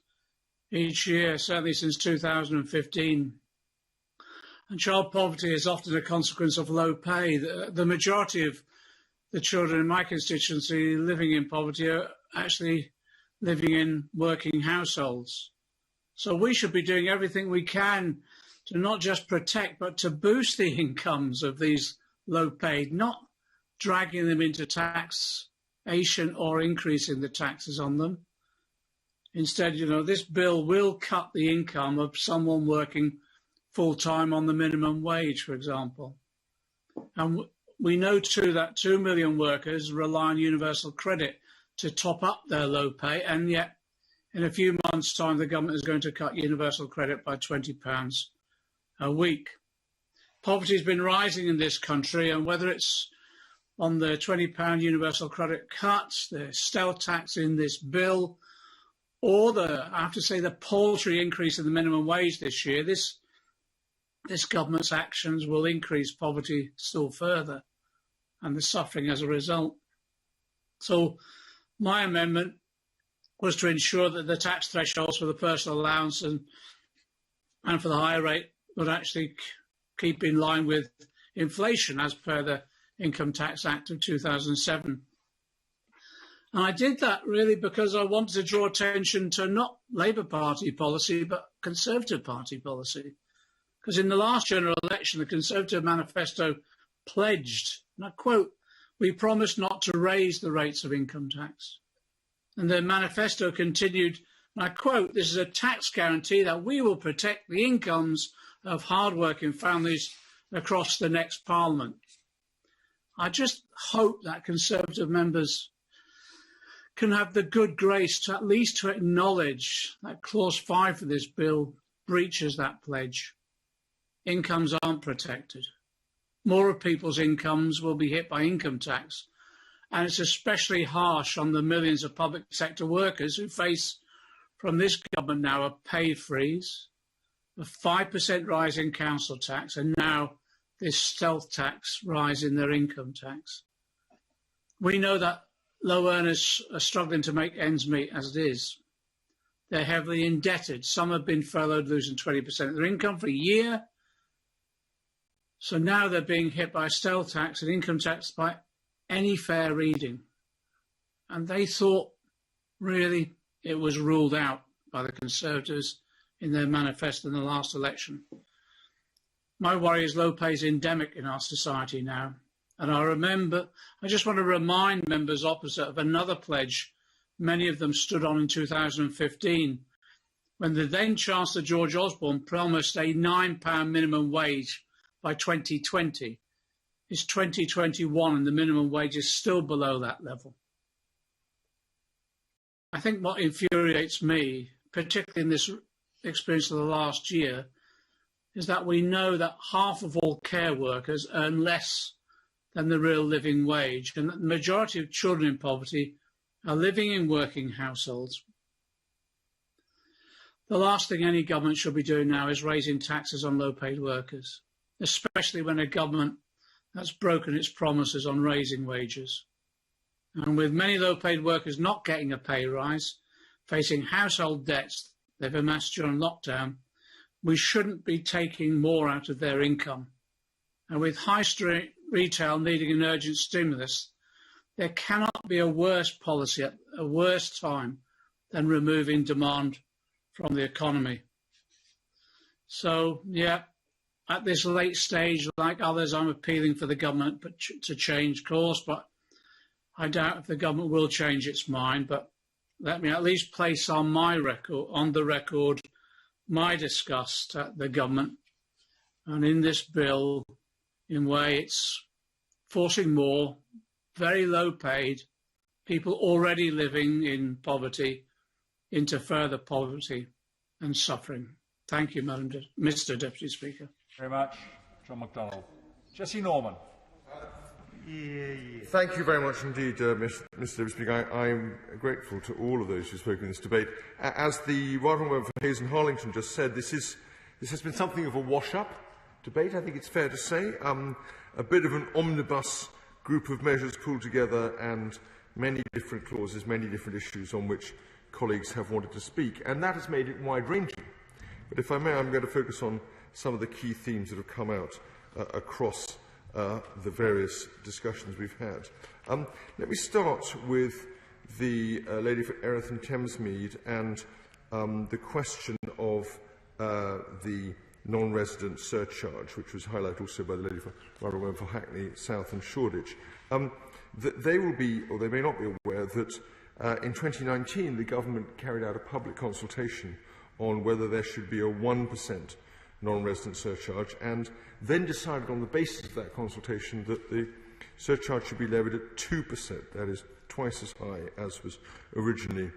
each year, certainly since 2015. And child poverty is often a consequence of low pay. The majority of the children in my constituency living in poverty are actually living in working households. So we should be doing everything we can to not just protect, but to boost the incomes of these low paid, not dragging them into taxation or increasing the taxes on them. Instead, this bill will cut the income of someone working full-time on the minimum wage, for example. And we know too that 2 million workers rely on universal credit to top up their low pay, and yet in a few months' time the government is going to cut universal credit by £20 a week. Poverty has been rising in this country, and whether it's on the £20 universal credit cuts, the stealth tax in this bill, or I have to say, the paltry increase in the minimum wage this year, this government's actions will increase poverty still further and the suffering as a result. So my amendment was to ensure that the tax thresholds for the personal allowance and for the higher rate would actually keep in line with inflation as per the Income Tax Act of 2007. And I did that really because I wanted to draw attention to not Labour Party policy, but Conservative Party policy. Because in the last general election, the Conservative manifesto pledged, and I quote, "We promise not to raise the rates of income tax." And their manifesto continued, and I quote, "This is a tax guarantee that we will protect the incomes of hard-working families across the next Parliament." I just hope that Conservative members can have the good grace to at least to acknowledge that Clause 5 of this bill breaches that pledge. Incomes aren't protected. More of people's incomes will be hit by income tax, and it's especially harsh on the millions of public sector workers who face from this government now a pay freeze, a 5% rise in council tax, and now this stealth tax rise in their income tax. We know that low earners are struggling to make ends meet as it is. They're heavily indebted. Some have been furloughed, losing 20% of their income for a year. So now they're being hit by a stealth tax and income tax by any fair reading. And they thought, really, it was ruled out by the Conservatives in their manifesto in the last election. My worry is low pay is endemic in our society now. And I just want to remind members opposite of another pledge many of them stood on in 2015, when the then Chancellor George Osborne promised a £9 minimum wage by 2020. It's 2021 and the minimum wage is still below that level. I think what infuriates me, particularly in this experience of the last year, is that we know that half of all care workers earn less than the real living wage, and that the majority of children in poverty are living in working households. The last thing any government should be doing now is raising taxes on low-paid workers, especially when a government that's broken its promises on raising wages. And with many low-paid workers not getting a pay rise, facing household debts they've amassed during lockdown, we shouldn't be taking more out of their income. And with high street retail needing an urgent stimulus, there cannot be a worse policy at a worse time than removing demand from the economy. So, yeah, at this late stage, like others, I'm appealing for the government to change course, but I doubt if the government will change its mind. But let me at least place on the record my disgust at the government and in this bill, in way it's forcing more very low paid people already living in poverty into further poverty and suffering. Thank you, Mr. Deputy Speaker. Very much. John MacDonald. Jesse Norman. Thank you very much indeed, Mr. Deputy Speaker. I'm grateful to all of those who spoke in this debate. As the Right Honourable Member for Hayes and Harlington just said, this has been something of a wash-up debate, I think it's fair to say. A bit of an omnibus group of measures pulled together and many different clauses, many different issues on which colleagues have wanted to speak, and that has made it wide-ranging. But if I may, I'm going to focus on some of the key themes that have come out across the various discussions we've had. Let me start with the lady for Erith and Thamesmead and the question of the non-resident surcharge, which was highlighted also by the lady for Hackney South and Shoreditch. They will be, or they may not be aware, that in 2019 the government carried out a public consultation on whether there should be a 1% non-resident surcharge, and then decided on the basis of that consultation that the surcharge should be levied at 2%, that is twice as high as was originally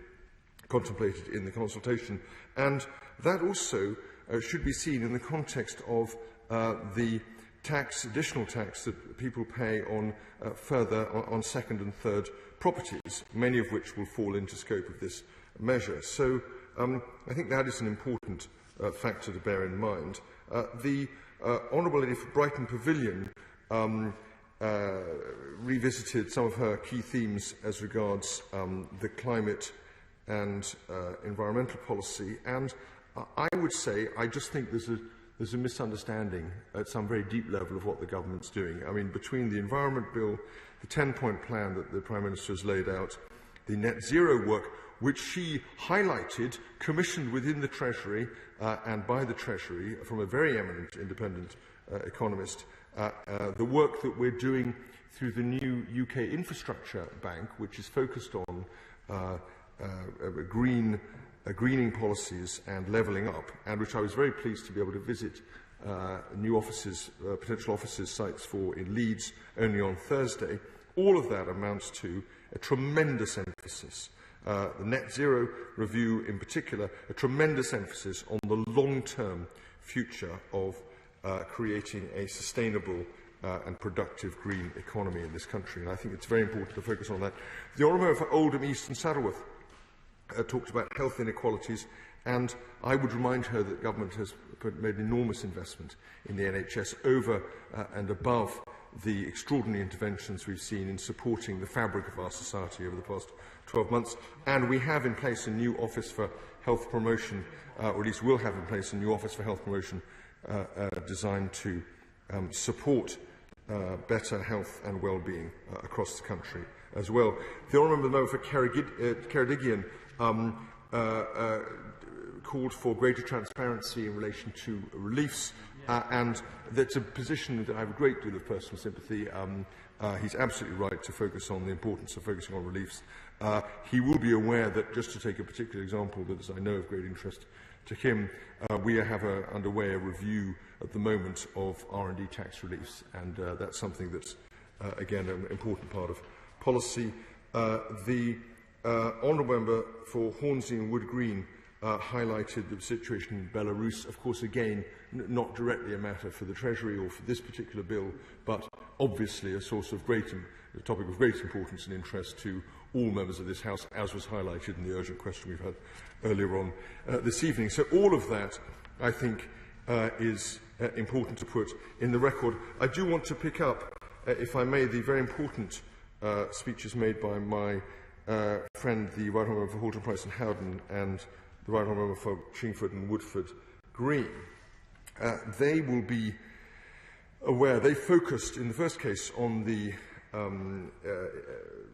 contemplated in the consultation. And that also should be seen in the context of the additional tax that people pay on on second and third properties, many of which will fall into scope of this measure. So I think that is an important factor to bear in mind. The Honourable Lady for Brighton Pavilion revisited some of her key themes as regards the climate and environmental policy, and I would say I just think there's a misunderstanding at some very deep level of what the government's doing. I mean, between the Environment Bill, the 10-point plan that the Prime Minister has laid out, the net zero work, which she highlighted, commissioned within the Treasury and by the Treasury from a very eminent independent economist, the work that we're doing through the new UK Infrastructure Bank, which is focused on greening policies and levelling up, and which I was very pleased to be able to visit new offices, potential offices sites for in Leeds only on Thursday. All of that amounts to a tremendous emphasis. The net zero review in particular, a tremendous emphasis on the long-term future of creating a sustainable and productive green economy in this country. And I think it's very important to focus on that. The Honourable Member for Oldham, East and Saddleworth talked about health inequalities, and I would remind her that government has made enormous investment in the NHS over and above the extraordinary interventions we've seen in supporting the fabric of our society over the past 12 months. And we have in place a new Office for Health Promotion, or at least will have in place a new Office for Health Promotion designed to support better health and well-being across the country as well. The Honourable Member for Ceredigion called for greater transparency in relation to reliefs, and that's a position that I have a great deal of personal sympathy. He's absolutely right to focus on the importance of focusing on reliefs. He will be aware that, just to take a particular example that is, I know, of great interest to him, we have underway a review at the moment of R&D tax reliefs, and that's something that's, again, an important part of policy. The Honourable Member for Hornsey and Wood Green highlighted the situation in Belarus. Of course, again, not directly a matter for the Treasury or for this particular bill, but obviously a source of a topic of great importance and interest to all members of this House, as was highlighted in the urgent question we've had earlier on this evening. So all of that, I think, is important to put in the record. I do want to pick up, if I may, the very important speeches made by my friend, the Right Honourable for Horton, Price and Howden, and the Right Honourable for Chingford and Woodford Green. They will be aware, they focused in the first case on the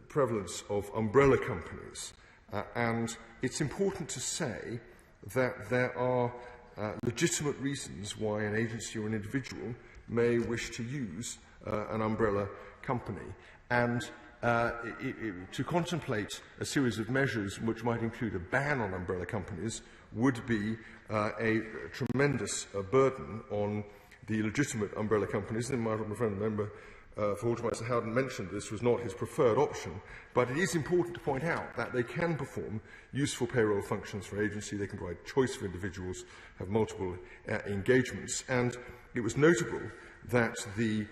prevalence of umbrella companies, and it's important to say that there are legitimate reasons why an agency or an individual may wish to use an umbrella company, and to contemplate a series of measures which might include a ban on umbrella companies would be a tremendous burden on the legitimate umbrella companies. And my friend, the member for Horton, Price and Howden, mentioned this was not his preferred option, but it is important to point out that they can perform useful payroll functions for agency, they can provide choice for individuals, have multiple engagements, and it was notable that the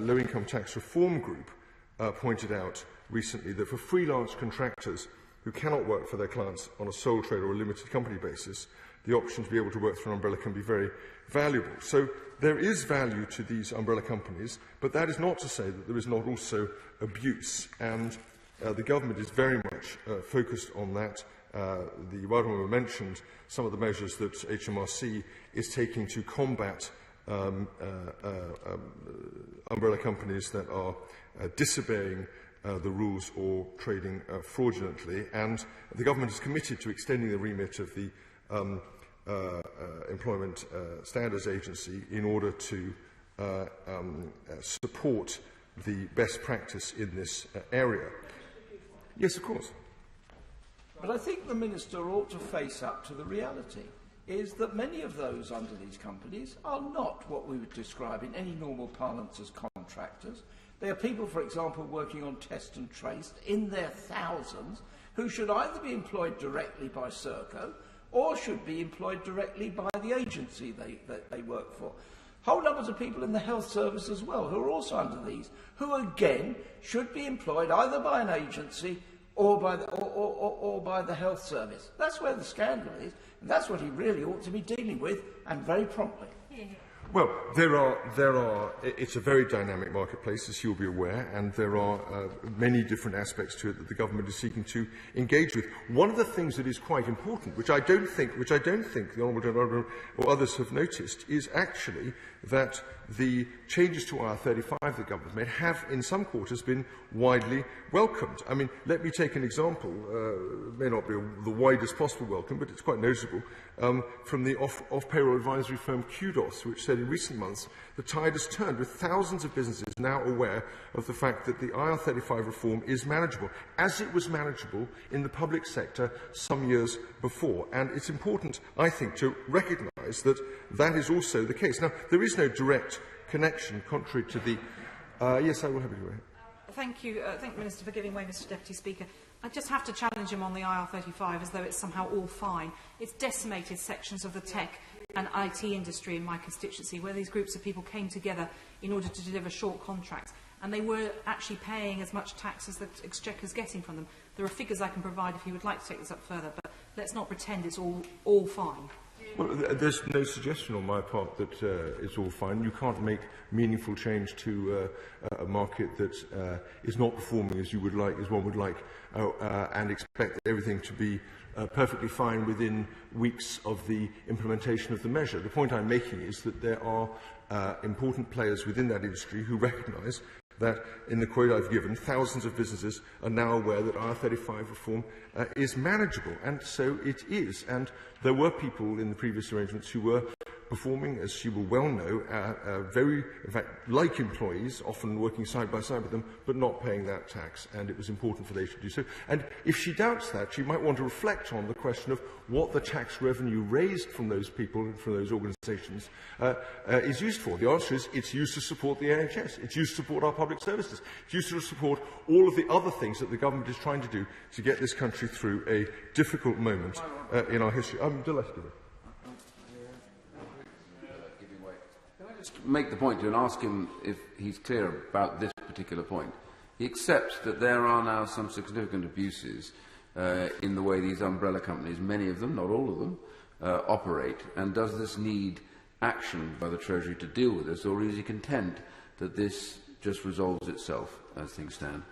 low-income tax reform group pointed out recently that for freelance contractors who cannot work for their clients on a sole trader or a limited company basis, the option to be able to work through an umbrella can be very valuable. So there is value to these umbrella companies, but that is not to say that there is not also abuse, and the government is very much focused on that. The right honourable mentioned some of the measures that HMRC is taking to combat umbrella companies that are disobeying the rules or trading fraudulently, and the government is committed to extending the remit of the Employment Standards Agency in order to support the best practice in this area. Yes, of course. But I think the Minister ought to face up to the reality, is that many of those under these companies are not what we would describe in any normal parlance as contractors. They are people, for example, working on test and trace in their thousands, who should either be employed directly by Serco or should be employed directly by the agency they work for. Whole numbers of people in the health service as well, who are also under these, who again should be employed either by an agency or by the health service. That's where the scandal is, and that's what he really ought to be dealing with, and very promptly. Well, it's a very dynamic marketplace, as you'll be aware, and there are many different aspects to it that the government is seeking to engage with. One of the things that is quite important, which I don't think the Honourable Gentleman or others have noticed, is actually that the changes to IR35 the government made have, in some quarters, been widely welcomed. I mean, let me take an example, may not be the widest possible welcome, but it's quite noticeable, from the off-payroll advisory firm Kudos, which said in recent months the tide has turned, with thousands of businesses now aware of the fact that the IR35 reform is manageable, as it was manageable in the public sector some years before. And it's important, I think, to recognise that that is also the case. Now, there is no direct connection, contrary to the... yes, I will have you go ahead. Thank you, Minister, for giving way, Mr Deputy Speaker. I just have to challenge him on the IR35 as though it's somehow all fine. It's decimated sections of the tech and IT industry in my constituency, where these groups of people came together in order to deliver short contracts, and they were actually paying as much tax as the Exchequer is getting from them. There are figures I can provide if you would like to take this up further, but let's not pretend it's all fine. Well, there's no suggestion on my part that it's all fine. You can't make meaningful change to a market that is not performing as you would like, as one would like, and expect everything to be perfectly fine within weeks of the implementation of the measure. The point I'm making is that there are important players within that industry who recognise that, in the quote I've given, thousands of businesses are now aware that IR35 reform is manageable, and so it is. And there were people in the previous arrangements who were performing, as you will well know, very, in fact, like employees, often working side by side with them, but not paying that tax, and it was important for they to do so. And if she doubts that, she might want to reflect on the question of what the tax revenue raised from those people and from those organisations is used for. The answer is it's used to support the NHS, it's used to support our public services, it's used to support all of the other things that the government is trying to do to get this country through a difficult moment in our history. I'm delighted with it. Can I just make the point to him and ask him if he's clear about this particular point? He accepts that there are now some significant abuses in the way these umbrella companies, many of them, not all of them, operate, and does this need action by the Treasury to deal with this, or is he content that this just resolves itself as things stand?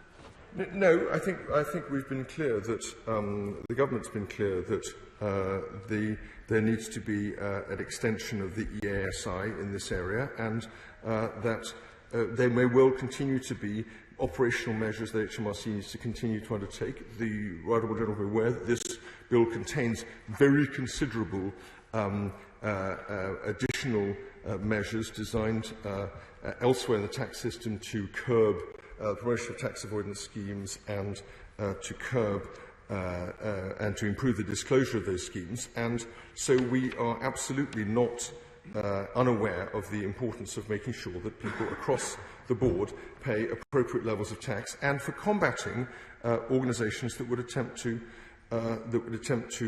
No, I think we've been clear that the government's been clear that there needs to be an extension of the EASI in this area, and that there may well continue to be operational measures that HMRC needs to continue to undertake. The Right Honourable Gentleman will be aware that this bill contains very considerable additional measures designed elsewhere in the tax system to curb promotion of tax avoidance schemes and to curb and to improve the disclosure of those schemes. And so we are absolutely not unaware of the importance of making sure that people across the board pay appropriate levels of tax, and for combating organisations that would attempt to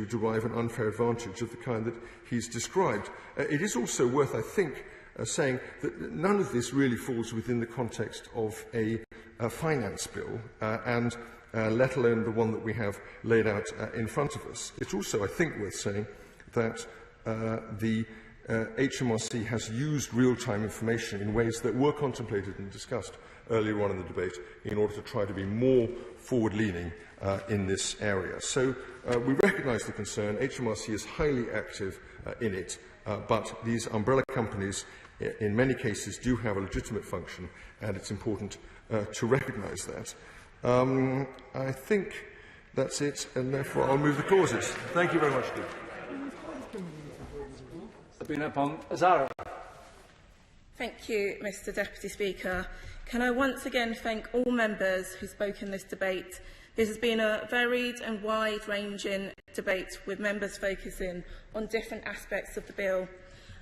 derive an unfair advantage of the kind that he's described. It is also worth, I think, saying that none of this really falls within the context of a finance bill, and let alone the one that we have laid out in front of us. It's also, I think, worth saying that the HMRC has used real-time information in ways that were contemplated and discussed earlier on in the debate in order to try to be more forward-leaning in this area. So we recognise the concern. HMRC is highly active in it, but these umbrella companies in many cases do have a legitimate function, and it's important to recognise that. I think that's it, and therefore I'll move the clauses. Thank you very much, Steve. Thank you, Mr Deputy Speaker. Can I once again thank all members who spoke in this debate. This has been a varied and wide-ranging debate with members focusing on different aspects of the bill.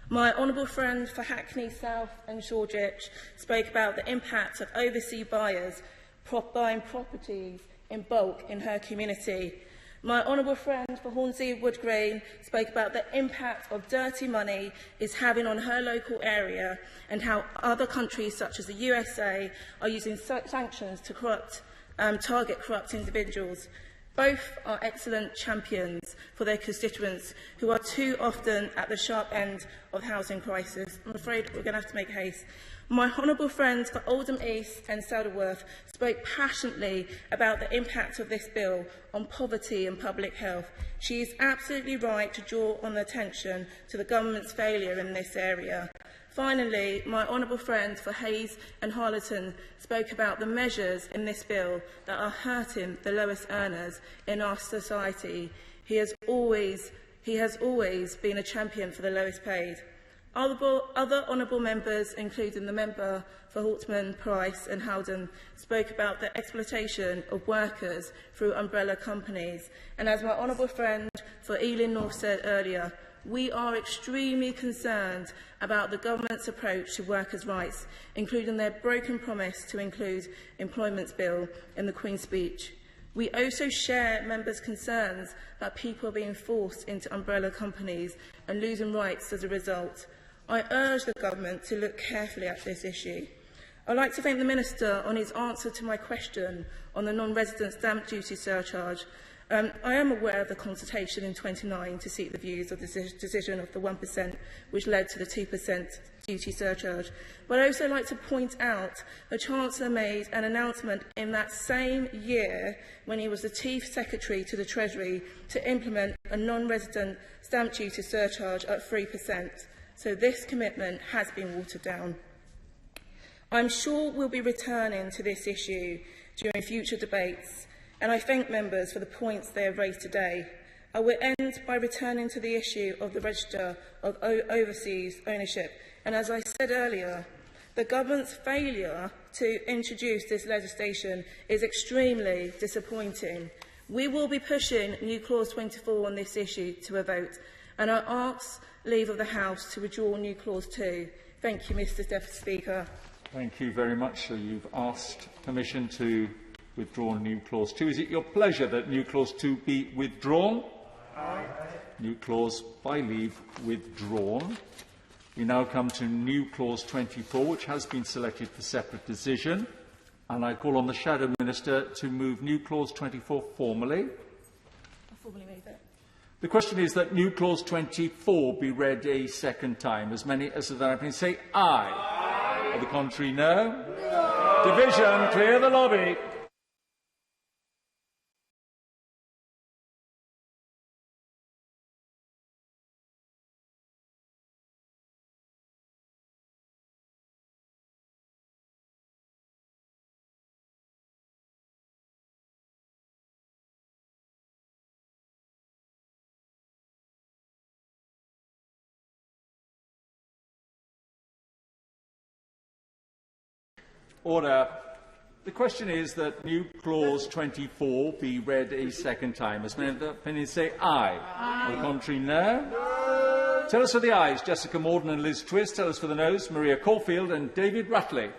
My honourable friend for Hackney South and Shoreditch spoke about the impact of overseas buyers buying properties in bulk in her community. My honourable friend for Hornsey Wood Green spoke about the impact of dirty money is having on her local area and how other countries such as the USA are using sanctions to target corrupt individuals. Both are excellent champions for their constituents who are too often at the sharp end of the housing crisis. I'm afraid we're going to have to make haste. My honourable friends for Oldham East and Saddleworth spoke passionately about the impact of this bill on poverty and public health. She is absolutely right to draw on attention to the government's failure in this area. Finally, my honourable friend for Hayes and Harleton spoke about the measures in this bill that are hurting the lowest earners in our society. He has always been a champion for the lowest paid. Other honourable members, including the member for Hortman, Price and Howden, spoke about the exploitation of workers through umbrella companies. And as my honourable friend for Ealing North said earlier, we are extremely concerned about the government's approach to workers' rights, including their broken promise to include Employment's Bill in the Queen's speech. We also share members' concerns that people are being forced into umbrella companies and losing rights as a result. I urge the government to look carefully at this issue. I'd like to thank the Minister on his answer to my question on the non-resident stamp duty surcharge. I am aware of the consultation in 29 to seek the views of the decision of the 1%, which led to the 2% duty surcharge. But I'd also like to point out the Chancellor made an announcement in that same year when he was the Chief Secretary to the Treasury to implement a non-resident stamp duty surcharge at 3%. So this commitment has been watered down. I'm sure we'll be returning to this issue during future debates, and I thank members for the points they have raised today. I will end by returning to the issue of the register of overseas ownership. And as I said earlier, the government's failure to introduce this legislation is extremely disappointing. We will be pushing new Clause 24 on this issue to a vote, and I ask leave of the House to withdraw new Clause 2. Thank you, Mr Deputy Speaker. Thank you very much. So you've asked permission to withdraw new Clause 2. Is it your pleasure that new Clause 2 be withdrawn? Aye. New clause by leave withdrawn. We now come to new Clause 24, which has been selected for separate decision. And I call on the Shadow Minister to move new Clause 24 formally. I formally move it. The question is that new Clause 24 be read a second time. As many as there have been say aye. Aye. On the contrary, no. No. Division, clear the lobby. Order. The question is that new Clause 24 be read a second time. As many of the opinions say aye. Aye. On the contrary, no. No. Tell us for the ayes, Jessica Morden and Liz Twist. Tell us for the noes, Maria Caulfield and David Ratley.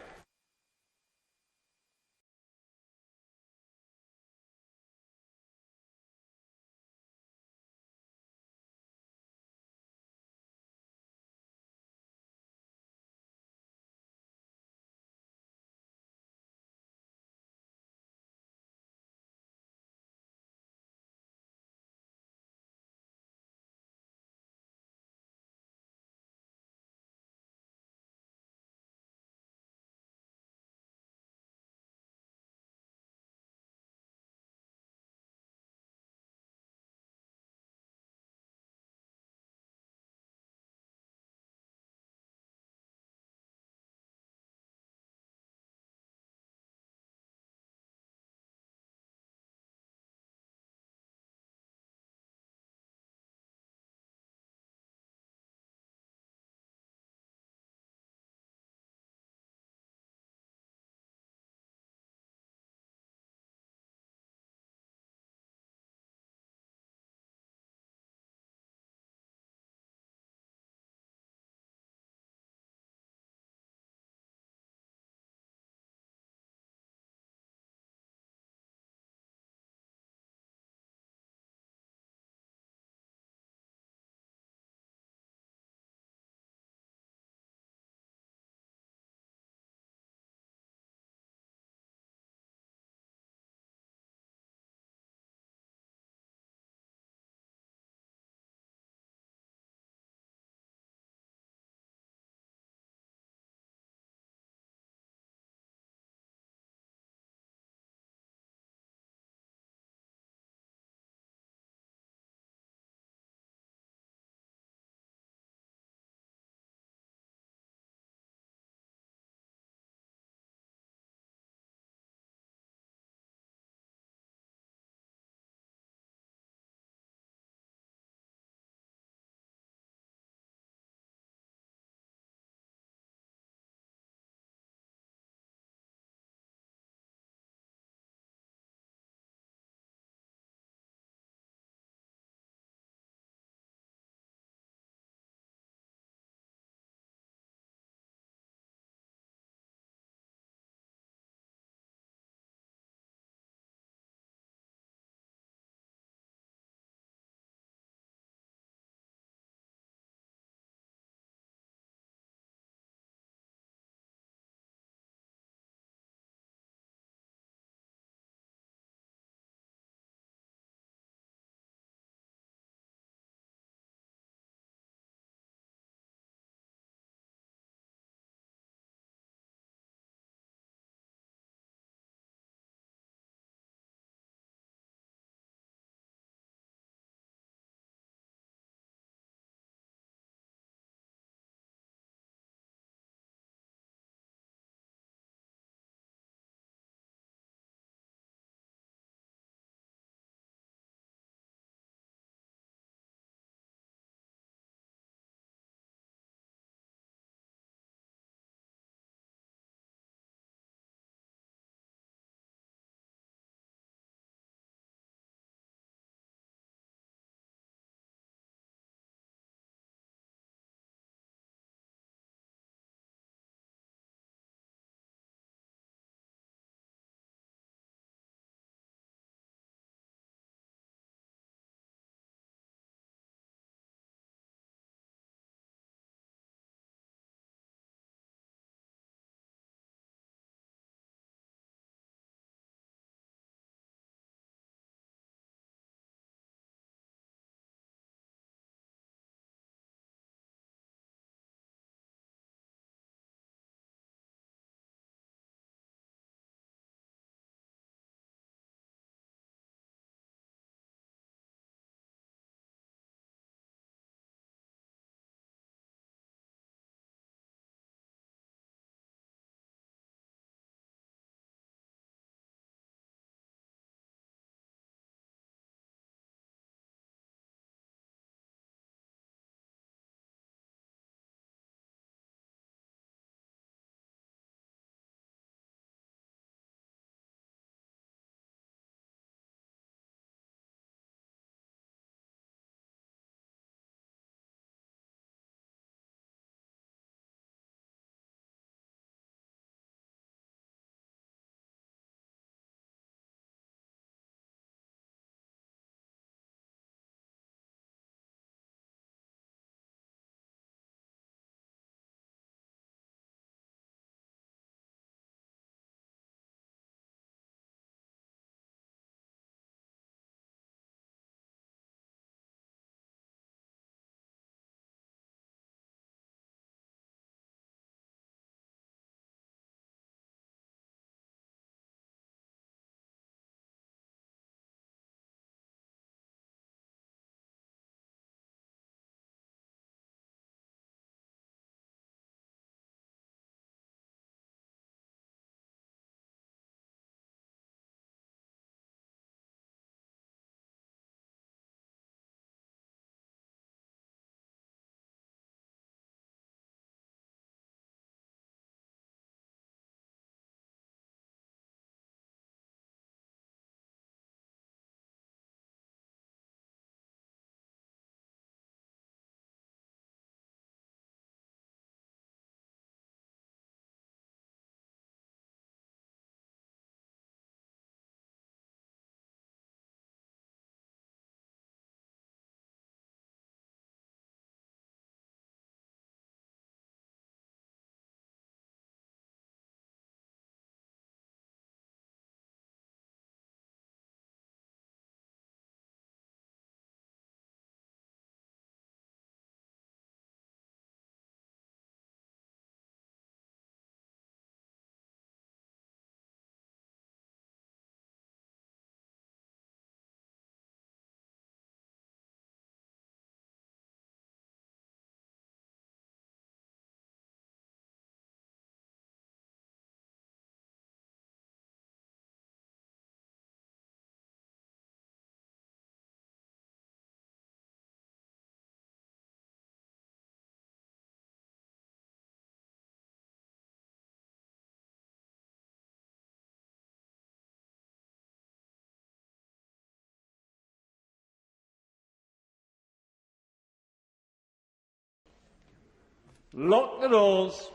Lock the doors.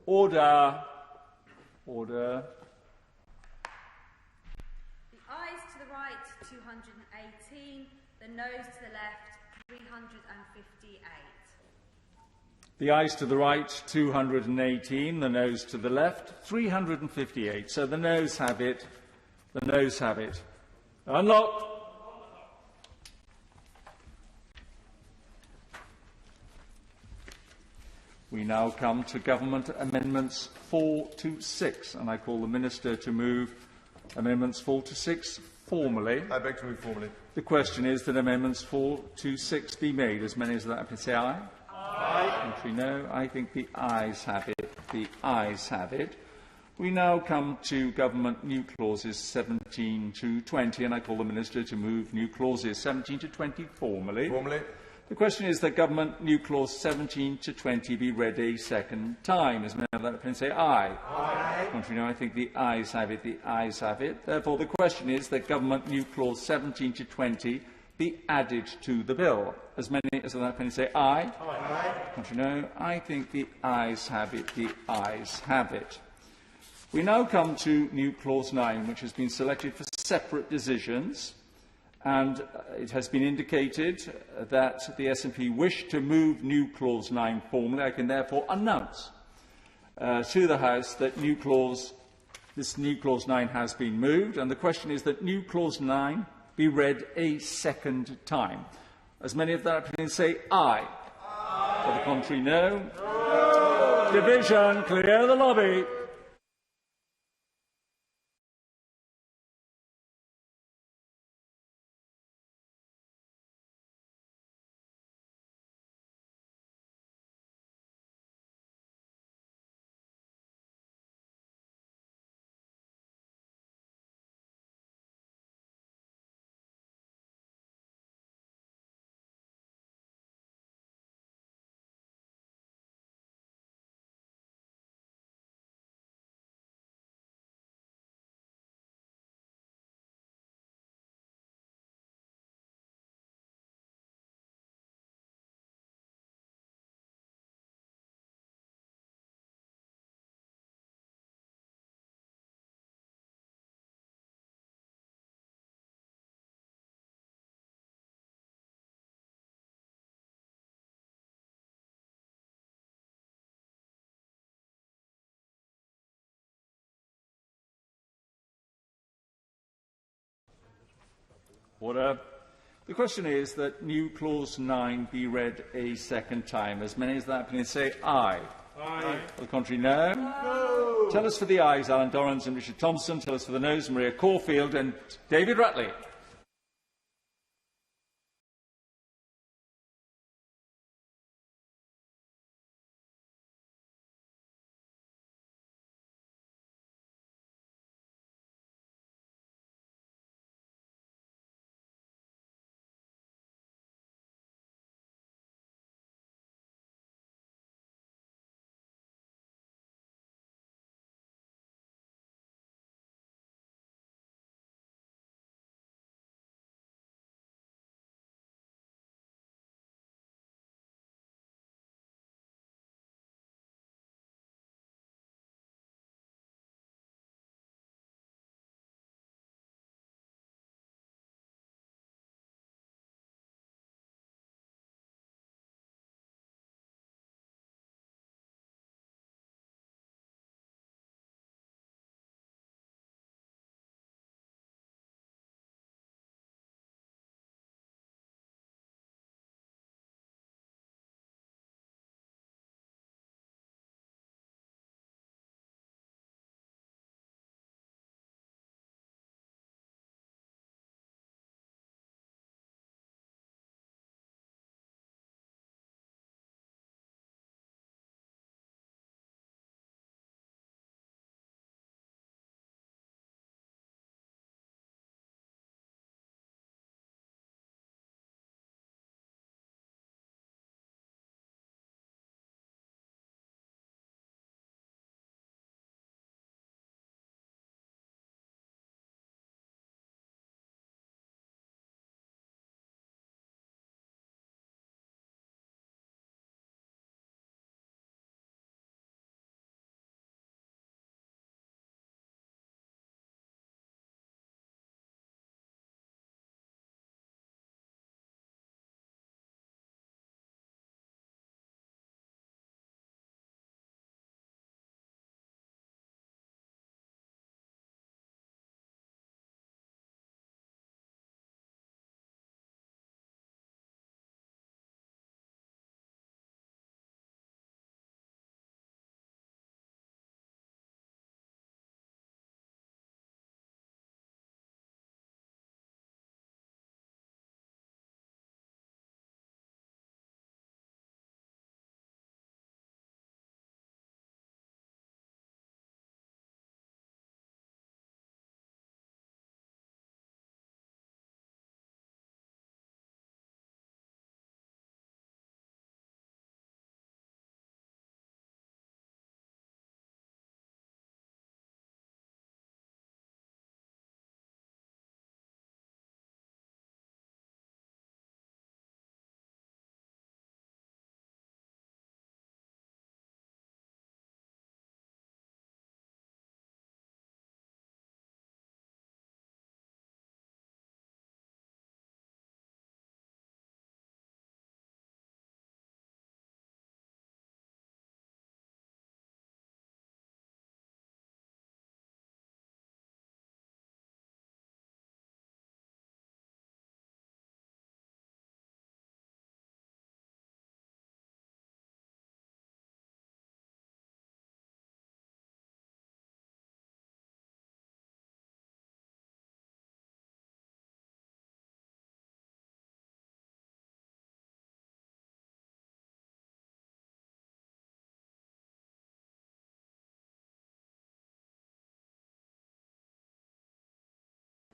Order. Order. The ayes to the right, 218. The noes to the left, 358. The ayes to the right, 218. The noes to the left, 358. So the noes have it. The noes have it. Unlock. We now come to Government Amendments 4 to 6, and I call the Minister to move Amendments 4 to 6 formally. I beg to move formally. The question is that Amendments 4 to 6 be made. As many as that, please say aye. Aye. Contrary, no. I think the ayes have it. The ayes have it. We now come to Government New Clauses 17 to 20, and I call the Minister to move New Clauses 17 to 20 formally. Formally. The question is that Government New Clause 17 to 20 be read a second time. As many of that opinion say aye. Aye. Contrary, no. I think the ayes have it. The ayes have it. Therefore, the question is that Government New Clause 17 to 20 be added to the bill. As many as that opinion say aye. Aye. Contrary, no. I think the ayes have it. The ayes have it. We now come to New Clause 9, which has been selected for separate decisions. And it has been indicated that the SNP wish to move New Clause 9 formally. I can therefore announce to the House that this New Clause 9 has been moved, and the question is that New Clause 9 be read a second time. As many of that opinion say aye. Aye. For the contrary, no. No. Division, clear the lobby. Order. The question is that New Clause 9 be read a second time. As many as that opinion say aye. Aye. For the contrary, no. No. Tell us for the ayes, Alan Dorrans and Richard Thompson. Tell us for the noes, Maria Caulfield and David Ratley.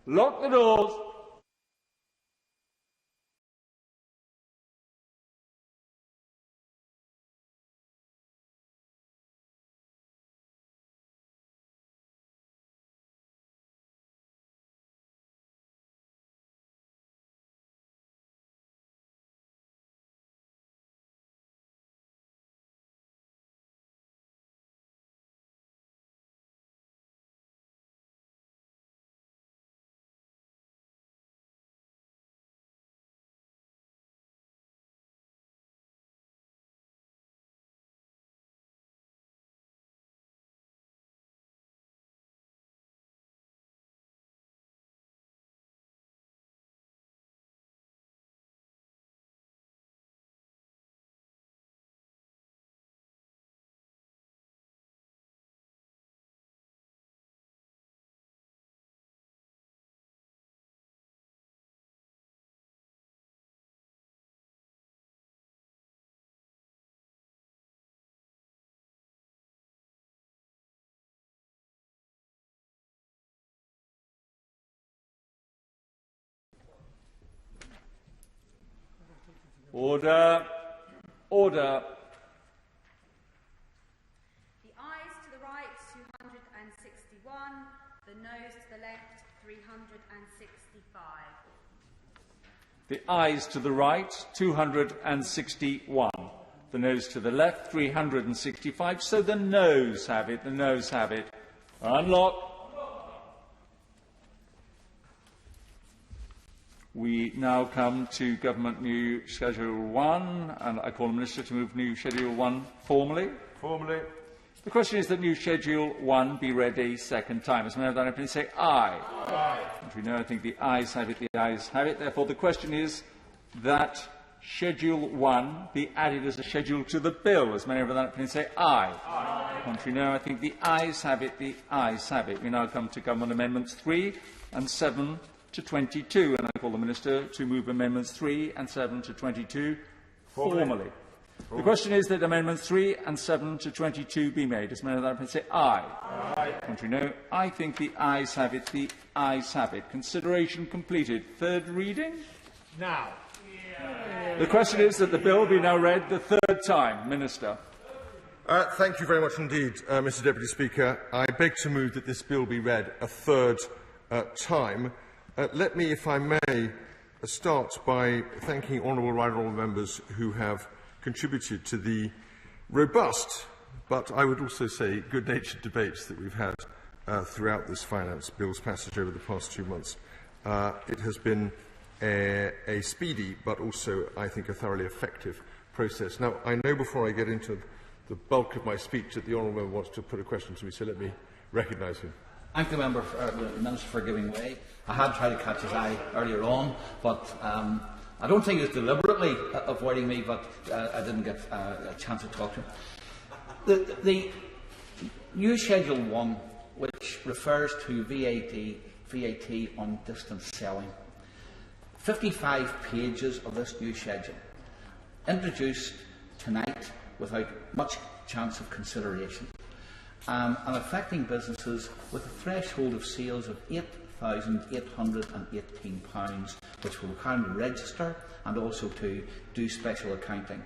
Lock the doors. Order. Order. The ayes to the right, 261. The noes to the left, 365. The ayes to the right, 261. The noes to the left, 365. So the noes have it. The noes have it. Unlock. We now come to Government New Schedule 1, and I call the Minister to move New Schedule 1 formally. Formally. The question is that New Schedule 1 be read a second time. As a member of that opinion, say aye. Aye. As we know, I think the ayes have it. The ayes have it. Therefore, the question is that Schedule 1 be added as a schedule to the bill. As many of that opinion say aye. Aye. Contrary, no. I think the ayes have it. The ayes have it. We now come to Government Amendments 3 and 7 to 22, and I call the Minister to move Amendments 3 and 7 to 22 formally. The question is that Amendments 3 and 7 to 22 be made. As many of that opinion say aye. Aye. Contrary, no. I think the ayes have it. The ayes have it. Consideration completed. Third reading? Now. The question is that the bill be now read the third time. Minister. Thank you very much indeed, Mr Deputy Speaker. I beg to move that this bill be read a third time. Let me, if I may, start by thanking honourable right honourable members who have contributed to the robust, but I would also say good-natured debates that we've had throughout this finance bill's passage over the past 2 months. It has been a speedy, but also, I think, a thoroughly effective process. Now, I know before I get into the bulk of my speech that the honourable member wants to put a question to me, so let me recognise him. Thank the member, the Minister, for giving way. I had tried to catch his eye earlier on, but I don't think it's deliberately avoiding me, but I didn't get a chance to talk to him. The new Schedule 1, which refers to VAT on distance selling, 55 pages of this new schedule, introduced tonight without much chance of consideration, and affecting businesses with a threshold of sales of £8,818, which will require them to register and also to do special accounting.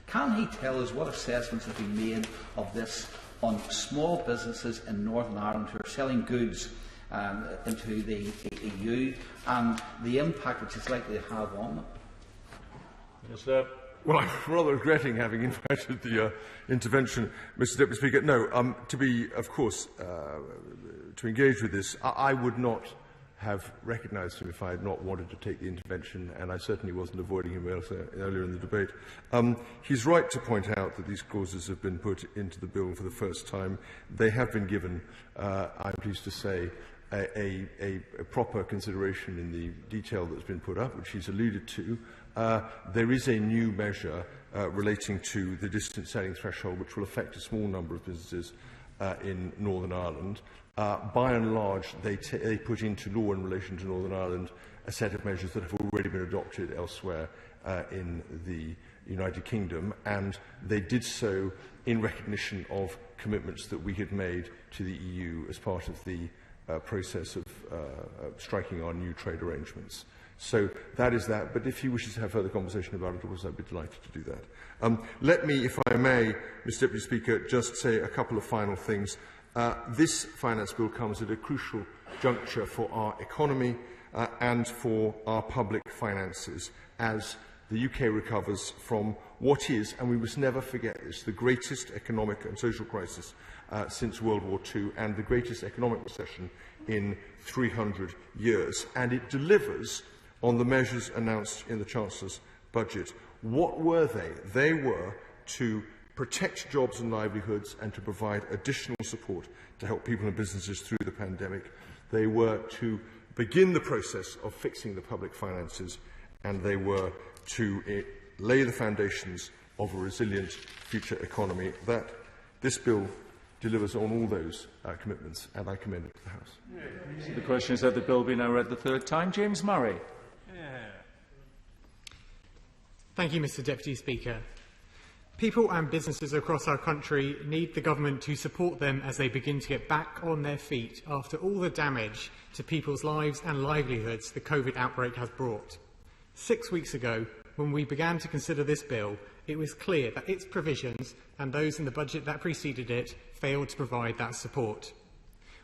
Can he tell us what assessments have been made of this on small businesses in Northern Ireland who are selling goods into the EU and the impact which it's likely to have on them? Yes, sir. Well, I'm rather regretting having invited the intervention, Mr Deputy Speaker. No, to be, of course, to engage with this, I would not have recognised him if I had not wanted to take the intervention, and I certainly wasn't avoiding him earlier in the debate. He's right to point out that these clauses have been put into the bill for the first time. They have been given, I'm pleased to say, a proper consideration in the detail that's been put up, which he's alluded to. There is a new measure relating to the distance selling threshold, which will affect a small number of businesses in Northern Ireland. By and large, they put into law in relation to Northern Ireland a set of measures that have already been adopted elsewhere in the United Kingdom, and they did so in recognition of commitments that we had made to the EU as part of the process of striking our new trade arrangements. So that is that, but if he wishes to have further conversation about it, of course I'd be delighted to do that. Let me, if I may, Mr Deputy Speaker, just say a couple of final things. This finance bill comes at a crucial juncture for our economy and for our public finances as the UK recovers from what is, and we must never forget this, the greatest economic and social crisis since World War II and the greatest economic recession in 300 years. And it delivers on the measures announced in the Chancellor's budget. What were they? They were to protect jobs and livelihoods and to provide additional support to help people and businesses through the pandemic. They were to begin the process of fixing the public finances, and they were to lay the foundations of a resilient future economy. That this bill delivers on all those commitments, and I commend it to the House. So the question is, that the bill be now read the third time? James Murray. Thank you, Mr Deputy Speaker. People and businesses across our country need the government to support them as they begin to get back on their feet after all the damage to people's lives and livelihoods the COVID outbreak has brought. 6 weeks ago, when we began to consider this bill, it was clear that its provisions and those in the budget that preceded it failed to provide that support.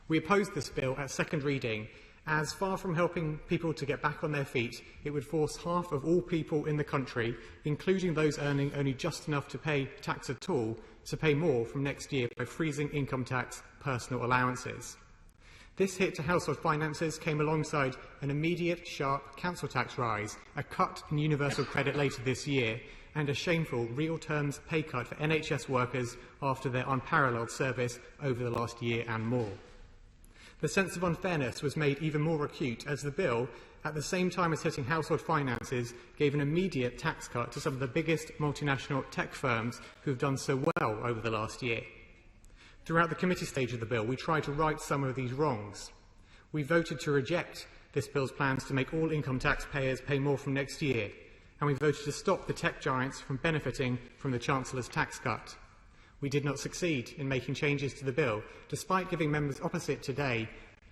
We opposed this bill at second reading as, far from helping people to get back on their feet, it would force half of all people in the country, including those earning only just enough to pay tax at all, to pay more from next year by freezing income tax personal allowances. This hit to household finances came alongside an immediate, sharp council tax rise, a cut in universal credit later this year, and a shameful real terms pay cut for NHS workers after their unparalleled service over the last year and more. The sense of unfairness was made even more acute as the bill, at the same time as hitting household finances, gave an immediate tax cut to some of the biggest multinational tech firms who have done so well over the last year. Throughout the committee stage of the bill, we tried to right some of these wrongs. We voted to reject this bill's plans to make all income taxpayers pay more from next year, and we voted to stop the tech giants from benefiting from the Chancellor's tax cut. We did not succeed in making changes to the bill, despite giving members opposite today,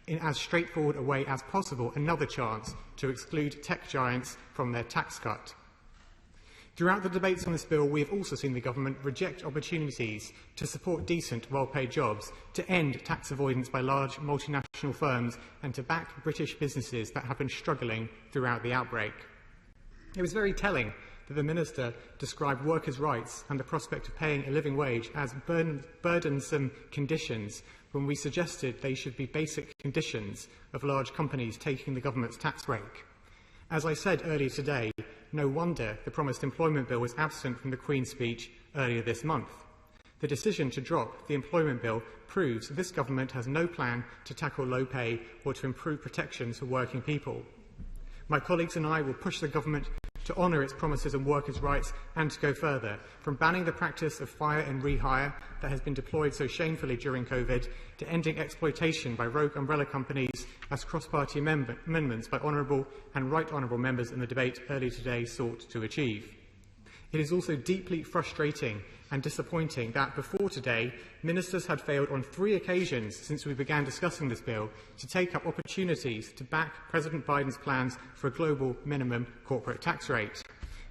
in as straightforward a way as possible, another chance to exclude tech giants from their tax cut. Throughout the debates on this bill, we have also seen the government reject opportunities to support decent, well-paid jobs, to end tax avoidance by large multinational firms, and to back British businesses that have been struggling throughout the outbreak. It was very telling that the Minister described workers' rights and the prospect of paying a living wage as burdensome conditions when we suggested they should be basic conditions of large companies taking the government's tax break. As I said earlier today, no wonder the promised employment bill was absent from the Queen's speech earlier this month. The decision to drop the employment bill proves that this government has no plan to tackle low pay or to improve protections for working people. My colleagues and I will push the government to honour its promises on workers' rights and to go further, from banning the practice of fire and rehire that has been deployed so shamefully during COVID, to ending exploitation by rogue umbrella companies, as cross-party amendments by honourable and right honourable members in the debate earlier today sought to achieve. It is also deeply frustrating and disappointing that before today, ministers had failed on 3 occasions since we began discussing this bill to take up opportunities to back President Biden's plans for a global minimum corporate tax rate.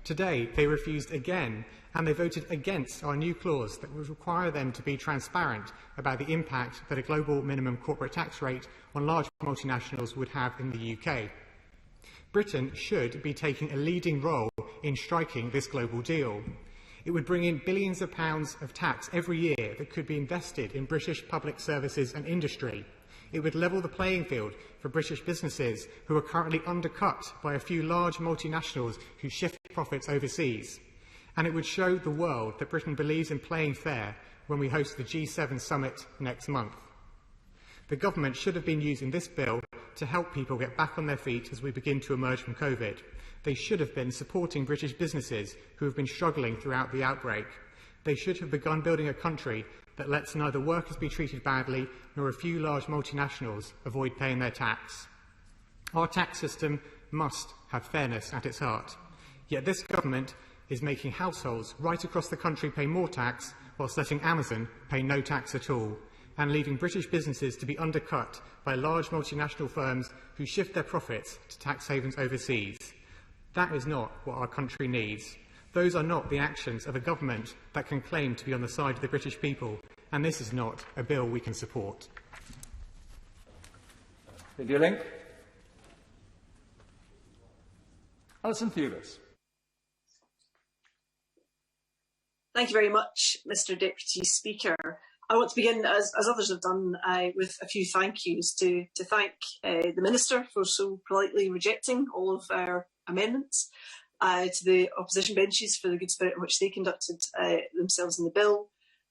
Today, they refused again, and they voted against our new clause that would require them to be transparent about the impact that a global minimum corporate tax rate on large multinationals would have in the UK. Britain should be taking a leading role in striking this global deal. It would bring in billions of pounds of tax every year that could be invested in British public services and industry. It would level the playing field for British businesses who are currently undercut by a few large multinationals who shift profits overseas. And it would show the world that Britain believes in playing fair when we host the G7 summit next month. The government should have been using this bill to help people get back on their feet as we begin to emerge from COVID. They should have been supporting British businesses who have been struggling throughout the outbreak. They should have begun building a country that lets neither workers be treated badly nor a few large multinationals avoid paying their tax. Our tax system must have fairness at its heart. Yet this government is making households right across the country pay more tax whilst letting Amazon pay no tax at all. and leaving British businesses to be undercut by large multinational firms who shift their profits to tax havens overseas. That is not what our country needs. Those are not the actions of a government that can claim to be on the side of the British people, and this is not a bill we can support. Lydia Link. Alison Thewlis. Thank you very much, Mr Deputy Speaker. I want to begin, as others have done, with a few thank yous to thank the Minister for so politely rejecting all of our amendments, to the opposition benches for the good spirit in which they conducted themselves in the bill,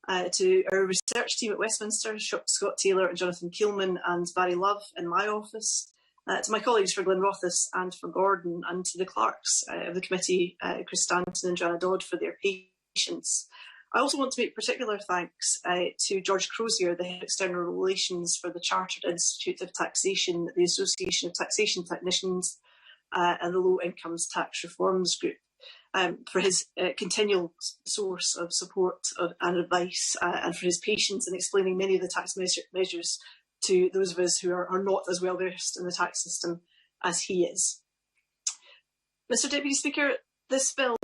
to our research team at Westminster, Scott Taylor and Jonathan Keelman and Barry Love in my office, to my colleagues for Glenrothes and for Gordon, and to the clerks of the committee, Chris Stanton and Joanna Dodd, for their patience. I also want to make particular thanks to George Crozier, the Head of External Relations for the Chartered Institute of Taxation, the Association of Taxation Technicians, and the Low Incomes Tax Reforms Group, for his continual source of support and advice, and for his patience in explaining many of the tax measures to those of us who are not as well versed in the tax system as he is. Mr Deputy Speaker, this bill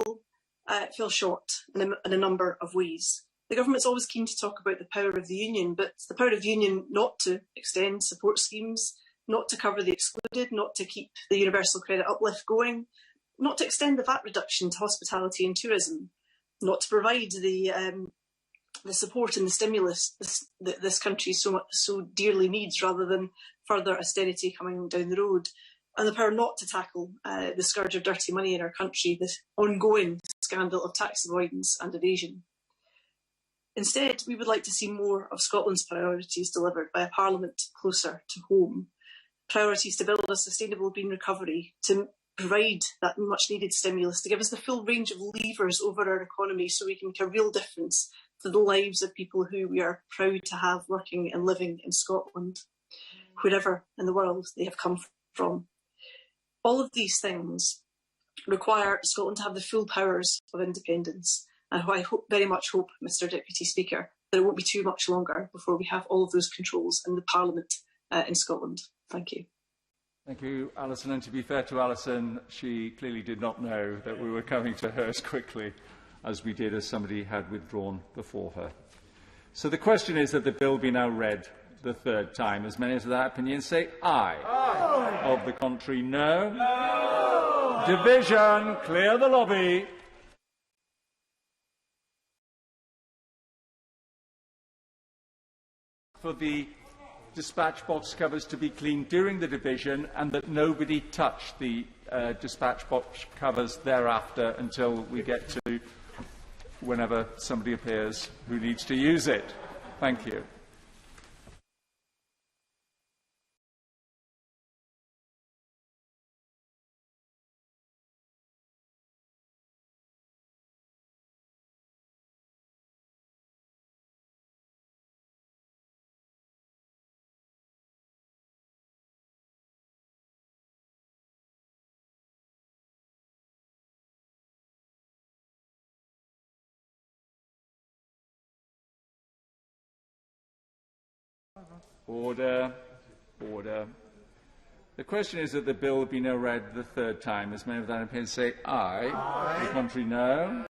fell short in a number of ways. The government's always keen to talk about the power of the union, but the power of the union not to extend support schemes, not to cover the excluded, not to keep the universal credit uplift going, not to extend the VAT reduction to hospitality and tourism, not to provide the support and the stimulus that this country so dearly needs, rather than further austerity coming down the road, and the power not to tackle the scourge of dirty money in our country, this ongoing scandal of tax avoidance and evasion. Instead, we would like to see more of Scotland's priorities delivered by a Parliament closer to home. Priorities to build a sustainable green recovery, to provide that much needed stimulus, to give us the full range of levers over our economy so we can make a real difference to the lives of people who we are proud to have working and living in Scotland, wherever in the world they have come from. All of these things require Scotland to have the full powers of independence, and I very much hope, Mr Deputy Speaker, that it won't be too much longer before we have all of those controls in the Parliament in Scotland. Thank you. Thank you, Alison. And to be fair to Alison, she clearly did not know that we were coming to her as quickly as we did, as somebody had withdrawn before her. So the question is that the bill be now read the third time. As many as that opinion say aye. Aye. Of the contrary, no. No. Division. Clear the lobby. For the dispatch box covers to be cleaned during the division, and that nobody touch the dispatch box covers thereafter until we get to whenever somebody appears who needs to use it. Thank you. Order. Order. The question is that the bill be now read the third time. As many of that opinion say aye. Aye. The contrary, no.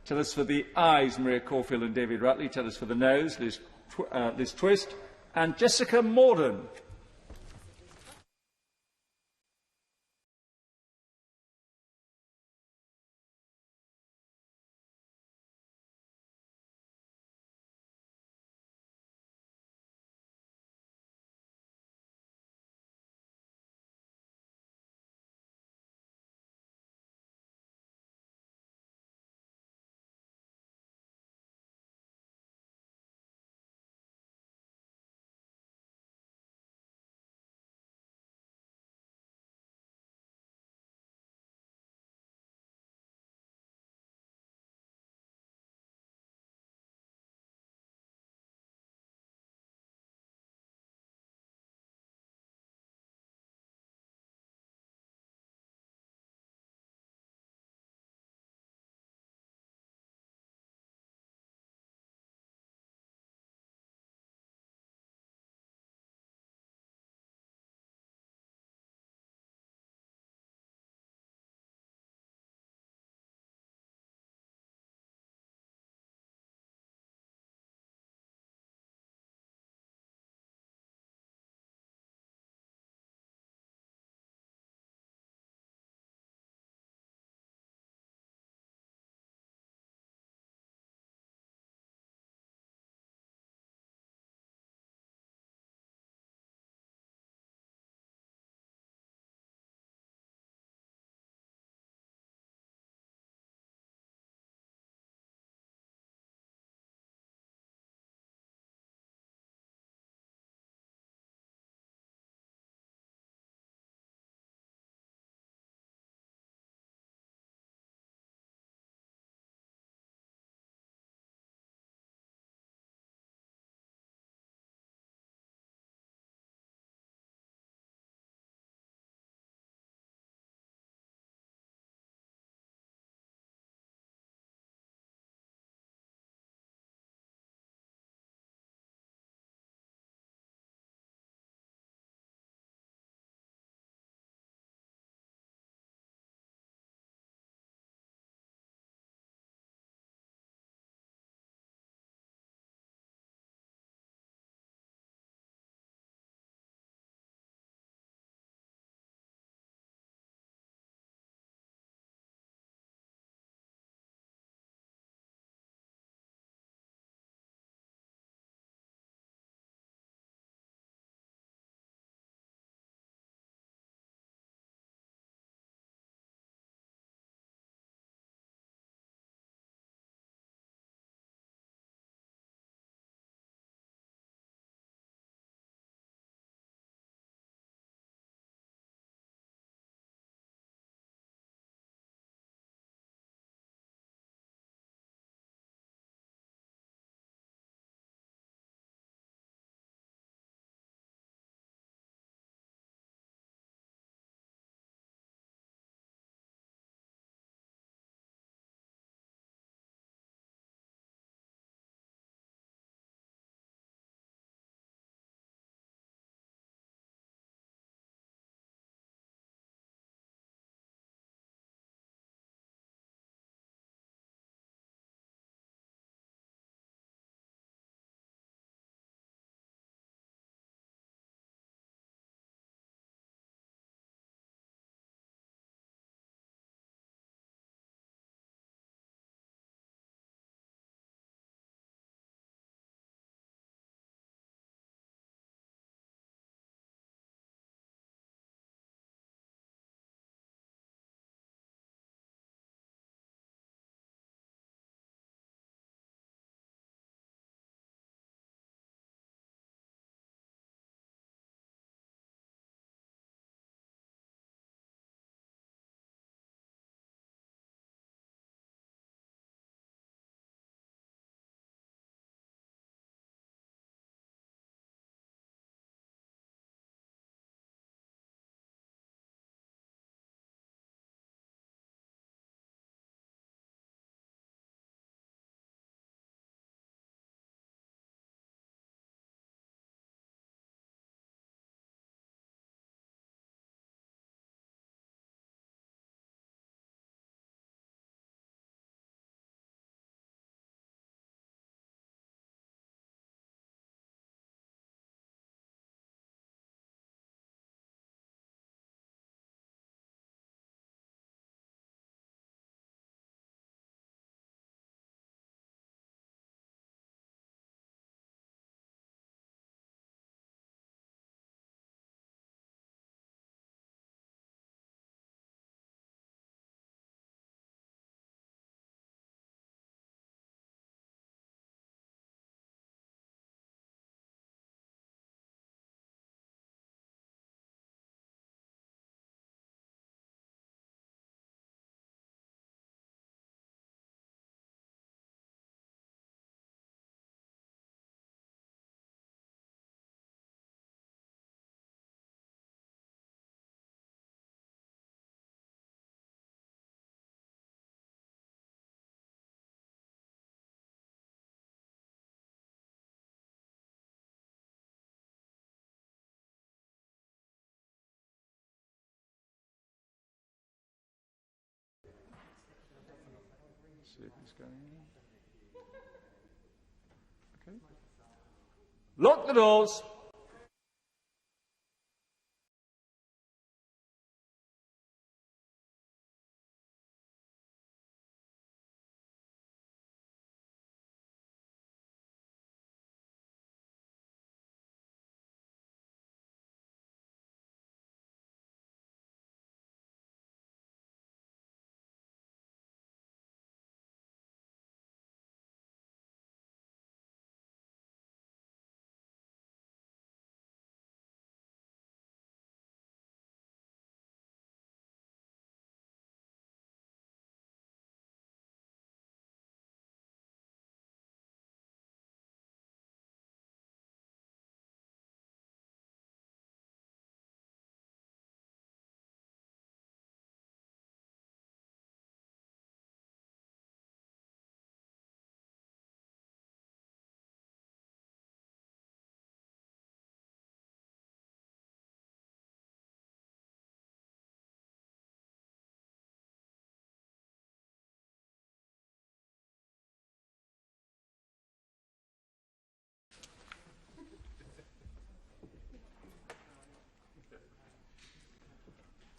Tell us for the ayes, Maria Caulfield and David Rutley. Tell us for the noes, Liz Twist and Jessica Morden. see if it's going in. Okay. Lock the doors.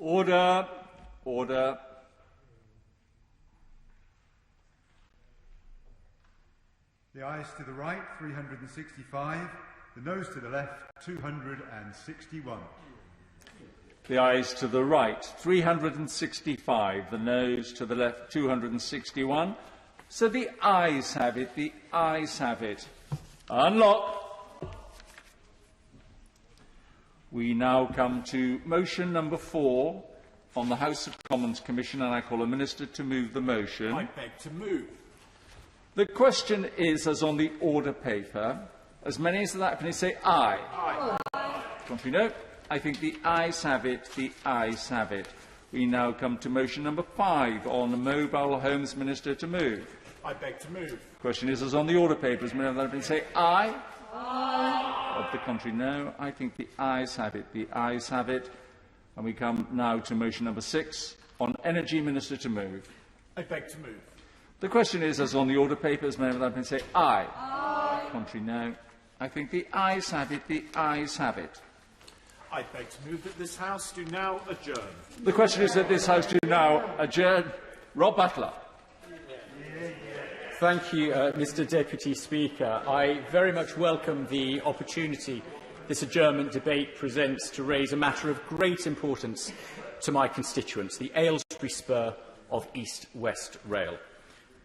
Order. Order. The ayes to the right, 365. The noes to the left, 261. The ayes to the right, 365. The noes to the left, 261. So the ayes have it. The ayes have it. Unlock. We now come to motion number 4 on the House of Commons Commission, and I call a minister to move the motion. I beg to move. The question is, as on the order paper, as many as that, please say aye. Aye. Contrary, no. I think the ayes have it. The ayes have it. We now come to motion number 5 on the Mobile Homes Minister to move. I beg to move. The question is, as on the order paper, as many as that, please say aye. Aye. Of the contrary, no. I think the ayes have it. The ayes have it. And we come now to motion number 6 on Energy Minister to move. I beg to move. The question is, as on the order papers, may I say aye? Aye. Contrary, no. I think the ayes have it. The ayes have it. I beg to move that this House do now adjourn. The question is that this House do now adjourn. Rob Butler. Thank you, Mr Deputy Speaker. I very much welcome the opportunity this adjournment debate presents to raise a matter of great importance to my constituents, the Aylesbury Spur of East West Rail.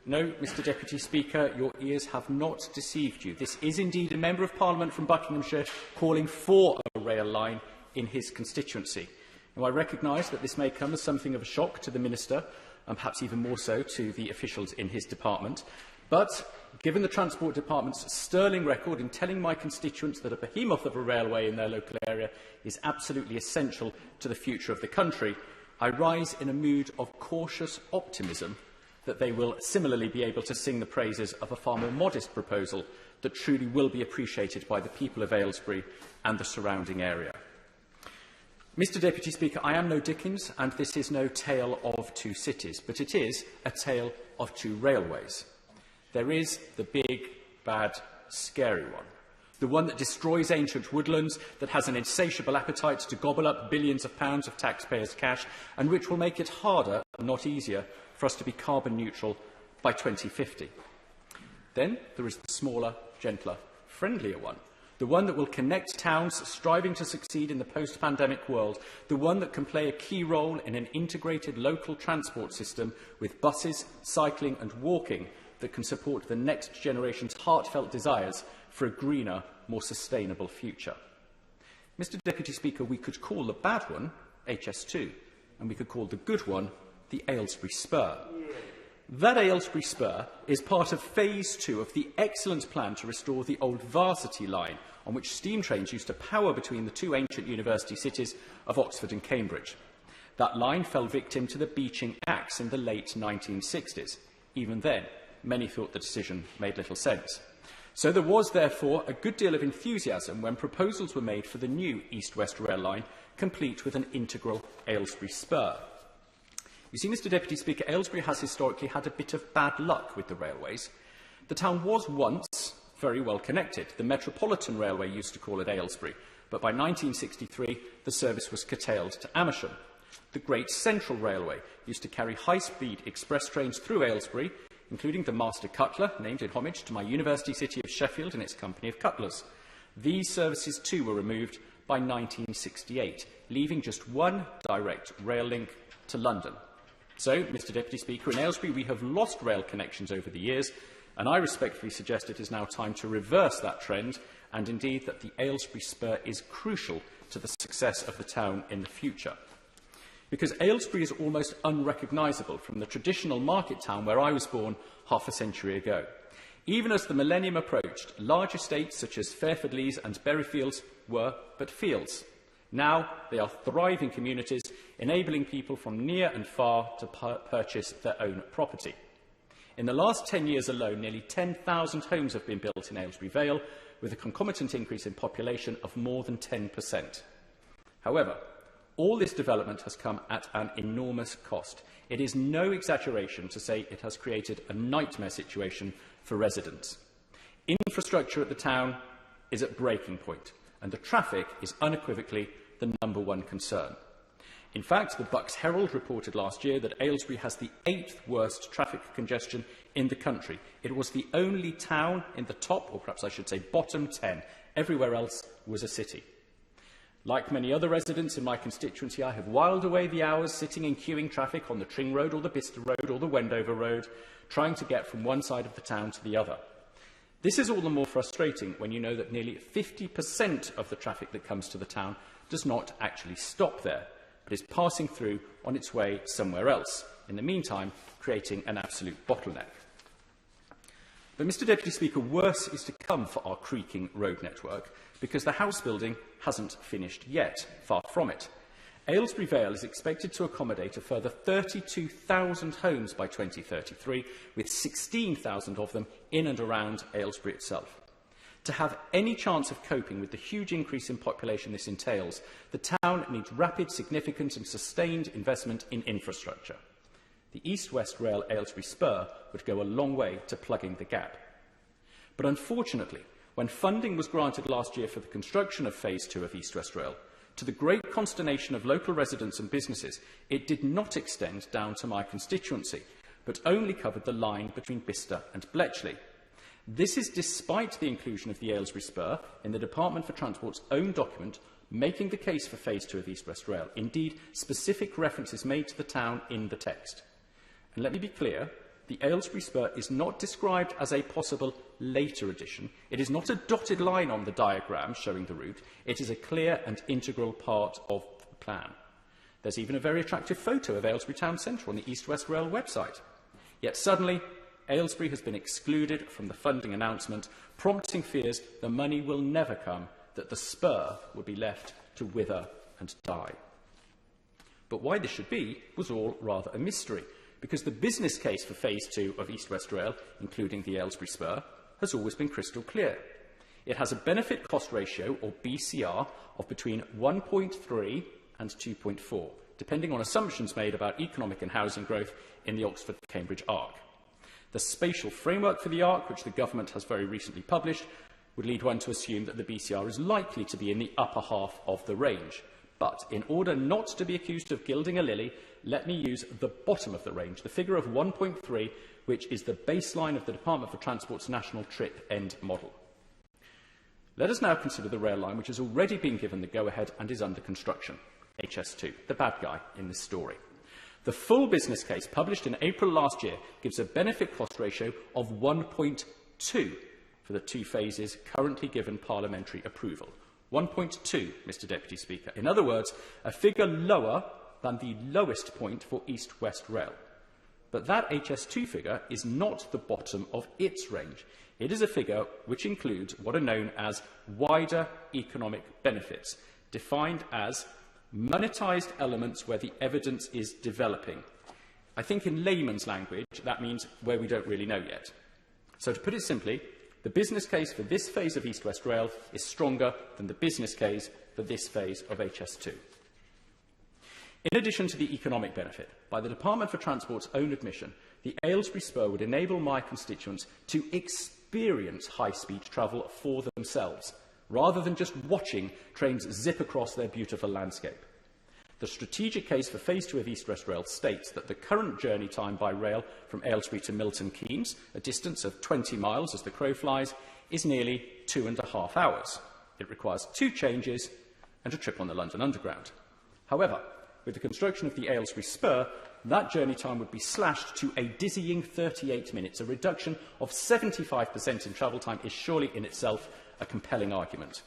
No, Mr Deputy Speaker, your ears have not deceived you. This is indeed a Member of Parliament from Buckinghamshire calling for a rail line in his constituency. Now, I recognise that this may come as something of a shock to the Minister, and perhaps even more so to the officials in his department. But, given the Transport Department's sterling record in telling my constituents that a behemoth of a railway in their local area is absolutely essential to the future of the country, I rise in a mood of cautious optimism that they will similarly be able to sing the praises of a far more modest proposal that truly will be appreciated by the people of Aylesbury and the surrounding area. Mr Deputy Speaker, I am no Dickens, and this is no tale of two cities, but it is a tale of two railways. There is the big, bad, scary one. The one that destroys ancient woodlands, that has an insatiable appetite to gobble up billions of pounds of taxpayers' cash, and which will make it harder, not easier, for us to be carbon neutral by 2050. Then there is the smaller, gentler, friendlier one. The one that will connect towns striving to succeed in the post-pandemic world, the one that can play a key role in an integrated local transport system with buses, cycling and walking that can support the next generation's heartfelt desires for a greener, more sustainable future. Mr Deputy Speaker, we could call the bad one HS2, and we could call the good one the Aylesbury Spur. That Aylesbury Spur is part of Phase 2 of the excellent plan to restore the old Varsity line, on which steam trains used to power between the two ancient university cities of Oxford and Cambridge. That line fell victim to the Beeching Axe in the late 1960s. Even then, many thought the decision made little sense. So there was, therefore, a good deal of enthusiasm when proposals were made for the new East-West rail line, complete with an integral Aylesbury Spur. You see, Mr Deputy Speaker, Aylesbury has historically had a bit of bad luck with the railways. The town was once very well connected. The Metropolitan Railway used to call it Aylesbury, but by 1963 the service was curtailed to Amersham. The Great Central Railway used to carry high-speed express trains through Aylesbury, including the Master Cutler, named in homage to my university city of Sheffield and its company of cutlers. These services too were removed by 1968, leaving just one direct rail link to London. So, Mr Deputy Speaker, in Aylesbury we have lost rail connections over the years, and I respectfully suggest it is now time to reverse that trend, and indeed that the Aylesbury Spur is crucial to the success of the town in the future. Because Aylesbury is almost unrecognisable from the traditional market town where I was born half a century ago. Even as the millennium approached, large estates such as Fairford-Lees and Berryfields were but fields. Now they are thriving communities, enabling people from near and far to purchase their own property. In the last 10 years alone, nearly 10,000 homes have been built in Aylesbury Vale, with a concomitant increase in population of more than 10%. However, all this development has come at an enormous cost. It is no exaggeration to say it has created a nightmare situation for residents. Infrastructure at the town is at breaking point, and the traffic is unequivocally the #1 concern. In fact, the Bucks Herald reported last year that Aylesbury has the 8th worst traffic congestion in the country. It was the only town in the top, or perhaps I should say bottom 10. Everywhere else was a city. Like many other residents in my constituency, I have whiled away the hours sitting in queuing traffic on the Tring Road or the Bicester Road or the Wendover Road, trying to get from one side of the town to the other. This is all the more frustrating when you know that nearly 50% of the traffic that comes to the town does not actually stop there, but is passing through on its way somewhere else, in the meantime creating an absolute bottleneck. But, Mr Deputy Speaker, worse is to come for our creaking road network, because the house building hasn't finished yet, far from it. Aylesbury Vale is expected to accommodate a further 32,000 homes by 2033, with 16,000 of them in and around Aylesbury itself. To have any chance of coping with the huge increase in population this entails, the town needs rapid, significant and sustained investment in infrastructure. The East-West Rail Aylesbury Spur would go a long way to plugging the gap. But unfortunately, when funding was granted last year for the construction of Phase 2 of East-West Rail, to the great consternation of local residents and businesses, it did not extend down to my constituency, but only covered the line between Bicester and Bletchley. This is despite the inclusion of the Aylesbury Spur in the Department for Transport's own document making the case for Phase 2 of East-West Rail. Indeed, specific references made to the town in the text. And let me be clear, the Aylesbury Spur is not described as a possible later addition. It is not a dotted line on the diagram showing the route. It is a clear and integral part of the plan. There's even a very attractive photo of Aylesbury Town Centre on the East-West Rail website. Yet suddenly, Aylesbury has been excluded from the funding announcement, prompting fears the money will never come, that the Spur will be left to wither and die. But why this should be was all rather a mystery, because the business case for Phase 2 of East-West Rail, including the Aylesbury Spur, has always been crystal clear. It has a benefit-cost ratio, or BCR, of between 1.3 and 2.4, depending on assumptions made about economic and housing growth in the Oxford-Cambridge arc. The spatial framework for the arc, which the government has very recently published, would lead one to assume that the BCR is likely to be in the upper half of the range. But in order not to be accused of gilding a lily, let me use the bottom of the range, the figure of 1.3, which is the baseline of the Department for Transport's national trip end model. Let us now consider the rail line which has already been given the go-ahead and is under construction, HS2, the bad guy in this story. The full business case, published in April last year, gives a benefit-cost ratio of 1.2 for the two phases currently given parliamentary approval. 1.2, Mr Deputy Speaker. In other words, a figure lower than the lowest point for East-West Rail. But that HS2 figure is not the bottom of its range. It is a figure which includes what are known as wider economic benefits, defined as monetised elements where the evidence is developing. I think in layman's language that means where we don't really know yet. So to put it simply, the business case for this phase of East-West Rail is stronger than the business case for this phase of HS2. In addition to the economic benefit, by the Department for Transport's own admission, the Aylesbury Spur would enable my constituents to experience high-speed travel for themselves, rather than just watching trains zip across their beautiful landscape. The strategic case for Phase 2 of East West Rail states that the current journey time by rail from Aylesbury to Milton Keynes, a distance of 20 miles as the crow flies, is nearly 2.5 hours. It requires 2 changes and a trip on the London Underground. However, with the construction of the Aylesbury Spur, that journey time would be slashed to a dizzying 38 minutes. A reduction of 75% in travel time is surely in itself a compelling argument.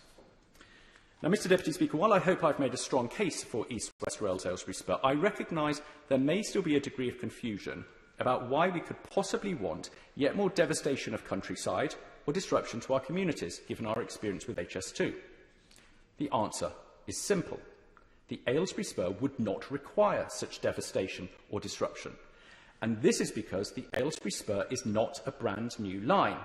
Now, Mr Deputy Speaker, while I hope I've made a strong case for East West Rail's Aylesbury Spur, I recognise there may still be a degree of confusion about why we could possibly want yet more devastation of countryside or disruption to our communities, given our experience with HS2. The answer is simple. The Aylesbury Spur would not require such devastation or disruption. And this is because the Aylesbury Spur is not a brand new line.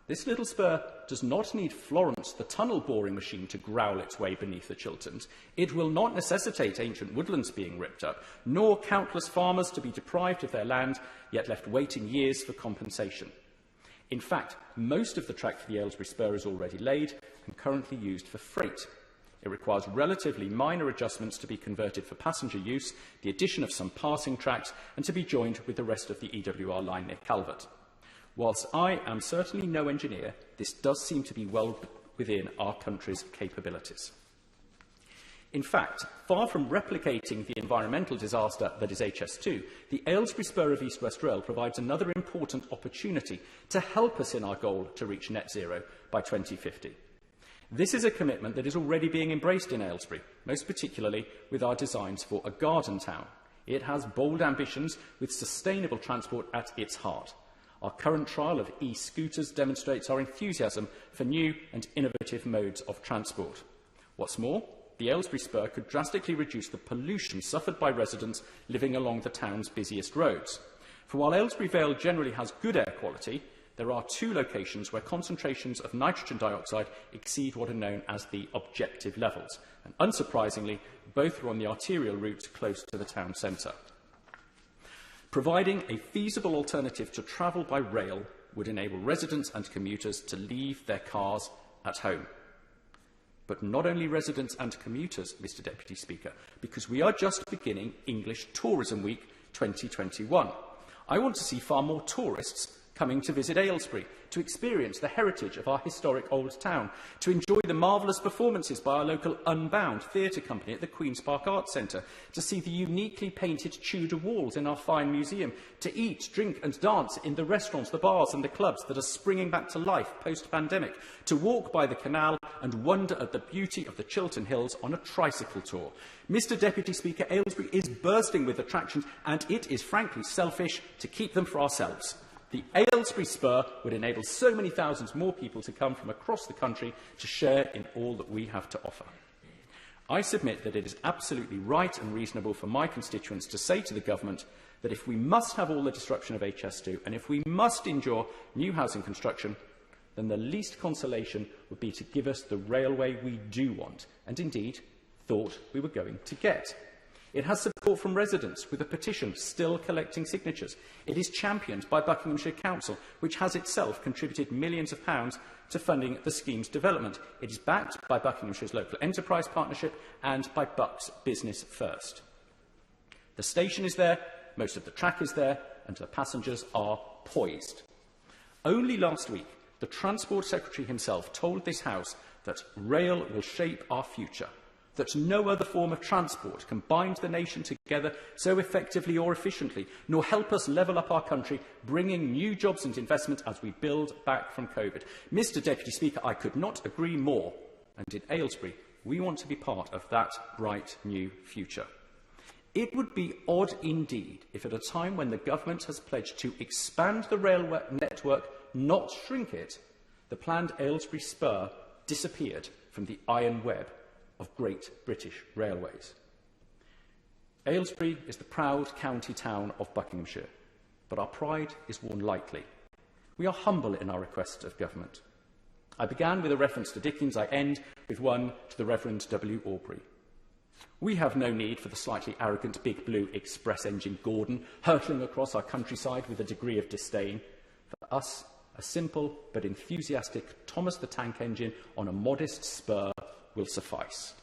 This little spur does not need Florence, the tunnel boring machine, to growl its way beneath the Chilterns. It will not necessitate ancient woodlands being ripped up, nor countless farmers to be deprived of their land, yet left waiting years for compensation. In fact, most of the track for the Aylesbury Spur is already laid and currently used for freight. It requires relatively minor adjustments to be converted for passenger use, the addition of some passing tracks, and to be joined with the rest of the EWR line near Calvert. Whilst I am certainly no engineer, this does seem to be well within our country's capabilities. In fact, far from replicating the environmental disaster that is HS2, the Aylesbury Spur of East West Rail provides another important opportunity to help us in our goal to reach net zero by 2050. This is a commitment that is already being embraced in Aylesbury, most particularly with our designs for a garden town. It has bold ambitions with sustainable transport at its heart. Our current trial of e-scooters demonstrates our enthusiasm for new and innovative modes of transport. What's more, the Aylesbury Spur could drastically reduce the pollution suffered by residents living along the town's busiest roads. For while Aylesbury Vale generally has good air quality, there are 2 locations where concentrations of nitrogen dioxide exceed what are known as the objective levels, and unsurprisingly, both are on the arterial route close to the town centre. Providing a feasible alternative to travel by rail would enable residents and commuters to leave their cars at home. But not only residents and commuters, Mr Deputy Speaker, because we are just beginning English Tourism Week 2021. I want to see far more tourists coming to visit Aylesbury, to experience the heritage of our historic old town, to enjoy the marvellous performances by our local Unbound theatre company at the Queen's Park Arts Centre, to see the uniquely painted Tudor walls in our fine museum, to eat, drink and dance in the restaurants, the bars and the clubs that are springing back to life post-pandemic, to walk by the canal and wonder at the beauty of the Chiltern Hills on a tricycle tour. Mr Deputy Speaker, Aylesbury is bursting with attractions, and it is frankly selfish to keep them for ourselves. The Aylesbury Spur would enable so many thousands more people to come from across the country to share in all that we have to offer. I submit that it is absolutely right and reasonable for my constituents to say to the government that if we must have all the disruption of HS2 and if we must endure new housing construction, then the least consolation would be to give us the railway we do want, and indeed thought we were going to get. It has support from residents, with a petition still collecting signatures. It is championed by Buckinghamshire Council, which has itself contributed millions of pounds to funding the scheme's development. It is backed by Buckinghamshire's local enterprise partnership and by Bucks Business First. The station is there, most of the track is there, and the passengers are poised. Only last week, the Transport Secretary himself told this House that rail will shape our future, that no other form of transport can bind the nation together so effectively or efficiently, nor help us level up our country, bringing new jobs and investment as we build back from COVID. Mr Deputy Speaker, I could not agree more, and in Aylesbury, we want to be part of that bright new future. It would be odd indeed if at a time when the government has pledged to expand the railway network, not shrink it, the planned Aylesbury Spur disappeared from the iron web of Great British Railways. Aylesbury is the proud county town of Buckinghamshire, but our pride is worn lightly. We are humble in our requests of government. I began with a reference to Dickens. I end with one to the Reverend W. Aubrey. We have no need for the slightly arrogant Big Blue Express engine Gordon hurtling across our countryside with a degree of disdain. For us, a simple but enthusiastic Thomas the Tank Engine on a modest Spur will suffice.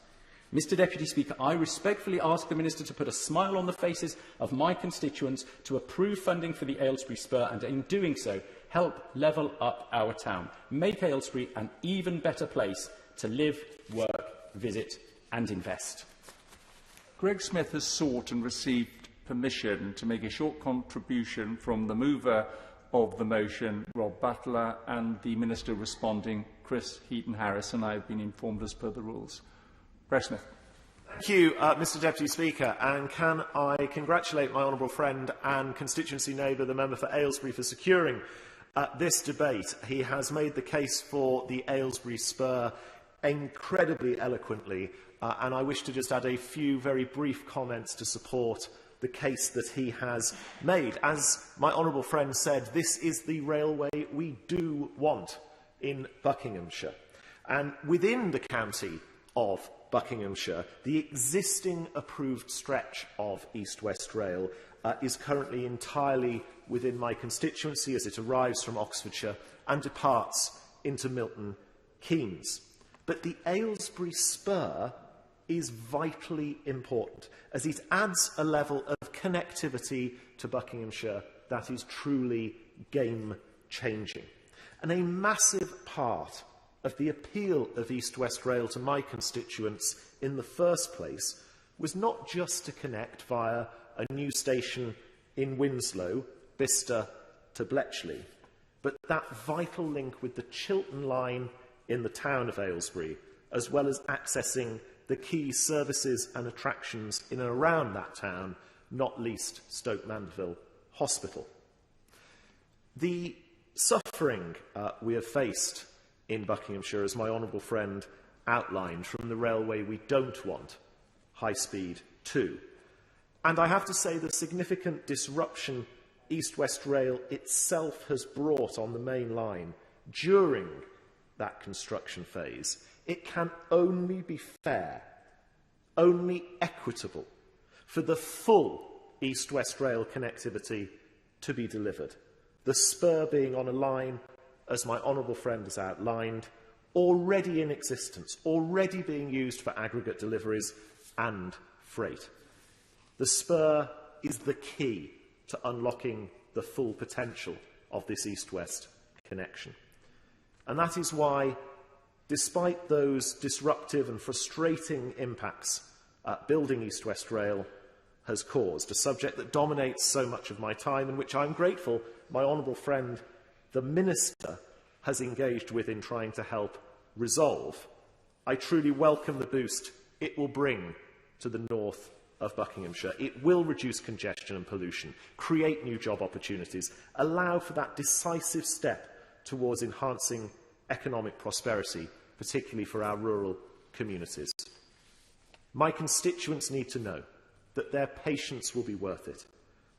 Mr Deputy Speaker, I respectfully ask the Minister to put a smile on the faces of my constituents to approve funding for the Aylesbury Spur and, in doing so, help level up our town, make Aylesbury an even better place to live, work, visit and invest. Greg Smith has sought and received permission to make a short contribution from the mover of the motion, Rob Butler, and the Minister responding, Chris Heaton-Harris, and I have been informed as per the rules. Greg Smith. Thank you, Mr Deputy Speaker, and can I congratulate my honourable friend and constituency neighbour, the member for Aylesbury, for securing this debate. He has made the case for the Aylesbury Spur incredibly eloquently, and I wish to just add a few very brief comments to support the case that he has made. As my honourable friend said, this is the railway we do want in Buckinghamshire. And within the county of Buckinghamshire, the existing approved stretch of East-West Rail is currently entirely within my constituency as it arrives from Oxfordshire and departs into Milton Keynes. But the Aylesbury Spur is vitally important, as it adds a level of connectivity to Buckinghamshire that is truly game-changing. And a massive part of the appeal of East-West Rail to my constituents in the first place was not just to connect via a new station in Winslow, Bicester to Bletchley, but that vital link with the Chiltern line in the town of Aylesbury, as well as accessing the key services and attractions in and around that town, not least Stoke Mandeville Hospital. The suffering we have faced in Buckinghamshire, as my honourable friend outlined, from the railway we don't want, High Speed 2. And I have to say the significant disruption East-West Rail itself has brought on the main line during that construction phase, it can only be fair, only equitable, for the full East-West Rail connectivity to be delivered. The Spur being on a line, as my honourable friend has outlined, already in existence, already being used for aggregate deliveries and freight. The Spur is the key to unlocking the full potential of this East-West connection. And that is why, despite those disruptive and frustrating impacts building East-West Rail has caused, a subject that dominates so much of my time and which I'm grateful my honourable friend, the Minister, has engaged with in trying to help resolve, I truly welcome the boost it will bring to the north of Buckinghamshire. It will reduce congestion and pollution, create new job opportunities, allow for that decisive step towards enhancing economic prosperity, particularly for our rural communities. My constituents need to know that their patience will be worth it,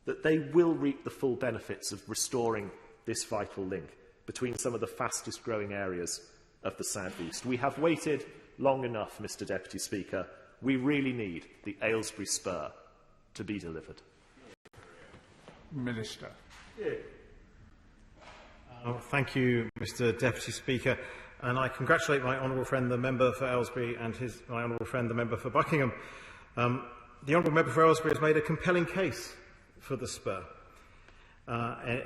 that they will reap the full benefits of restoring this vital link between some of the fastest growing areas of the South East. We have waited long enough, Mr Deputy Speaker. We really need the Aylesbury Spur to be delivered. Minister. Thank you, Mr Deputy Speaker, and I congratulate my honourable friend, the member for Aylesbury, and my honourable friend, the member for Buckingham. The honourable member for Aylesbury has made a compelling case for the Spur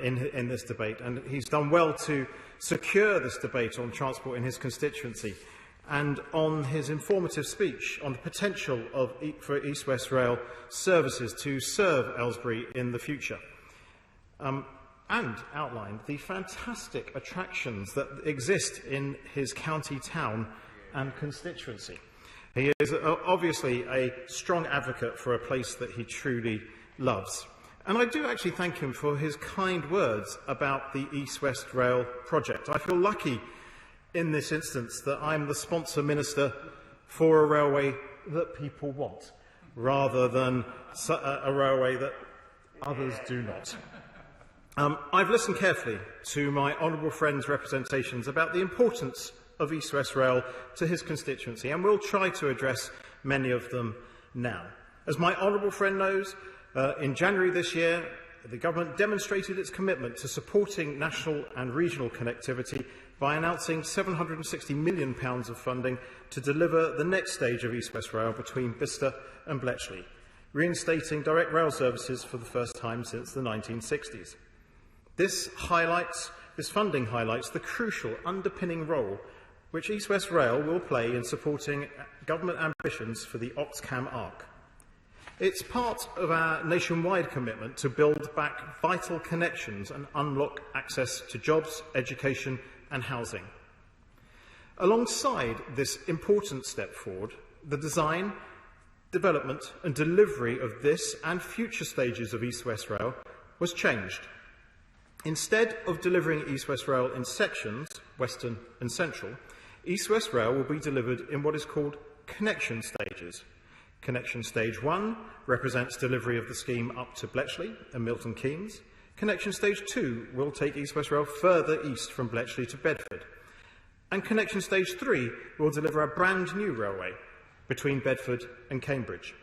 in this debate, and he's done well to secure this debate on transport in his constituency and on his informative speech on the potential for East-West Rail services to serve Aylesbury in the future. And outlined the fantastic attractions that exist in his county town and constituency. He is obviously a strong advocate for a place that he truly loves. And I do actually thank him for his kind words about the East-West Rail project. I feel lucky in this instance that I'm the sponsor minister for a railway that people want, rather than a railway that others do not. I've listened carefully to my honourable friend's representations about the importance of East-West Rail to his constituency, and will try to address many of them now. As my honourable friend knows, in January this year, the government demonstrated its commitment to supporting national and regional connectivity by announcing £760 million of funding to deliver the next stage of East West Rail between Bicester and Bletchley, reinstating direct rail services for the first time since the 1960s. This funding highlights the crucial underpinning role which East West Rail will play in supporting government ambitions for the Oxcam arc. It's part of our nationwide commitment to build back vital connections and unlock access to jobs, education and housing. Alongside this important step forward, the design, development and delivery of this and future stages of East West Rail was changed. Instead of delivering East West Rail in sections, Western and Central, East West Rail will be delivered in what is called connection stages. Connection Stage 1 represents delivery of the scheme up to Bletchley and Milton Keynes. Connection Stage 2 will take East West Rail further east from Bletchley to Bedford. And Connection Stage 3 will deliver a brand new railway between Bedford and Cambridge.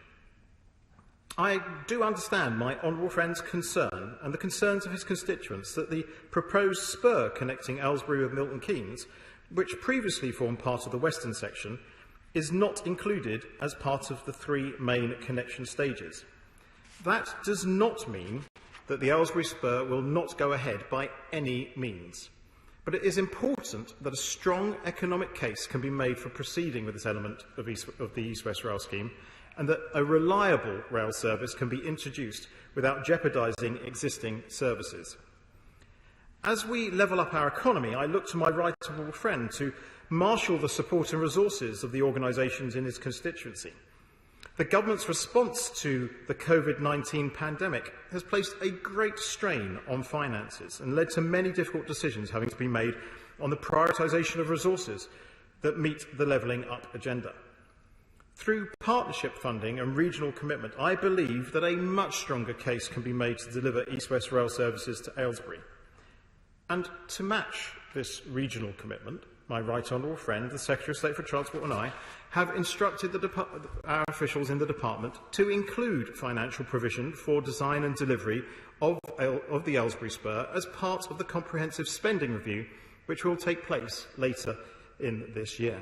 I do understand my honourable friend's concern and the concerns of his constituents that the proposed spur connecting Aylesbury with Milton Keynes, which previously formed part of the western section, is not included as part of the three main connection stages. That does not mean that the Aylesbury spur will not go ahead by any means. But it is important that a strong economic case can be made for proceeding with this element of the East West Rail scheme, and that a reliable rail service can be introduced without jeopardising existing services. As we level up our economy, I look to my right honourable friend to marshal the support and resources of the organisations in his constituency. The government's response to the COVID-19 pandemic has placed a great strain on finances and led to many difficult decisions having to be made on the prioritisation of resources that meet the levelling up agenda. Through partnership funding and regional commitment, I believe that a much stronger case can be made to deliver East West Rail services to Aylesbury. And to match this regional commitment, my right honourable friend, the Secretary of State for Transport and I, have instructed our officials in the department to include financial provision for design and delivery of the Aylesbury Spur as part of the comprehensive spending review, which will take place later in this year.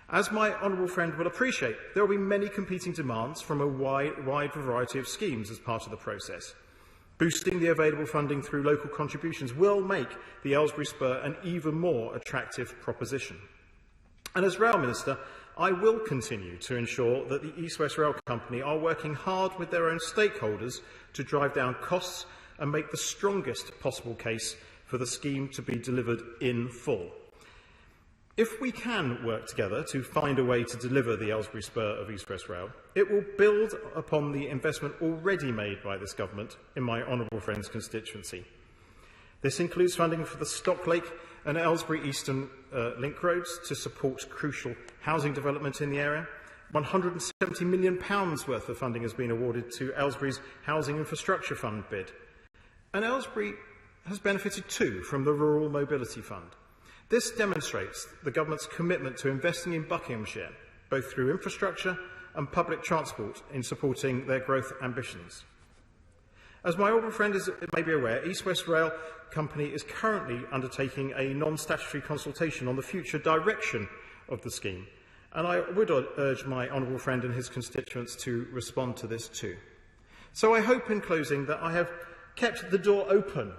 As my honourable friend will appreciate, there will be many competing demands from a wide variety of schemes as part of the process. Boosting the available funding through local contributions will make the Aylesbury Spur an even more attractive proposition. And as Rail Minister, I will continue to ensure that the East West Rail Company are working hard with their own stakeholders to drive down costs and make the strongest possible case for the scheme to be delivered in full. If we can work together to find a way to deliver the Aylesbury Spur of East West Rail, it will build upon the investment already made by this government in my honourable friend's constituency. This includes funding for the Stocklake and Aylesbury Eastern link roads to support crucial housing development in the area. £170 million worth of funding has been awarded to Aylesbury's Housing Infrastructure Fund bid. And Aylesbury has benefited too from the Rural Mobility Fund. This demonstrates the government's commitment to investing in Buckinghamshire, both through infrastructure and public transport, in supporting their growth ambitions. As my honourable friend may be aware, East West Rail Company is currently undertaking a non-statutory consultation on the future direction of the scheme, and I would urge my honourable friend and his constituents to respond to this too. So I hope in closing that I have kept the door open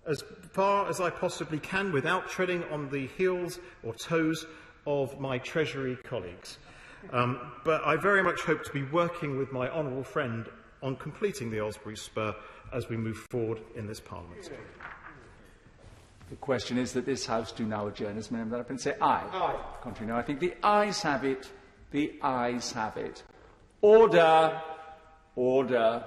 as far as I possibly can without treading on the heels or toes of my Treasury colleagues. But I very much hope to be working with my honourable friend on completing the Aylesbury Spur as we move forward in this Parliament. The question is that this House do now adjourn. As member that up and say aye. Aye. Contrary, no. I think the ayes have it. The ayes have it. Order. Order.